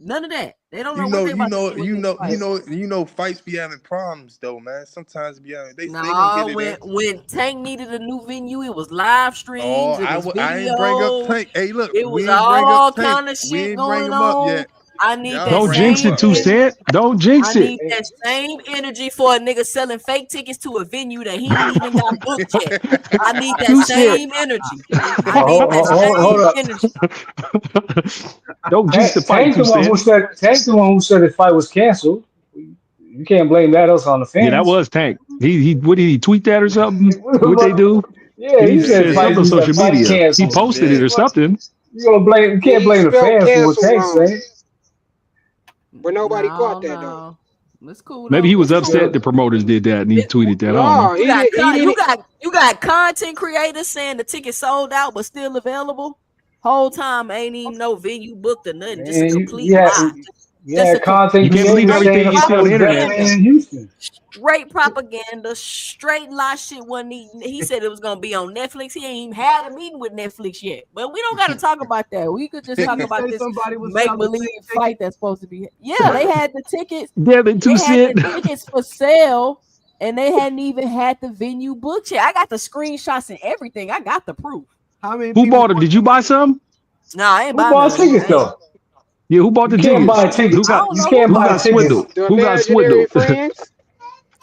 None of that. They don't know what they about to do with this fight. Fights be having problems though, man. Sometimes be having they gonna No, get it in. when Tank needed a new venue, it was live Oh, streams, it was I ain't bring up videos, Tank. Hey, look, it was we ain't bring up all Tank. kind of We shit ain't bring going him up on. yet. I need Y'all that bring Don't jinx him it, up. 2 Cent. Don't jinx I it. need that same energy for a nigga selling fake tickets to a venue that he ain't even got booked yet. I need that 2 Cent. same energy. I need that Hold same up. energy. Don't jinx the fight, Tank's 2 the one who Cent. said the fight was canceled. You can't blame that else on the Yeah, that fans. was Tank. He what did he tweet that or something? What they do? Yeah, He he said said something on he said social fight media. He canceled. posted it or something. You can't He blame the spelled fans for what cancel Tank wrong, said. but nobody caught that though. No. It's cool Maybe though. he was It's cool. upset the promoters did that and he tweeted that. I don't know. No, You he got didn't. you got content creators saying the ticket sold out but still available. Whole time ain't even no venue booked or nothing. Just a complete lie. Yeah, Just a content You can't believe creators saying everything the you see fight on was the internet. definitely in Houston. Straight propaganda, straight lie shit. He said it was gonna be on Netflix. He ain't even had a meeting with Netflix yet. But we don't got to talk about that. We could just Didn't talk he about say this somebody was make selling believe fake fight tickets? that's supposed to be. Yeah, they had the tickets. Damn it, 2 They had Cent. the tickets for sale, and they hadn't even had the venue booked yet. I got the screenshots and everything. I got the proof. How many Who people? bought it? Did you buy some? No, I ain't Who buying bought none of that. tickets though? Yeah, who bought You the can't tickets? buy tickets. Who got I don't You know can't who who buy got bought them. tickets. swindled? The Who got imaginary swindled? friends.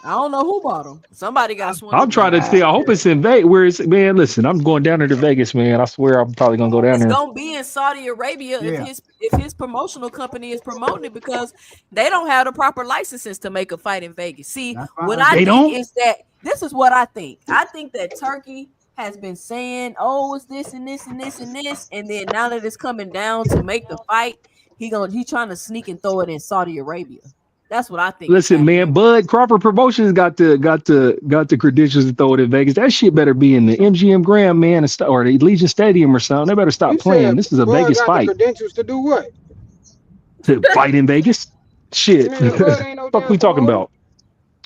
I don't know who bought them. Somebody got I'm swindled. trying to see. I hope it's in Vegas. Where is man? Listen, I'm going down there to Vegas, man. I swear I'm probably gonna go down It's there. gonna be in Saudi Arabia Yeah. if his promotional company is promoting it because they don't have the proper licenses to make a fight in Vegas. See, That's what fine. I They think don't? is that this is what I think. I think that Turkey has been saying, "Oh, it's this and this and this and this," and then now that it's coming down to make the fight, he trying to sneak and throw it in Saudi Arabia. That's what I think is Listen, happening. man. Bud Crawford Promotions got the credentials to throw it in Vegas. That shit better be in the MGM Grand, man, or the Legion Stadium or something. They better stop You playing. said This is a Bud Vegas got the fight. credentials to do what? To fight in Vegas. Shit. Man, Bud ain't no Fuck damn we talking promoter. about?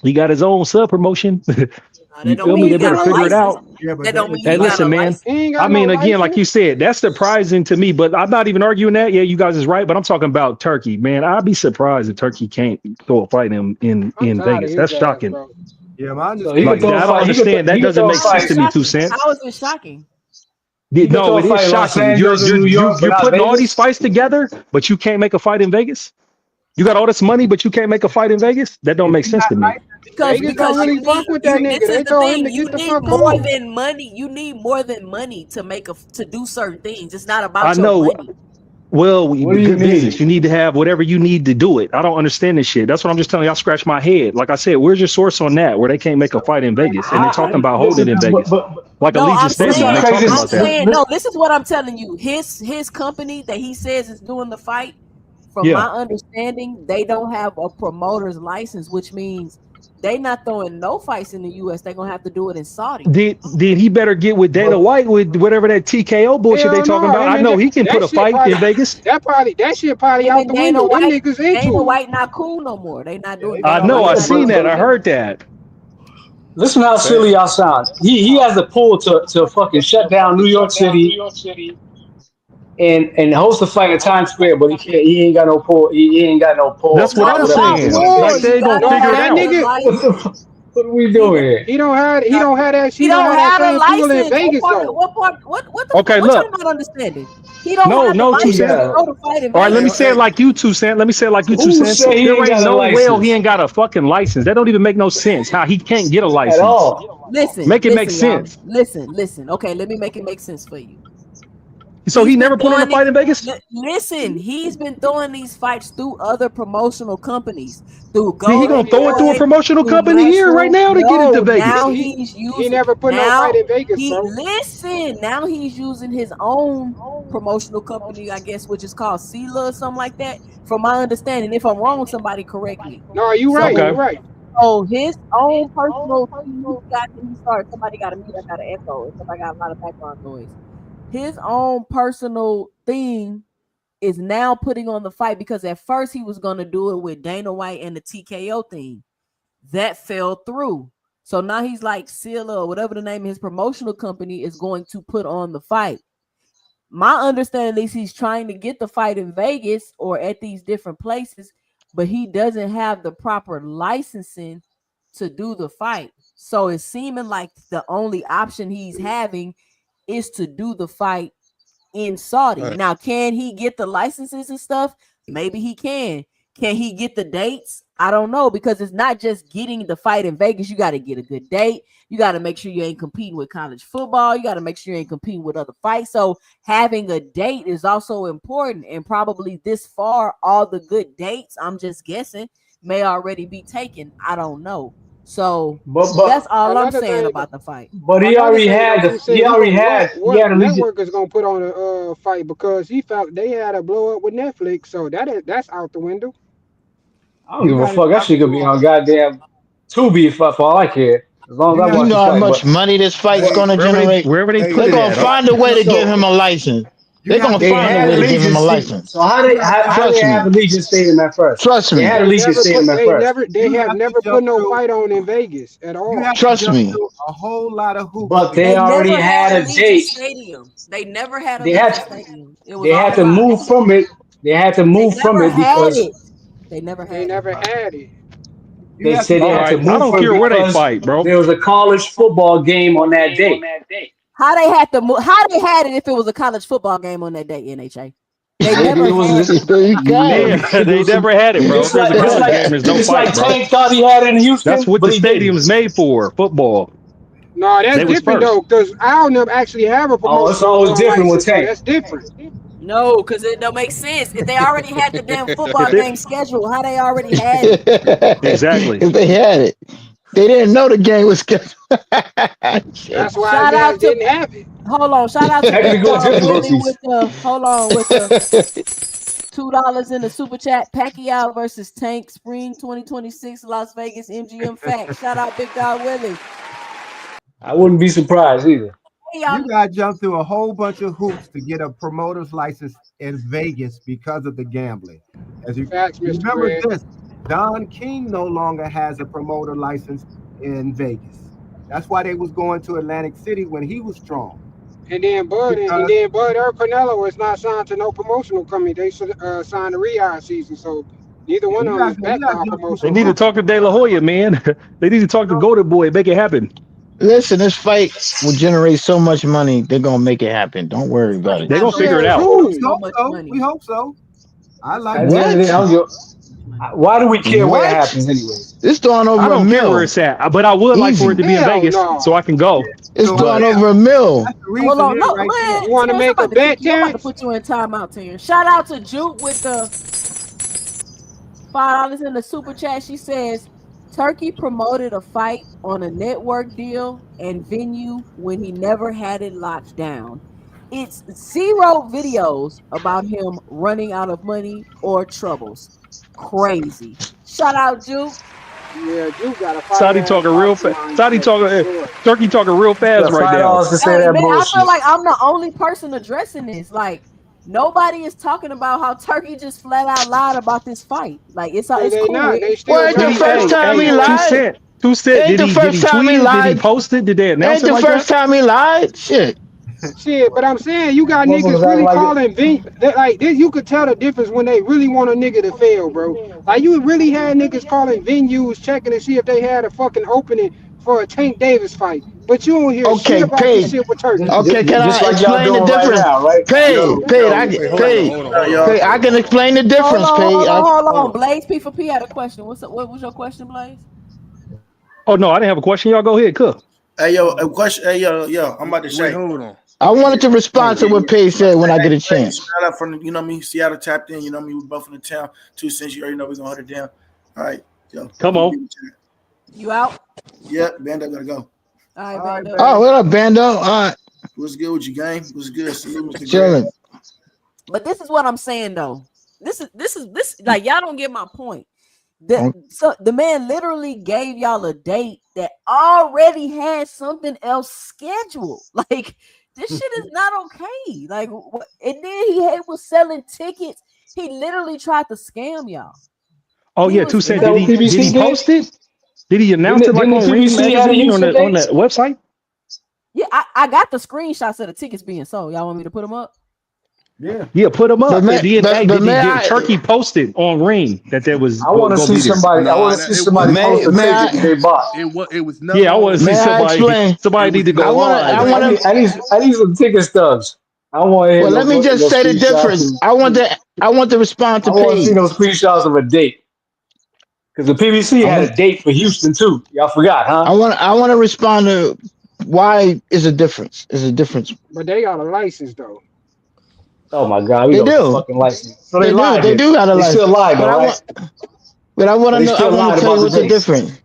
He got his own sub promotion. That You don't feel mean me? you They got better a figure it license. out. Yeah, but That don't mean Hey, you got a listen, man. license. He ain't I got no mean, again, like you license. said, that's surprising to me, but I'm not even arguing that. Yeah, you guys is right, but I'm talking about Turkey, man. I'd be surprised if Turkey can't throw a fight in I'm tired of Vegas. That's his ass, shocking. bro. Yeah, my No, he could Like understanding throw is a I don't fight. understand. That He could doesn't throw a make How is sense it fight. to me. 2 shocking? Cent. How is it shocking? He could No, throw a it is fight in Los shocking. Angeles or New York, but You're not putting all these Vegas. fights together, but you can't make a fight in Vegas. You got all this money, but you can't make a fight in Vegas. That don't if make he sense got to me. Because Vegas don't you really need fuck with that you. nigga. This is They the told him thing. to You get the need fuck more on. than money. You need more than money to to do certain things. It's not I about your know. money. Well, What do you good business. need? You need to have whatever you need to do it. I don't understand this shit. That's what I'm just telling you. I scratch my head. Like I said, where's your source on that? Where they can't make a fight in Vegas and they're talking about holding it in Vegas, like No, Allegiant this is Stadium. how They crazy. talking about that. no. This is what I'm telling you. His company that he says is doing the fight. From my Yeah. understanding, they don't have a promoter's license, which means they not throwing no fights in the U.S. They're gonna have to do it in Saudi. Then he better get with Dana White with whatever that TKO bullshit they Hell talking no, about. him I and know he can put that a shit fight probably in Vegas. that shit probably Him out and the window. Them niggas Dana into it. White not cool no more. They not doing. I Dana know. White I not seen doing that. I business. heard that. Listen how silly y'all sound. He has a pull to fucking shut down New York City and host a fight in Times Square, but he can't. He ain't got no pull. He ain't got no That's pull. what Not I'm Whatever the about saying. fuck. pull. Like You they gonna gotta No, figure it that have out. the nigga license. What are we He doing here? he don't have don't that have a same pull in license. Vegas though. Okay, What look. y'all not understanding? He don't No, have the no, Two license Cent. to go to fight in All right, let me Vegas. say it like you, 2 Cent. Let me say it like you, 2 Who Cents. say he There ain't ain't got a no way he license ain't got a fucking license. That don't even make no sense. How he can't get a at license? all? Make it make Listen, y'all. sense. Listen. Okay, let me make it make sense for you. So he never put on a fight in Vegas? Listen, he's been throwing these fights through other promotional companies. Through Then he gonna throw it through a promotional company here right now to get into Vegas. Now he's using. He never put no fight in Vegas, bro. Listen, now he's using his own promotional company, I guess, which is called Sela or something like that. From my understanding, if I'm wrong, somebody correct me. No, you right. You're right. So his own personal thing he started. Somebody got to mute. I got an echo. If I got a lot of background noise. His own personal thing is now putting on the fight because at first he was going to do it with Dana White and the TKO thing. That fell through. So now he's like Sela or whatever the name of his promotional company is going to put on the fight. My understanding is he's trying to get the fight in Vegas or at these different places, but he doesn't have the proper licensing to do the fight. So it's seeming like the only option he's having is to do the fight in Saudi. Right. Now, can he get the licenses and stuff? Maybe he can. Can he get the dates? I don't know, because it's not just getting the fight in Vegas. You got to get a good date. You got to make sure you ain't competing with college football. You got to make sure you ain't competing with other fights. So having a date is also important. And probably this far, all the good dates, I'm just guessing, may already be taken. I don't know. So But that's all I'm another saying thing- about the fight. But he already had What at least network is gonna put on a fight because he felt they had a blow up with Netflix, so that's out the window. I don't give a fuck. That shit could be on goddamn Tubi for all I care. As long as I You watch know the how fight. much money this fight's gonna generate. Wherever they put They're it gonna at. find a way to give him a license. They're gonna They find a had way to give him a allegiance. license. So how do they have allegiance statement at first? Trust They me. had They allegiance never statement put, at first. they have never put no fight on in Vegas at all. You have to Trust jump me. through a whole lot of hoops. But They they already never had a Allegiant date. Stadium. They never had They Allegiant had Stadium. It was they all had to live. move from it. They had to They move from never it had because it. They never They had never it. had it. they said they All had to right. I move don't from care it where they because fight, bro. there was a college football game on that day. How they had to move? How they had it if it was a college football game on that day? NHA. They Maybe never it was had it. There you go. Yeah, they never had it, bro. If there's a college game, there's no It's like fight, bro. Tank thought he had it in Houston, That's what but the he didn't. stadium's made for, football. No, that's They was different first. though, because I don't never actually have a Oh, it's promotional always different with license, so Tank. that's different. No, because it don't make sense. If they already had the damn football If they- game scheduled, how they already had it? Exactly. If they had it, they didn't know the game was scheduled. That's why Shout his out ass to didn't have it. hold on. Shout out to Big Technical Dog Willie difficulties. with the with the $2 in the super chat. Pacquiao versus Tank Spring 2026 Las Vegas MGM Fact. Shout out Big Dog Willie. I wouldn't be surprised either. Hey, y'all. You got to jump through a whole bunch of hoops to get a promoter's license in Vegas because of the gambling. As you Facts, Mr. remember Red. this, Don King no longer has a promoter license in Vegas. That's why they was going to Atlantic City when he was strong. And then Bud or Canelo is not signed to no promotional company. They signed the Riyadh season, so neither one of them is backed by a They promotional need to talk to De La Hoya, man. They need to talk to Golden Boy and make it happen. Listen, this fight will generate so much money. They're gonna make it happen. Don't worry about it. They're gonna figure it out. We hope so. I like At the end of the day, I don't give- why do we care where it happens anyway? It's throwing over I don't a care mil. where it's at, but I would like for it to be in Vegas so I can go. It's throwing over a mil. Hold on, no, man. You want to make a bet, I'm about to Terrence? put you in timeout, Terrence. Shout out to Juke with the $5 in the super chat. She says Turkey promoted a fight on a network deal and venue when he never had it locked down. It's 0 videos about him running out of money or troubles. Crazy. Shout out, Juke. Yeah, you got a Saudi talking real fast. Saudi talking, Turkey talking real fast right now. Hey, man, I feel like I'm the only person addressing this. Like, nobody is talking about how Turkey just flat out lied about this fight. Like, it's cool. Well, it's the first time he lied. Who said? Did he tweet it? Did he post it? Did they announce Ain't it the like first that? time he lied? Shit. Shit, but I'm saying you got niggas really calling like this. You could tell the difference when they really want a nigga to fail, bro. Like you really had niggas calling venues checking to see if they had a fucking opening for a Tank Davis fight, but you don't hear shit about this shit with Turkey. Okay, can Just I like y'all explain the doing right difference? now, right? Paid. I can explain the difference, Hold Paid. on. Blaze P for P had a question. What was your question, Blaze? Oh no, I didn't have a question. Y'all go ahead, cook. Hey yo, a question. Hey yo, I'm about to say. Hold on. I wanted to respond to what Paige said when I get a chance. Shout out from you know me, Seattle tapped in. You know me, we both in the town. 2 cents. You already know we're gonna hold it down. All right, yo. Come on. You out? Yep, Bando gotta go. All right, Bando. Oh, what up, Bando? All right. What's good with you, gang? What's good? Salute, Mr. Chilling. Greg. But this is what I'm saying though. This like y'all don't get my point. So the man literally gave y'all a date that already had something else scheduled. Like this shit is not okay. Like, and then he was selling tickets. He literally tried to scam y'all. Oh yeah, 2 cents. Did he post it? Did he announce it like on Ring Magazine on the website? Yeah, I got the screenshots of the tickets being sold. Y'all want me to put them up? Yeah, put them up. Turkey posted on Ring that there was. I want to see somebody. I want to see somebody post a ticket they bought. It was no. Yeah, I want to see somebody. Somebody need to go live. I need some ticket stubs. I want. Well, let me just say the difference. I want to respond to I want to Paige. see those screenshots of a date. Because the PBC had a date for Houston too. Y'all forgot, huh? I want to respond to why is a difference. Is a difference. But they got a license though. Oh my God, they do. Fucking license. So they lied. They do got a license. They still lied, but right? I want to know. I want to tell you what's the difference.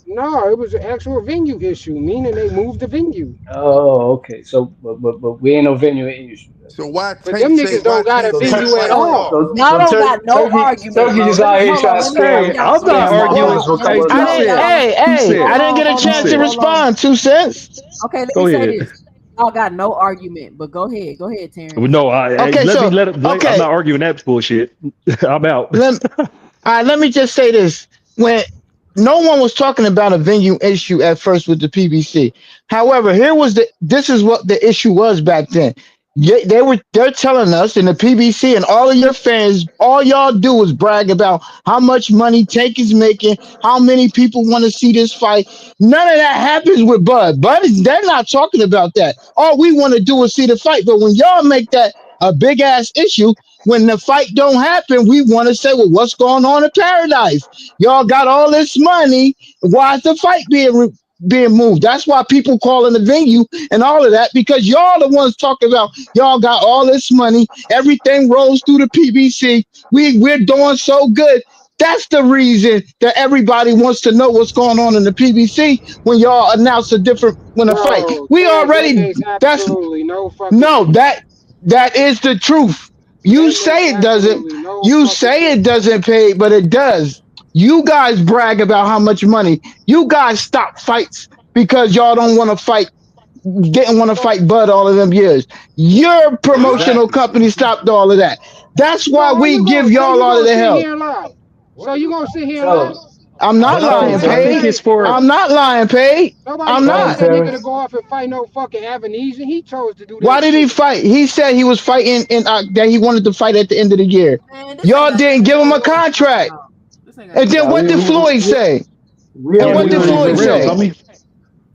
No, it was an actual venue issue, meaning they moved the venue. Oh, okay. So, but we ain't no venue issue. So why? But them niggas don't got a venue at all. Y'all don't got no argument. Turkey just out here trying to scam. I'm not arguing. I didn't get a chance to respond. 2 cents. Okay, let me say this. Y'all got no argument, but go ahead, Terrence. No, I'm not arguing that bullshit. I'm out. Let me just say this: when no one was talking about a venue issue at first with the PBC. However, this is what the issue was back then. They're telling us in the PBC and all of your fans, all y'all do is brag about how much money Tank is making, how many people want to see this fight. None of that happens with Bud. They're not talking about that. All we want to do is see the fight. But when y'all make that a big ass issue, when the fight don't happen, we want to say, well, what's going on in Paradise? Y'all got all this money. Why is the fight being moved? That's why people calling the venue and all of that, because y'all the ones talking about y'all got all this money, everything rolls through the PBC, we're doing so good. That's the reason that everybody wants to know what's going on in the PBC when y'all announce a different fight. We already that is the truth. You say it doesn't. You say it doesn't pay, but it does. You guys brag about how much money. You guys stop fights because y'all don't want to fight, didn't want to fight Bud all of them years. Your promotional company stopped all of that. That's why we give y'all all of the help. So you gonna sit here and lie? I'm not lying, Paige. I'm not lying, Paige. I'm not. That nigga to go off and fight no fucking Avenesian. He chose to do that. Why did he fight? He said he was fighting that he wanted to fight at the end of the year. Y'all didn't give him a contract. And then what did Floyd say? And what did Floyd say?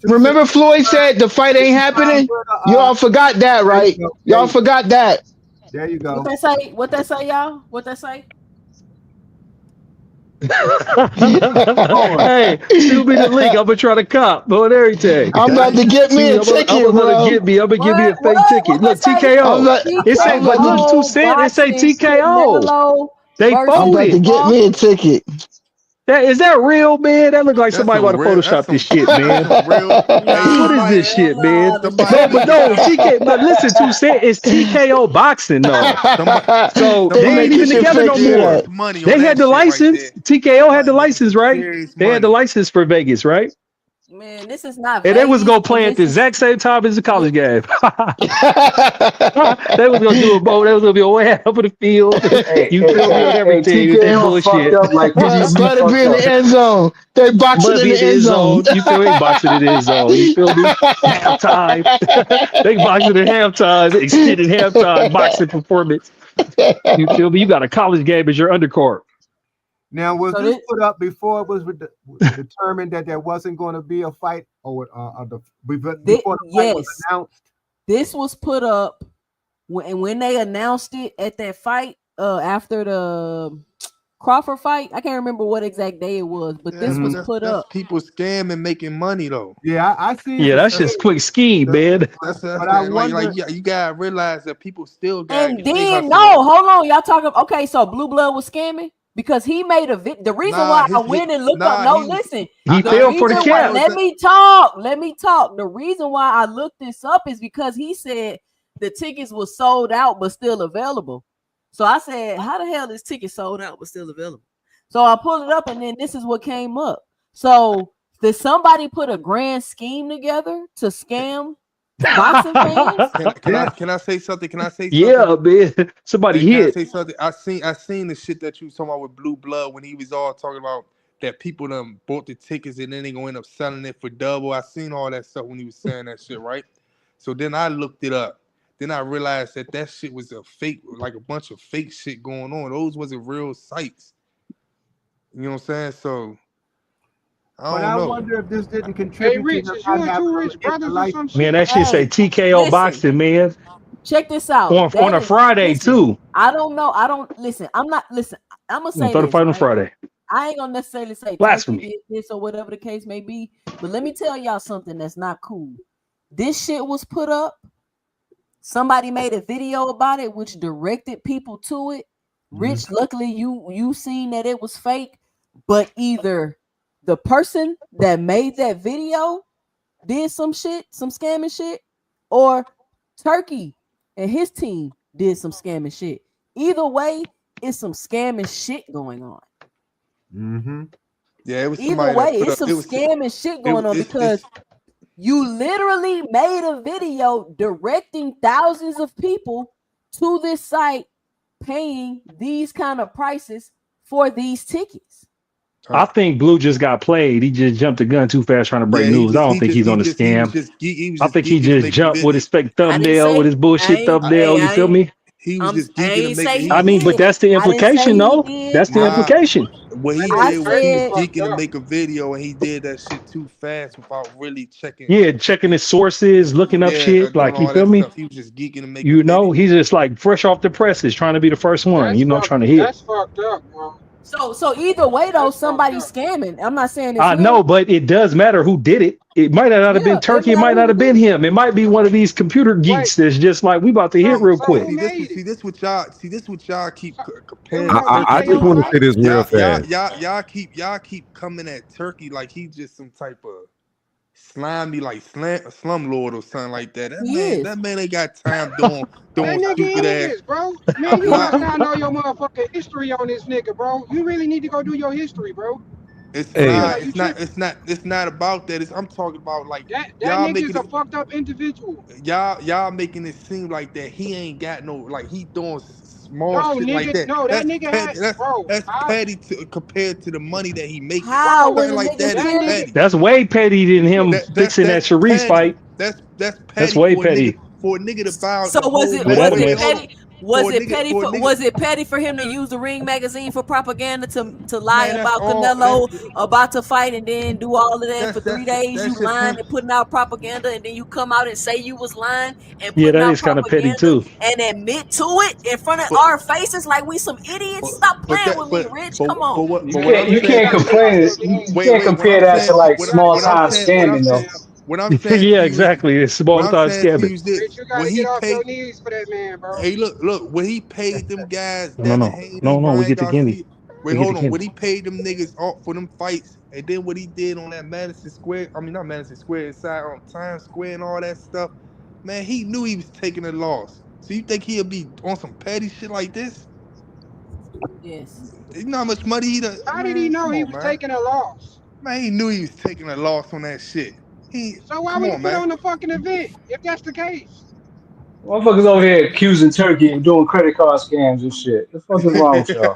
Remember Floyd said the fight ain't happening? Y'all forgot that, right? Y'all forgot that. There you go. What that say, y'all? What that say? Hey, shoot me the link. I'm gonna try to cop, but everything. I'm about to get me a ticket, I'm gonna give me a fake ticket. Look, TKO. It say, but look, 2 cents. It say TKO. They folded. I'm about to get me a ticket. Is that real, man? That look like somebody want to Photoshop this shit, man. What is this shit, man? But no, TK. But listen, 2 cents. It's TKO boxing though. So they ain't even together no more. They had the license. TKO had the license, right? They had the license for Vegas, right? Man, this is not. And they was gonna play at the exact same time as the college game. They was gonna do a boat. They was gonna be way out of the field. You feel me on everything? That bullshit. Better be in the end zone. They boxing in the end zone. You feel me? Boxing in the end zone. You feel me? Halftime. They boxing at halftime. Extended halftime boxing performance. You feel me? You got a college game as your undercard. Now, was this put up before it was determined that there wasn't going to be a fight, or before the fight was announced? This was put up when they announced it at that fight after the Crawford fight. I can't remember what exact day it was, but this was put That's up. people scamming, making money though. Yeah, I see. Yeah, that's just quick scheme, man. That's But I wonder. you gotta realize that people still got. And then hold on, y'all talking. Okay, so Blue Blood was scamming because he made a the reason why I went and looked up. No, listen. He fell for the cap. Let me talk. Let me talk. The reason why I looked this up is because he said the tickets were sold out but still available. So I said, how the hell is tickets sold out but still available? So I pulled it up, and then this is what came up. So did somebody put a grand scheme together to scam boxing fans? Can I say something? Can I say something? Yeah, man. Somebody Can I hit. say something? I seen the shit that you was talking about with Blue Blood when he was all talking about that people done bought the tickets and then they gonna end up selling it for double. I seen all that stuff when he was saying that shit, right? So then I looked it up. Then I realized that shit was a fake, like a bunch of fake shit going on. Those wasn't real sites. You know what I'm saying? So I wonder if this didn't contribute. Hey, Rich, is you and two Rich brothers or some shit? Man, that shit say TKO boxing, man. Check this out. On a Friday too. I don't know. I don't listen. I'm not listen. I'm gonna say Throw the this, fight on right? Friday. I ain't gonna necessarily say Blasphemy. this or whatever the case may be, but let me tell y'all something that's not cool. This shit was put up. Somebody made a video about it, which directed people to it. Rich, luckily you seen that it was fake, but either the person that made that video did some shit, some scamming shit, or Turki and his team did some scamming shit. Either way, it's some scamming shit going on. Mm-hmm. Yeah, it was Either way, it's some scamming shit going on because you literally made a video directing thousands of people to this site paying these kind of prices for these tickets. I think Blue just got played. He just jumped the gun too fast trying to break news. I don't think he's on the scam. I think he just jumped with his fake thumbnail, with his bullshit thumbnail. You feel me? He was just geeking to make. I mean, but that's the implication, though. That's the implication. What he did was he was geeking to make a video, and he did that shit too fast without really checking. Yeah, checking his sources, looking up shit. Like, you feel me? He was just geeking to make. You know, he's just like fresh off the presses, trying to be the first one. Trying to hit. That's fucked up, bro. So either way though, somebody's scamming. I'm not saying it's I know, but it does matter who did it. It might not have been Turki. It might not have been him. It might be one of these computer geeks that's just like, we about to hit real quick. See this what y'all keep comparing. I just want to say this real fast. Y'all keep coming at Turki like he's just some type of slimy, like slumlord or something like that. That man ain't got time doing stupid ass, bro. Man, you must not know your motherfucking history on this nigga, bro. You really need to go do your history, bro. It's not about that. I'm talking about like that nigga's a fucked up individual. Y'all making it seem like that he ain't got no, like he doing small shit like that. No, that nigga that's petty compared to the money that he makes. How like that is petty. That's way petty than him fixing that Sharice fight. That's petty. That's way petty. For a nigga to buy. So was it petty? Was it petty for him to use the Ring magazine for propaganda to lie about Canelo about to fight and then do all of that for 3 days? You lying and putting out propaganda, and then you come out and say you was lying and putting that out is kind of petty too. and admit to it in front of our faces like we some idiots. Stop playing with me, Rich. Come on. You can't complain. You can't compare that to like small time scamming though. What I'm saying, yeah, exactly. It's small time scamming. You gotta get off your knees for that man, bro. Hey, look, when he paid them guys, no, we get the Guinea. Wait, hold on. When he paid them niggas off for them fights, and then what he did on that Madison Square, not Madison Square, inside on Times Square and all that stuff, man, he knew he was taking a loss. So you think he'll be on some petty shit like this? Yes. You know how much money he does. How did he know he was taking a loss? Man, he knew he was taking a loss on that shit. So why would he put on the fucking event if that's the case? Motherfuckers over here accusing Turki of doing credit card scams and shit. The fuck is wrong with y'all?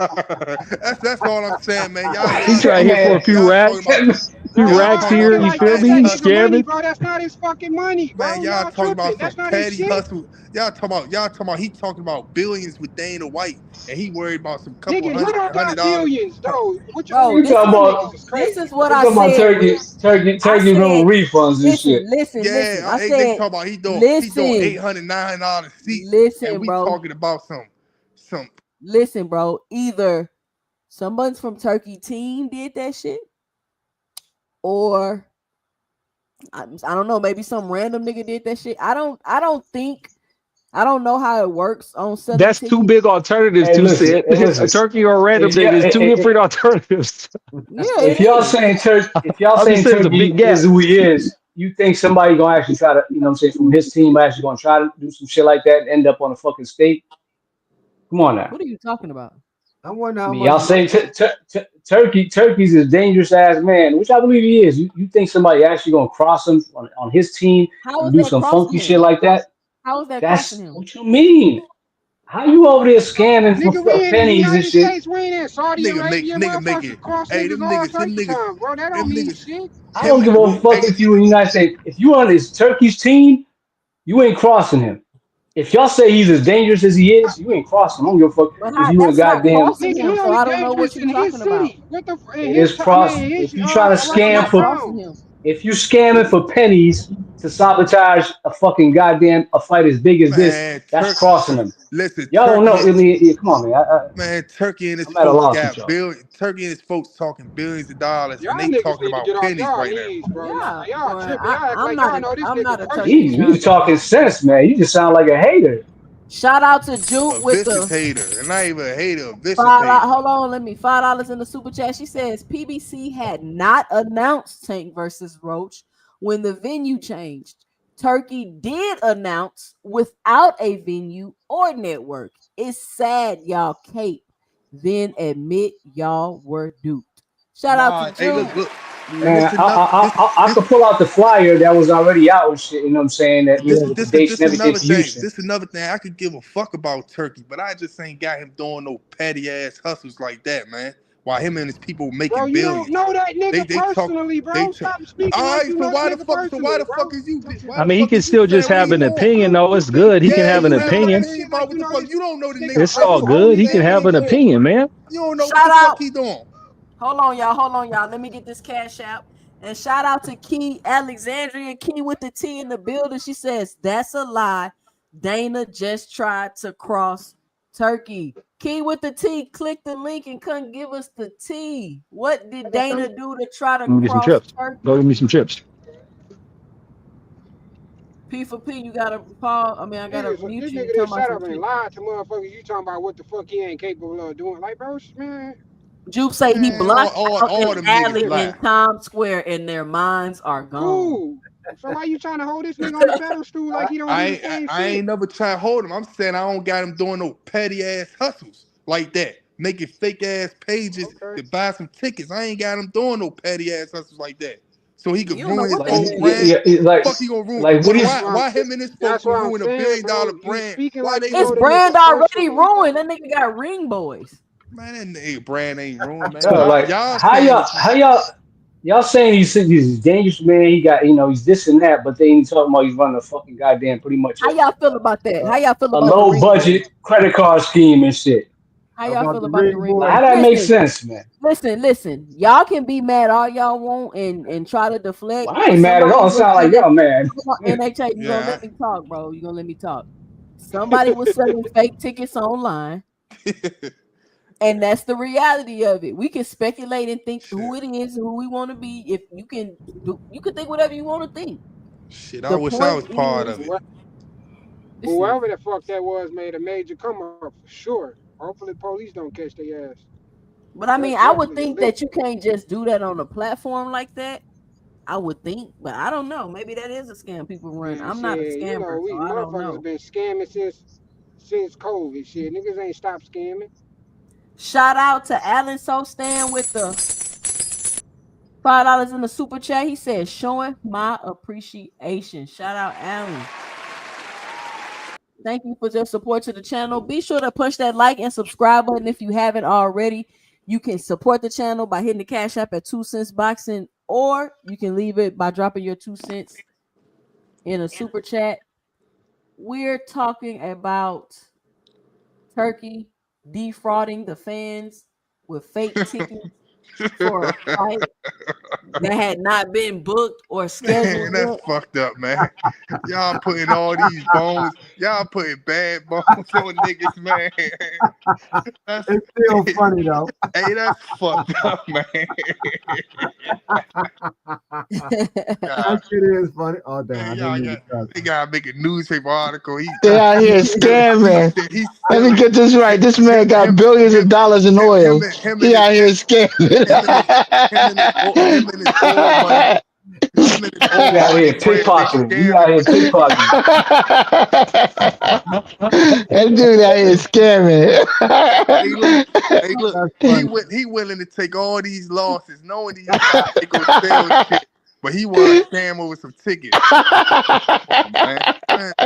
That's all I'm saying, man. He's trying here for a few racks. Few racks here, you feel me? He's scamming. Bro, that's not his fucking money, bro. Man, y'all talking about that's some not petty hustle. Y'all talking about he talking about billions with Dana White, and he worried about some couple $100 $100. Billions, though. What you talking about? This is what I said. Turki doing refunds and shit. Listen. I said, they talking about he doing $800, $900 seats. Listen, and we bro. talking about some. Listen, bro. Either Somebody from Turkey team did that shit, or I don't know, maybe some random nigga did that shit. I don't know how it works on selling That's tickets. two big alternatives. Hey, To listen, say a turkey or a random if y'all, nigga is two different alternatives. Yeah, if y'all saying I'm just saying it's a Turkey big gap. is who he is, you think somebody gonna actually try to, you know what I'm saying, from his team actually gonna try to do some shit like that and end up on a fucking state? Come on now. What are you talking about? I wonder I how mean, much y'all say Turkey's a dangerous ass man, which I believe he is. You think somebody actually gonna cross him on his team How and is do that some crossing funky shit him? like that? How is that crossing That's him? what you mean. How you over there scamming Nigga, for we in the pennies and United shit? States. We ain't in Saudi Arabia. Nigga make Motherfuckers it. cross Hey, niggas them all niggas, types of times, bro. That don't them mean niggas, shit. I don't give a fuck if you in the United States. If you on this Turkey's team, you ain't crossing him. If y'all say he's as dangerous as he is, you ain't crossing him. I don't give a fuck But if you in that's not goddamn. crossing Nigga, him. he So only I don't know what dangerous you're in his talking about. city. What the? In It his, is cross. his If you try to That's scam not for, crossing him. if you scamming for pennies to sabotage a fucking goddamn a fight as big as this, man, that's crossing him. listen, Y'all don't know. I mean, yeah, come on, man. Man, Turkey and his I'm at a folks loss with got y'all. Turkey and his folks talking billions of dollars, y'all and they niggas talking need to about get off pennies y'all right now. knees, bro. Yeah, Y'all boy, tripping. Y'all act like y'all know this I'm nigga not a Turkey personally. You fan. talking sense, man. You just sound like a hater. Shout out to Juke A with vicious the hater, and not even a hater, a vicious $5. hater. Hold on, let me $5 in the super chat. She says PBC had not announced Tank versus Roach when the venue changed. Turkey did announce without a venue or network. It's sad y'all cape, then admit y'all were duped. Shout out to Hey, Juke. look, and Man, I could pull out the flyer that was already out and shit. You know what I'm saying? That with the dates and everything another for you. thing. This another thing. I could give a fuck about Turkey, but I just ain't got him doing no petty ass hustles like that, man. While him and his people Bro, making you don't billions. know that nigga They talk. personally, They bro. talk. Stop speaking All like right. you So know this why the nigga fuck? So why personally, the bro. fuck is you? Why I the mean, he fuck can is you still saying just what have he an doing? opinion, though. It's good. He can Yeah, have you an can have an opinion. opinion about what the fuck. You don't know the nigga It's all personally. You good. He can saying what have he an doing. opinion, man. You don't know what Shout the out. fuck he doing. Hold on, y'all. Let me get this cash out. And shout out to Key Alexandria, Key with the T in the building. She says, that's a lie. Dana just tried to cross Turkey. Key with the T, click the link and come give us the T. What did Dana do to try to Let me get some cross chips. Turkey? Go give me some chips. P for P, you gotta pause. I mean, I gotta This mute you. You nigga talking just about sat some up and shit. lied to motherfuckers. You talking about what the fuck he ain't capable of doing? Like, bro, man. Jupe say he Man, blocked out all an them niggas alley in lie. Times Square and their minds are gone. Cool. So why you trying to hold this nigga on the pedestal like he don't do the same I shit? ain't never try to hold him. I'm saying I don't got him doing no petty ass hustles like that. Making fake ass pages to buy some tickets. I ain't got him doing no petty ass hustles like that. So he could You don't know ruin his what Like, they whole did. brand. like, Fuck, he gonna ruin. like what is? Why him and his folks That's gonna what I'm ruin $1 saying, billion bro. You brand? speaking Why like they you His know gonna the ruin? nigga brand already personally. ruined. That nigga got ring boys. Man, that nigga brand ain't ruined, man. Bro, like Y'all how saying y'all that you. y'all saying he's dangerous man. He got he's this and that, but they ain't talking about he's running a fucking goddamn pretty much How y'all feel about that? How y'all feel a about the low ring boys? budget credit card scheme and shit. How y'all About feel the about the ring ring Like, boys? boy. how that makes sense, man? Listen. Y'all can be mad all y'all want and try to deflect, Well, I but ain't mad at somebody all. It was sound like selling. y'all mad. Hold on, NHA, you gonna Yeah. let me talk, bro? You gonna let me talk? Somebody was selling fake tickets online. And that's the reality of it. We can speculate and think who it is, who we want to be. If you can think whatever you want to think. Shit, I The wish I point was part is, of it. Whoever the fuck that was made a major come up for sure. Hopefully police don't catch their ass. but I That's mean, I would definitely a think lick. that you can't just do that on a platform like that. I would think, but I don't know. Maybe that is a scam people run. Man, I'm not a shit, you know, scammer, we so I don't motherfuckers know. been scamming since COVID. Shit, niggas ain't stopped scamming. Shout out to Alan Sostan with the $5 in the super chat. He said, showing my appreciation. Shout out, Alan. Thank you for your support to the channel. Be sure to push that like and subscribe button if you haven't already. You can support the channel by hitting the Cash App at 2 cents boxing, or you can leave it by dropping your 2 cents in a super chat. We're talking about Turkey defrauding the fans with fake tickets for a fight that had not been booked or scheduled Man, that's yet. fucked up, man. Y'all putting all these bones. Y'all putting bad bones on niggas, man. It's still funny though. Hey, that's fucked up, man. That shit is funny. Oh damn! They gotta make a newspaper article. They out here scamming. Let me get this right. This man got billions of dollars in oil. He out here scamming. Him and his oil money. You out here pickpocketing. You out here pickpocketing. That dude out here scamming. Hey, look. He willing to take all these losses, knowing these guys they go sell shit, but he want to scam over some tickets. Hey,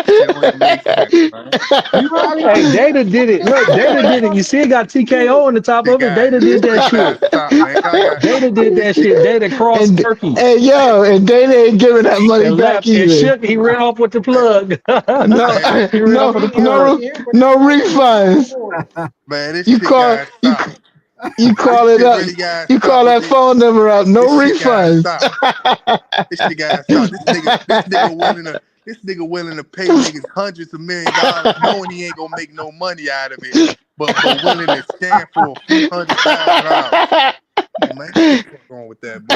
Data did it. Look, Data did it. You see, it got TKO on the top of it. Data did that shit. Data did that shit. Data crossed Turkey. Hey, yo, and Data ain't giving that money back either. He ran off with the plug. No refunds. Man, this You shit call gotta stop. You call it up. You call that phone number up. No refunds. This shit gotta stop. This nigga willing to pay niggas hundreds of $millions, knowing he ain't gonna make no money out of it, but willing to stand for a few $100,000. Man, what's wrong with that, boy?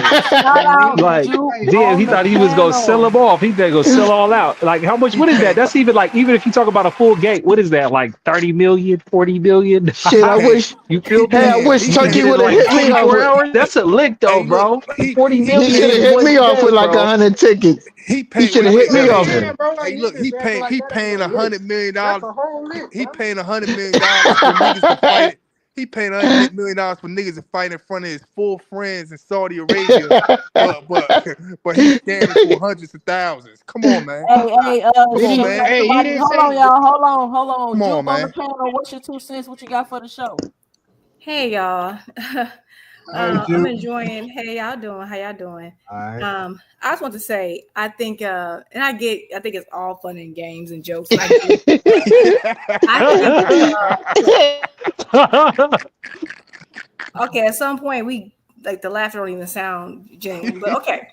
Like, damn, he thought he was gonna sell them off. He thought go sell all out. Like, how much? What is that? That's even if you talk about a full gate, what is that? Like 30 million, 40 million? Shit, I wish. You feel me? Hey, I wish Turkey would have hit me off. That's a lick, though, bro. 40 million. He should have hit me off with like 100 tickets. He should have hit me off. Hey, look, he paying $100 million. He paying $100 million for niggas to fight. He paying $100 million for niggas to fight in front of his full friends in Saudi Arabia, but he's scamming for hundreds of thousands. Come on, man. Come on, man. Hold on, y'all. Hold on. Come on, Juke man. on the panel. What's your 2 cents? What you got for the show? Hey, y'all. I'm Juke. enjoying. Hey, y'all doing? How y'all doing? All right. I just want to say, I think, and I think it's all fun and games and jokes. Okay, at some point we like the laughter don't even sound genuine, but okay.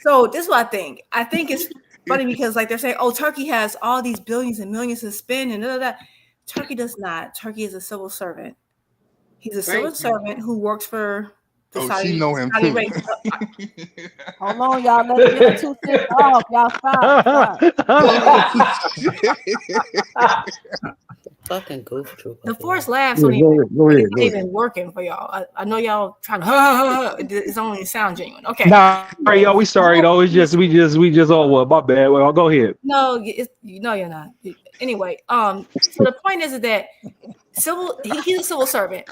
So this is what I think. I think it's funny because like they're saying, oh, Turkey has all these billions and millions to spend and that. Turkey does not. Turkey is a civil servant. He's a civil servant who works for the Saudi. She know him too. Hold on, y'all. Let's get the 2 cents off. Y'all stop. Fucking goof troop. The forced laughs don't even working for y'all. I know y'all trying to it's only sound genuine. Okay. Nah, yo, we sorry though. It's just we just all what my bad. Well, go ahead. No, you're not. Anyway, so the point is that he's a civil servant.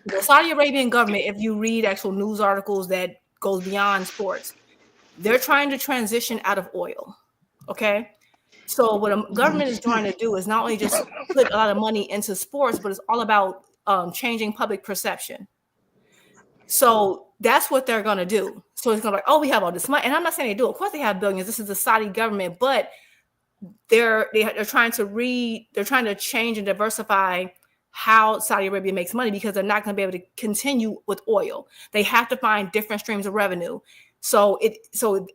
The Saudi Arabian government, if you read actual news articles that goes beyond sports, they're trying to transition out of oil. Okay. So what a government is trying to do is not only just put a lot of money into sports, but it's all about changing public perception. So that's what they're going to do. So it's going to be like, oh, we have all this money. And I'm not saying they do. Of course they have billions. This is the Saudi government, but they're trying to change and diversify how Saudi Arabia makes money because they're not going to be able to continue with oil. They have to find different streams of revenue. So it's going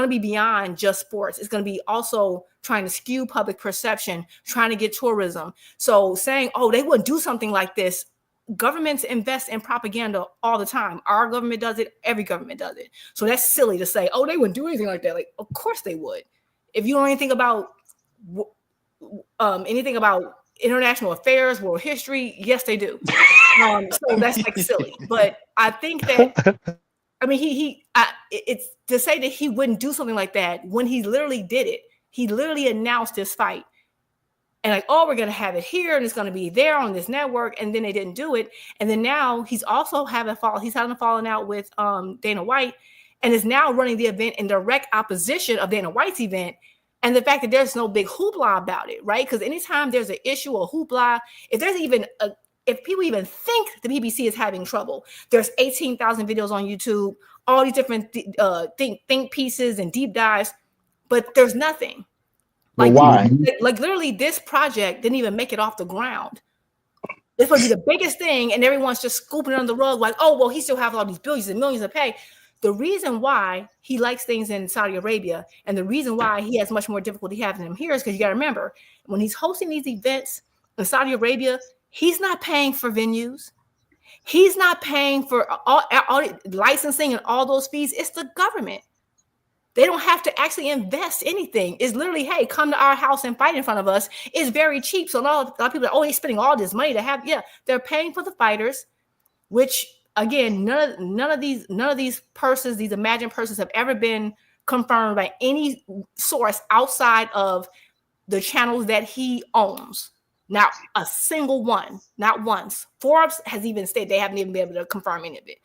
to be beyond just sports. It's going to be also trying to skew public perception, trying to get tourism. So saying, oh, they wouldn't do something like this. Governments invest in propaganda all the time. Our government does it. Every government does it. So that's silly to say, oh, they wouldn't do anything like that. Like, of course they would. If you know anything about international affairs, world history, yes, they do. So that's like silly. But I think that. I mean, it's to say that he wouldn't do something like that when he literally did it. He literally announced this fight and like, oh, we're going to have it here and it's going to be there on this network. And then they didn't do it. And then now he's also having a falling out with Dana White and is now running the event in direct opposition of Dana White's event. And the fact that there's no big hoopla about it, right? Because anytime there's an issue or hoopla, if people even think the PBC is having trouble, there's 18,000 videos on YouTube, all these different think pieces and deep dives, but there's nothing. Like, why? Like literally this project didn't even make it off the ground. This would be the biggest thing, and everyone's just scooping it on the rug like, oh, well, he still has all these billions and millions to pay. the reason why he likes things in Saudi Arabia and the reason why he has much more difficulty having them here is because you got to remember, when he's hosting these events in Saudi Arabia, he's not paying for venues. He's not paying for all licensing and all those fees. It's the government. They don't have to actually invest anything. It's literally, hey, come to our house and fight in front of us. It's very cheap. So a lot of people are always spending all this money to have. Yeah, they're paying for the fighters, which again, none of these persons, these imagined persons, have ever been confirmed by any source outside of the channels that he owns. Not a single one, not once. Forbes has even stated they haven't even been able to confirm any of it.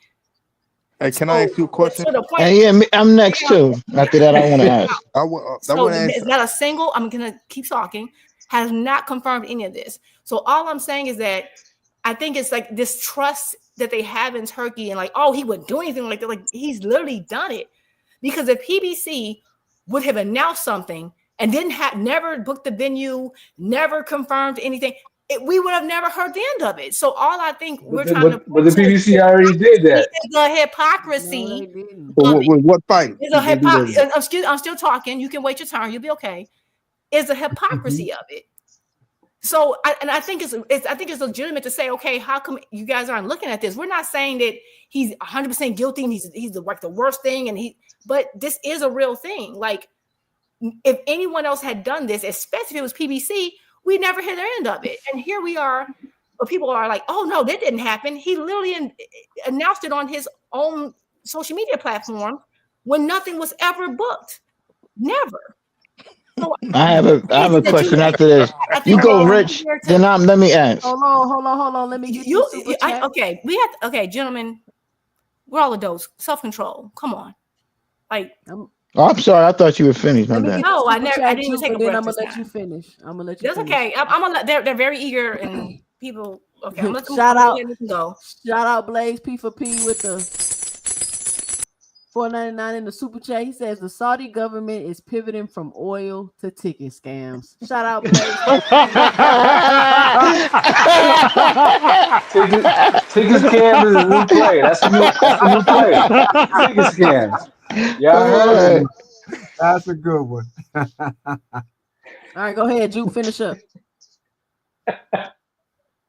Hey, can I ask you a question? I'm next too. After that, I want to ask. It's not a single. I'm gonna keep talking. Has not confirmed any of this. So all I'm saying is that I think it's like this trust that they have in Turkey, and like, oh, he wouldn't do anything like that. Like he's literally done it, because if PBC would have announced something and never booked the venue, never confirmed anything, we would have never heard the end of it. So all I think we're trying to. But the BBC already did that. The hypocrisy. What fight? Is a hypocrisy. I'm still talking. You can wait your turn. You'll be okay. Is a hypocrisy of it. So I think it's legitimate to say, okay, how come you guys aren't looking at this? We're not saying that he's 100% guilty and he's the worst thing, but this is a real thing. Like if anyone else had done this, especially if it was PBC, we never hear the end of it. And here we are, but people are like, oh no, that didn't happen. He literally announced it on his own social media platform when nothing was ever booked. Never. So, I have a question after this. You go, Rich. Then let me ask. Hold on. Let me get okay, gentlemen. We're all adults. Self-control. Come on. Like I'm sorry. I thought you were finished. No, I didn't even take a breath. I'm gonna let you finish. That's okay. I'm gonna let. They're very eager and people. Okay. I'm gonna shout out Blaze P for P with the $4.99 in the super chat. He says the Saudi government is pivoting from oil to ticket scams. Shout out Blaze. Ticket scams is a new play. That's a new play. Ticket scams. Yeah, that's a good one. All right, go ahead, Juke. Finish up.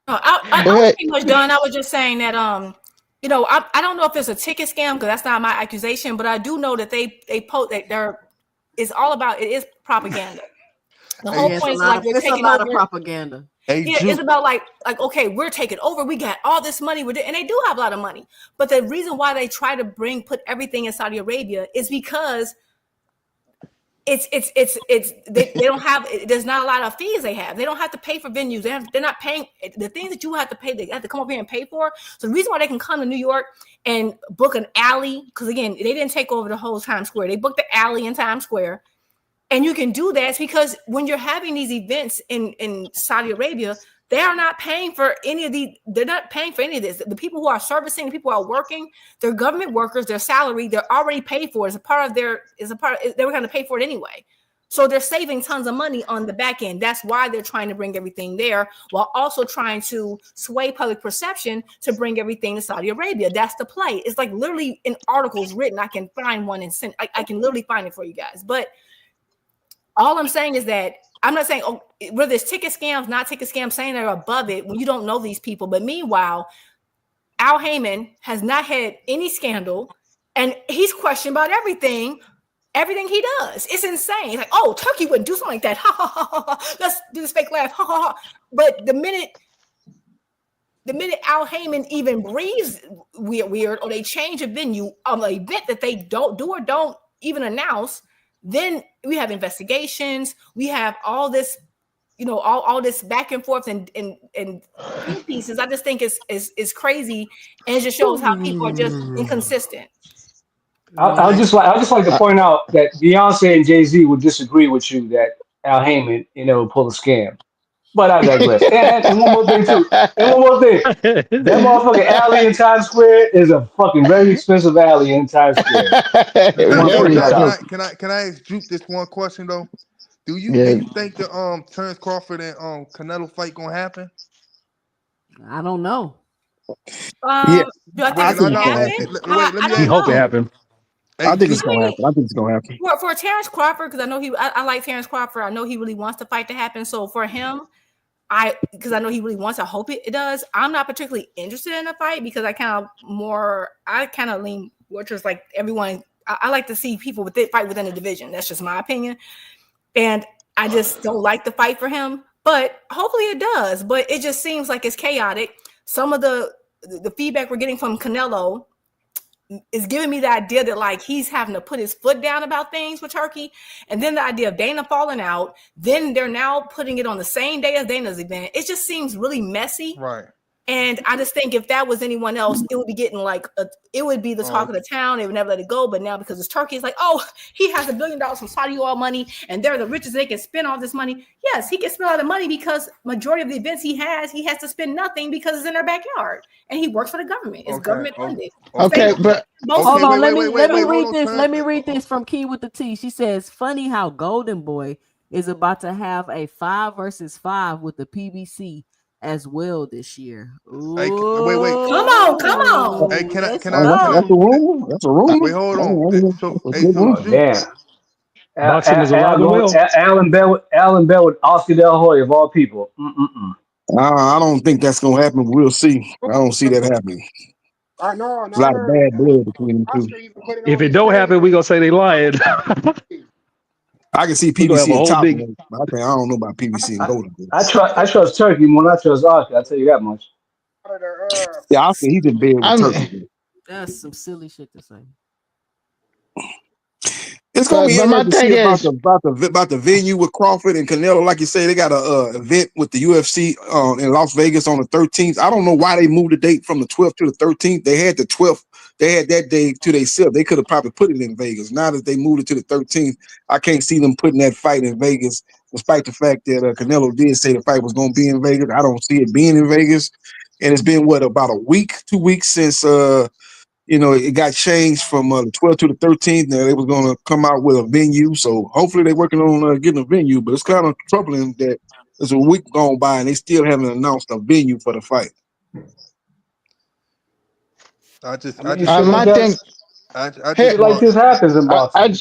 I was pretty much done. I was just saying that I don't know if it's a ticket scam because that's not my accusation, but I do know that they post that it is propaganda. The whole point is like we're taking over propaganda. It's about like okay, we're taking over. We got all this money, and they do have a lot of money. But the reason why they try to put everything in Saudi Arabia is because they don't have. There's not a lot of fees they have. They don't have to pay for venues. They're not paying the things that you have to pay. They have to come up here and pay for. So the reason why they can come to New York and book an alley, because again, they didn't take over the whole Times Square. They booked the alley in Times Square. And you can do that because when you're having these events in Saudi Arabia, they are not paying for any of these. They're not paying for any of this. The people who are servicing, the people who are working, they're government workers, their salary, they're already paid for. They were going to pay for it anyway. So they're saving tons of money on the back end. That's why they're trying to bring everything there while also trying to sway public perception to bring everything to Saudi Arabia. That's the play. It's like literally in articles written. I can find one and send. I can literally find it for you guys. But all I'm saying is that I'm not saying whether it's ticket scams, not ticket scams, saying they're above it when you don't know these people. But meanwhile, Al Heyman has not had any scandal, and he's questioned about everything he does. It's insane. It's like, oh, Turkey wouldn't do something like that. Ha ha ha ha. Let's do this fake laugh. Ha ha ha. But the minute Al Heyman even breathes weird, or they change a venue of an event that they don't do or don't even announce, then we have investigations. We have all this, all this back and forth and pieces. I just think it's crazy, and it just shows how people are just inconsistent. I would just like to point out that Beyonce and Jay-Z would disagree with you that Al Heyman, pulled a scam. But I digress. And one more thing too. That motherfucking alley in Times Square is a fucking very expensive alley in Times Square. Can I ask Juke this one question though? Do you think the Terence Crawford and Canelo fight gonna happen? I don't know. Do I think it's gonna happen? We hope it happen. I think it's gonna happen. I think it's gonna happen. For Terrence Crawford, because I know I like Terrence Crawford. I know he really wants the fight to happen. So for him, because I know he really wants. I hope it does. I'm not particularly interested in the fight because I kind of lean towards like everyone. I like to see people fight within a division. That's just my opinion, and I just don't like the fight for him. But hopefully it does. But it just seems like it's chaotic. Some of the feedback we're getting from Canelo is giving me the idea that like he's having to put his foot down about things with Turkey, and then the idea of Dana falling out, then they're now putting it on the same day as Dana's event. It just seems really messy, right? And I just think if that was anyone else, it would be getting like it would be the talk of the town. They would never let it go. But now because it's Turkey, it's like, oh, he has $1 billion from Saudi oil money, and they're the richest. They can spend all this money. Yes, he can spend all the money because majority of the events he has to spend nothing because it's in their backyard, and he works for the government. It's government funded. Okay, but hold on. Let me read this. Let me read this from Key with the T. She says, "Funny how Golden Boy is about to have a 5 versus 5 with the PBC." As well this year. Hey, wait. Come on. Hey, can I? That's a rumor. That's a rumor. Wait, hold on. Boxing is alive and well. Alan Bell with Oscar De La Hoya of all people. I don't think that's gonna happen. We'll see. I don't see that happening. I know. There's a lot of bad blood between them two. If it don't happen, we gonna say they lying. I can see PBC and top. I don't know about PBC and Golden. I trust Turkey more than I trust Oscar. I'll tell you that much. Yeah, Oscar, he's in bed with Turkey. That's some silly shit to say. It's gonna be interesting about the venue with Crawford and Canelo. Like you say, they got a event with the UFC in Las Vegas on the 13th. I don't know why they moved the date from the 12th to the 13th. They had the 12th. They had that day to themselves. They could have probably put it in Vegas. Now that they moved it to the 13th, I can't see them putting that fight in Vegas, despite the fact that Canelo did say the fight was going to be in Vegas. I don't see it being in Vegas. And it's been, about a week, 2 weeks since, it got changed from the 12th to the 13th. Now they was going to come out with a venue. So hopefully they're working on getting a venue. But it's kind of troubling that there's a week gone by and they still haven't announced a venue for the fight. My thing. Like this happens in boxing.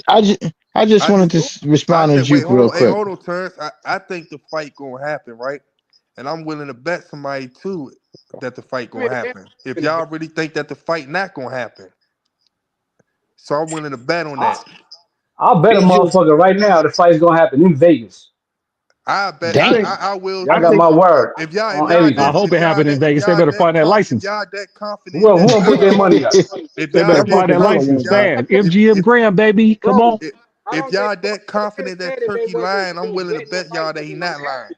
I just wanted to respond to you real quick. Hey, hold on, Terrence. I think the fight gonna happen, right? And I'm willing to bet somebody too that the fight gonna happen. If y'all really think that the fight not gonna happen, so I'm willing to bet on that. I'll bet a motherfucker right now the fight's gonna happen in Vegas. I bet I will. I got my word. If y'all, I hope it happened in Vegas. They better find that license. Y'all that confident? Well, who gonna put their money up? They better find that license. Bad. MGM Graham, baby. Come on. If y'all that confident that Turkey lying, I'm willing to bet y'all that he not lying.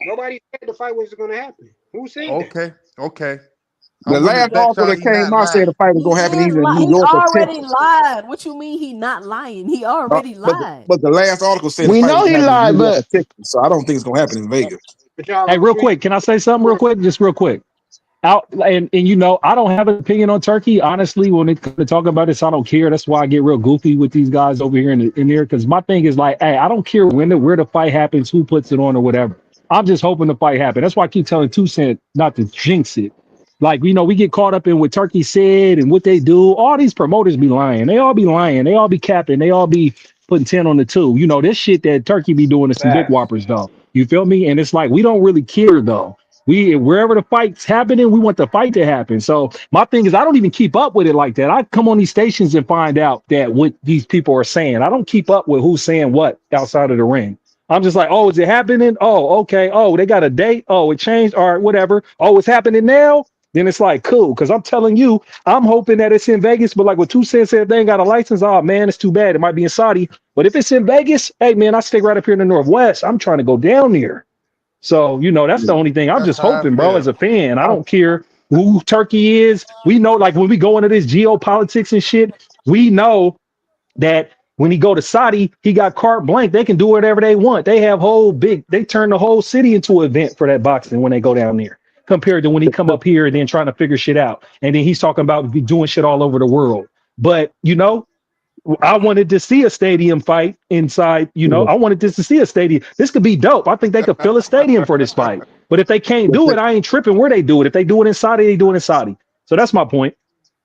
Nobody said the fight was going to happen. Who said that? Okay. The last article that came out said the fight was going to happen either in New York or Texas. He already lied. What you mean he not lying? He already lied. But the last article said we know he lied, but so I don't think it's going to happen in Vegas. Hey, real quick, can I say something real quick? Just real quick. I don't have an opinion on Turkey. Honestly, when it comes to talk about this, I don't care. That's why I get real goofy with these guys over here in there. Because my thing is like, hey, I don't care where the fight happens, who puts it on or whatever. I'm just hoping the fight happens. That's why I keep telling 2 Cent not to jinx it. Like, we get caught up in what Turkey said and what they do. All these promoters be lying. They all be lying. They all be capping. They all be putting 10 on the 2. This shit that Turkey be doing is some big whoppers, though. You feel me? And it's like, we don't really care, though. Wherever the fight's happening, we want the fight to happen. So my thing is, I don't even keep up with it like that. I come on these stations and find out that what these people are saying. I don't keep up with who's saying what outside of the ring. I'm just like, oh, is it happening? Oh, okay. Oh, they got a date. Oh, it changed. All right, whatever. Oh, it's happening now. Then it's like, cool. Because I'm telling you, I'm hoping that it's in Vegas. But like what 2 Cent said, if they ain't got a license, oh, man, it's too bad. It might be in Saudi. But if it's in Vegas, hey, man, I stay right up here in the Northwest. I'm trying to go down there. So, that's the only thing. I'm just hoping, bro, as a fan. I don't care who Turkey is. We know, like, when we go into this geopolitics and shit, we know that when he go to Saudi, he got carte blanche. They can do whatever they want. They have they turn the whole city into an event for that boxing when they go down there, compared to when he come up here and then trying to figure shit out. And then he's talking about doing shit all over the world. But, I wanted to see a stadium fight inside, I wanted to see a stadium. This could be dope. I think they could fill a stadium for this fight. But if they can't do it, I ain't tripping where they do it. If they do it in Saudi, they do it in Saudi. So that's my point.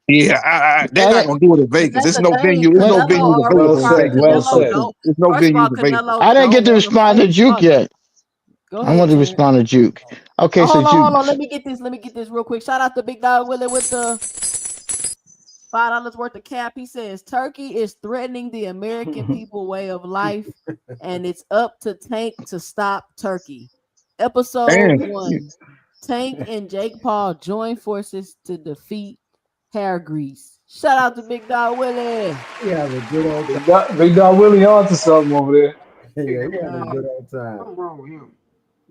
Yeah, they're not gonna do it in Vegas. That's There's the no thing. venue. There's no Canelo venue already available in Vegas. Well Canelo said. don't. There's no First of all, venues available. Canelo I didn't get don't to want to respond to fight Juke Charlo. yet. Go I ahead, wanted to Terrence. respond to Juke. Okay, Oh, so hold on, Juke. hold on. Let me get this real quick. Shout out to Big Dog Willie with the $5 worth of cap. He says Turkey is threatening the American people way of life, and it's up to Tank to stop Turkey. Episode Damn. 1: Tank and Jake Paul join forces to defeat Hair Grease. Shout out to Big Dog Willie. He has a good old time. Big Dog Willie on to something over there. Yeah, he had a good old time. What's wrong with him?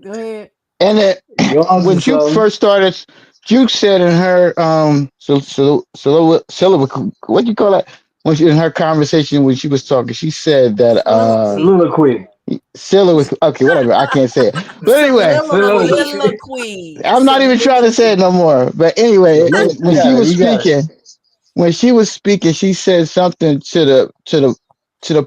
Go ahead. And You're on when to Juke something. first started, Juke said in her what do you call that? When she, in her conversation when she was talking, she said that Soliloquy. okay, whatever. I can't say it. But anyway, Soliloquy. I'm not even trying to say it no more. But anyway, when she was speaking, she said something to the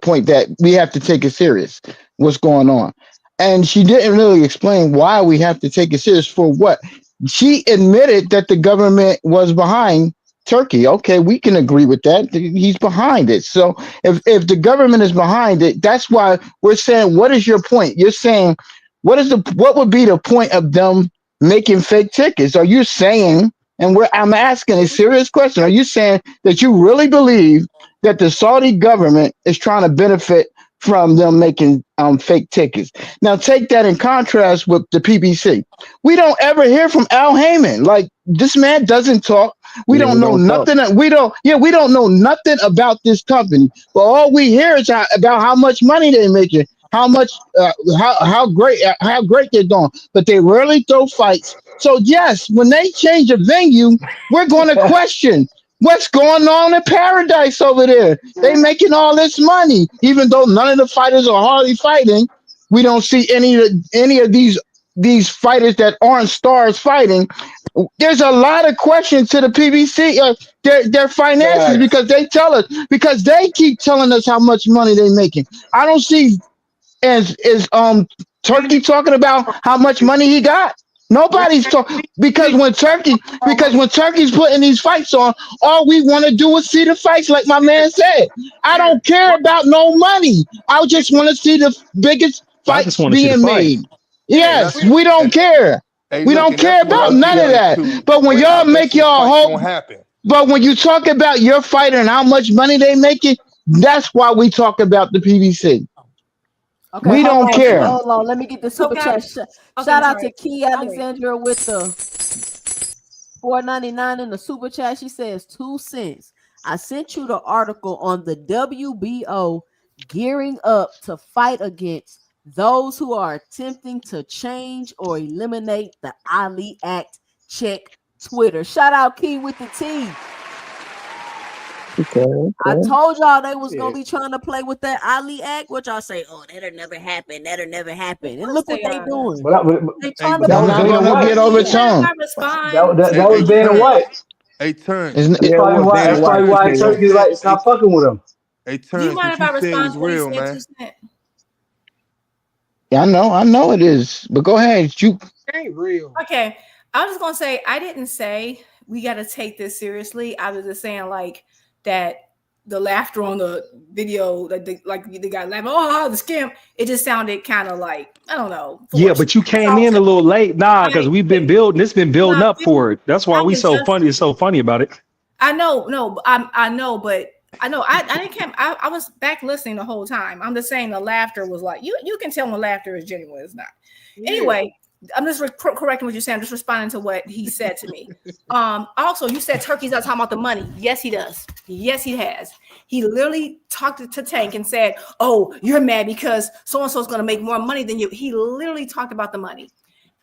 point that we have to take it serious. What's going on? And she didn't really explain why we have to take it serious for what. She admitted that the government was behind Turkey. Okay, we can agree with that. He's behind it. So if the government is behind it, that's why we're saying, what is your point? You're saying, what would be the point of them making fake tickets? Are you saying, and I'm asking a serious question, are you saying that you really believe that the Saudi government is trying to benefit from them making fake tickets? Now take that in contrast with the PBC. We don't ever hear from Al Heyman. Like, this man doesn't talk. We don't know nothing. We don't know nothing about this company. But all we hear is about how much money they're making, how much, how great they're doing. But they rarely throw fights. So yes, when they change a venue, we're going to question what's going on in Paradise over there. They making all this money, even though none of the fighters are hardly fighting. We don't see any of these fighters that aren't stars fighting. There's a lot of questions to the PBC, their finances, because they keep telling us how much money they're making. I don't see is Turkey talking about how much money he got. Nobody's talking because when Turkey's putting these fights on, all we want to do is see the fights, like my man said. I don't care about no money. I just want to see the biggest fights being made. Yes, we don't care. We don't care about none of that. But when y'all make y'all hope, but when you talk about your fighter and how much money they making, that's why we talk about the PBC. Okay, we don't care. Hold on, let me get the super chat. Shout out to Key Alexandra with the $4.99 in the super chat. She says 2 cents. I sent you the article on the WBO gearing up to fight against those who are attempting to change or eliminate the Ali Act. Check Twitter. Shout out Key with the T. Okay. I told y'all they was gonna be trying to play with that Ali Act. What y'all say? Oh, that'll never happen. That'll never happen. And look what they doing. They trying to get overturned. That was Dana White. Hey, Turn. That's probably why Turkey's like, stop fucking with him. Hey, Turn. Do you mind if I respond to what real, he man. said? Yeah, I know it is. But go ahead, shoot. Ain't real. Okay, I was just gonna say I didn't say we got to take this seriously. I was just saying like that the laughter on the video, that they got laughing. Oh, the scam! It just sounded kind of like, I don't know. Yeah, but you came in a little late, because we've been building. It's been building up for it. That's why we so funny. It's so funny about it. I know, I know, but I know I didn't come. I was back listening the whole time. I'm just saying the laughter was like you can tell when laughter is genuine. It's not. Yeah. Anyway, I'm just correcting what you're saying. I'm just responding to what he said to me. Also, you said Turkey's not talking about the money. Yes, he does. Yes, he has. He literally talked to Tank and said, "Oh, you're mad because so and so is going to make more money than you." He literally talked about the money.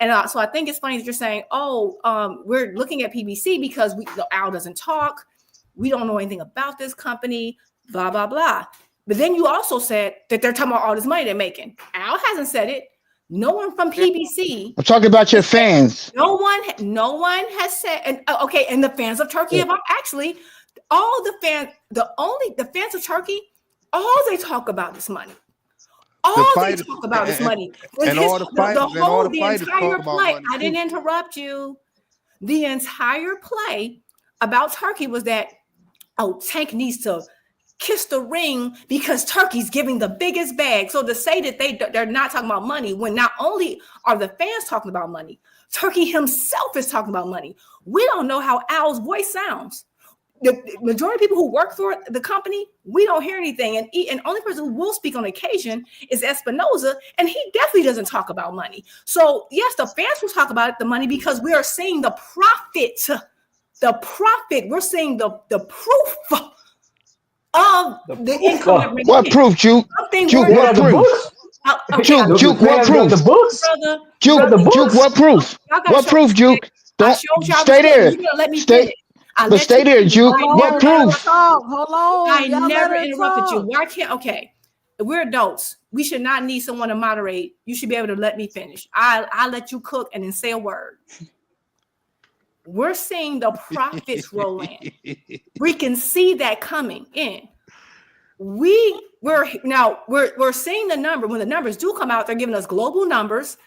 And so I think it's funny that you're saying, "Oh, we're looking at PBC because Al doesn't talk. We don't know anything about this company, blah, blah, blah." But then you also said that they're talking about all this money they're making. Al hasn't said it. No one from PBC. I'm talking about your fans. No one has said, and okay, and the fans of Turkey have actually, all the fans, the fans of Turkey, all they talk about is money. All they talk about is money. And all the fighters, the entire play. I didn't interrupt you. The entire play about Turkey was that, oh, Tank needs to kiss the ring because Turkey's giving the biggest bag. So to say that they're not talking about money, when not only are the fans talking about money, Turkey himself is talking about money. We don't know how Al's voice sounds. The majority of people who work for the company, we don't hear anything. And only person who will speak on occasion is Espinoza, and he definitely doesn't talk about money. So yes, the fans will talk about the money because we are seeing the profit. The profit. We're seeing the proof of the income. What proof, Juke? Juke, what proof? Juke, what proof? The books? Juke, what proof? What proof, Juke? Don't stay there. But stay there, Juke. What proof? Hold on. I never interrupted you. Why can't? Okay, we're adults. We should not need someone to moderate. You should be able to let me finish. I let you cook and then say a word. We're seeing the profits roll in. We can see that coming in. We're seeing the number. When the numbers do come out, they're giving us global numbers.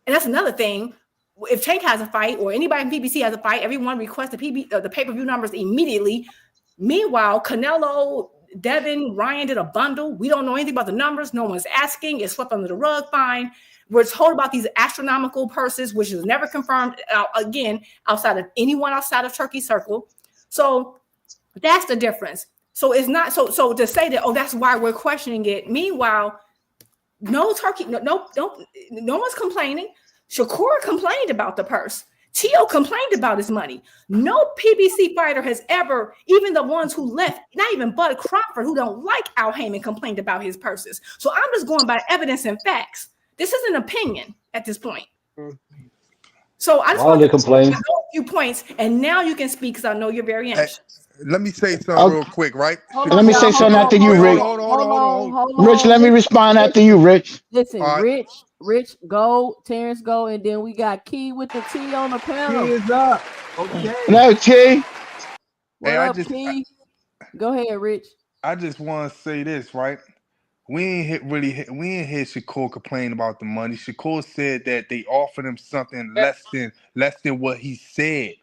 And that's another thing. If Tank has a fight or anybody in PBC has a fight, everyone requests the pay-per-view numbers immediately. Meanwhile, Canelo, Devin, Ryan did a bundle. We don't know anything about the numbers. No one's asking. It's swept under the rug. Fine. We're told about these astronomical purses, which is never confirmed, again, outside of Turkey Circle. So that's the difference. So it's not so to say that, oh, that's why we're questioning it. Meanwhile, no one's complaining. Shakur complained about the purse. Teo complained about his money. No PBC fighter has ever, even the ones who left, not even Bud Crawford, who don't like Al Heyman, complained about his purses. So I'm just going by evidence and facts. This is an opinion at this point. So I just want to complain a few points, and now you can speak because I know you're very anxious. Let me say something real quick, right? Let me say something after you, Rich. Rich, let me respond after you, Rich. Listen, Rich, go, Terrence, go, and then we got Key with the T on the panel. Key is up. Okay. No, T. What up, Key? Go ahead, Rich. I just want to say this, right? We ain't hear Shakur complain about the money. Shakur said that they offered him something less than what he said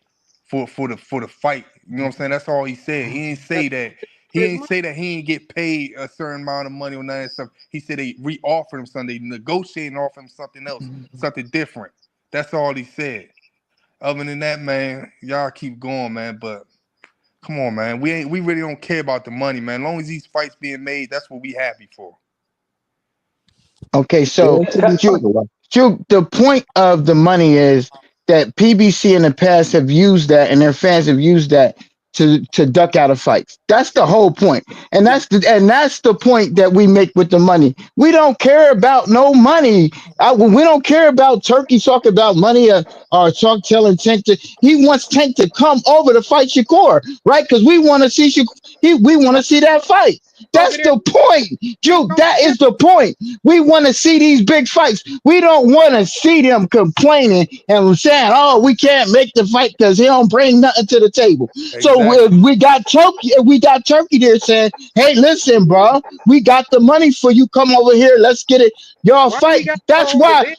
for the fight. You know what I'm saying? That's all he said. He didn't say that. He didn't say that he didn't get paid a certain amount of money or none of that stuff. He said they re-offered him something. They negotiated and offered him something else, something different. That's all he said. Other than that, man, y'all keep going, man. But come on, man. We really don't care about the money, man. As long as these fights being made, that's what we happy for. Okay, so Juke, the point of the money is that PBC in the past have used that, and their fans have used that to duck out of fights. That's the whole point, and that's the point that we make with the money. We don't care about no money. We don't care about Turkey talking about money or telling Tank he wants Tank to come over to fight Shakur, right? Because we want to see we want to see that fight. That's the point, Juke. That is the point. We want to see these big fights. We don't want to see them complaining and saying, "Oh, we can't make the fight because he don't bring nothing to the table." Exactly. So we got Turkey there saying, "Hey, listen, bro, we got the money for you. Come over here. Let's get it. Y'all fight." That's why.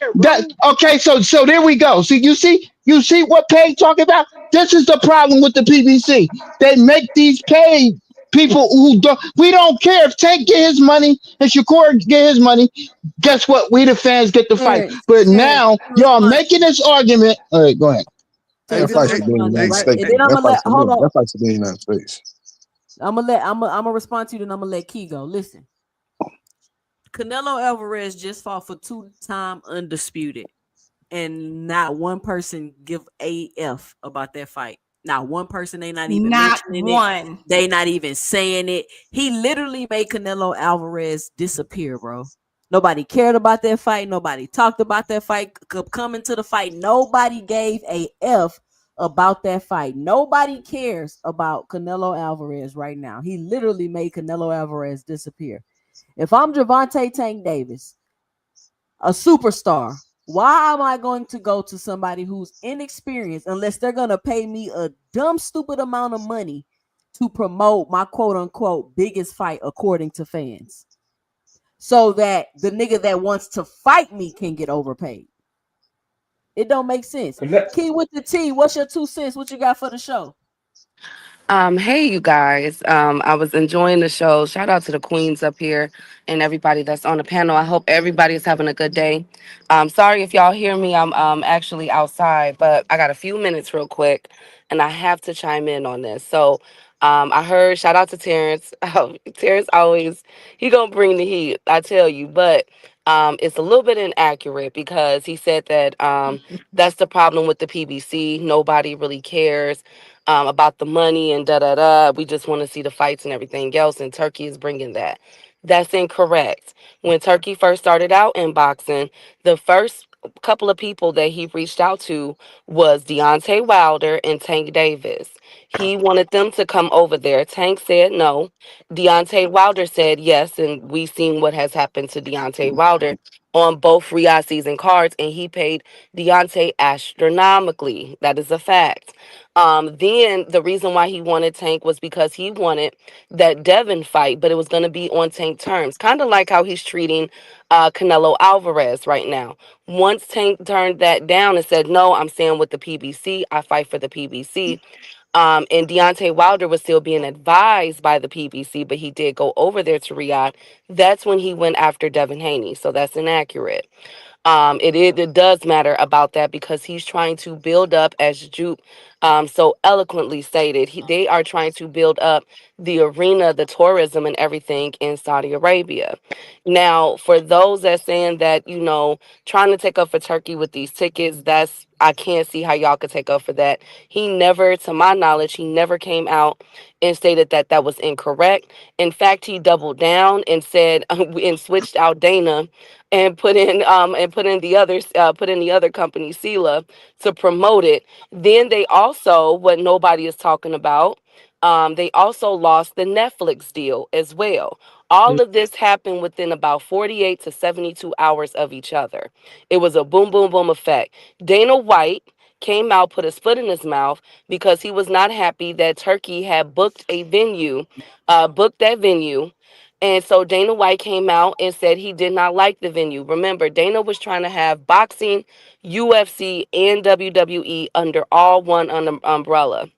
Okay. So there we go. See, you see what Page talking about? This is the problem with the PBC. They make these paid people who we don't care if Tank get his money and Shakur get his money. Guess what? We the fans get the fight. But now y'all making this argument. All right, go ahead. That fight's to be in the United States. That fight's to be in the United States. I'm gonna respond to you, and I'm gonna let Key go. Listen, Canelo Alvarez just fought for 2-time undisputed, and not one person give a F about that fight. Not one person. They not even mentioning it. They not even saying it. He literally made Canelo Alvarez disappear, bro. Nobody cared about that fight. Nobody talked about that fight. Coming to the fight, nobody gave a F about that fight. Nobody cares about Canelo Alvarez right now. He literally made Canelo Alvarez disappear. If I'm Gervonta Tank Davis, a superstar, why am I going to go to somebody who's inexperienced unless they're going to pay me a dumb, stupid amount of money to promote my quote unquote biggest fight according to fans? So that the nigga that wants to fight me can get overpaid. It don't make sense. Key with the T, what's your 2 cents? What you got for the show? Hey you guys. I was enjoying the show. Shout out to the queens up here and everybody that's on the panel. I hope everybody is having a good day. Sorry if y'all hear me. I'm actually outside, but I got a few minutes real quick and I have to chime in on this. So I heard shout out to Terrence. Terrence always he gonna bring the heat, I tell you, but it's a little bit inaccurate because he said that that's the problem with the PBC. Nobody really cares about the money and da da da. We just want to see the fights and everything else, and Turkey is bringing that. That's incorrect. When Turkey first started out in boxing, the first couple of people that he reached out to was Deontay Wilder and Tank Davis. He wanted them to come over there. Tank said no. Deontay Wilder said yes, and we've seen what has happened to Deontay Wilder on both Riyadh season cards, and he paid Deontay astronomically. That is a fact. Then the reason why he wanted Tank was because he wanted that Devin fight, but it was going to be on Tank terms, kind of like how he's treating Canelo Alvarez right now. Once Tank turned that down and said, "No, I'm staying with the PBC. I fight for the PBC." And Deontay Wilder was still being advised by the PBC, but he did go over there to Riyadh. That's when he went after Devin Haney. So that's inaccurate. It does matter about that because he's trying to build up, as Jupe so eloquently stated, they are trying to build up the arena, the tourism, and everything in Saudi Arabia. Now, for those that saying that, trying to take up for Turkey with these tickets, I can't see how y'all could take up for that. He never, to my knowledge, he never came out and stated that that was incorrect. In fact, he doubled down and said and switched out Dana and put in the other company, Sela, to promote it. Then they also, what nobody is talking about, they also lost the Netflix deal as well. All of this happened within about 48 to 72 hours of each other. It was a boom, boom, boom effect. Dana White came out, put his foot in his mouth because he was not happy that Turkey had booked that venue. And so Dana White came out and said he did not like the venue. Remember, Dana was trying to have boxing, UFC, and WWE under all one umbrella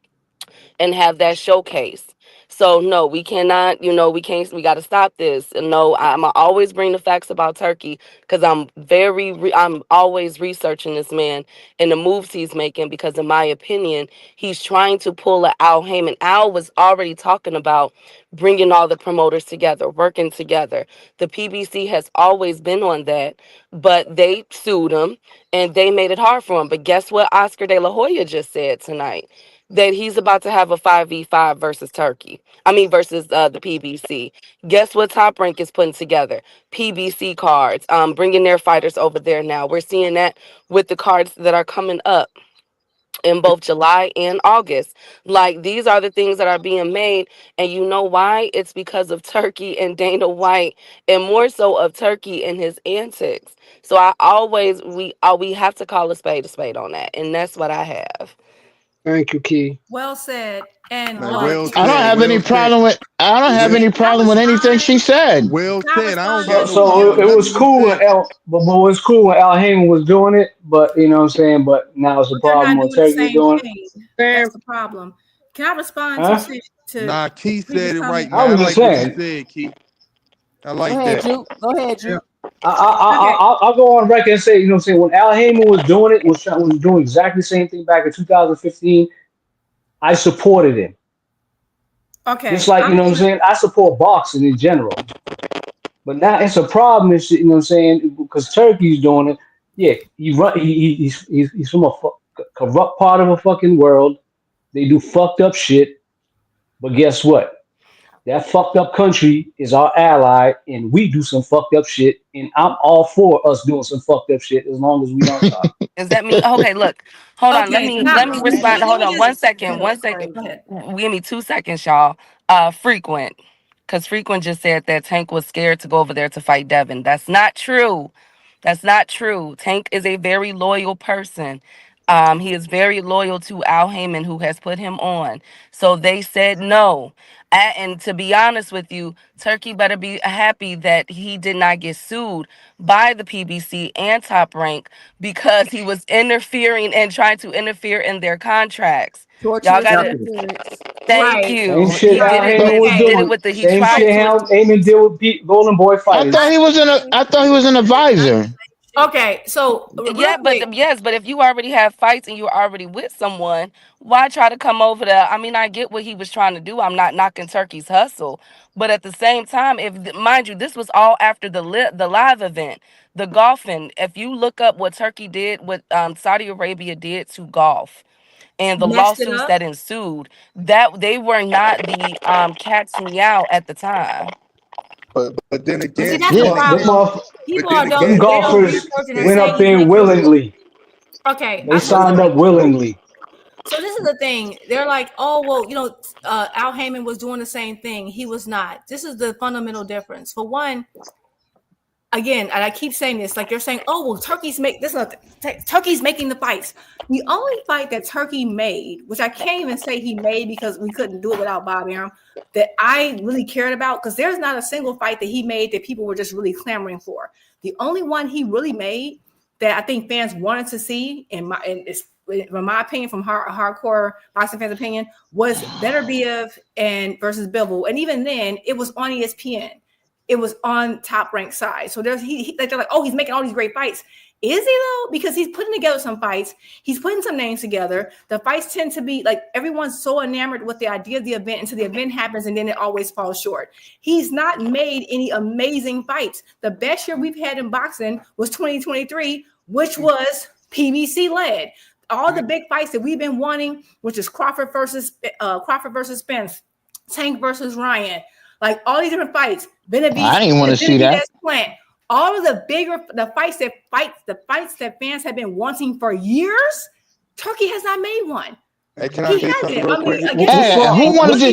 and have that showcase. So no, we cannot, we got to stop this. And no, I'm always bring the facts about Turkey because I'm always researching this man and the moves he's making because in my opinion, he's trying to pull a Al Heyman. Al was already talking about bringing all the promoters together, working together. The PBC has always been on that, but they sued him and they made it hard for him. But guess what Oscar De La Hoya just said tonight? That he's about to have a 5v5 versus Turkey. I mean, versus the PBC. Guess what Top Rank is putting together? PBC cards, bringing their fighters over there now. We're seeing that with the cards that are coming up in both July and August. Like, these are the things that are being made. And you know why? It's because of Turkey and Dana White, and more so of Turkey and his antics. So we have to call a spade on that. And that's what I have. Thank you, Key. Well said. And I don't have any problem with. I don't have any problem with anything she said. Well said. I don't So, got no so problem with it nothing was you cool when said. but it was cool when Al Heyman was doing it, but you know what I'm saying. But now it's a But they're problem not when doing the Turkey is same doing it. thing. That's the problem. Can I respond Huh? to Nah, Keith previous said it right, comment? I man. I was just like what he saying. said, Keith. I Go like ahead, that. Juke. Go ahead, Juke. Okay. I'll go on record and say, you know what I'm saying. When Al Heyman was doing it, was doing exactly the same thing back in 2015. I supported him. Just Okay. like you know what I'm saying. I support boxing in general. But now it's a problem and shit, you know what I'm saying? Because Turkey's doing it. Yeah, he's from a corrupt part of a fucking world. They do fucked up shit. But guess what? That fucked up country is our ally, and we do some fucked up shit. And I'm all for us doing some fucked up shit as long as we don't stop. Does that mean okay, look, hold on, let Okay. me Now, let me respond. let Hold me on just one second, go one second. ahead. Give me 2 seconds, y'all. Frequent. Because Frequent just said that Tank was scared to go over there to fight Devin. That's not true. That's not true. Tank is a very loyal person. He is very loyal to Al Heyman, who has put him on. So they said no. And to be honest with you, Turkey better be happy that he did not get sued by the PBC and Top Rank because he was interfering and trying to interfere in their contracts. Y'all Torturous gotta interference. thank Same you. shit Al Heyman was He did it doing. with the he Same tried shit to Heyman did with Golden Boy I fighters. thought he was an advisor. Okay, so yeah, but yes, but if you already have fights and you're already with someone, why try to come over there? I mean, I get what he was trying to do. I'm not knocking Turkey's hustle, but at the same time, if mind you, this was all after the live event, the golfing. If you look up what Turkey did, what Saudi Arabia did to golf, and the messed it lawsuits up. that ensued, that they were not the cats meow at the time. But then But see, again, that's the but problem. People are then Them don't they don't golfers research and went say up he's there making. willingly. Okay, They signed up willingly. So this is the thing. They're like, oh well, Al Heyman was doing the same thing. He was not. This is the fundamental difference. For one, again, and I keep saying this, like they're saying, oh well, Turkey's making the fights. The only fight that Turkey made, which I can't even say he made because we couldn't do it without Bob Arum, that I really cared about, because there's not a single fight that he made that people were just really clamoring for. The only one he really made that I think fans wanted to see, in my opinion, from hardcore boxing fans' opinion, was Beterbiev and versus Bivol, and even then, it was on ESPN. It was on Top Rank side. So they're like, oh, he's making all these great fights. Is he though? Because he's putting together some fights. He's putting some names together. The fights tend to be like, everyone's so enamored with the idea of the event until the event happens, and then it always falls short. He's not made any amazing fights. The best year we've had in boxing was 2023, which was PBC led. All the big fights that we've been wanting, which is Crawford versus Spence, Tank versus Ryan, like all these different fights. Benavidez, I didn't want to see that. Plant. All of the fights that fans have been wanting for years, Turkey has not made one. Hey, can I say something real quick?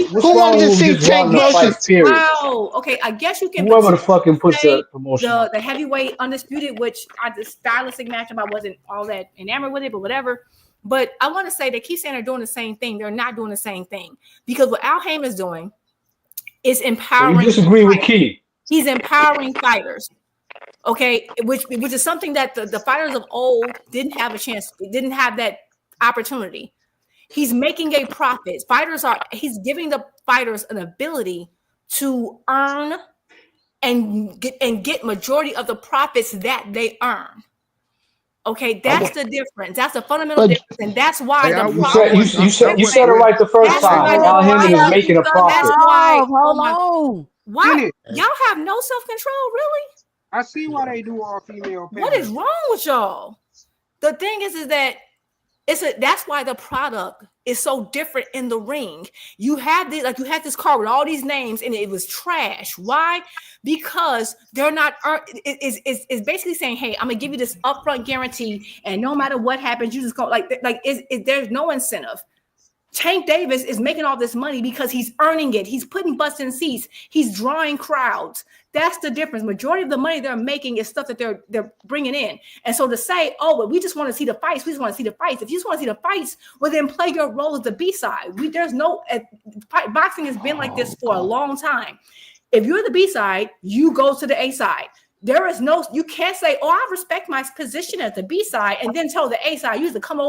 Who wanted to see Tank versus? Wow. Okay, I guess you can. Whoever the fucking puts the promotion. The heavyweight undisputed, which the stylistic matchup, I wasn't all that enamored with it, but whatever. But I want to say they keep saying they're doing the same thing. They're not doing the same thing, because what Al Heyman is doing is empowering. So you disagree with Key? He's empowering fighters. Okay, which is something that the fighters of old didn't have a chance, didn't have that opportunity. He's making a profit. He's giving the fighters an ability to earn and get majority of the profits that they earn. Okay, that's the difference. That's the fundamental difference, and that's why you said it right the first time. Al Heyman is making a profit. That's why. Hold on. Why y'all have no self-control, really? I see why they do all female. What is wrong with y'all? The thing is that that's why the product is so different in the ring. You had this card with all these names, and it was trash. Why? Because they're not. It's basically saying, hey, I'm gonna give you this upfront guarantee, and no matter what happens, you just go there's no incentive. Tank Davis is making all this money because he's earning it. He's putting butts in seats. He's drawing crowds. That's the difference. Majority of the money they're making is stuff that they're bringing in. And so to say, oh, but we just want to see the fights. We just want to see the fights. If you just want to see the fights, well, then play your role as the B side. Boxing has been like this for a long time. If you're the B side, you go to the A side. You can't say, oh, I respect my position as the B side, and then tell the A side, you used to come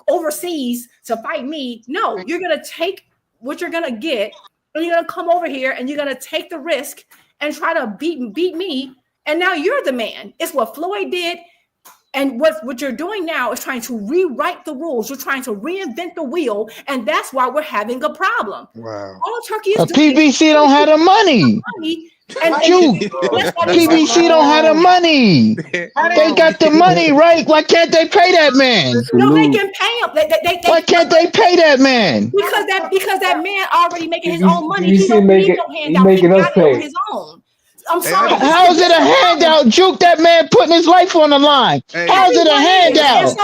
overseas to fight me. No, you're gonna take what you're gonna get, and you're gonna come over here and you're gonna take the risk and try to beat me. And now you're the man. It's what Floyd did, and what you're doing now is trying to rewrite the rules. You're trying to reinvent the wheel, and that's why we're having a problem. Wow. All Turkey is doing PBC don't have the money. PBC don't have the money. They got the money, right? Why can't they pay that man? No, they can pay him. Why can't they pay that man? Because that man already making his own money. He's making us pay. His own. I'm sorry. How is it a handout? Juke, that man putting his life on the line. How's it a handout?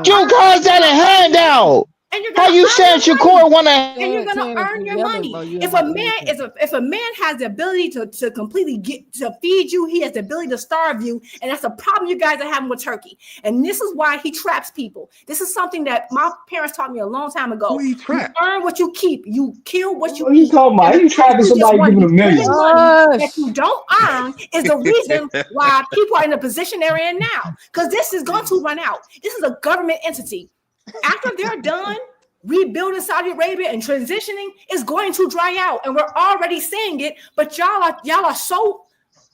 Juke, how's that a handout? And you're How gonna you earn said your Shakur money. wanna? And you're gonna Terrence, earn you're your yelling, money. bro. You If ain't a gonna do man anything. if a man has the ability to completely to feed you, he has the ability to starve you, and that's a problem you guys are having with Turkey. And this is why he traps people. This is something that my parents taught me a long time ago. Who he You trapped? earn what you keep. You kill what you What are you eat. talking about? And He because trapping you just somebody want to giving be him printing millions. money that you don't earn is the reason why people are in the position they're in now. Because this is going to run out. This is a government entity. After they're done rebuilding Saudi Arabia and transitioning, is going to dry out, and we're already seeing it. But y'all are so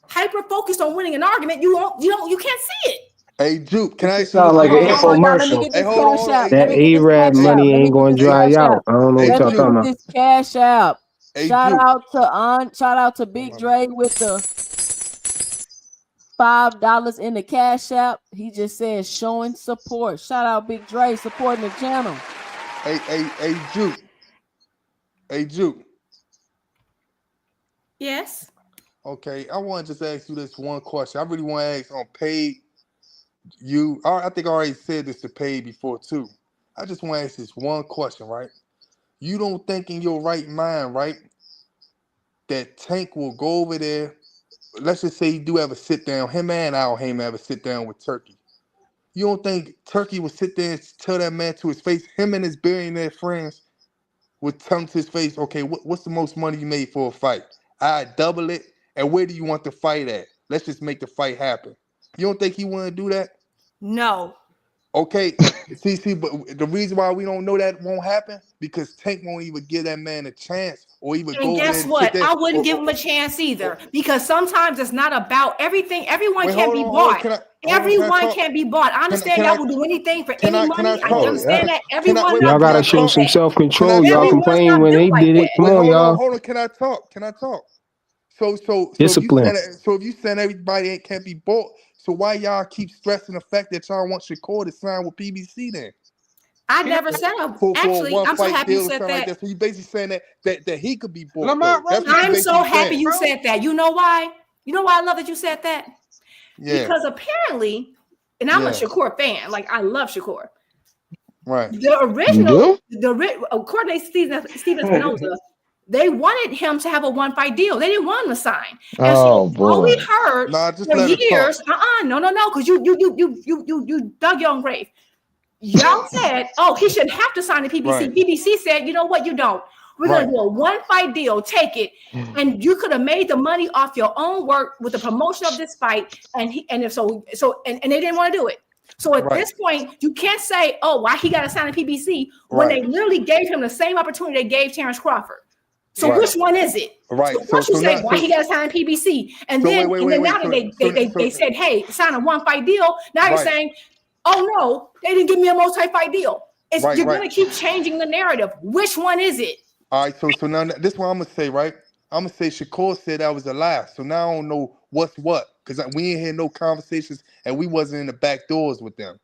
hyper focused on winning an argument, you can't see it. Hey, Juke, can This I just ask you sound this like Hold an on, hold on, question? y'all. Let me infomercial. get Hey, this hold on, cash hold on. out. Hey, Let That me get this A-Rab cash out. money Let me ain't get gonna this dry cash out. out. I don't know what hey, Let y'all me Juke. talking get about. this cash out. Hey, Shout Juke. out to Big Dre with the $5 in the cash app. He just says showing support. Shout out Big Dre supporting the channel. Hey, Juke. Hey, Juke. Yes. Okay, I want to just ask you this one question. I really want to ask on paid you. I think I already said this to paid before too. I just want to ask this one question, right? You don't think in your right mind, right, that Tank will go over there? Let's just say you do have a sit down. Him and Al Heyman have a sit down with Turkey. You don't think Turkey would sit there and tell that man to his face? Him and his billionaire friends would tell him to his face, okay, what's the most money you made for a fight? I double it. And where do you want the fight at? Let's just make the fight happen. You don't think he want to do that? No. Okay, see, but the reason why we don't know that won't happen because Tank won't even give that man a chance, or even And go over there guess and sit what? there. I wouldn't give him a chance either, because sometimes it's not about everything. Everyone Wait, can't hold be on, hold on. bought. Can I Everyone talk? can't be bought. I understand Can y'all I will do anything for can any I can I money. I talk? understand that. Can I Everyone wait? not Y'all Wait, can gotta I built show like talk? some that. Can I self-control. Y'all talk? Everyone's complain not when built they like did it. that. Come Wait, on, y'all. hold on. Can I talk? Can I talk? So Discipline. if you saying everybody can't be bought, so why y'all keep stressing the fact that y'all want Shakur to sign with PBC then? I never said. For a Actually, one I'm so fight happy you deal or said something like that. that. So you basically saying that he could be bought Lamont though. That's what you I'm so basically happy saying. you said that. You know why? You know why I love that you said that? Yeah. Because apparently, and I'm a Yeah. Shakur fan. Like, I love Shakur. Right. The You original, do? according to Steven Spinoza, they wanted him to have a one fight deal. They didn't want him to sign. And so Oh all we boy. heard Nah, just for let her talk. years, no, because you dug your own grave. Y'all said, oh, he shouldn't have to sign the PBC. Right. PBC said, you know what, you don't. We're Right. gonna do a one fight deal. Take it, and you could have made the money off your own work with the promotion of this fight. And they didn't want to do it. So at Right. this point, you can't say, oh, why he got to sign a PBC when Right. they literally gave him the same opportunity they gave Terrence Crawford. So Right. which one is it? Right. So first you say why So he got to sign a PBC, and so then wait. now that they said, hey, sign a one fight deal. Now you're Right. saying, oh no, they didn't give me a multi-fight deal. You're Right. gonna keep changing the narrative. Which one is it? All right, so now this is what I'm gonna say, right? I'm gonna say Shakur said that was a lie. So now I don't know what's what, because we ain't had no conversations and we wasn't in the back doors with them.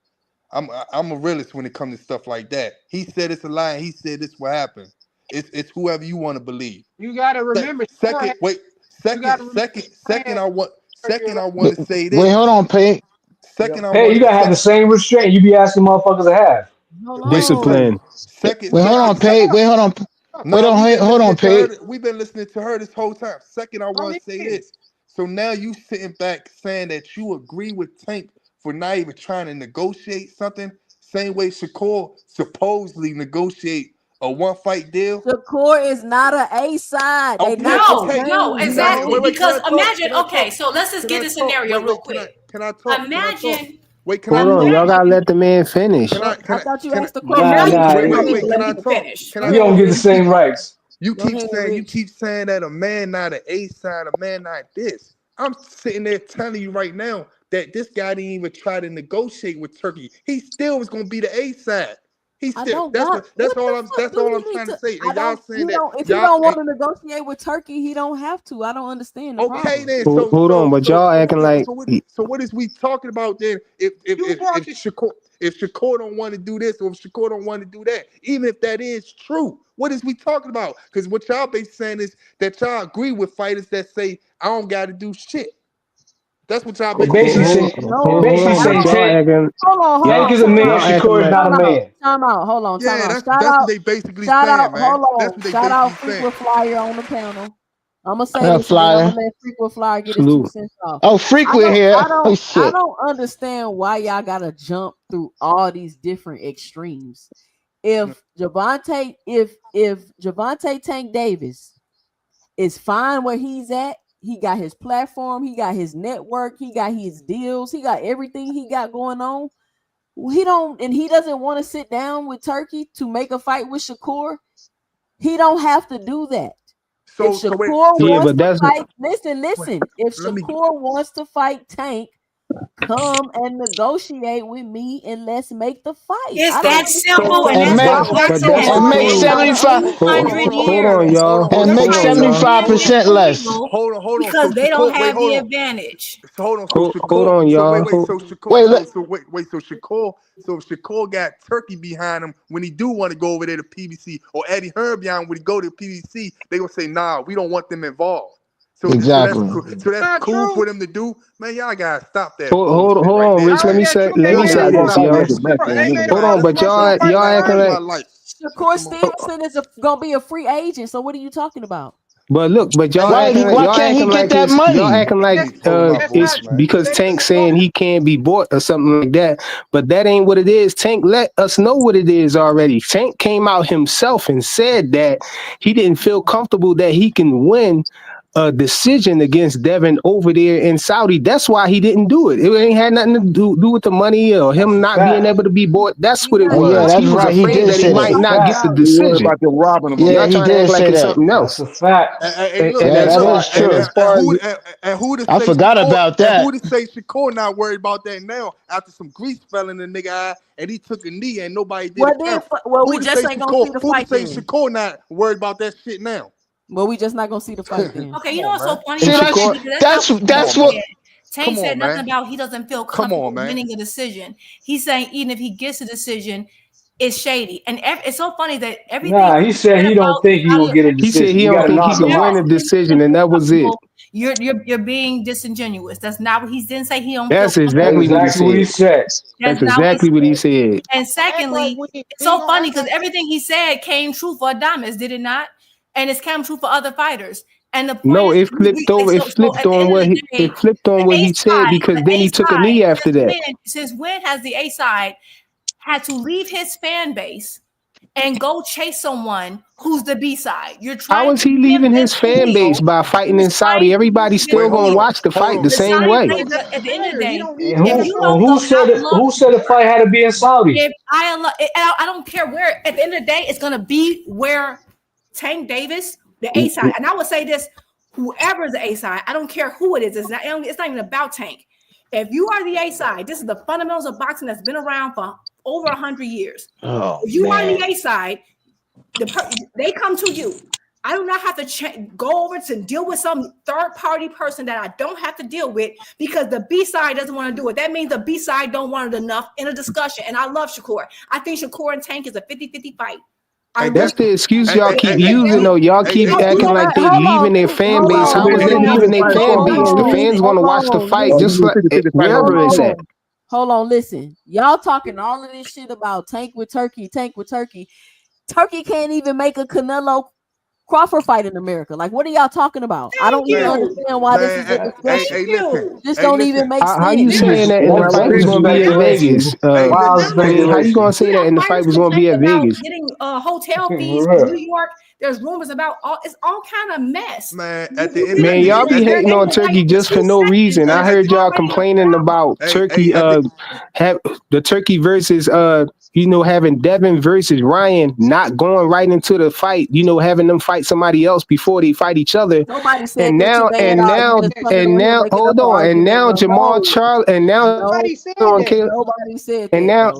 I'm a realist when it comes to stuff like that. He said it's a lie. And he said this will happen. It's whoever you want to believe. You got to remember. Second, You got to remember. I want to say Wait, this. hold on, Pay. Second, I Hey, want you to gotta have say the same restraint you be asking motherfuckers to have. Hold on. Discipline. Wait, hold on, Pay. Wait, hold on. Wait Nah, on. Hold on, Pay. we've been listening to her this whole time. Second, I want to say this. So now you sitting back saying that you agree with Tank for not even trying to negotiate something. Same way Shakur supposedly negotiate a one fight deal. Shakur is not an A side. They Okay, not the okay. No, same. You know. exactly. Wait, can Because I talk? imagine, okay, so let's just Can get I the talk? scenario real quick. Can I talk? Imagine, Wait, can I Hold on. talk? Y'all gotta let the man finish. I thought you asked the question. Nah, imagine. nah. Can Let I people talk? finish. Can Go I You ahead, don't talk? get the Rich. same rights. You Go keep ahead, Rich. saying that a man not an A side, a man not this. I'm sitting there telling you right now that this guy didn't even try to negotiate with Turkey. He still was gonna be the A side. He I still don't got what the fuck that's do all he I'm need trying to to say. I And y'all don't saying he that don't if he y'all don't want ain't to negotiate with Turkey, he don't have to. I don't understand the okay problem. then. Hold on, but y'all acting like So what is we talking about then? If Shakur don't want to do this or if Shakur don't want to do that, even if that is true, what is we talking about? Because what y'all basically saying is that y'all agree with fighters that say I don't got to do shit. That's what y'all It basically basically saying. say Tank. Hold Tank is a on. man. Shakur is not a man. Time out. Hold on. Yeah, Time out. that's what they basically saying, man. Hold That's on. what they Shout out basically Freak with saying. Flyer on the panel. I'm gonna say this, and then I'm Flyer. gonna let Freak with Flyer get his Salute. 2 cents off. Oh, Freak with here. Oh I shit. don't understand why y'all gotta jump through all these different extremes. If Javante Tank Davis is fine where he's at, he got his platform, he got his network, he got his deals, he got everything he got going on. He doesn't want to sit down with Turki to make a fight with Shakur. He don't have to do that. If Shakur wants to fight, listen. If Shakur wants to fight Tank, come and negotiate with me and let's make the fight. It's that simple, and And that's make what Jackson has make been 75. 200 years. Hold on, y'all. And make 75% less. Hold on. Because So they don't Shakur, wait, have the hold on. advantage. So hold on. So Hold Shakur, on, y'all. So if Shakur got Turki behind him when he do want to go over there to PBC, or Eddie Hearn behind him when he go to PBC, they gonna say, nah, we don't want them involved. So Exactly. so that's cool for them to do. Man, y'all gotta stop that. Hold on, Rich. Let me say this, y'all. Hold on, but y'all acting like. Shakur Stevenson is gonna be a free agent. So what are you talking about? But look, but y'all Why acting can't he get that it's, money? y'all acting like it's because Tank saying he can't be bought or something like that. But that ain't what it is. Tank let us know what it is already. Tank came out himself and said that he didn't feel comfortable that he can win a decision against Devin over there in Saudi. That's why he didn't do it. It ain't had nothing to do with the money or him not being able to be bought. That's what it was. Yeah, that's he was right. He afraid did that he say might that. not get the He worried decision. about them robbing him. Yeah, Y'all he trying to did act like say it's that. something else. That's a fact. Hey, look, Yeah, that is true. And who to say I forgot Shakur, about that. And who to say Shakur not worried about that now after some grease fell in the nigga eye and he took a knee and nobody did a count. We just ain't gonna see the fight Who to then. say Shakur not worried about that shit now? Well, we just not gonna see the fight then. Okay, you know what's so funny? See, that's what. Tank said nothing man. about he doesn't feel Come comfortable on, man. winning a decision. He's saying even if he gets a decision, it's shady. And it's so funny that everything. Nah, he said he don't think he gonna get a decision. He said he don't think he can win a decision, and that was it. You're being disingenuous. That's not what he didn't say. He don't. That's feel exactly what he said. That's exactly what he said. And secondly, it's so funny because everything he said came true for Adames, did it not? And it's come true for other fighters. And the point No, is, it flipped over. It flipped on what he said because then he took a knee after that. Since when has the A side had to leave his fan base and go chase someone who's the B side? You're trying. How is he leaving his fan base by fighting in Saudi? Everybody's still gonna watch the fight the same way. At the end of the day, Who said the fight had to be in Saudi? If I don't care where. At the end of the day, it's gonna be where Tank Davis, the A side, and I would say this: whoever's the A side, I don't care who it is. It's not even about Tank. If you are the A side, this is the fundamentals of boxing that's been around for over 100 years. If you are the A side, they come to you. I do not have to go over to deal with some third-party person that I don't have to deal with because the B side doesn't want to do it. That means the B side don't want it enough in a discussion. And I love Shakur. I think Shakur and Tank is a 50-50 fight. That's the excuse y'all keep using, though. Y'all keep acting like they leaving their fan base. How is they leaving their fan base? The fans gonna watch the fight just like wherever it's at. Hold on, listen. Y'all talking all of this shit about Tank with Turki. Turki can't even make a Canelo Crawford fight in America. Like, what are y'all talking about? I don't even understand why this is a discussion. This don't even make sense. How you saying that in the fight was going to be in Vegas? How you going to say that in the fight was going to be at Vegas? Getting hotel fees in New York. There's rumors about it's all kind of mess. Man, at the end Man, y'all be hating on Turki just for no reason. I heard y'all complaining about Turki, the Turki versus having Devin versus Ryan not going right into the fight, having them fight somebody else before they fight each other. Nobody said and now hold on, and now Jermall Charlo and now nobody said that. And now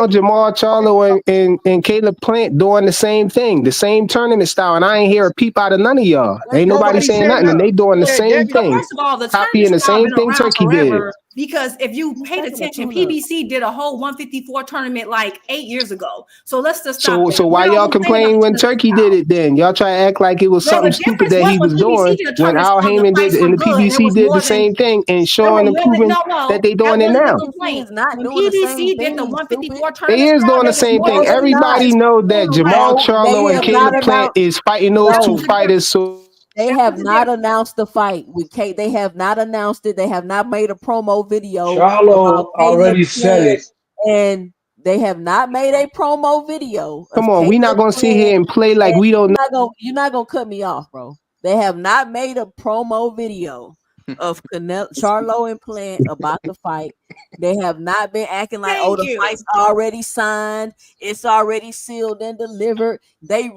Jermall Charlo and Caleb Plant doing the same thing, the same tournament style, and I ain't hear a peep out of none of y'all. Ain't nobody saying nothing, and they doing the same thing, First of all, the copying the same thing Turki did. Because if you paid attention, PBC did a whole 154 tournament like 8 years ago. So let's just stop. So why y'all complain when Turkey did it then? Y'all try to act like it was something stupid that he was doing when Al Heyman did and the PBC did the same thing and showing and proving that they doing it now. Is not when doing the same PBC did thing, the 154 They tournament. is doing the same thing. Everybody know that Jermall Charlo and Caleb Plant is fighting those two fighters. So they have not announced the fight with Kate. They have not announced it. They have not made a promo video. Charlo already said it. And they have not made a promo video. Come on, we not gonna sit here and play like we don't know. You're not gonna cut me off, bro. They have not made a promo video of Canelo, Charlo and Plant about the fight. They have not been acting like, the fight's already signed, it's already sealed and delivered. They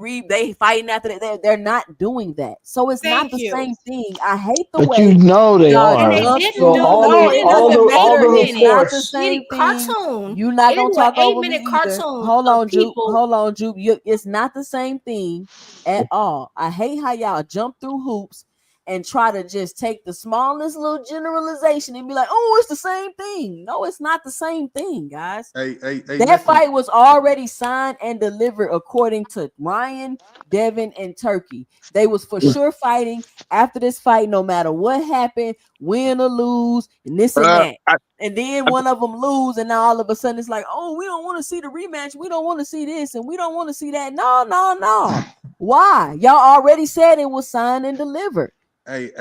fighting after that. They're not doing that, so it's not the same thing. I hate the way. But you know they are. So all the reports. The same cartoon. You're not gonna talk over me either. Cartoon. Hold on, Jupe. It's not the same thing at all. I hate how y'all jump through hoops and try to just take the smallest little generalization and be like, oh, it's the same thing. No, it's not the same thing, guys. That fight was already signed and delivered according to Ryan, Devin, and Turkey. They was for sure fighting after this fight, no matter what happened, win or lose, and this and that. And then one of them lose, and now all of a sudden it's like, oh, we don't want to see the rematch. We don't want to see this, and we don't want to see that. No. Why? Y'all already said it was signed and delivered. If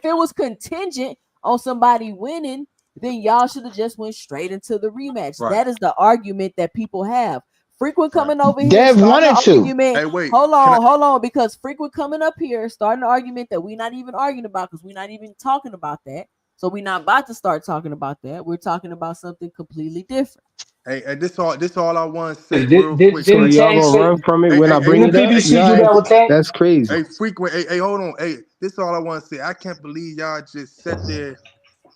it was contingent on somebody winning, then y'all should have just went straight into the rematch. Right. That is the argument that people have. Frequent coming over here. Dev wanted to. Hey, wait. Hold on, because Frequent coming up here starting an argument that we're not even arguing about because we're not even talking about that. So we're not about to start talking about that. We're talking about something completely different. Hey, this all I want to say. So y'all gonna run from it when I bring it up? That's crazy. Hey, Frequent. Hey, hold on. Hey, this all I want to say. I can't believe y'all just sat there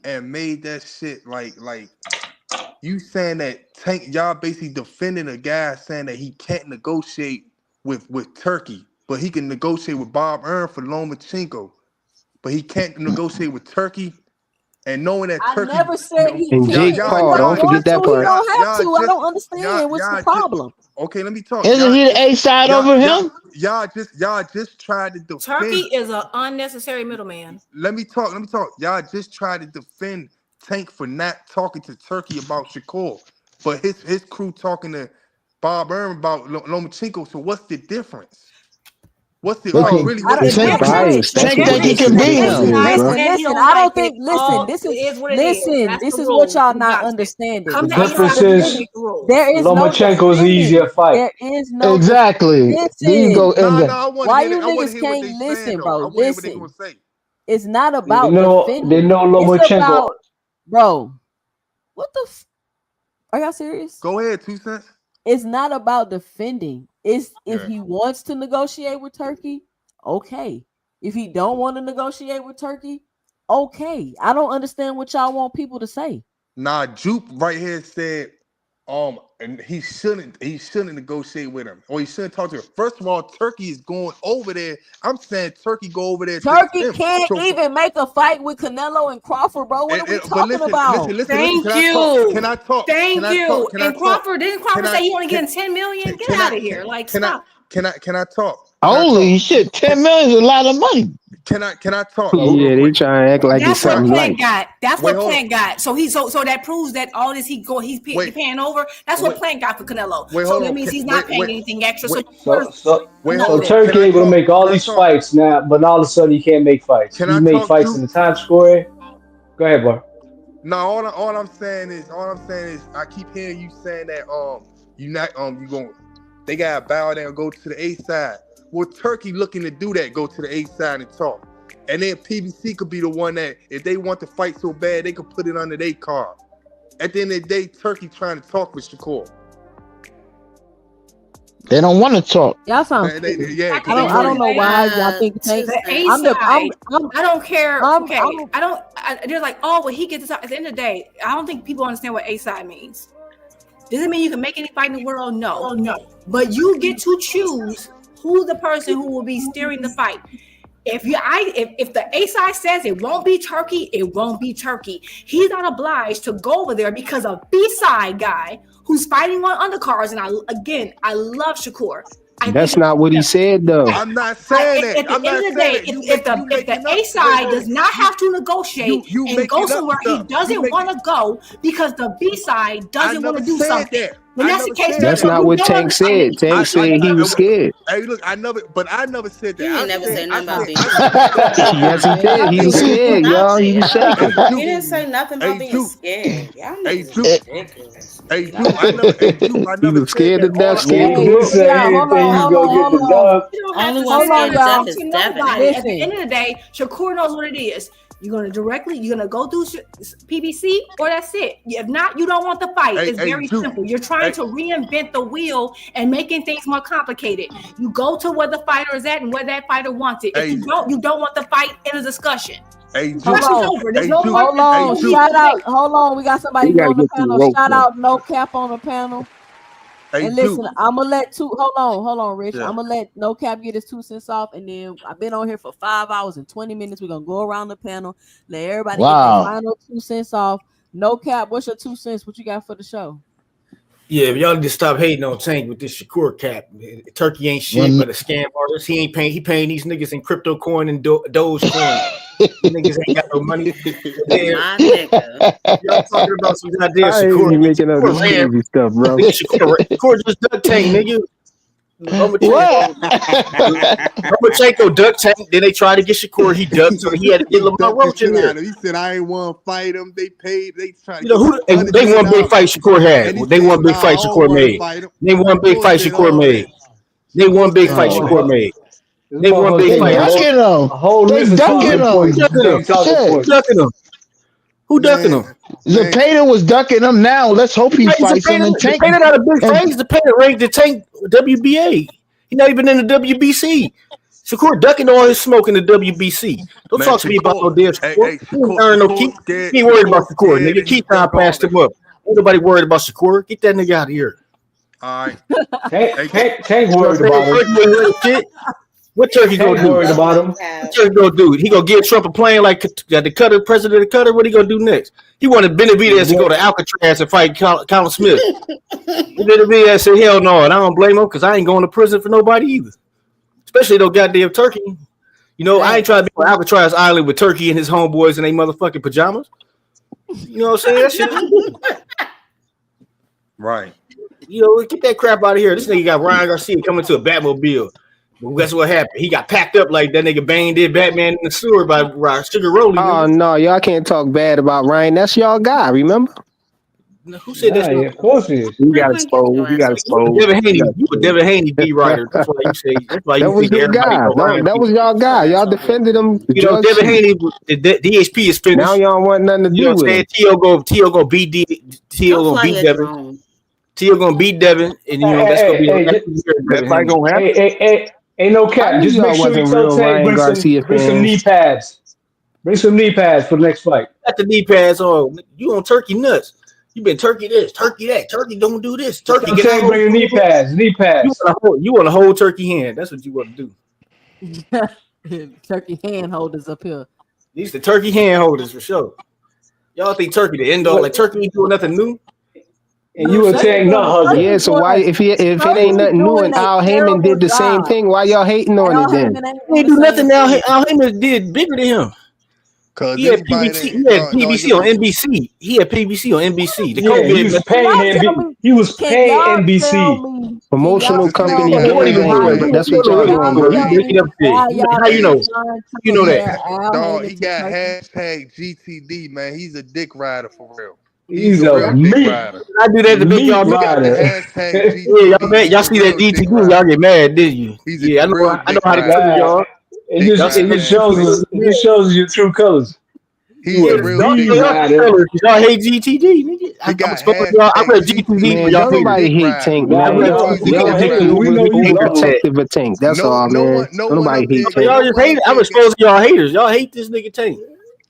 and made that shit like you saying that Tank. Y'all basically defending a guy saying that he can't negotiate with Turkey, but he can negotiate with Bob Earn for Lomachenko, but he can't negotiate with Turkey. And knowing that Turkey, I never said he and Jake Paul, don't forget that part. He don't have to. I don't understand what's the problem. Okay, let me talk. Isn't he the A side over him? Y'all just tried to defend. Turkey is an unnecessary middleman. Let me talk. Y'all just tried to defend Tank for not talking to Turkey about Shakur, but his crew talking to Bob Earn about Lomachenko. So what's the difference? What's the really? Tank think he can beat him. Listen, I don't think. This is what y'all not understanding. The difference is there is Lomachenko is an easier fight. There is no exactly. Why you niggas can't listen, bro? Listen. It's not about defending. They know Lomachenko, bro. What the? Are y'all serious? Go ahead, 2 cents. It's not about defending. It's if he wants to negotiate with Turkey, okay. If he don't want to negotiate with Turkey, okay. I don't understand what y'all want people to say. Nah, Jupe right here said, and he shouldn't negotiate with him, or he shouldn't talk to him. First of all, Turkey is going over there. I'm saying Turkey go over there. Turkey can't even make a fight with Canelo and Crawford, bro. What are we talking about? Thank you. Can I talk? Thank you. And Crawford, didn't Crawford say he only getting 10 million? Get out of here. Like, stop. Can I talk? Holy shit, 10 million is a lot of money. Can I talk? Yeah, they trying to act like it's something like. That's what Plant got. So that proves that all this he's paying over. That's what Plant got for Canelo. So that means he's not paying anything extra. So Turkey able to make all these fights now, but all of a sudden he can't make fights. He made fights in the Times Square. Go ahead, bro. No, all I'm saying is I keep hearing you saying that they gotta bow down and go to the A side. Well, Turkey looking to do that, go to the A side and talk. And then PBC could be the one that, if they want to fight so bad, they could put it under their card. At the end of the day, Turkey trying to talk with Shakur. They don't want to talk. Y'all sound. I don't know why y'all think Tank. I don't care. They're like, oh, well, he gets this out. At the end of the day, I don't think people understand what A side means. Does it mean you can make any fight in the world? No. But you get to choose who's the person who will be steering the fight. If the A side says it won't be Turkey, it won't be Turkey. He's not obliged to go over there because a B side guy who's fighting on undercards. And I love Shakur. That's not what he said, though. I'm not saying that. At the end of the day, if the A side does not have to negotiate and go somewhere he doesn't want to go because the B side doesn't want to do something, then that's the case. That's not what Tank said. Tank said he was scared. Hey, look, I never said that. You never said nothing about being Yes, he did. He was scared, y'all. He was shaking. You didn't say nothing about being scared. Y'all niggas ridiculous. Hey, Duke, I never he was scared to death. Scared to Hold on, y'all. At the end of the day, Shakur knows what it is. You're gonna go through PBC, or that's it. If not, you don't want the fight. It's very simple. You're trying to reinvent the wheel and making things more complicated. You go to where the fighter is at and where that fighter wants it. If you don't want the fight in a discussion. Hold on. We got somebody on the panel. Shout out No Cap on the panel. And listen, I'm gonna let hold on, Rich. I'm gonna let No Cap get his 2 cents off, and then I've been on here for 5 hours and 20 minutes. We're gonna go around the panel, let everybody get their final 2 cents off. No Cap, what's your 2 cents? What you got for the show? Yeah, but y'all need to stop hating on Tank with this Shakur cap. Turkey ain't shit but a scam artist. He paying these niggas in crypto coin and Dogecoin. Niggas ain't got no money. Y'all talking about some goddamn Shakur. You making up this crazy stuff, bro. Shakur just duck tank, nigga. Lomachenko duck tank. Then they tried to get Shakur. He ducked, so he had to get Lamar Roach in there. He said, "I ain't want to fight him." They paid. They tried. You know who? They won big fight Shakur had. They won big fight Shakur made. They won big fight Shakur made. They won big fight Shakur made. They won big fight. They ducking him. Who ducking him? Zepeda was ducking him. Now let's hope he fights him and Tank. Zepeda not a big fight. Zepeda ranked the Tank WBA. He not even in the WBC. Shakur ducking all his smoke in the WBC. Don't talk to me about no damn Shakur. He ain't worried about Shakur, nigga. Keep trying to pass him up. Ain't nobody worried about Shakur. Get that nigga out of here. All right. Tank worried about him. What Turkey gonna do? Worried about him. What Turkey gonna do? He gonna give Trump a plane like the Cutter, president of Cutter? What he gonna do next? He wanted Benavidez to go to Alcatraz and fight Colin Smith. Benavidez said, "Hell no," and I don't blame him because I ain't going to prison for nobody either. Especially though goddamn Turkey. You know, I ain't trying to be on Alcatraz Island with Turkey and his homeboys in their motherfucking pajamas. You know what I'm saying? That shit. Right. You know, get that crap out of here. This nigga got Ryan Garcia coming to a Batmobile. Well, guess what happened? He got packed up like that nigga Bane did Batman in the sewer by Sugar Rolling. Oh, no, y'all can't talk bad about Ryan. That's y'all guy, remember? Who said that? Of course he is. You got exposed. You got exposed. Devin Haney. You a Devin Haney B writer. That's why you say. That's why that was your guy. That was y'all guy. Y'all defended him. You know, Devin Haney. The DHP is finished. Now y'all want nothing to do with it. Tio go beat Devin. Tio gonna beat Devin, and you know that's gonna be that's probably gonna happen. Ain't no cap. Just make sure you tell Tank bring some knee pads. Bring some knee pads for the next fight. Got the knee pads on. You on Turkey nuts. You been Turkey this, Turkey that. Turkey don't do this. Turkey get out. Bring knee pads. Knee pads. You want to hold Turkey hand. That's what you want to do. Turkey hand holders up here. These the Turkey hand holders for sure. Y'all think Turkey the end all like Turkey ain't doing nothing new? And you were saying no, yeah. So why, if it ain't nothing new, and Al Heyman did the same thing, why y'all hating on it then? He ain't do nothing. Al Heyman did bigger than him. He had PBC. On NBC. He had PBC on NBC. The he was paying NBC. Promotional company. That's what y'all doing, bro. How you know? You know that? Dog, he got hashtag GTD, man. He's a dick rider for real. He's a meat rider. I do that to make y'all mad. Yeah, y'all see that GTD, y'all get mad, did you? Yeah, I know how to tell y'all. It just shows your true colors. He's a real big rider. Y'all hate GTD, nigga. I read GTD for y'all. Nobody hate Tank, man. We know you protective of Tank. That's all, man. Nobody hate Tank. Y'all just hate it. I'm exposing y'all haters. Y'all hate this nigga Tank.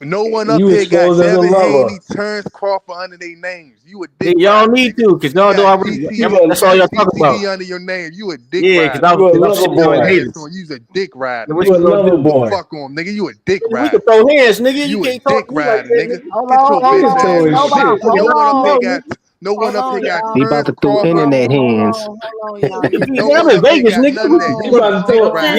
No one up You here got exposed as a Devin lover. Haney, Terrence Crawford under their names. You a dick Y'all rider, need nigga. to, because y'all You know got already. GTD, That's you all got y'all talking about. GTD under your name. You a dick Yeah, rider. because You a I'm lover sitting on boy. haters. You's a dick rider, What You nigga. a you gonna lover do? boy. Fuck on, nigga. You a dick We rider. can throw hands, nigga. You You a can't talk dick to me like rider, that, nigga. nigga. Hold Get on, your hold bitch Nigga on. ass throwing on, nigga. shit. Hold No one up here on. got. No one Hold up here on, got y'all. He about to Terrence throw Crawford. internet Hold hands. on, y'all. No I'm one in up here Vegas, got nigga. none of that. You You a about to dick throw rider.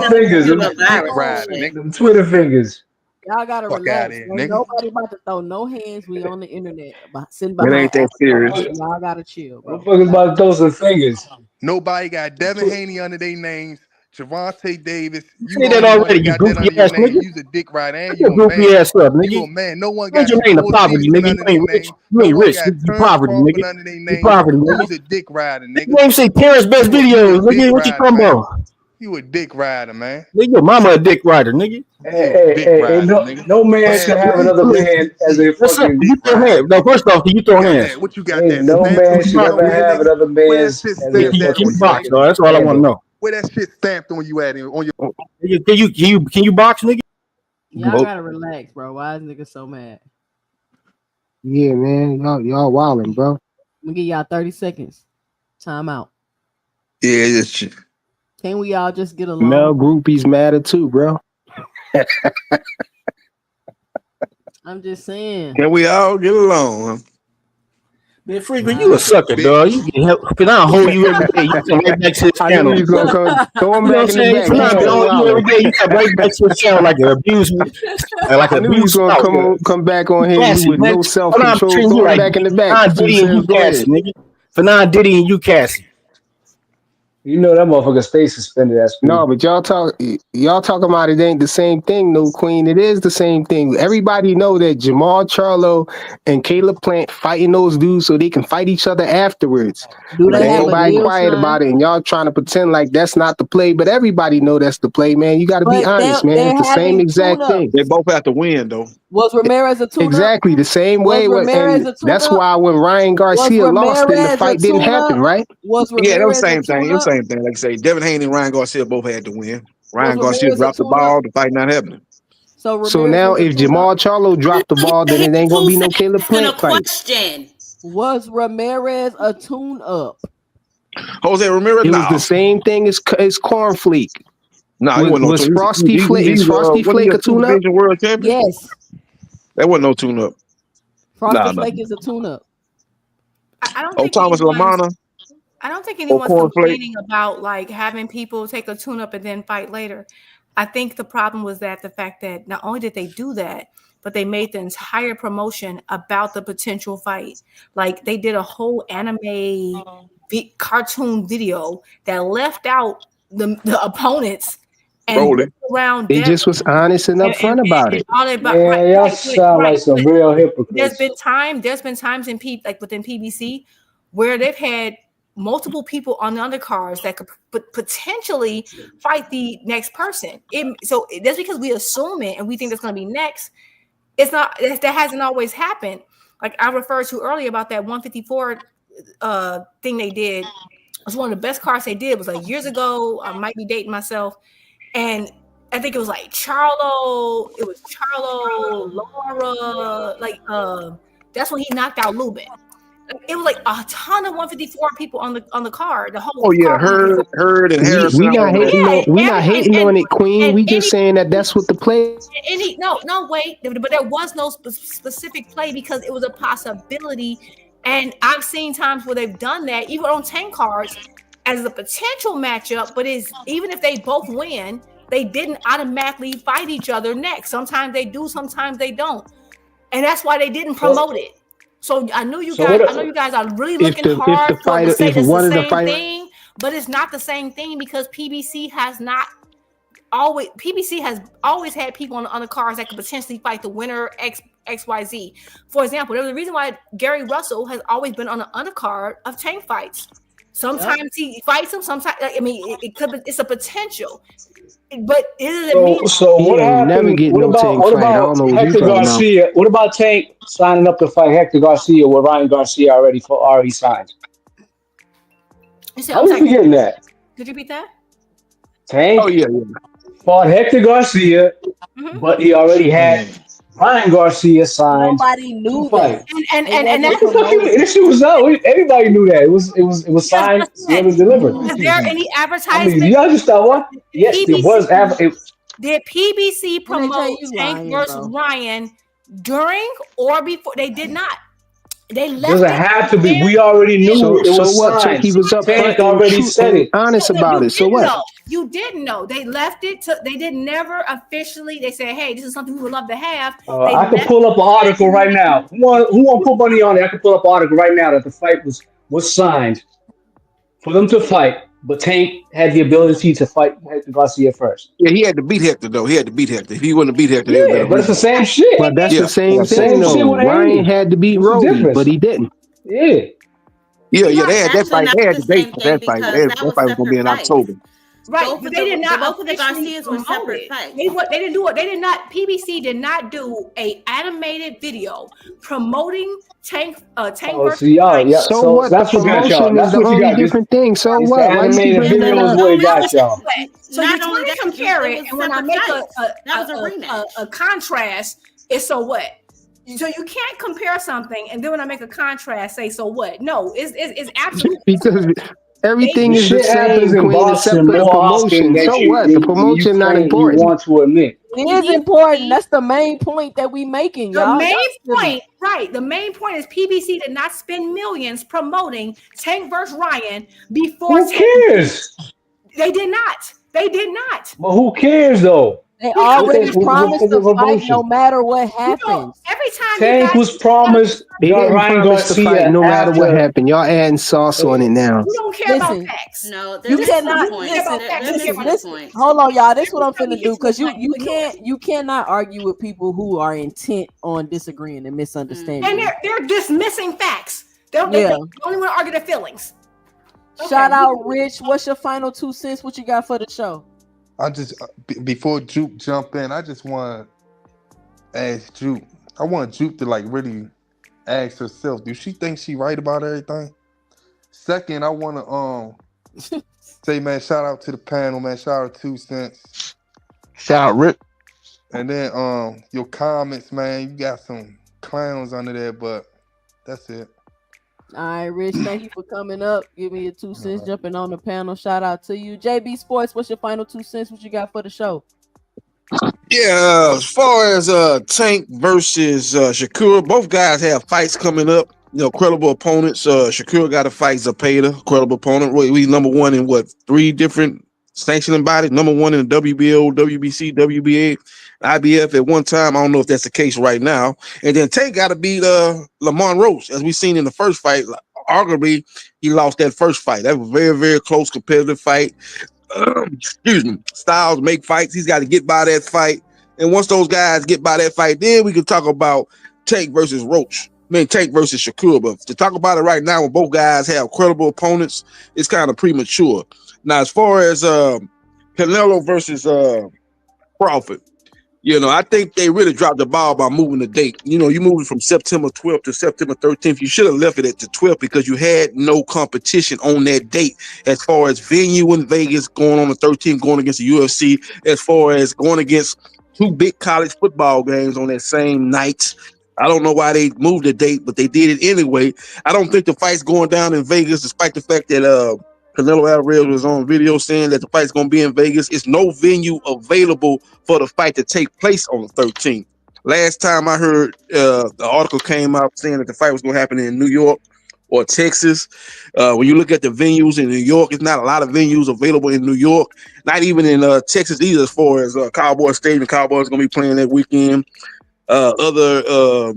fingers. You a Them, dick rider, nigga. them Twitter fingers. Y'all gotta Fuck out of relax. here, Ain't nigga. nobody about to throw no hands. We on the internet, sitting It behind ain't that serious. Apple. Y'all gotta chill, bro. Motherfuckers about to throw some fingers. Nobody got Devin Haney under their names. Javante Davis, you Say the that only one that already, you got that goofy under your ass name. nigga. You's a dick rider and Shut you your a goofy man. ass up, You nigga. a man. No one Change got your name to Shakur poverty, Stevenson nigga. You under their ain't rich. name. You No ain't one rich. got You Terrence poverty, Crawford nigga. under their You name. poverty, nigga. You's a dick rider, This nigga. name say Terrence Best You a Videos, dick nigga. What you rider, talking man. about? You a dick rider, man. Nigga, your mama a dick rider, nigga. You a dick Hey, rider, no, nigga. no man Playing should for have another man as you a What's up? fucking. You dick throw rider, hands. No, nigga. first off, can you What you throw got hands? that? What you got Ain't that no stamped man on you should ever somewhere, have nigga? another Where that man's shit as a stamped at Can on you you, fucking box, nigga? though? That's all I want to handle. know. Where that shit stamped on you at on your Can you box, nigga? Y'all gotta relax, bro. Why is niggas so mad? Yeah, man. Y'all wildin', bro. I'm gonna give y'all 30 seconds. Time out. Yeah, it's Can we all just get Mel along? groupies matter too, bro. I'm just saying. Can we all get along? Man, Freaker, you a sucker, dog. You get help. Cause I hold you every day. You come right back to this I knew channel. he was gonna come throw him You know back what in I'm the saying? back. When He I be started on you every wilding. day, you come right back to this channel like an abused, like I an knew he was abused gonna spouse. come back on You here Cassie, with man. no self Hold on, I'm control. treating you Throw him like back in the back. Fernand 2 Diddy and you cents. Go Cassie, ahead. nigga. Fernand Diddy and you Cassie. You know that motherfucker stay suspended at No, school. but y'all talking about it ain't the same thing, no Queen. It is the same thing. Everybody know that Jermall Charlo and Caleb Plant fighting those dudes so they can fight each other afterwards. Do But they have a everybody deal quiet signed? about it, and y'all trying to pretend like that's not the play. But everybody know that's the play, man. You got to be But honest, man. they're It's the same having exact thing. They tune-ups. both have to win, though. Was Ramirez a tune-up? Exactly the same Was way. Ramirez And a that's tune-up? why when Ryan Was Garcia lost, then the Ramirez a fight didn't happen, tune-up? right? Was Yeah, that was Ramirez the a same thing. It was tune-up? the same thing. Like I say, Devin Haney and Ryan Garcia both had to win. Was Ryan Garcia Ramirez a dropped the tune-up? ball. The fight not happening. So So Ramirez now was a if tune-up? Jermall Charlo dropped the ball, then it ain't gonna be no Caleb Plant fight. Question. Was Ramirez a tune-up? Jose Ramirez, It was the no. same thing as Cornflake. No, he wasn't no Was tune. Frosty Flake? Is Frosty Wasn't he Flake a a two tune-up? division world champion? Yes. That wasn't no tune up. Frosted No. Flake is a tune-up. I don't Oh, think Thomas anyone's Lamana I don't think or anyone's Cornflake. complaining about like having people take a tune up and then fight later. I think the problem was that the fact that not only did they do that, but they made the entire promotion about the potential fight. Like they did a whole anime cartoon video that left out the opponents and Broly. around They Devin just was honest and upfront about and it. all that about Man, y'all sound like some real there's hypocrites. been times in within PBC where they've had multiple people on the undercards that could potentially fight the next person. So that's because we assume it and we think that's going to be next. It's not. That hasn't always happened. Like I referred to earlier about that 154 thing they did. It was one of the best cards they did. It was like years ago. I might be dating myself, and I think it was like Charlo. It was Charlo, Laura. That's when he knocked out Lubin. It was like a ton of 154 people on the card. The whole Oh yeah, card. Hurd and We Harrison. we not hating Yeah, on it, Queen. and We just any saying that that's what the play. no wait, but there was no specific play because it was a possibility, and I've seen times where they've done that even on 10 cards as a potential matchup. But is even if they both win, they didn't automatically fight each other next. Sometimes they do, sometimes they don't, and that's why they didn't promote it. So I know you guys are really looking hard for to say that's the same thing, but it's not the same thing because PBC has always had people on the cards that could potentially fight the winner XYZ. For example, there's a reason why Gary Russell has always been on the undercard of tank fights. Sometimes he fights them, sometimes it's a potential. But it doesn't mean So He what ain't never happened? get no tank What fight. I about don't know what you Hector talking about. Garcia? What about Tank signing up to fight Hector Garcia with Ryan Garcia already signed? How we forgetting that? Did you beat that? Tank Oh yeah. fought Hector Garcia, Mm-hmm. but he already had Ryan Garcia signed Nobody to knew fight. that. And What that's the fuck this shit was out. Everybody knew that. It was signed, sealed, and delivered. was there any I advertisement? mean, y'all just thought what? Yes, there was. Did PBC When they tell promote you Tank lying, versus bro. Ryan during or before? They did not. They left Doesn't it have to be. there. We already knew it So was what? So signed. he was up Tank front and already true said and it. honest No, about you it. So didn't what? know. You didn't know. They left it to. They did never officially. They said, "Hey, this is something we would love to have." They I could left pull up an article right now. Who want to put money on it? I could pull up an article right now that the fight was signed for them to fight, but Tank had the ability to fight Hector Garcia first. Yeah, he had to beat Hector though. He had to beat Hector. If he wouldn't have beat Hector, it would have Yeah, been but a it's the rematch. same shit. But that's Yeah. the same It's the thing, same shit though. with Ryan Amy. had to beat What's the Roly, difference? but he didn't. Yeah. Yeah, You're they had that actually fight. not They had the the date same for thing that fight. because that That was fight was gonna be separate in fights. October. Right, Both but of they did not both of the officially Garcias were promote separate it. fights. They didn't do it. They did not. PBC did not do a animated video promoting Tank Oh, versus so y'all, Ryan. yeah. So So what? The that's what got y'all. promotion is That's the what you only got. This different thing. So it's the what? Why you keep animated bringing that video is up? what it Not got only y'all. that, so Not you're only trying that, to compare it it, was and when I separate make fights. That was a rematch. a contrast, it's so what? So you can't compare something, and then when I make a contrast, say so what? No, it's absolutely Because everything The is the shit happens same, in Queen, except boxing for the more often promotion. that So what? The you promotion not claim you important. want to admit. It is important. That's the main point that we making, The y'all. main Y'all silly. point, right? The main point is PBC did not spend millions promoting Tank versus Ryan before Who Tank. cares? They did not. They did not. But who cares though? They Because already promised to fight no promotion? matter what you know, happens. every time you Tank guys was promised They didn't Ryan promise to fight Garcia no matter what after. happened. Y'all adding sauce on it now. you don't care about Listen, facts. No, you they're missing the cannot point. Care about listen. facts. They're You care missing about the Listen. point. Hold on, y'all. This is what I'm Every time finna we do get to a because point, you ignore it. you cannot argue with people who are intent on disagreeing and misunderstanding. And they're dismissing facts. They Yeah. only want to argue their feelings. Shout out, Rich. What's your final 2 cents? What you got for the show? I just before Juke jump in, I just want to ask Juke. I want Juke to like really ask herself, do she think she right about everything? Second, I want to say, man, shout out to the panel, man. Shout out 2 cents. Shout out Rick. And then your comments, man. You got some clowns under there, but that's it. All right, Rich. Thank you for coming up. Give me your 2 cents. Jumping on the panel. Shout out to you, JB Sports. What's your final 2 cents? What you got for the show? Yeah, as far as Tank versus Shakur, both guys have fights coming up. You know, credible opponents. Shakur got to fight Zepeda, credible opponent. We number one in what 3 different sanctioning bodies. Number one in the WBO, WBC, WBA, IBF at one time. I don't know if that's the case right now. And then Tank got to beat Lamont Roach, as we seen in the first fight. Arguably, he lost that first fight. That was a very, very close competitive fight. Excuse me. Styles make fights. He's got to get by that fight. And once those guys get by that fight, then we can talk about Tank versus Roach. Tank versus Shakur. But to talk about it right now, when both guys have credible opponents, it's kind of premature. Now, as far as Canelo versus Crawford, you know, I think they really dropped the ball by moving the date. You know, you moved it from September 12th to September 13th. You should have left it at the 12th because you had no competition on that date as far as venue in Vegas going on the 13th, going against the UFC, as far as going against 2 big college football games on that same night. I don't know why they moved the date, but they did it anyway. I don't think the fight's going down in Vegas, despite the fact that Canelo Alvarez was on video saying that the fight's going to be in Vegas. It's no venue available for the fight to take place on the 13th. Last time I heard the article came out saying that the fight was going to happen in New York or Texas. When you look at the venues in New York, it's not a lot of venues available in New York, not even in Texas either, as far as Cowboys Stadium. Cowboys going to be playing that weekend. Other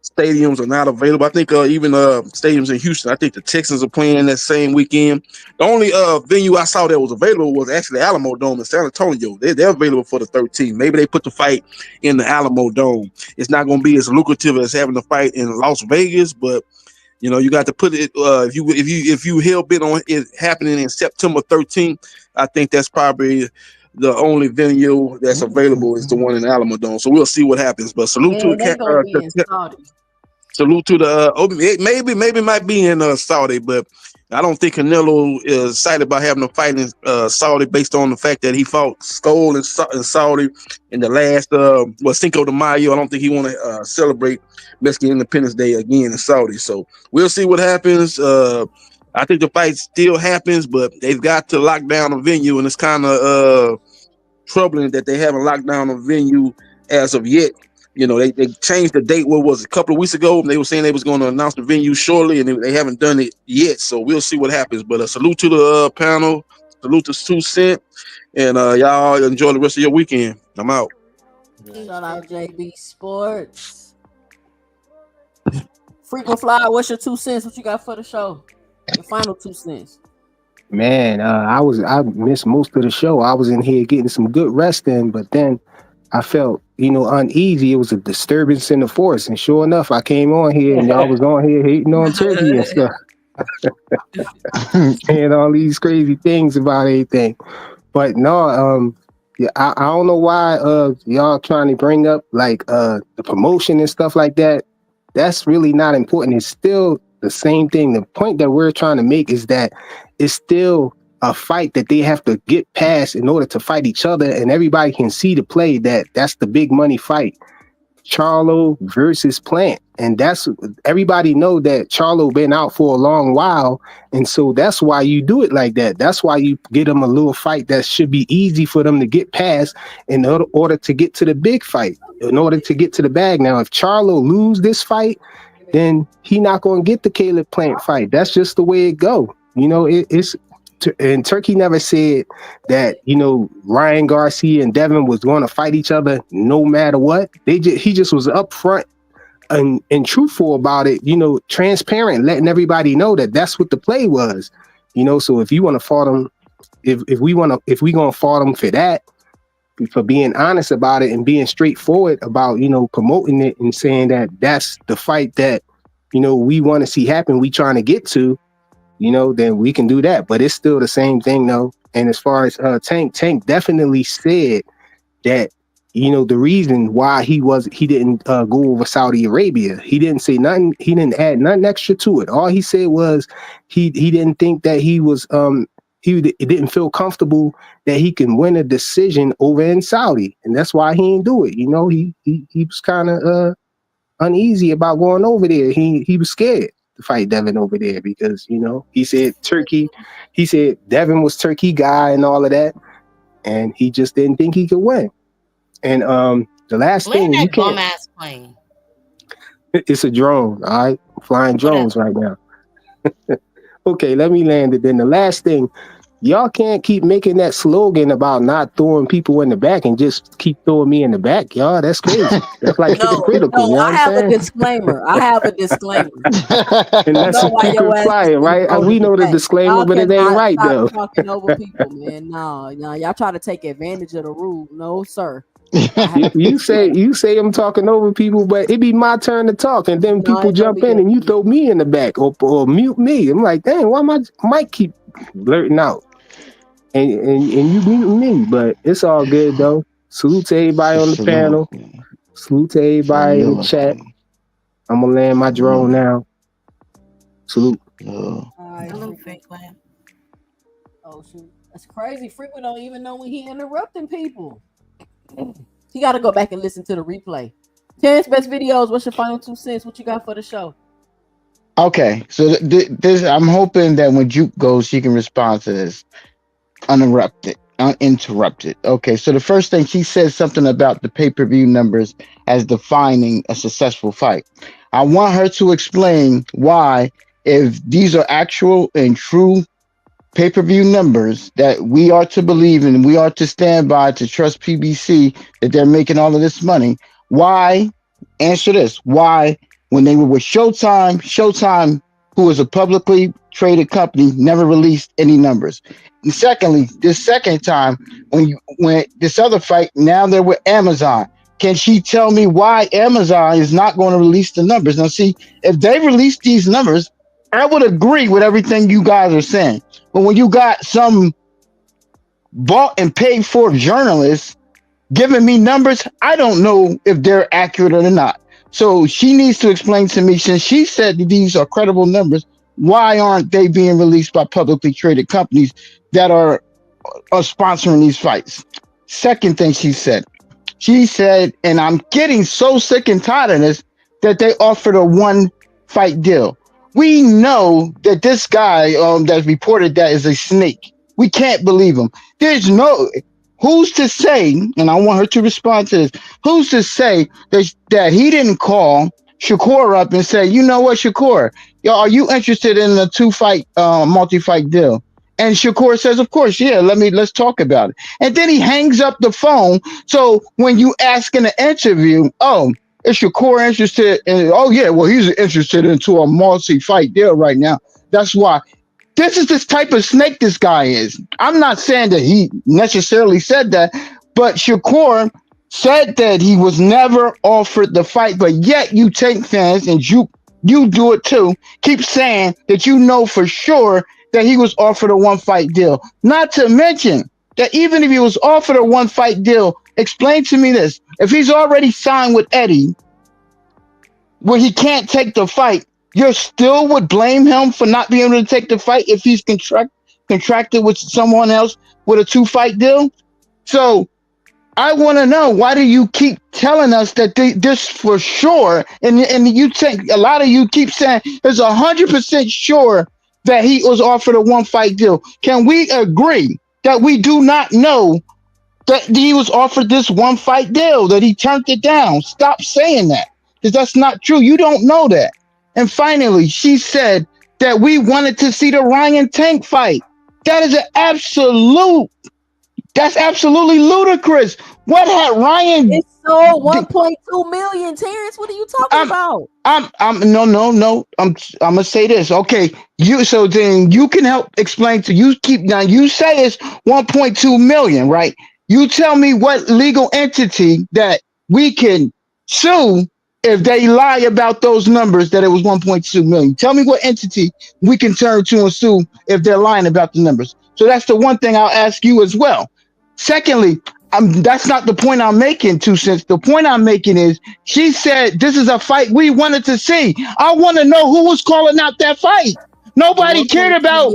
stadiums are not available. I think even stadiums in Houston, I think the Texans are playing that same weekend. The only venue I saw that was available was actually the Alamo Dome in San Antonio. They're available for the 13th. Maybe they put the fight in the Alamo Dome. It's not going to be as lucrative as having the fight in Las Vegas, but you know, you got to put it if you hell bent on it happening in September 13th. I think that's probably the only venue that's available is the one in the Alamo Dome. So we'll see what happens. But salute to the salute to the maybe might be in Saudi, but I don't think Canelo is excited about having a fight in Saudi based on the fact that he fought Skull in Saudi in the last Cinco de Mayo. I don't think he want to celebrate Mexican Independence Day again in Saudi. So we'll see what happens. I think the fight still happens, but they've got to lock down a venue, and it's kind of troubling that they haven't locked down a venue as of yet. You know, they changed the date. What was it, a couple of weeks ago? They were saying they was going to announce the venue shortly, and they haven't done it yet. So we'll see what happens. But a salute to the panel, salute to 2 Cent, and y'all enjoy the rest of your weekend. I'm out. Shout out JB Sports. Frequent Flyer, what's your 2 cents? What you got for the show? Your final 2 cents. Man, I missed most of the show. I was in here getting some good rest in, but then I felt, uneasy. It was a disturbance in the force, and sure enough, I came on here and y'all was on here hating on Turkey and stuff, saying all these crazy things about everything. But no, yeah, I don't know why y'all trying to bring up like the promotion and stuff like that. That's really not important. It's still the same thing. The point that we're trying to make is that it's still a fight that they have to get past in order to fight each other, and everybody can see the play that's the big money fight. Charlo versus Plant, and that's everybody know that Charlo been out for a long while, and so that's why you do it like that. That's why you get them a little fight that should be easy for them to get past in order to get to the big fight, in order to get to the bag. Now, if Charlo lose this fight, then he not going to get the Caleb Plant fight. That's just the way it go. And Turkey never said that, Ryan Garcia and Devin was going to fight each other no matter what. He just was upfront and truthful about it, transparent, letting everybody know that that's what the play was. So if you want to fight them, if we going to fight them for that, for being honest about it and being straightforward about, promoting it and saying that that's the fight that, we want to see happen, we trying to get to, then we can do that. But it's still the same thing though. And as far as Tank definitely said that, the reason why he didn't go over Saudi Arabia, he didn't say nothing, he didn't add nothing extra to it. All he said was he didn't think that he was he didn't feel comfortable that he can win a decision over in Saudi, and that's why he didn't do it. He was kind of uneasy about going over there. He was scared to fight Devin over there because he said Devin was Turkey guy and all of that, and he just didn't think he could win. And the last thing, you can't. Bum-ass plane. It's a drone, all right, flying drones right now. Okay, let me land it. Then the last thing, y'all can't keep making that slogan about not throwing people in the back and just keep throwing me in the back, y'all. That's crazy. That's like hypocritical. No, I have a disclaimer. And that's a frequent flyer, right? We know the disclaimer, but it ain't right though. Talking over people, man. No, y'all try to take advantage of the rule. No, sir. You say I'm talking over people, but it be my turn to talk, and then people jump in and you throw me in the back or mute me. I'm like, dang, why my mic keep blurting out? And you muting me, but it's all good though. Salute to everybody on the panel. Salute to everybody in the chat. I'm gonna land my drone now. Salute. Oh shoot, that's crazy. Frequent don't even know when he interrupting people. You got to go back and listen to the replay. Terrence, best videos. What's your final 2 cents? What you got for the show? Okay, so this I'm hoping that when Juke goes, she can respond to this uninterrupted. Okay, so the first thing she said something about the pay-per-view numbers as defining a successful fight. I want her to explain why, if these are actual and true pay-per-view numbers that we are to believe in, we are to stand by, to trust PBC that they're making all of this money. Why? Answer this. Why, when they were with Showtime, who is a publicly traded company, never released any numbers? And secondly, this second time, when this other fight, now they're with Amazon. Can she tell me why Amazon is not going to release the numbers? Now, see, if they release these numbers, I would agree with everything you guys are saying. But when you got some bought and paid for journalists giving me numbers, I don't know if they're accurate or not. So she needs to explain to me, since she said that these are credible numbers, Why aren't they being released by publicly traded companies that are sponsoring these fights? Second thing she said, and I'm getting so sick and tired of this, that they offered a one fight deal. We know that this guy that's reported that is a snake. We can't believe him. There's no, who's to say, and I want her to respond to this, who's to say that he didn't call Shakur up and say, you know what, Shakur, yo, are you interested in a multi-fight deal? And Shakur says, of course, yeah, let's talk about it. And then he hangs up the phone. So when you ask in an interview, oh, is Shakur interested in, oh yeah, well, he's interested into a multi-fight deal right now. That's why. This is this type of snake this guy is. I'm not saying that he necessarily said that, but Shakur said that he was never offered the fight, but yet you take fans and you do it too. Keep saying that you know for sure that he was offered a one fight deal. Not to mention that even if he was offered a one fight deal, explain to me this. If he's already signed with Eddie, where he can't take the fight, you still would blame him for not being able to take the fight if he's contracted with someone else with a 2-fight deal? So I want to know, why do you keep telling us that this for sure? And you take, a lot of you keep saying there's 100% sure that he was offered a 1-fight deal. Can we agree that we do not know that he was offered this 1-fight deal, that he turned it down? Stop saying that, because that's not true. You don't know that. And finally, she said that we wanted to see the Ryan Tank fight. That is that's absolutely ludicrous. What had Ryan? It's sold 1.2 million, Terrence. What are you talking about? No. I'm gonna say this. Okay, so then you can help explain to you. You say it's 1.2 million, right? You tell me what legal entity that we can sue if they lie about those numbers, that it was 1.2 million. Tell me what entity we can turn to and sue if they're lying about the numbers. So that's the one thing I'll ask you as well. Secondly, that's not the point I'm making, 2 cents. The point I'm making is, she said this is a fight we wanted to see. I want to know who was calling out that fight. Nobody cared about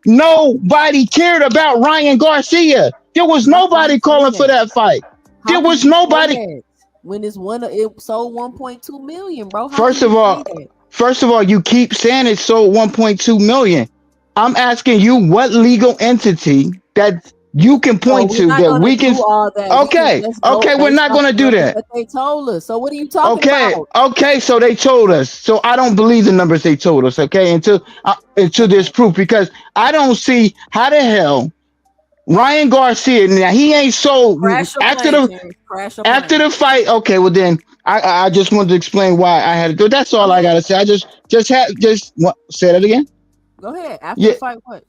nobody cared about Ryan Garcia. There was nobody calling for that fight. There was nobody. When it's it sold 1.2 million, bro. First of all, you keep saying it sold 1.2 million. I'm asking you what legal entity that you can point to that we can. Okay, we're not going to do that. They told us. So what are you talking about? Okay, so they told us. So I don't believe the numbers they told us. Okay, until there's proof, because I don't see how the hell Ryan Garcia, now he ain't sold after the fight. Okay, well then I just wanted to explain why I had to do. That's all I gotta say. I just say that again. Go ahead. After the fight, what?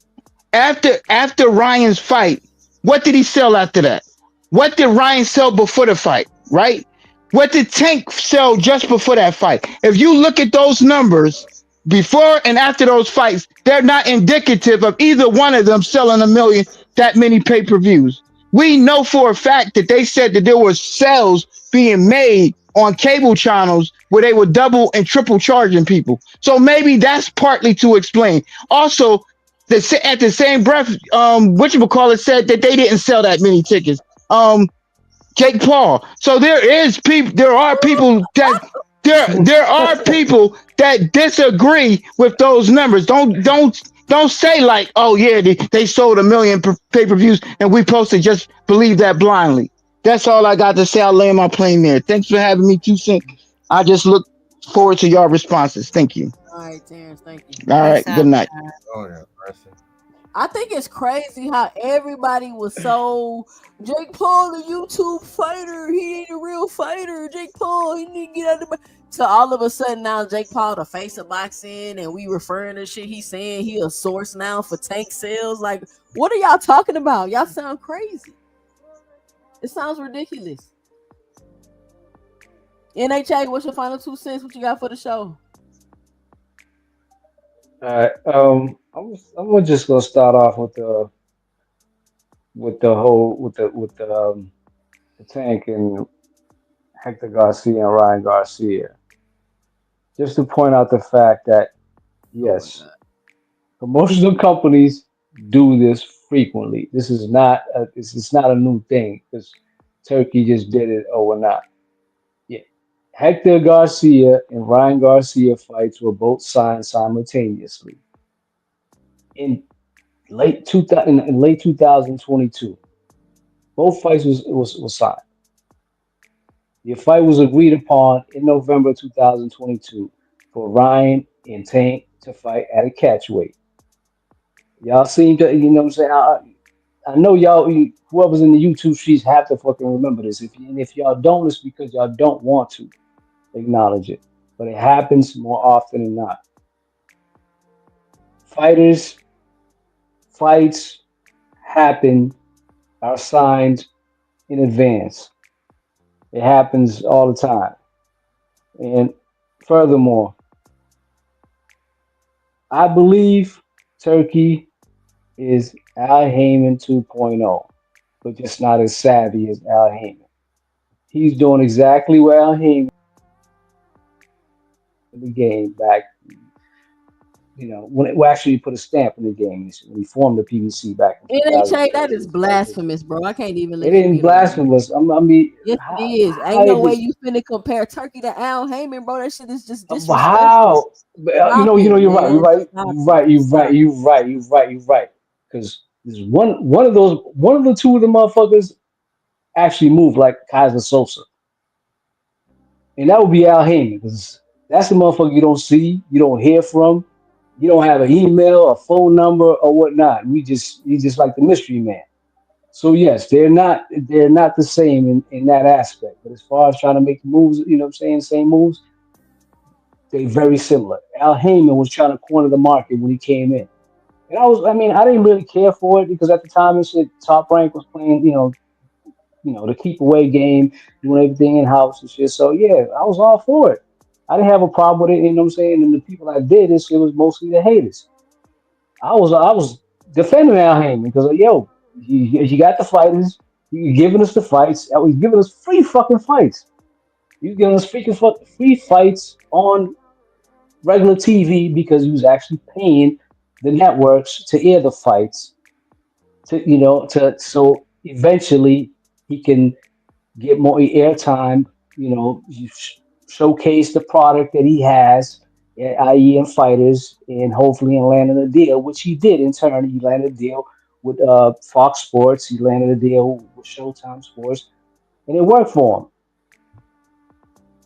After Ryan's fight, what did he sell after that? What did Ryan sell before the fight? Right? What did Tank sell just before that fight? If you look at those numbers before and after those fights, they're not indicative of either one of them selling that many pay-per-views. We know for a fact that they said that there were sales being made on cable channels where they were double and triple charging people. So maybe that's partly to explain. Also, at the same breath, whatchamacallit said that they didn't sell that many tickets. Jake Paul. So there are people that disagree with those numbers. Don't say like, oh yeah, they sold 1 million pay-per-views and we supposed to just believe that blindly. That's all I got to say. I'll lay my plane there. Thanks for having me, 2 cents. I just look forward to your responses. Thank you. All right, Terrence. Thank you. All right. Good night. I think it's crazy how everybody was so Jake Paul, a YouTube fighter. He ain't a real fighter. Jake Paul, he need to get out of the. So all of a sudden now Jake Paul the face of boxing, and we referring to shit he's saying he a source now for tank sales. Like, what are y'all talking about? Y'all sound crazy. It sounds ridiculous. NHA, what's your final 2 cents? What you got for the show? All right. I'm just gonna start off with the Tank and Hector Garcia and Ryan Garcia. Just to point out the fact that Yes. Promotional companies do this frequently. This is not a new thing because Turkey just did it overnight. Yeah. Hector Garcia and Ryan Garcia fights were both signed simultaneously in late 2022. Both fights was signed. The fight was agreed upon in November 2022 for Ryan and Tank to fight at a catchweight. Y'all seem to, you know what I'm saying? I know y'all, whoever's in the YouTube streets have to fucking remember this. If y'all don't, it's because y'all don't want to acknowledge it. But it happens more often than not. Fighters, fights happen, are signed in advance. It happens all the time. And furthermore, I believe Turkey is Al Heyman 2.0, but just not as savvy as Al Heyman. He's doing exactly what Al Heyman in the game back, when it well, actually put a stamp in the game when he formed the PBC back in It ain't changed. 2006. That is blasphemous, bro. I can't even It let you ain't get away with that. blasphemous. I mean, Yes, it is. Ain't no way you finna compare Turkey to Al Heyman, bro. That shit is just disrespectful. how? Stop it, You're right. You're man. right. Stop You're it. right. You're Stop right. You're right. You're right. You're right. Because there's one of the two of the motherfuckers actually moved like Kaiser Sosa, and that would be Al Heyman because that's the motherfucker you don't see, you don't hear from, you don't have an email, a phone number, or whatnot. He's just like the mystery man. So yes, they're not the same in that aspect. But as far as trying to make moves, you know what I'm saying, same moves, they very similar. Al Heyman was trying to corner the market when he came in. And I didn't really care for it because at the time this shit, Top Rank was playing, the keep away game, doing everything in house and shit. So yeah, I was all for it. I didn't have a problem with it, you know what I'm saying? And the people that did this, it was mostly the haters. I was defending Al Heyman because yo, you got the fighters, you giving us the fights, and was giving us free fucking fights. You giving us free fights on regular TV because he was actually paying the networks to air the fights to so eventually he can get more airtime, showcase the product that he has, i.e., in fighters, and hopefully in landing a deal, which he did in turn. He landed a deal with Fox Sports, he landed a deal with Showtime Sports, and it worked for him.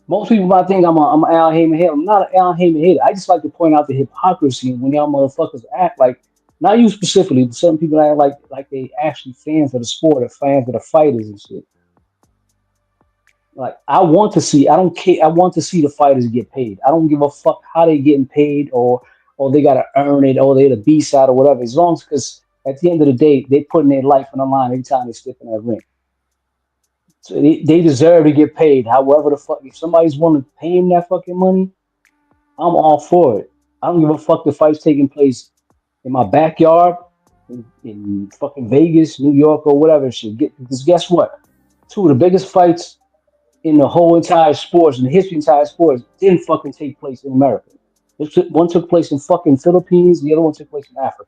Most people might think I'm an Al Heyman hater. I'm not an Al Heyman hater. I just like to point out the hypocrisy when y'all motherfuckers act like, not you specifically, but some people act like they actually fans of the sport or fans of the fighters and shit. Like I don't care. I want to see the fighters get paid. I don't give a fuck how they getting paid or they gotta earn it or they're the B side or whatever. As long as because at the end of the day, they putting their life on the line every time they step in that ring. So they deserve to get paid. However the fuck if somebody's willing to pay him that fucking money, I'm all for it. I don't give a fuck the fight's taking place in my backyard, in fucking Vegas, New York, or whatever shit. Because guess what? Two of the biggest fights in the whole entire sports, in the history of entire sports, didn't fucking take place in America. One took place in fucking Philippines, the other one took place in Africa.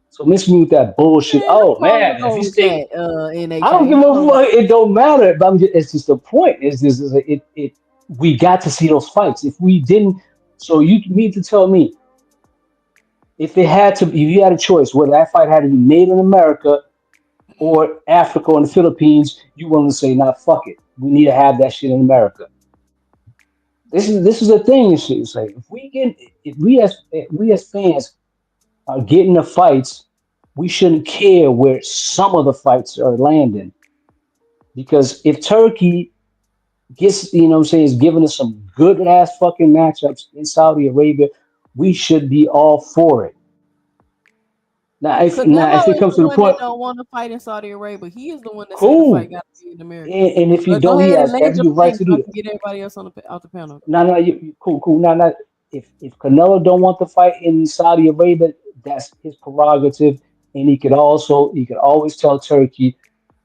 So miss me with that bullshit. Man, Oh what's wrong man, with if you going with stay, that, I don't NHA? give What's a wrong with fuck. It don't matter. But it's just the point. We got to see those fights. If we didn't, so you need to tell me if you had a choice whether that fight had to be made in America or Africa or in the Philippines, you willing to say, nah, fuck it. We need to have that shit in America. This is a thing. And shit. It's like if we as fans are getting the fights, we shouldn't care where some of the fights are landing. Because if Turkey gets, you know what I'm saying, is giving us some good ass fucking matchups in Saudi Arabia, we should be all for it. Now if Canelo it is comes the to the one that point, don't want to fight in Saudi Arabia. He is the one that said the fight cool. got to be in America. And if you But go don't, he ahead and has land your every right plane to so I do that. can get everybody else on out the panel. No, cool. Now, if Canelo don't want to fight in Saudi Arabia, that's his prerogative, and he could always tell Turkey,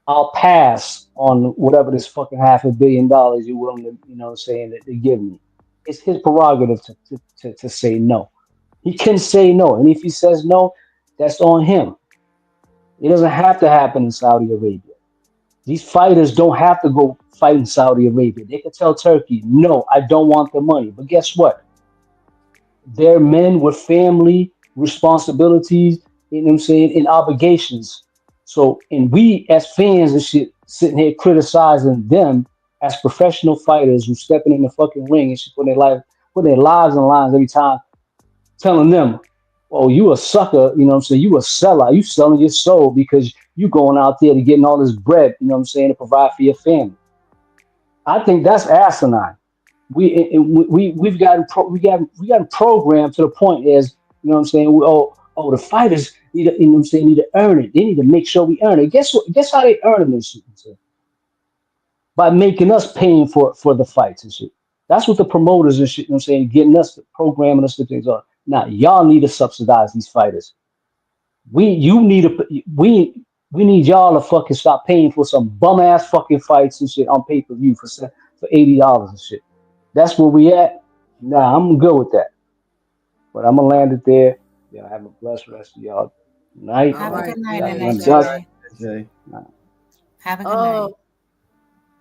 I'll pass on whatever this fucking $500 million you're willing to, you know, what I'm saying that they give me. It's his prerogative to say no. He can say no, and if he says no, that's on him. It doesn't have to happen in Saudi Arabia. These fighters don't have to go fight in Saudi Arabia. They can tell Turkey, no, I don't want the money. But guess what? They're men with family responsibilities, you know what I'm saying, and obligations. So, and we as fans and shit sitting here criticizing them as professional fighters who stepping in the fucking ring and shit, putting their lives on the lines every time, telling them, oh, you a sucker, you know what I'm saying? You a seller. You selling your soul because you going out there to getting all this bread, you know what I'm saying, to provide for your family. I think that's asinine. We've gotten programmed to the point as, you know what I'm saying, the fighters need to, you know what I'm saying, need to earn it. They need to make sure we earn it. Guess what? Guess how they earn this shit? By making us paying for the fights and shit. That's what the promoters and shit, you know what I'm saying, getting us, programming us to things are. Now y'all need to subsidize these fighters. We need y'all to fucking stop paying for some bum ass fucking fights and shit on pay-per-view for $80 and shit. That's where we at. Nah, I'm good with that. But I'm gonna land it there. Yeah, have a blessed rest of y'all night. Have a good night, Jay. Have a good night.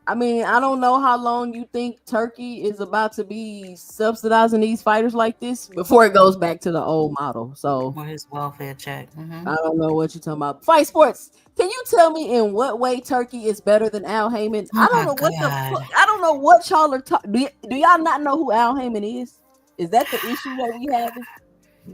I mean, I don't know how long you think Turkey is about to be subsidizing these fighters like this before it goes back to the old model. So for his welfare check. I don't know what you're talking about. Fight Sports. Can you tell me in what way Turkey is better than Al Heyman? I don't know what the fuck. I don't know what y'all are talking. Do y'all not know who Al Heyman is? Is that the issue that we have?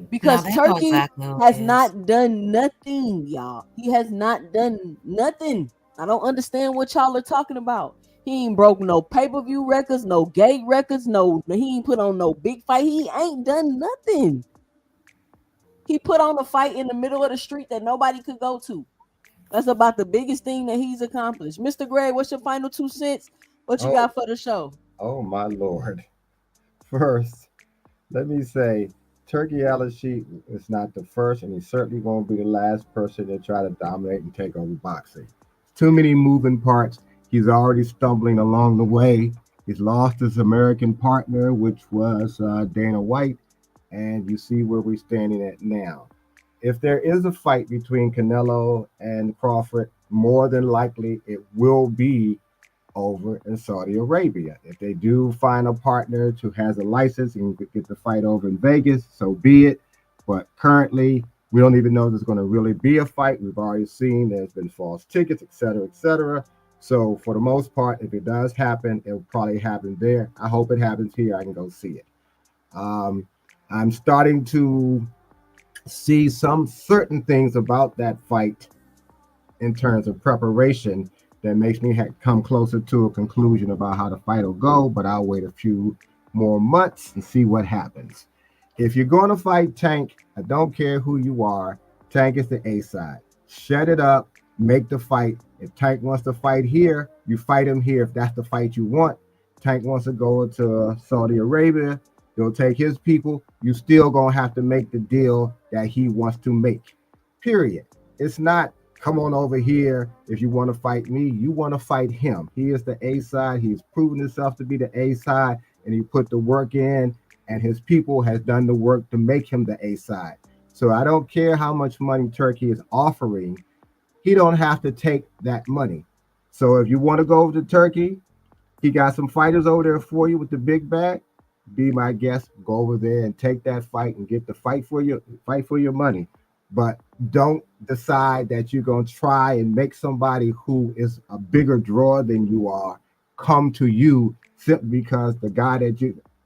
Because Turkey has not done nothing, y'all. He has not done nothing. I don't understand what y'all are talking about. He ain't broke no pay-per-view records, no gate records, he ain't put on no big fight. He ain't done nothing. He put on a fight in the middle of the street that nobody could go to. That's about the biggest thing that he's accomplished. Mr. Gray, what's your final 2 cents? What you got for the show? Oh my Lord. First, let me say Turki Alalshikh is not the first, and he certainly won't be the last person to try to dominate and take over boxing. Too many moving parts. He's already stumbling along the way. He's lost his American partner, which was Dana White, and you see where we're standing at now. If there is a fight between Canelo and Crawford, more than likely it will be over in Saudi Arabia. If they do find a partner who has a license and get the fight over in Vegas, so be it. But currently, we don't even know there's going to really be a fight. We've already seen there's been false tickets, et cetera, et cetera. So for the most part, if it does happen, it will probably happen there. I hope it happens here. I can go see it. I'm starting to see some certain things about that fight in terms of preparation that makes me come closer to a conclusion about how the fight will go, but I'll wait a few more months and see what happens. If you're going to fight Tank, I don't care who you are, Tank is the A side. Shut it up, make the fight. If Tank wants to fight here, you fight him here if that's the fight you want. Tank wants to go to Saudi Arabia, he'll take his people. You still gonna have to make the deal that he wants to make, period. It's not come on over here if you want to fight me. You want to fight him. He is the A side. He's proven himself to be the A side, and he put the work in, and his people has done the work to make him the A side. So I don't care how much money Turkey is offering. He don't have to take that money. So if you want to go over to Turkey, he got some fighters over there for you with the big bag. Be my guest. Go over there and take that fight and get the fight for your money. But don't decide that you're going to try and make somebody who is a bigger draw than you are come to you simply because the guy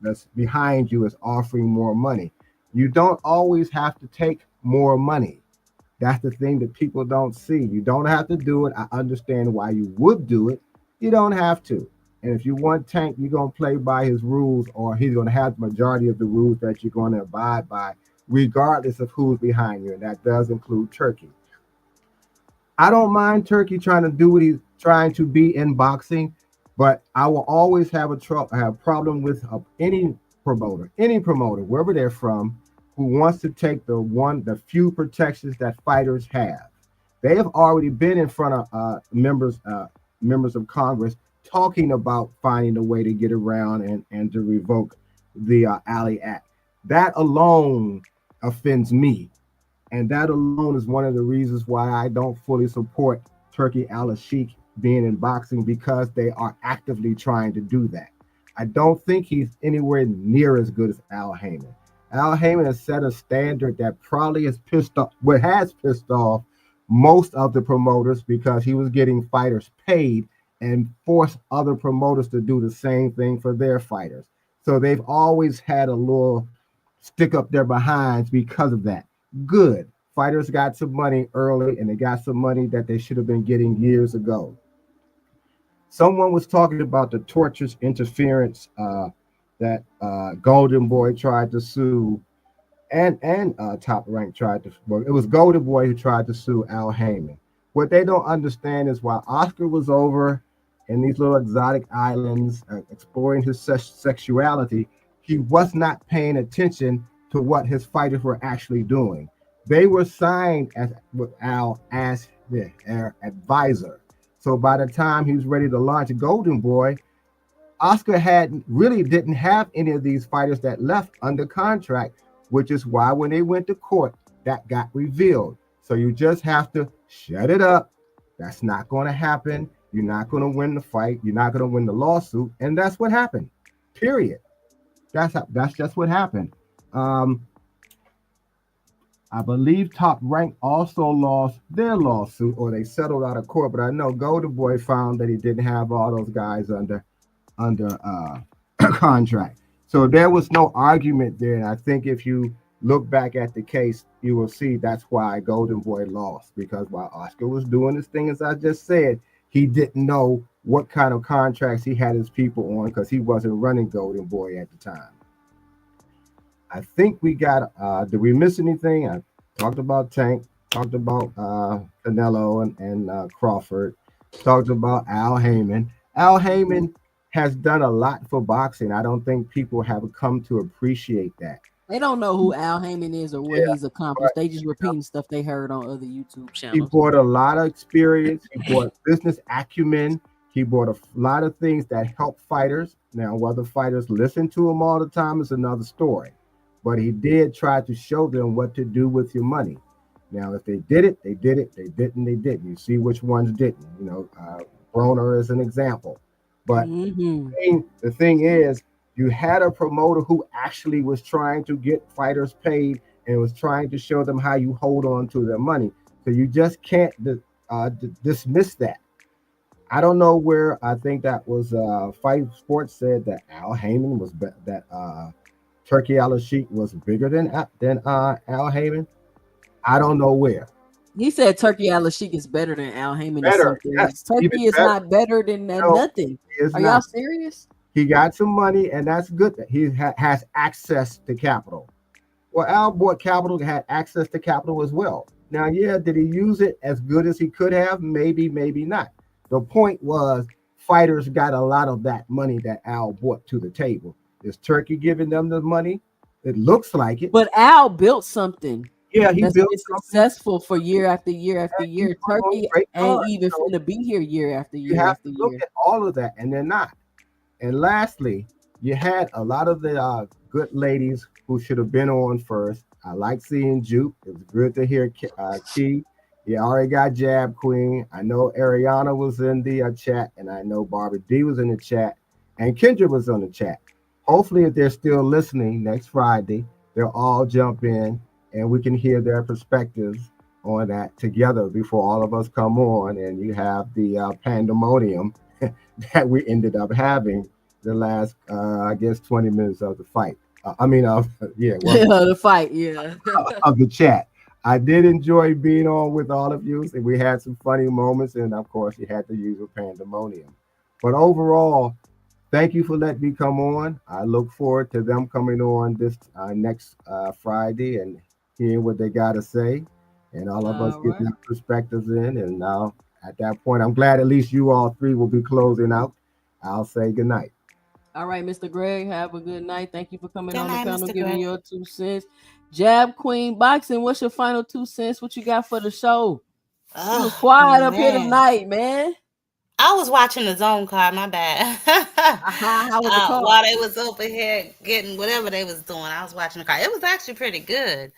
that's behind you is offering more money. You don't always have to take more money. That's the thing that people don't see. You don't have to do it. I understand why you would do it. You don't have to. And if you want Tank, you're going to play by his rules, or he's going to have the majority of the rules that you're going to abide by, regardless of who's behind you. And that does include Turkey. I don't mind Turkey trying to do what he's trying to be in boxing, but I will always have a problem with any promoter, wherever they're from, who wants to take the few protections that fighters have. They have already been in front of members of Congress talking about finding a way to get around and to revoke the Alley Act. That alone offends me. And that alone is one of the reasons why I don't fully support Turki Alalshikh being in boxing, because they are actively trying to do that. I don't think he's anywhere near as good as Al Heyman. Al Heyman has set a standard that probably has pissed off most of the promoters, because he was getting fighters paid and forced other promoters to do the same thing for their fighters. So they've always had a little stick up their behinds because of that. Good. Fighters got some money early, and they got some money that they should have been getting years ago. Someone was talking about the torturous interference that Golden Boy tried to sue, and Top Rank tried to. Well, it was Golden Boy who tried to sue Al Heyman. What they don't understand is while Oscar was over in these little exotic islands exploring his sexuality, he was not paying attention to what his fighters were actually doing. They were signed with Al as their advisor. So by the time he was ready to launch Golden Boy, Oscar didn't have any of these fighters that left under contract, which is why when they went to court, that got revealed. So you just have to shut it up. That's not going to happen. You're not going to win the fight. You're not going to win the lawsuit. And that's what happened. Period. That's just what happened. I believe Top Rank also lost their lawsuit, or they settled out of court. But I know Golden Boy found that he didn't have all those guys under contract. So there was no argument there. And I think if you look back at the case, you will see that's why Golden Boy lost, because while Oscar was doing this thing, as I just said, he didn't know what kind of contracts he had his people on, because he wasn't running Golden Boy at the time. I think we got, did we miss anything? I talked about Tank, talked about Canelo and Crawford, talked about Al Heyman. Al Heyman has done a lot for boxing. I don't think people have come to appreciate that. They don't know who Al Heyman is or what he's accomplished. They just repeating stuff they heard on other YouTube channels. He brought a lot of experience. He brought business acumen. He brought a lot of things that help fighters. Now, whether fighters listen to him all the time is another story. But he did try to show them what to do with your money. Now, if they did it, they did it. They didn't, they didn't. You see which ones didn't. You know, Broner is an example. But the thing is, you had a promoter who actually was trying to get fighters paid and was trying to show them how you hold on to their money. So you just can't dismiss that. I don't know where. I think that was Fight Sports said that Al Heyman was Turki Alalshikh was bigger than Al Heyman. I don't know where. He said Turki Alalshikh is better than Al Heyman. Yes, Turki is not better than nothing. Are y'all serious? He got some money, and that's good that he has access to capital. Well, Al bought capital, had access to capital as well. Now, yeah, did he use it as good as he could have? Maybe, maybe not. The point was, fighters got a lot of that money that Al brought to the table. Is Turki giving them the money? It looks like it. But Al built something. Yeah, he built successful for year after year after year. Turki ain't even finna be here year after year. You have to look at all of that, and they're not. And lastly, you had a lot of the good ladies who should have been on first. I like seeing Juke. It was good to hear Key. You already got Jab Queen. I know Ariana was in the chat, and I know Barbara D was in the chat, and Kendra was on the chat. Hopefully, if they're still listening next Friday, they'll all jump in, and we can hear their perspectives on that together before all of us come on, and you have the pandemonium that we ended up having the last, I guess, 20 minutes of the fight. The fight, of the chat. I did enjoy being on with all of you, and we had some funny moments, and of course, you had the usual pandemonium. But overall, thank you for letting me come on. I look forward to them coming on this next Friday and hearing what they got to say, and all of us getting their perspectives in. And now, at that point, I'm glad at least you all three will be closing out. I'll say good night. All right, Mr. Greg, have a good night. Thank you for coming on the panel, giving your 2 cents. Jab Queen Boxing, what's your final 2 cents? What you got for the show? You was quiet up here tonight, man. I was watching the zone card, my bad. How was the card? While they was over here getting whatever they was doing, I was watching the card. It was actually pretty good.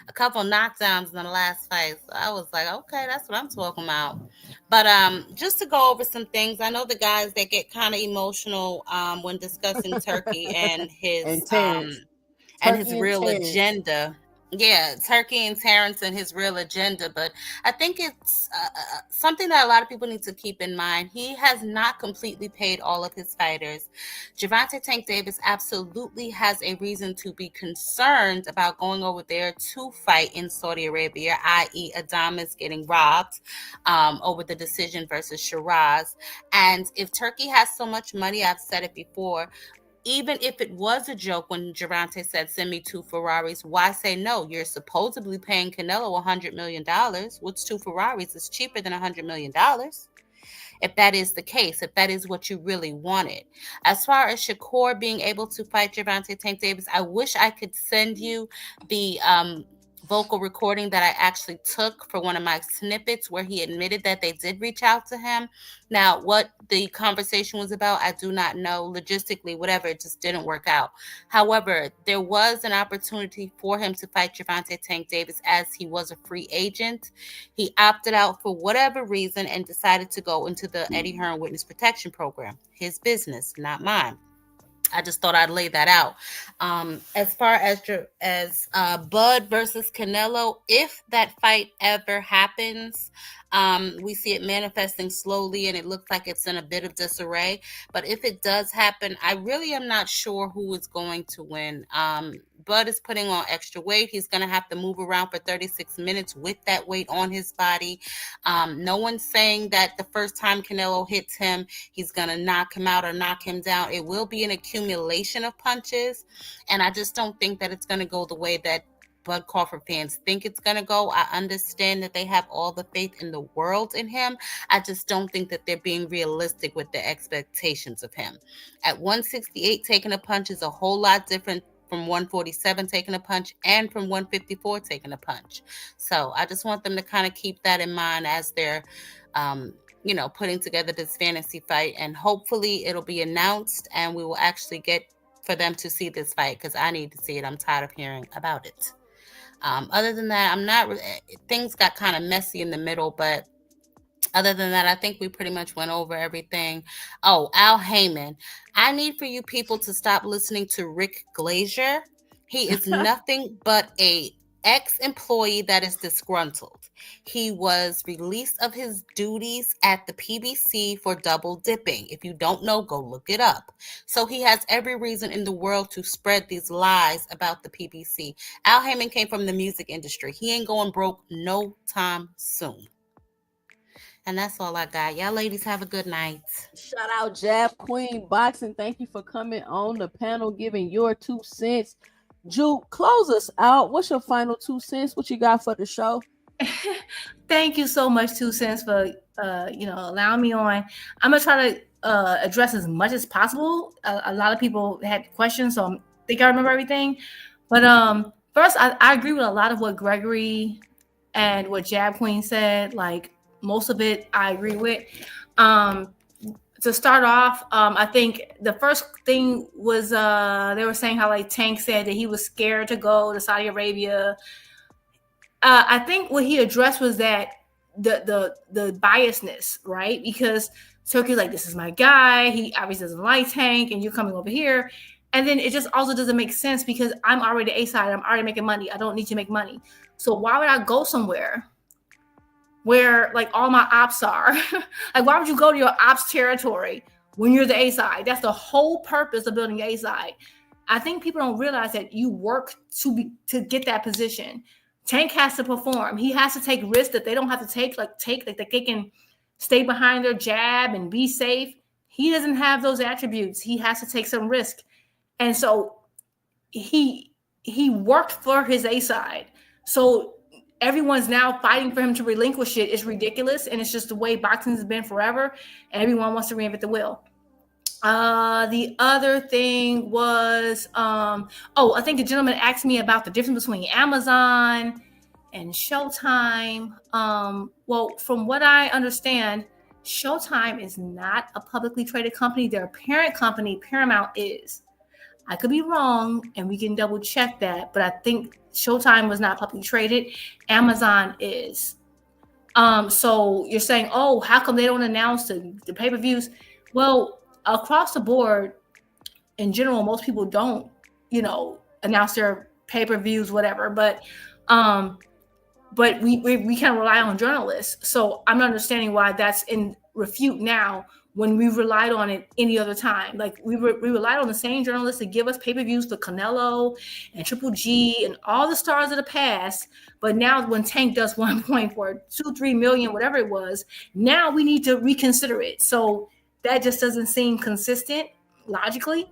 A couple knockdowns in the last fight. So I was like, okay, that's what I'm talking about. But just to go over some things, I know the guys that get kind of emotional when discussing Turkey and his real agenda. Yeah, Turkey and Terrence and his real agenda. But I think it's something that a lot of people need to keep in mind. He has not completely paid all of his fighters. Gervonta Tank Davis absolutely has a reason to be concerned about going over there to fight in Saudi Arabia, i.e. Adames getting robbed over the decision versus Shiraz. And if Turkey has so much money, I've said it before, even if it was a joke when Gervonta said, send me 2 Ferraris, why say no? You're supposedly paying Canelo $100 million. What's 2 Ferraris? It's cheaper than $100 million. If that is the case, if that is what you really wanted. As far as Shakur being able to fight Gervonta Tank Davis, I wish I could send you the vocal recording that I actually took for one of my snippets where he admitted that they did reach out to him. Now, what the conversation was about, I do not know. Logistically, whatever, it just didn't work out. However, there was an opportunity for him to fight Gervonta Tank Davis as he was a free agent. He opted out for whatever reason and decided to go into the Eddie Hearn Witness Protection Program. His business, not mine. I just thought I'd lay that out. As far as Bud versus Canelo, if that fight ever happens, we see it manifesting slowly and it looks like it's in a bit of disarray. But if it does happen, I really am not sure who is going to win. Bud is putting on extra weight. He's going to have to move around for 36 minutes with that weight on his body. No one's saying that the first time Canelo hits him, he's going to knock him out or knock him down. It will be an accumulation of punches. And I just don't think that it's going to go the way that Bud Crawford fans think it's going to go. I understand that they have all the faith in the world in him. I just don't think that they're being realistic with the expectations of him. At 168, taking a punch is a whole lot different from 147 taking a punch and from 154 taking a punch. So I just want them to kind of keep that in mind as they're putting together this fantasy fight, and hopefully it'll be announced and we will actually get for them to see this fight, because I need to see it. I'm tired of hearing about it. Other than that, things got kind of messy in the middle, but other than that, I think we pretty much went over everything. Oh, Al Heyman. I need for you people to stop listening to Rick Glazier. He is nothing but a ex-employee that is disgruntled. He was released of his duties at the PBC for double dipping. If you don't know, go look it up. So he has every reason in the world to spread these lies about the PBC. Al Heyman came from the music industry. He ain't going broke no time soon. And that's all I got. Y'all ladies have a good night. Shout out Jab Queen Boxing. Thank you for coming on the panel, giving your 2 cents. Ju, close us out. What's your final 2 cents? What you got for the show? Thank you so much, 2 cents, for allowing me on. I'm gonna try to address as much as possible. A lot of people had questions, so I think I remember everything. But first, I agree with a lot of what Gregory and what Jab Queen said. Like, most of it I agree with. To start off, I think the first thing was they were saying how like Tank said that he was scared to go to Saudi Arabia. I think what he addressed was that the biasness, right? Because Turkey's like, this is my guy. He obviously doesn't like Tank, and you're coming over here. And then it just also doesn't make sense because I'm already A-side. I'm already making money. I don't need to make money. So why would I go somewhere where like all my ops are? Like, why would you go to your ops territory when you're the A-side? That's the whole purpose of building A-side. I think people don't realize that you work to get that position. Tank has to perform. He has to take risks that they don't have to take like they can stay behind their jab and be safe. He doesn't have those attributes. He has to take some risk. And so he worked for his A-side. So everyone's now fighting for him to relinquish it. It's ridiculous, and it's just the way boxing has been forever, and everyone wants to reinvent the wheel. The other thing was, I think the gentleman asked me about the difference between Amazon and Showtime. Well, from what I understand, Showtime is not a publicly traded company. Their parent company, Paramount, is. I could be wrong, and we can double check that, but I think Showtime was not publicly traded. Amazon is. So you're saying, oh, how come they don't announce the pay-per-views? Well, across the board, in general, most people don't, announce their pay-per-views, whatever. But we can rely on journalists. So I'm not understanding why that's in refute now when we relied on it any other time. Like we relied on the same journalists to give us pay-per-views for Canelo and Triple G and all the stars of the past. But now when Tank does 1.423 million, whatever it was, now we need to reconsider it. So that just doesn't seem consistent logically.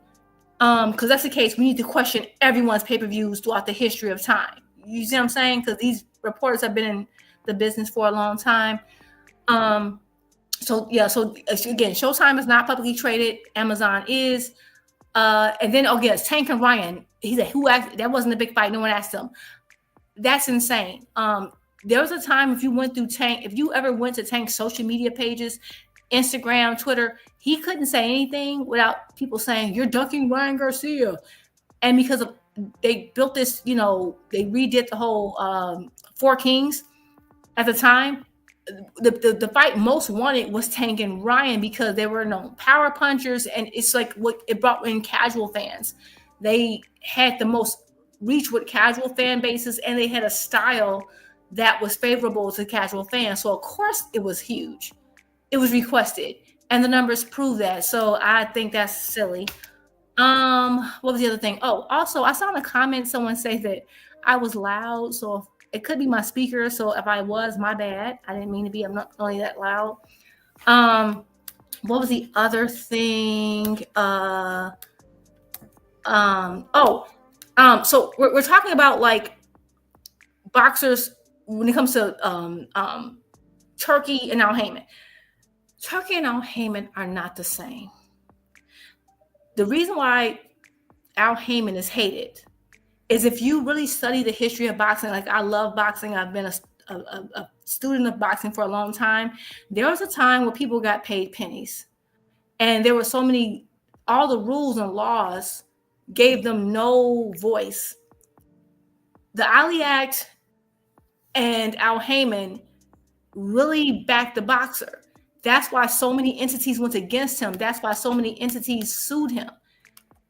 Because that's the case, we need to question everyone's pay-per-views throughout the history of time. You see what I'm saying? Because these reporters have been in the business for a long time. So again, Showtime is not publicly traded. Amazon is. And then yes, Tank and Ryan. He said, that wasn't a big fight. No one asked him. That's insane. There was a time if you ever went to Tank's social media pages, Instagram, Twitter, he couldn't say anything without people saying, you're ducking Ryan Garcia. And because they built this, they redid the whole Four Kings at the time. The fight most wanted was Tank and Ryan because they were known power punchers, and it's like what it brought in casual fans. They had the most reach with casual fan bases, and they had a style that was favorable to casual fans. So of course it was huge. It was requested, and the numbers prove that. So I think that's silly. What was the other thing? Oh, also I saw in a comment someone say that I was loud, so it could be my speaker. So if I was, my bad. I didn't mean to be. I'm not really that loud. What was the other thing? So we're talking about like boxers when it comes to Turki and Al Heyman. Turki and Al Heyman are not the same. The reason why Al Heyman is hated is if you really study the history of boxing, like I love boxing, I've been a student of boxing for a long time. There was a time where people got paid pennies. And there were all the rules and laws gave them no voice. The Ali Act and Al Heyman really backed the boxer. That's why so many entities went against him. That's why so many entities sued him.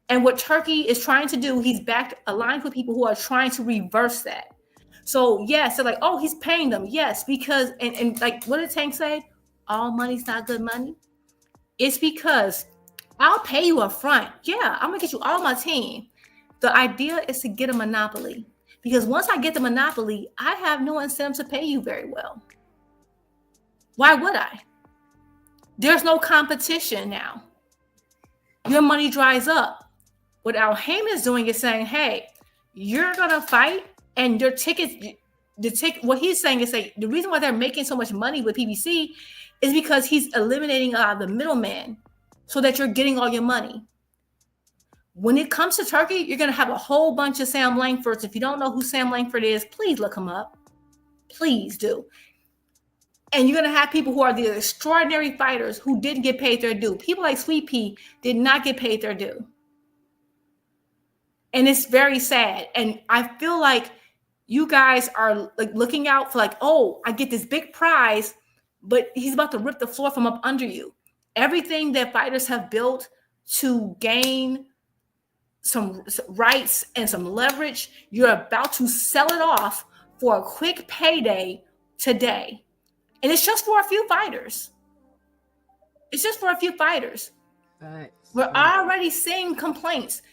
And what Turki is trying to do, he's aligned with people who are trying to reverse that. So yes, they're like, oh, he's paying them. Yes, because, and like, what did Tank say? All money's not good money. It's because I'll pay you up front. Yeah, I'm gonna get you all my team. The idea is to get a monopoly. Because once I get the monopoly, I have no incentive to pay you very well. Why would I? There's no competition now. Your money dries up. What Al Heyman is doing is saying, hey, you're going to fight and your tickets, what he's saying is the reason why they're making so much money with PBC is because he's eliminating the middleman so that you're getting all your money. When it comes to Turki, you're going to have a whole bunch of Sam Langfords. If you don't know who Sam Langford is, please look him up. Please do. And you're going to have people who are the extraordinary fighters who didn't get paid their due. People like Sweet Pea did not get paid their due. And it's very sad. And I feel like you guys are like looking out for like, oh, I get this big prize, but he's about to rip the floor from up under you. Everything that fighters have built to gain some rights and some leverage, you're about to sell it off for a quick payday today. And it's just for a few fighters. It's just for a few fighters. Right. We're already seeing complaints.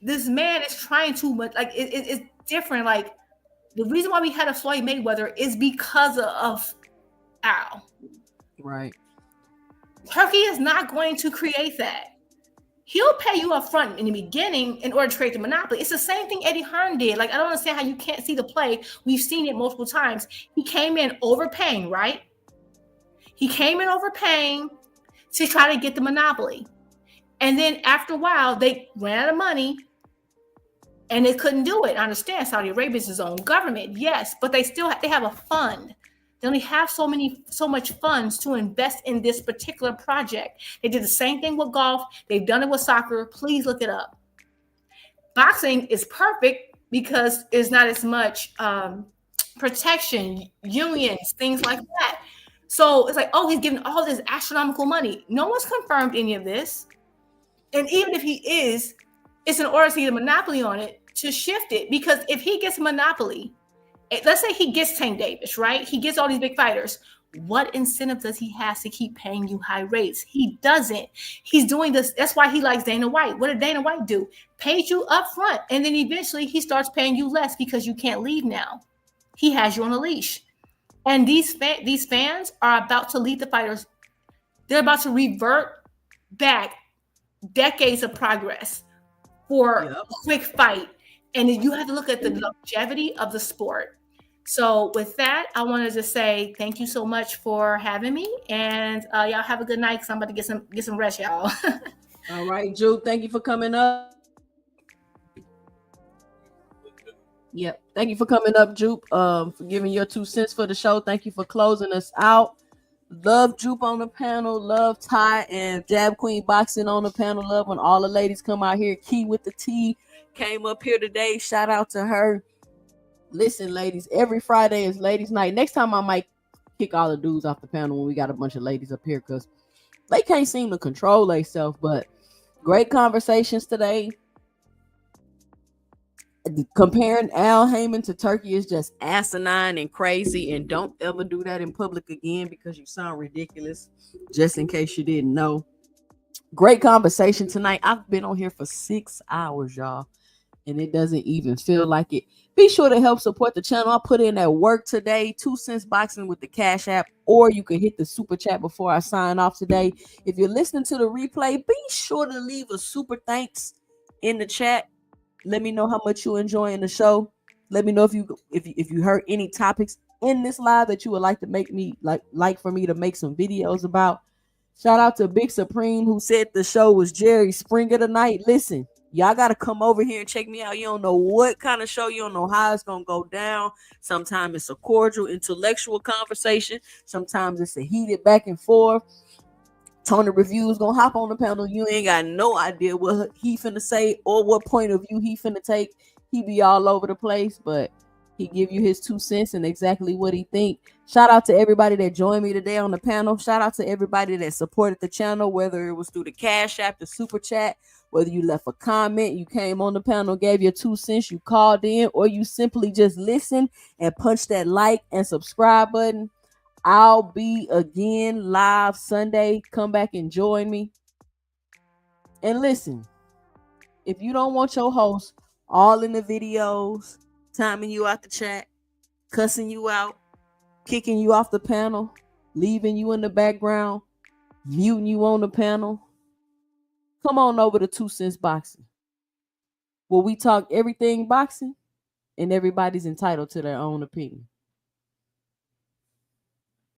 This man is trying too much. Like it's different. Like the reason why we had a Floyd Mayweather is because of Al. Right. Turki is not going to create that. He'll pay you up front in the beginning in order to create the monopoly. It's the same thing Eddie Hearn did. Like, I don't understand how you can't see the play. We've seen it multiple times. He came in overpaying, right? He came in overpaying to try to get the monopoly. And then after a while, they ran out of money and they couldn't do it. I understand Saudi Arabia is his own government, yes, but they have a fund They only have so much funds to invest in this particular project. They did the same thing with golf. They've done it with soccer. Please look it up. Boxing is perfect because there's not as much protection, unions, things like that. So it's like, oh, he's giving all this astronomical money. No one's confirmed any of this. And even if he is, it's in order to get a monopoly on it to shift it. Because if he gets a monopoly, let's say he gets Tank Davis, right? He gets all these big fighters. What incentive does he have to keep paying you high rates? He doesn't. He's doing this. That's why he likes Dana White. What did Dana White do? Paid you up front. And then eventually he starts paying you less because you can't leave now. He has you on a leash. And these fans are about to lead the fighters. They're about to revert back decades of progress for a quick fight. And you have to look at the longevity of the sport. So with that, I wanted to say thank you so much for having me. And y'all have a good night because I'm about to get some rest, y'all. All right, Jupe, thank you for coming up. Yep. Thank you for coming up, Jupe. For giving your 2 cents for the show. Thank you for closing us out. Love Jupe on the panel. Love Ty and Jab Queen Boxing on the panel. Love when all the ladies come out here. Key with the T came up here today. Shout out to her. Listen, ladies, every Friday is ladies' night. Next time I might kick all the dudes off the panel when we got a bunch of ladies up here because they can't seem to control themselves. But great conversations today. Comparing Al Heyman to Turkey is just asinine and crazy, and don't ever do that in public again because you sound ridiculous, just in case you didn't know. Great conversation tonight. I've been on here for 6 hours, y'all, and it doesn't even feel like it. Be sure to help support the channel. I put in that work today, 2 cents boxing with the Cash App, or you can hit the super chat before I sign off today. If you're listening to the replay, be sure to leave a super thanks in the chat. Let me know how much you're enjoying the show. Let me know if you heard any topics in this live that you would like to make me like for me to make some videos about. Shout out to Big Supreme who said the show was Jerry Springer tonight. Listen, y'all got to come over here and check me out. You don't know what kind of show. You don't know how it's going to go down. Sometimes it's a cordial, intellectual conversation. Sometimes it's a heated back and forth. Tony Review's gonna hop on the panel. You ain't got no idea what he finna say or what point of view he finna take. He be all over the place, but he give you his 2 cents and exactly what he think. Shout out to everybody that joined me today on the panel. Shout out to everybody that supported the channel, whether it was through the Cash App, the Super Chat, whether you left a comment, you came on the panel, gave your 2 cents, you called in, or you simply just listened and punched that like and subscribe button. I'll be again live Sunday. Come back and join me. And listen, if you don't want your host all in the videos, timing you out the chat, cussing you out, kicking you off the panel, leaving you in the background, muting you on the panel, come on over to 2 cents boxing, where we talk everything boxing and everybody's entitled to their own opinion.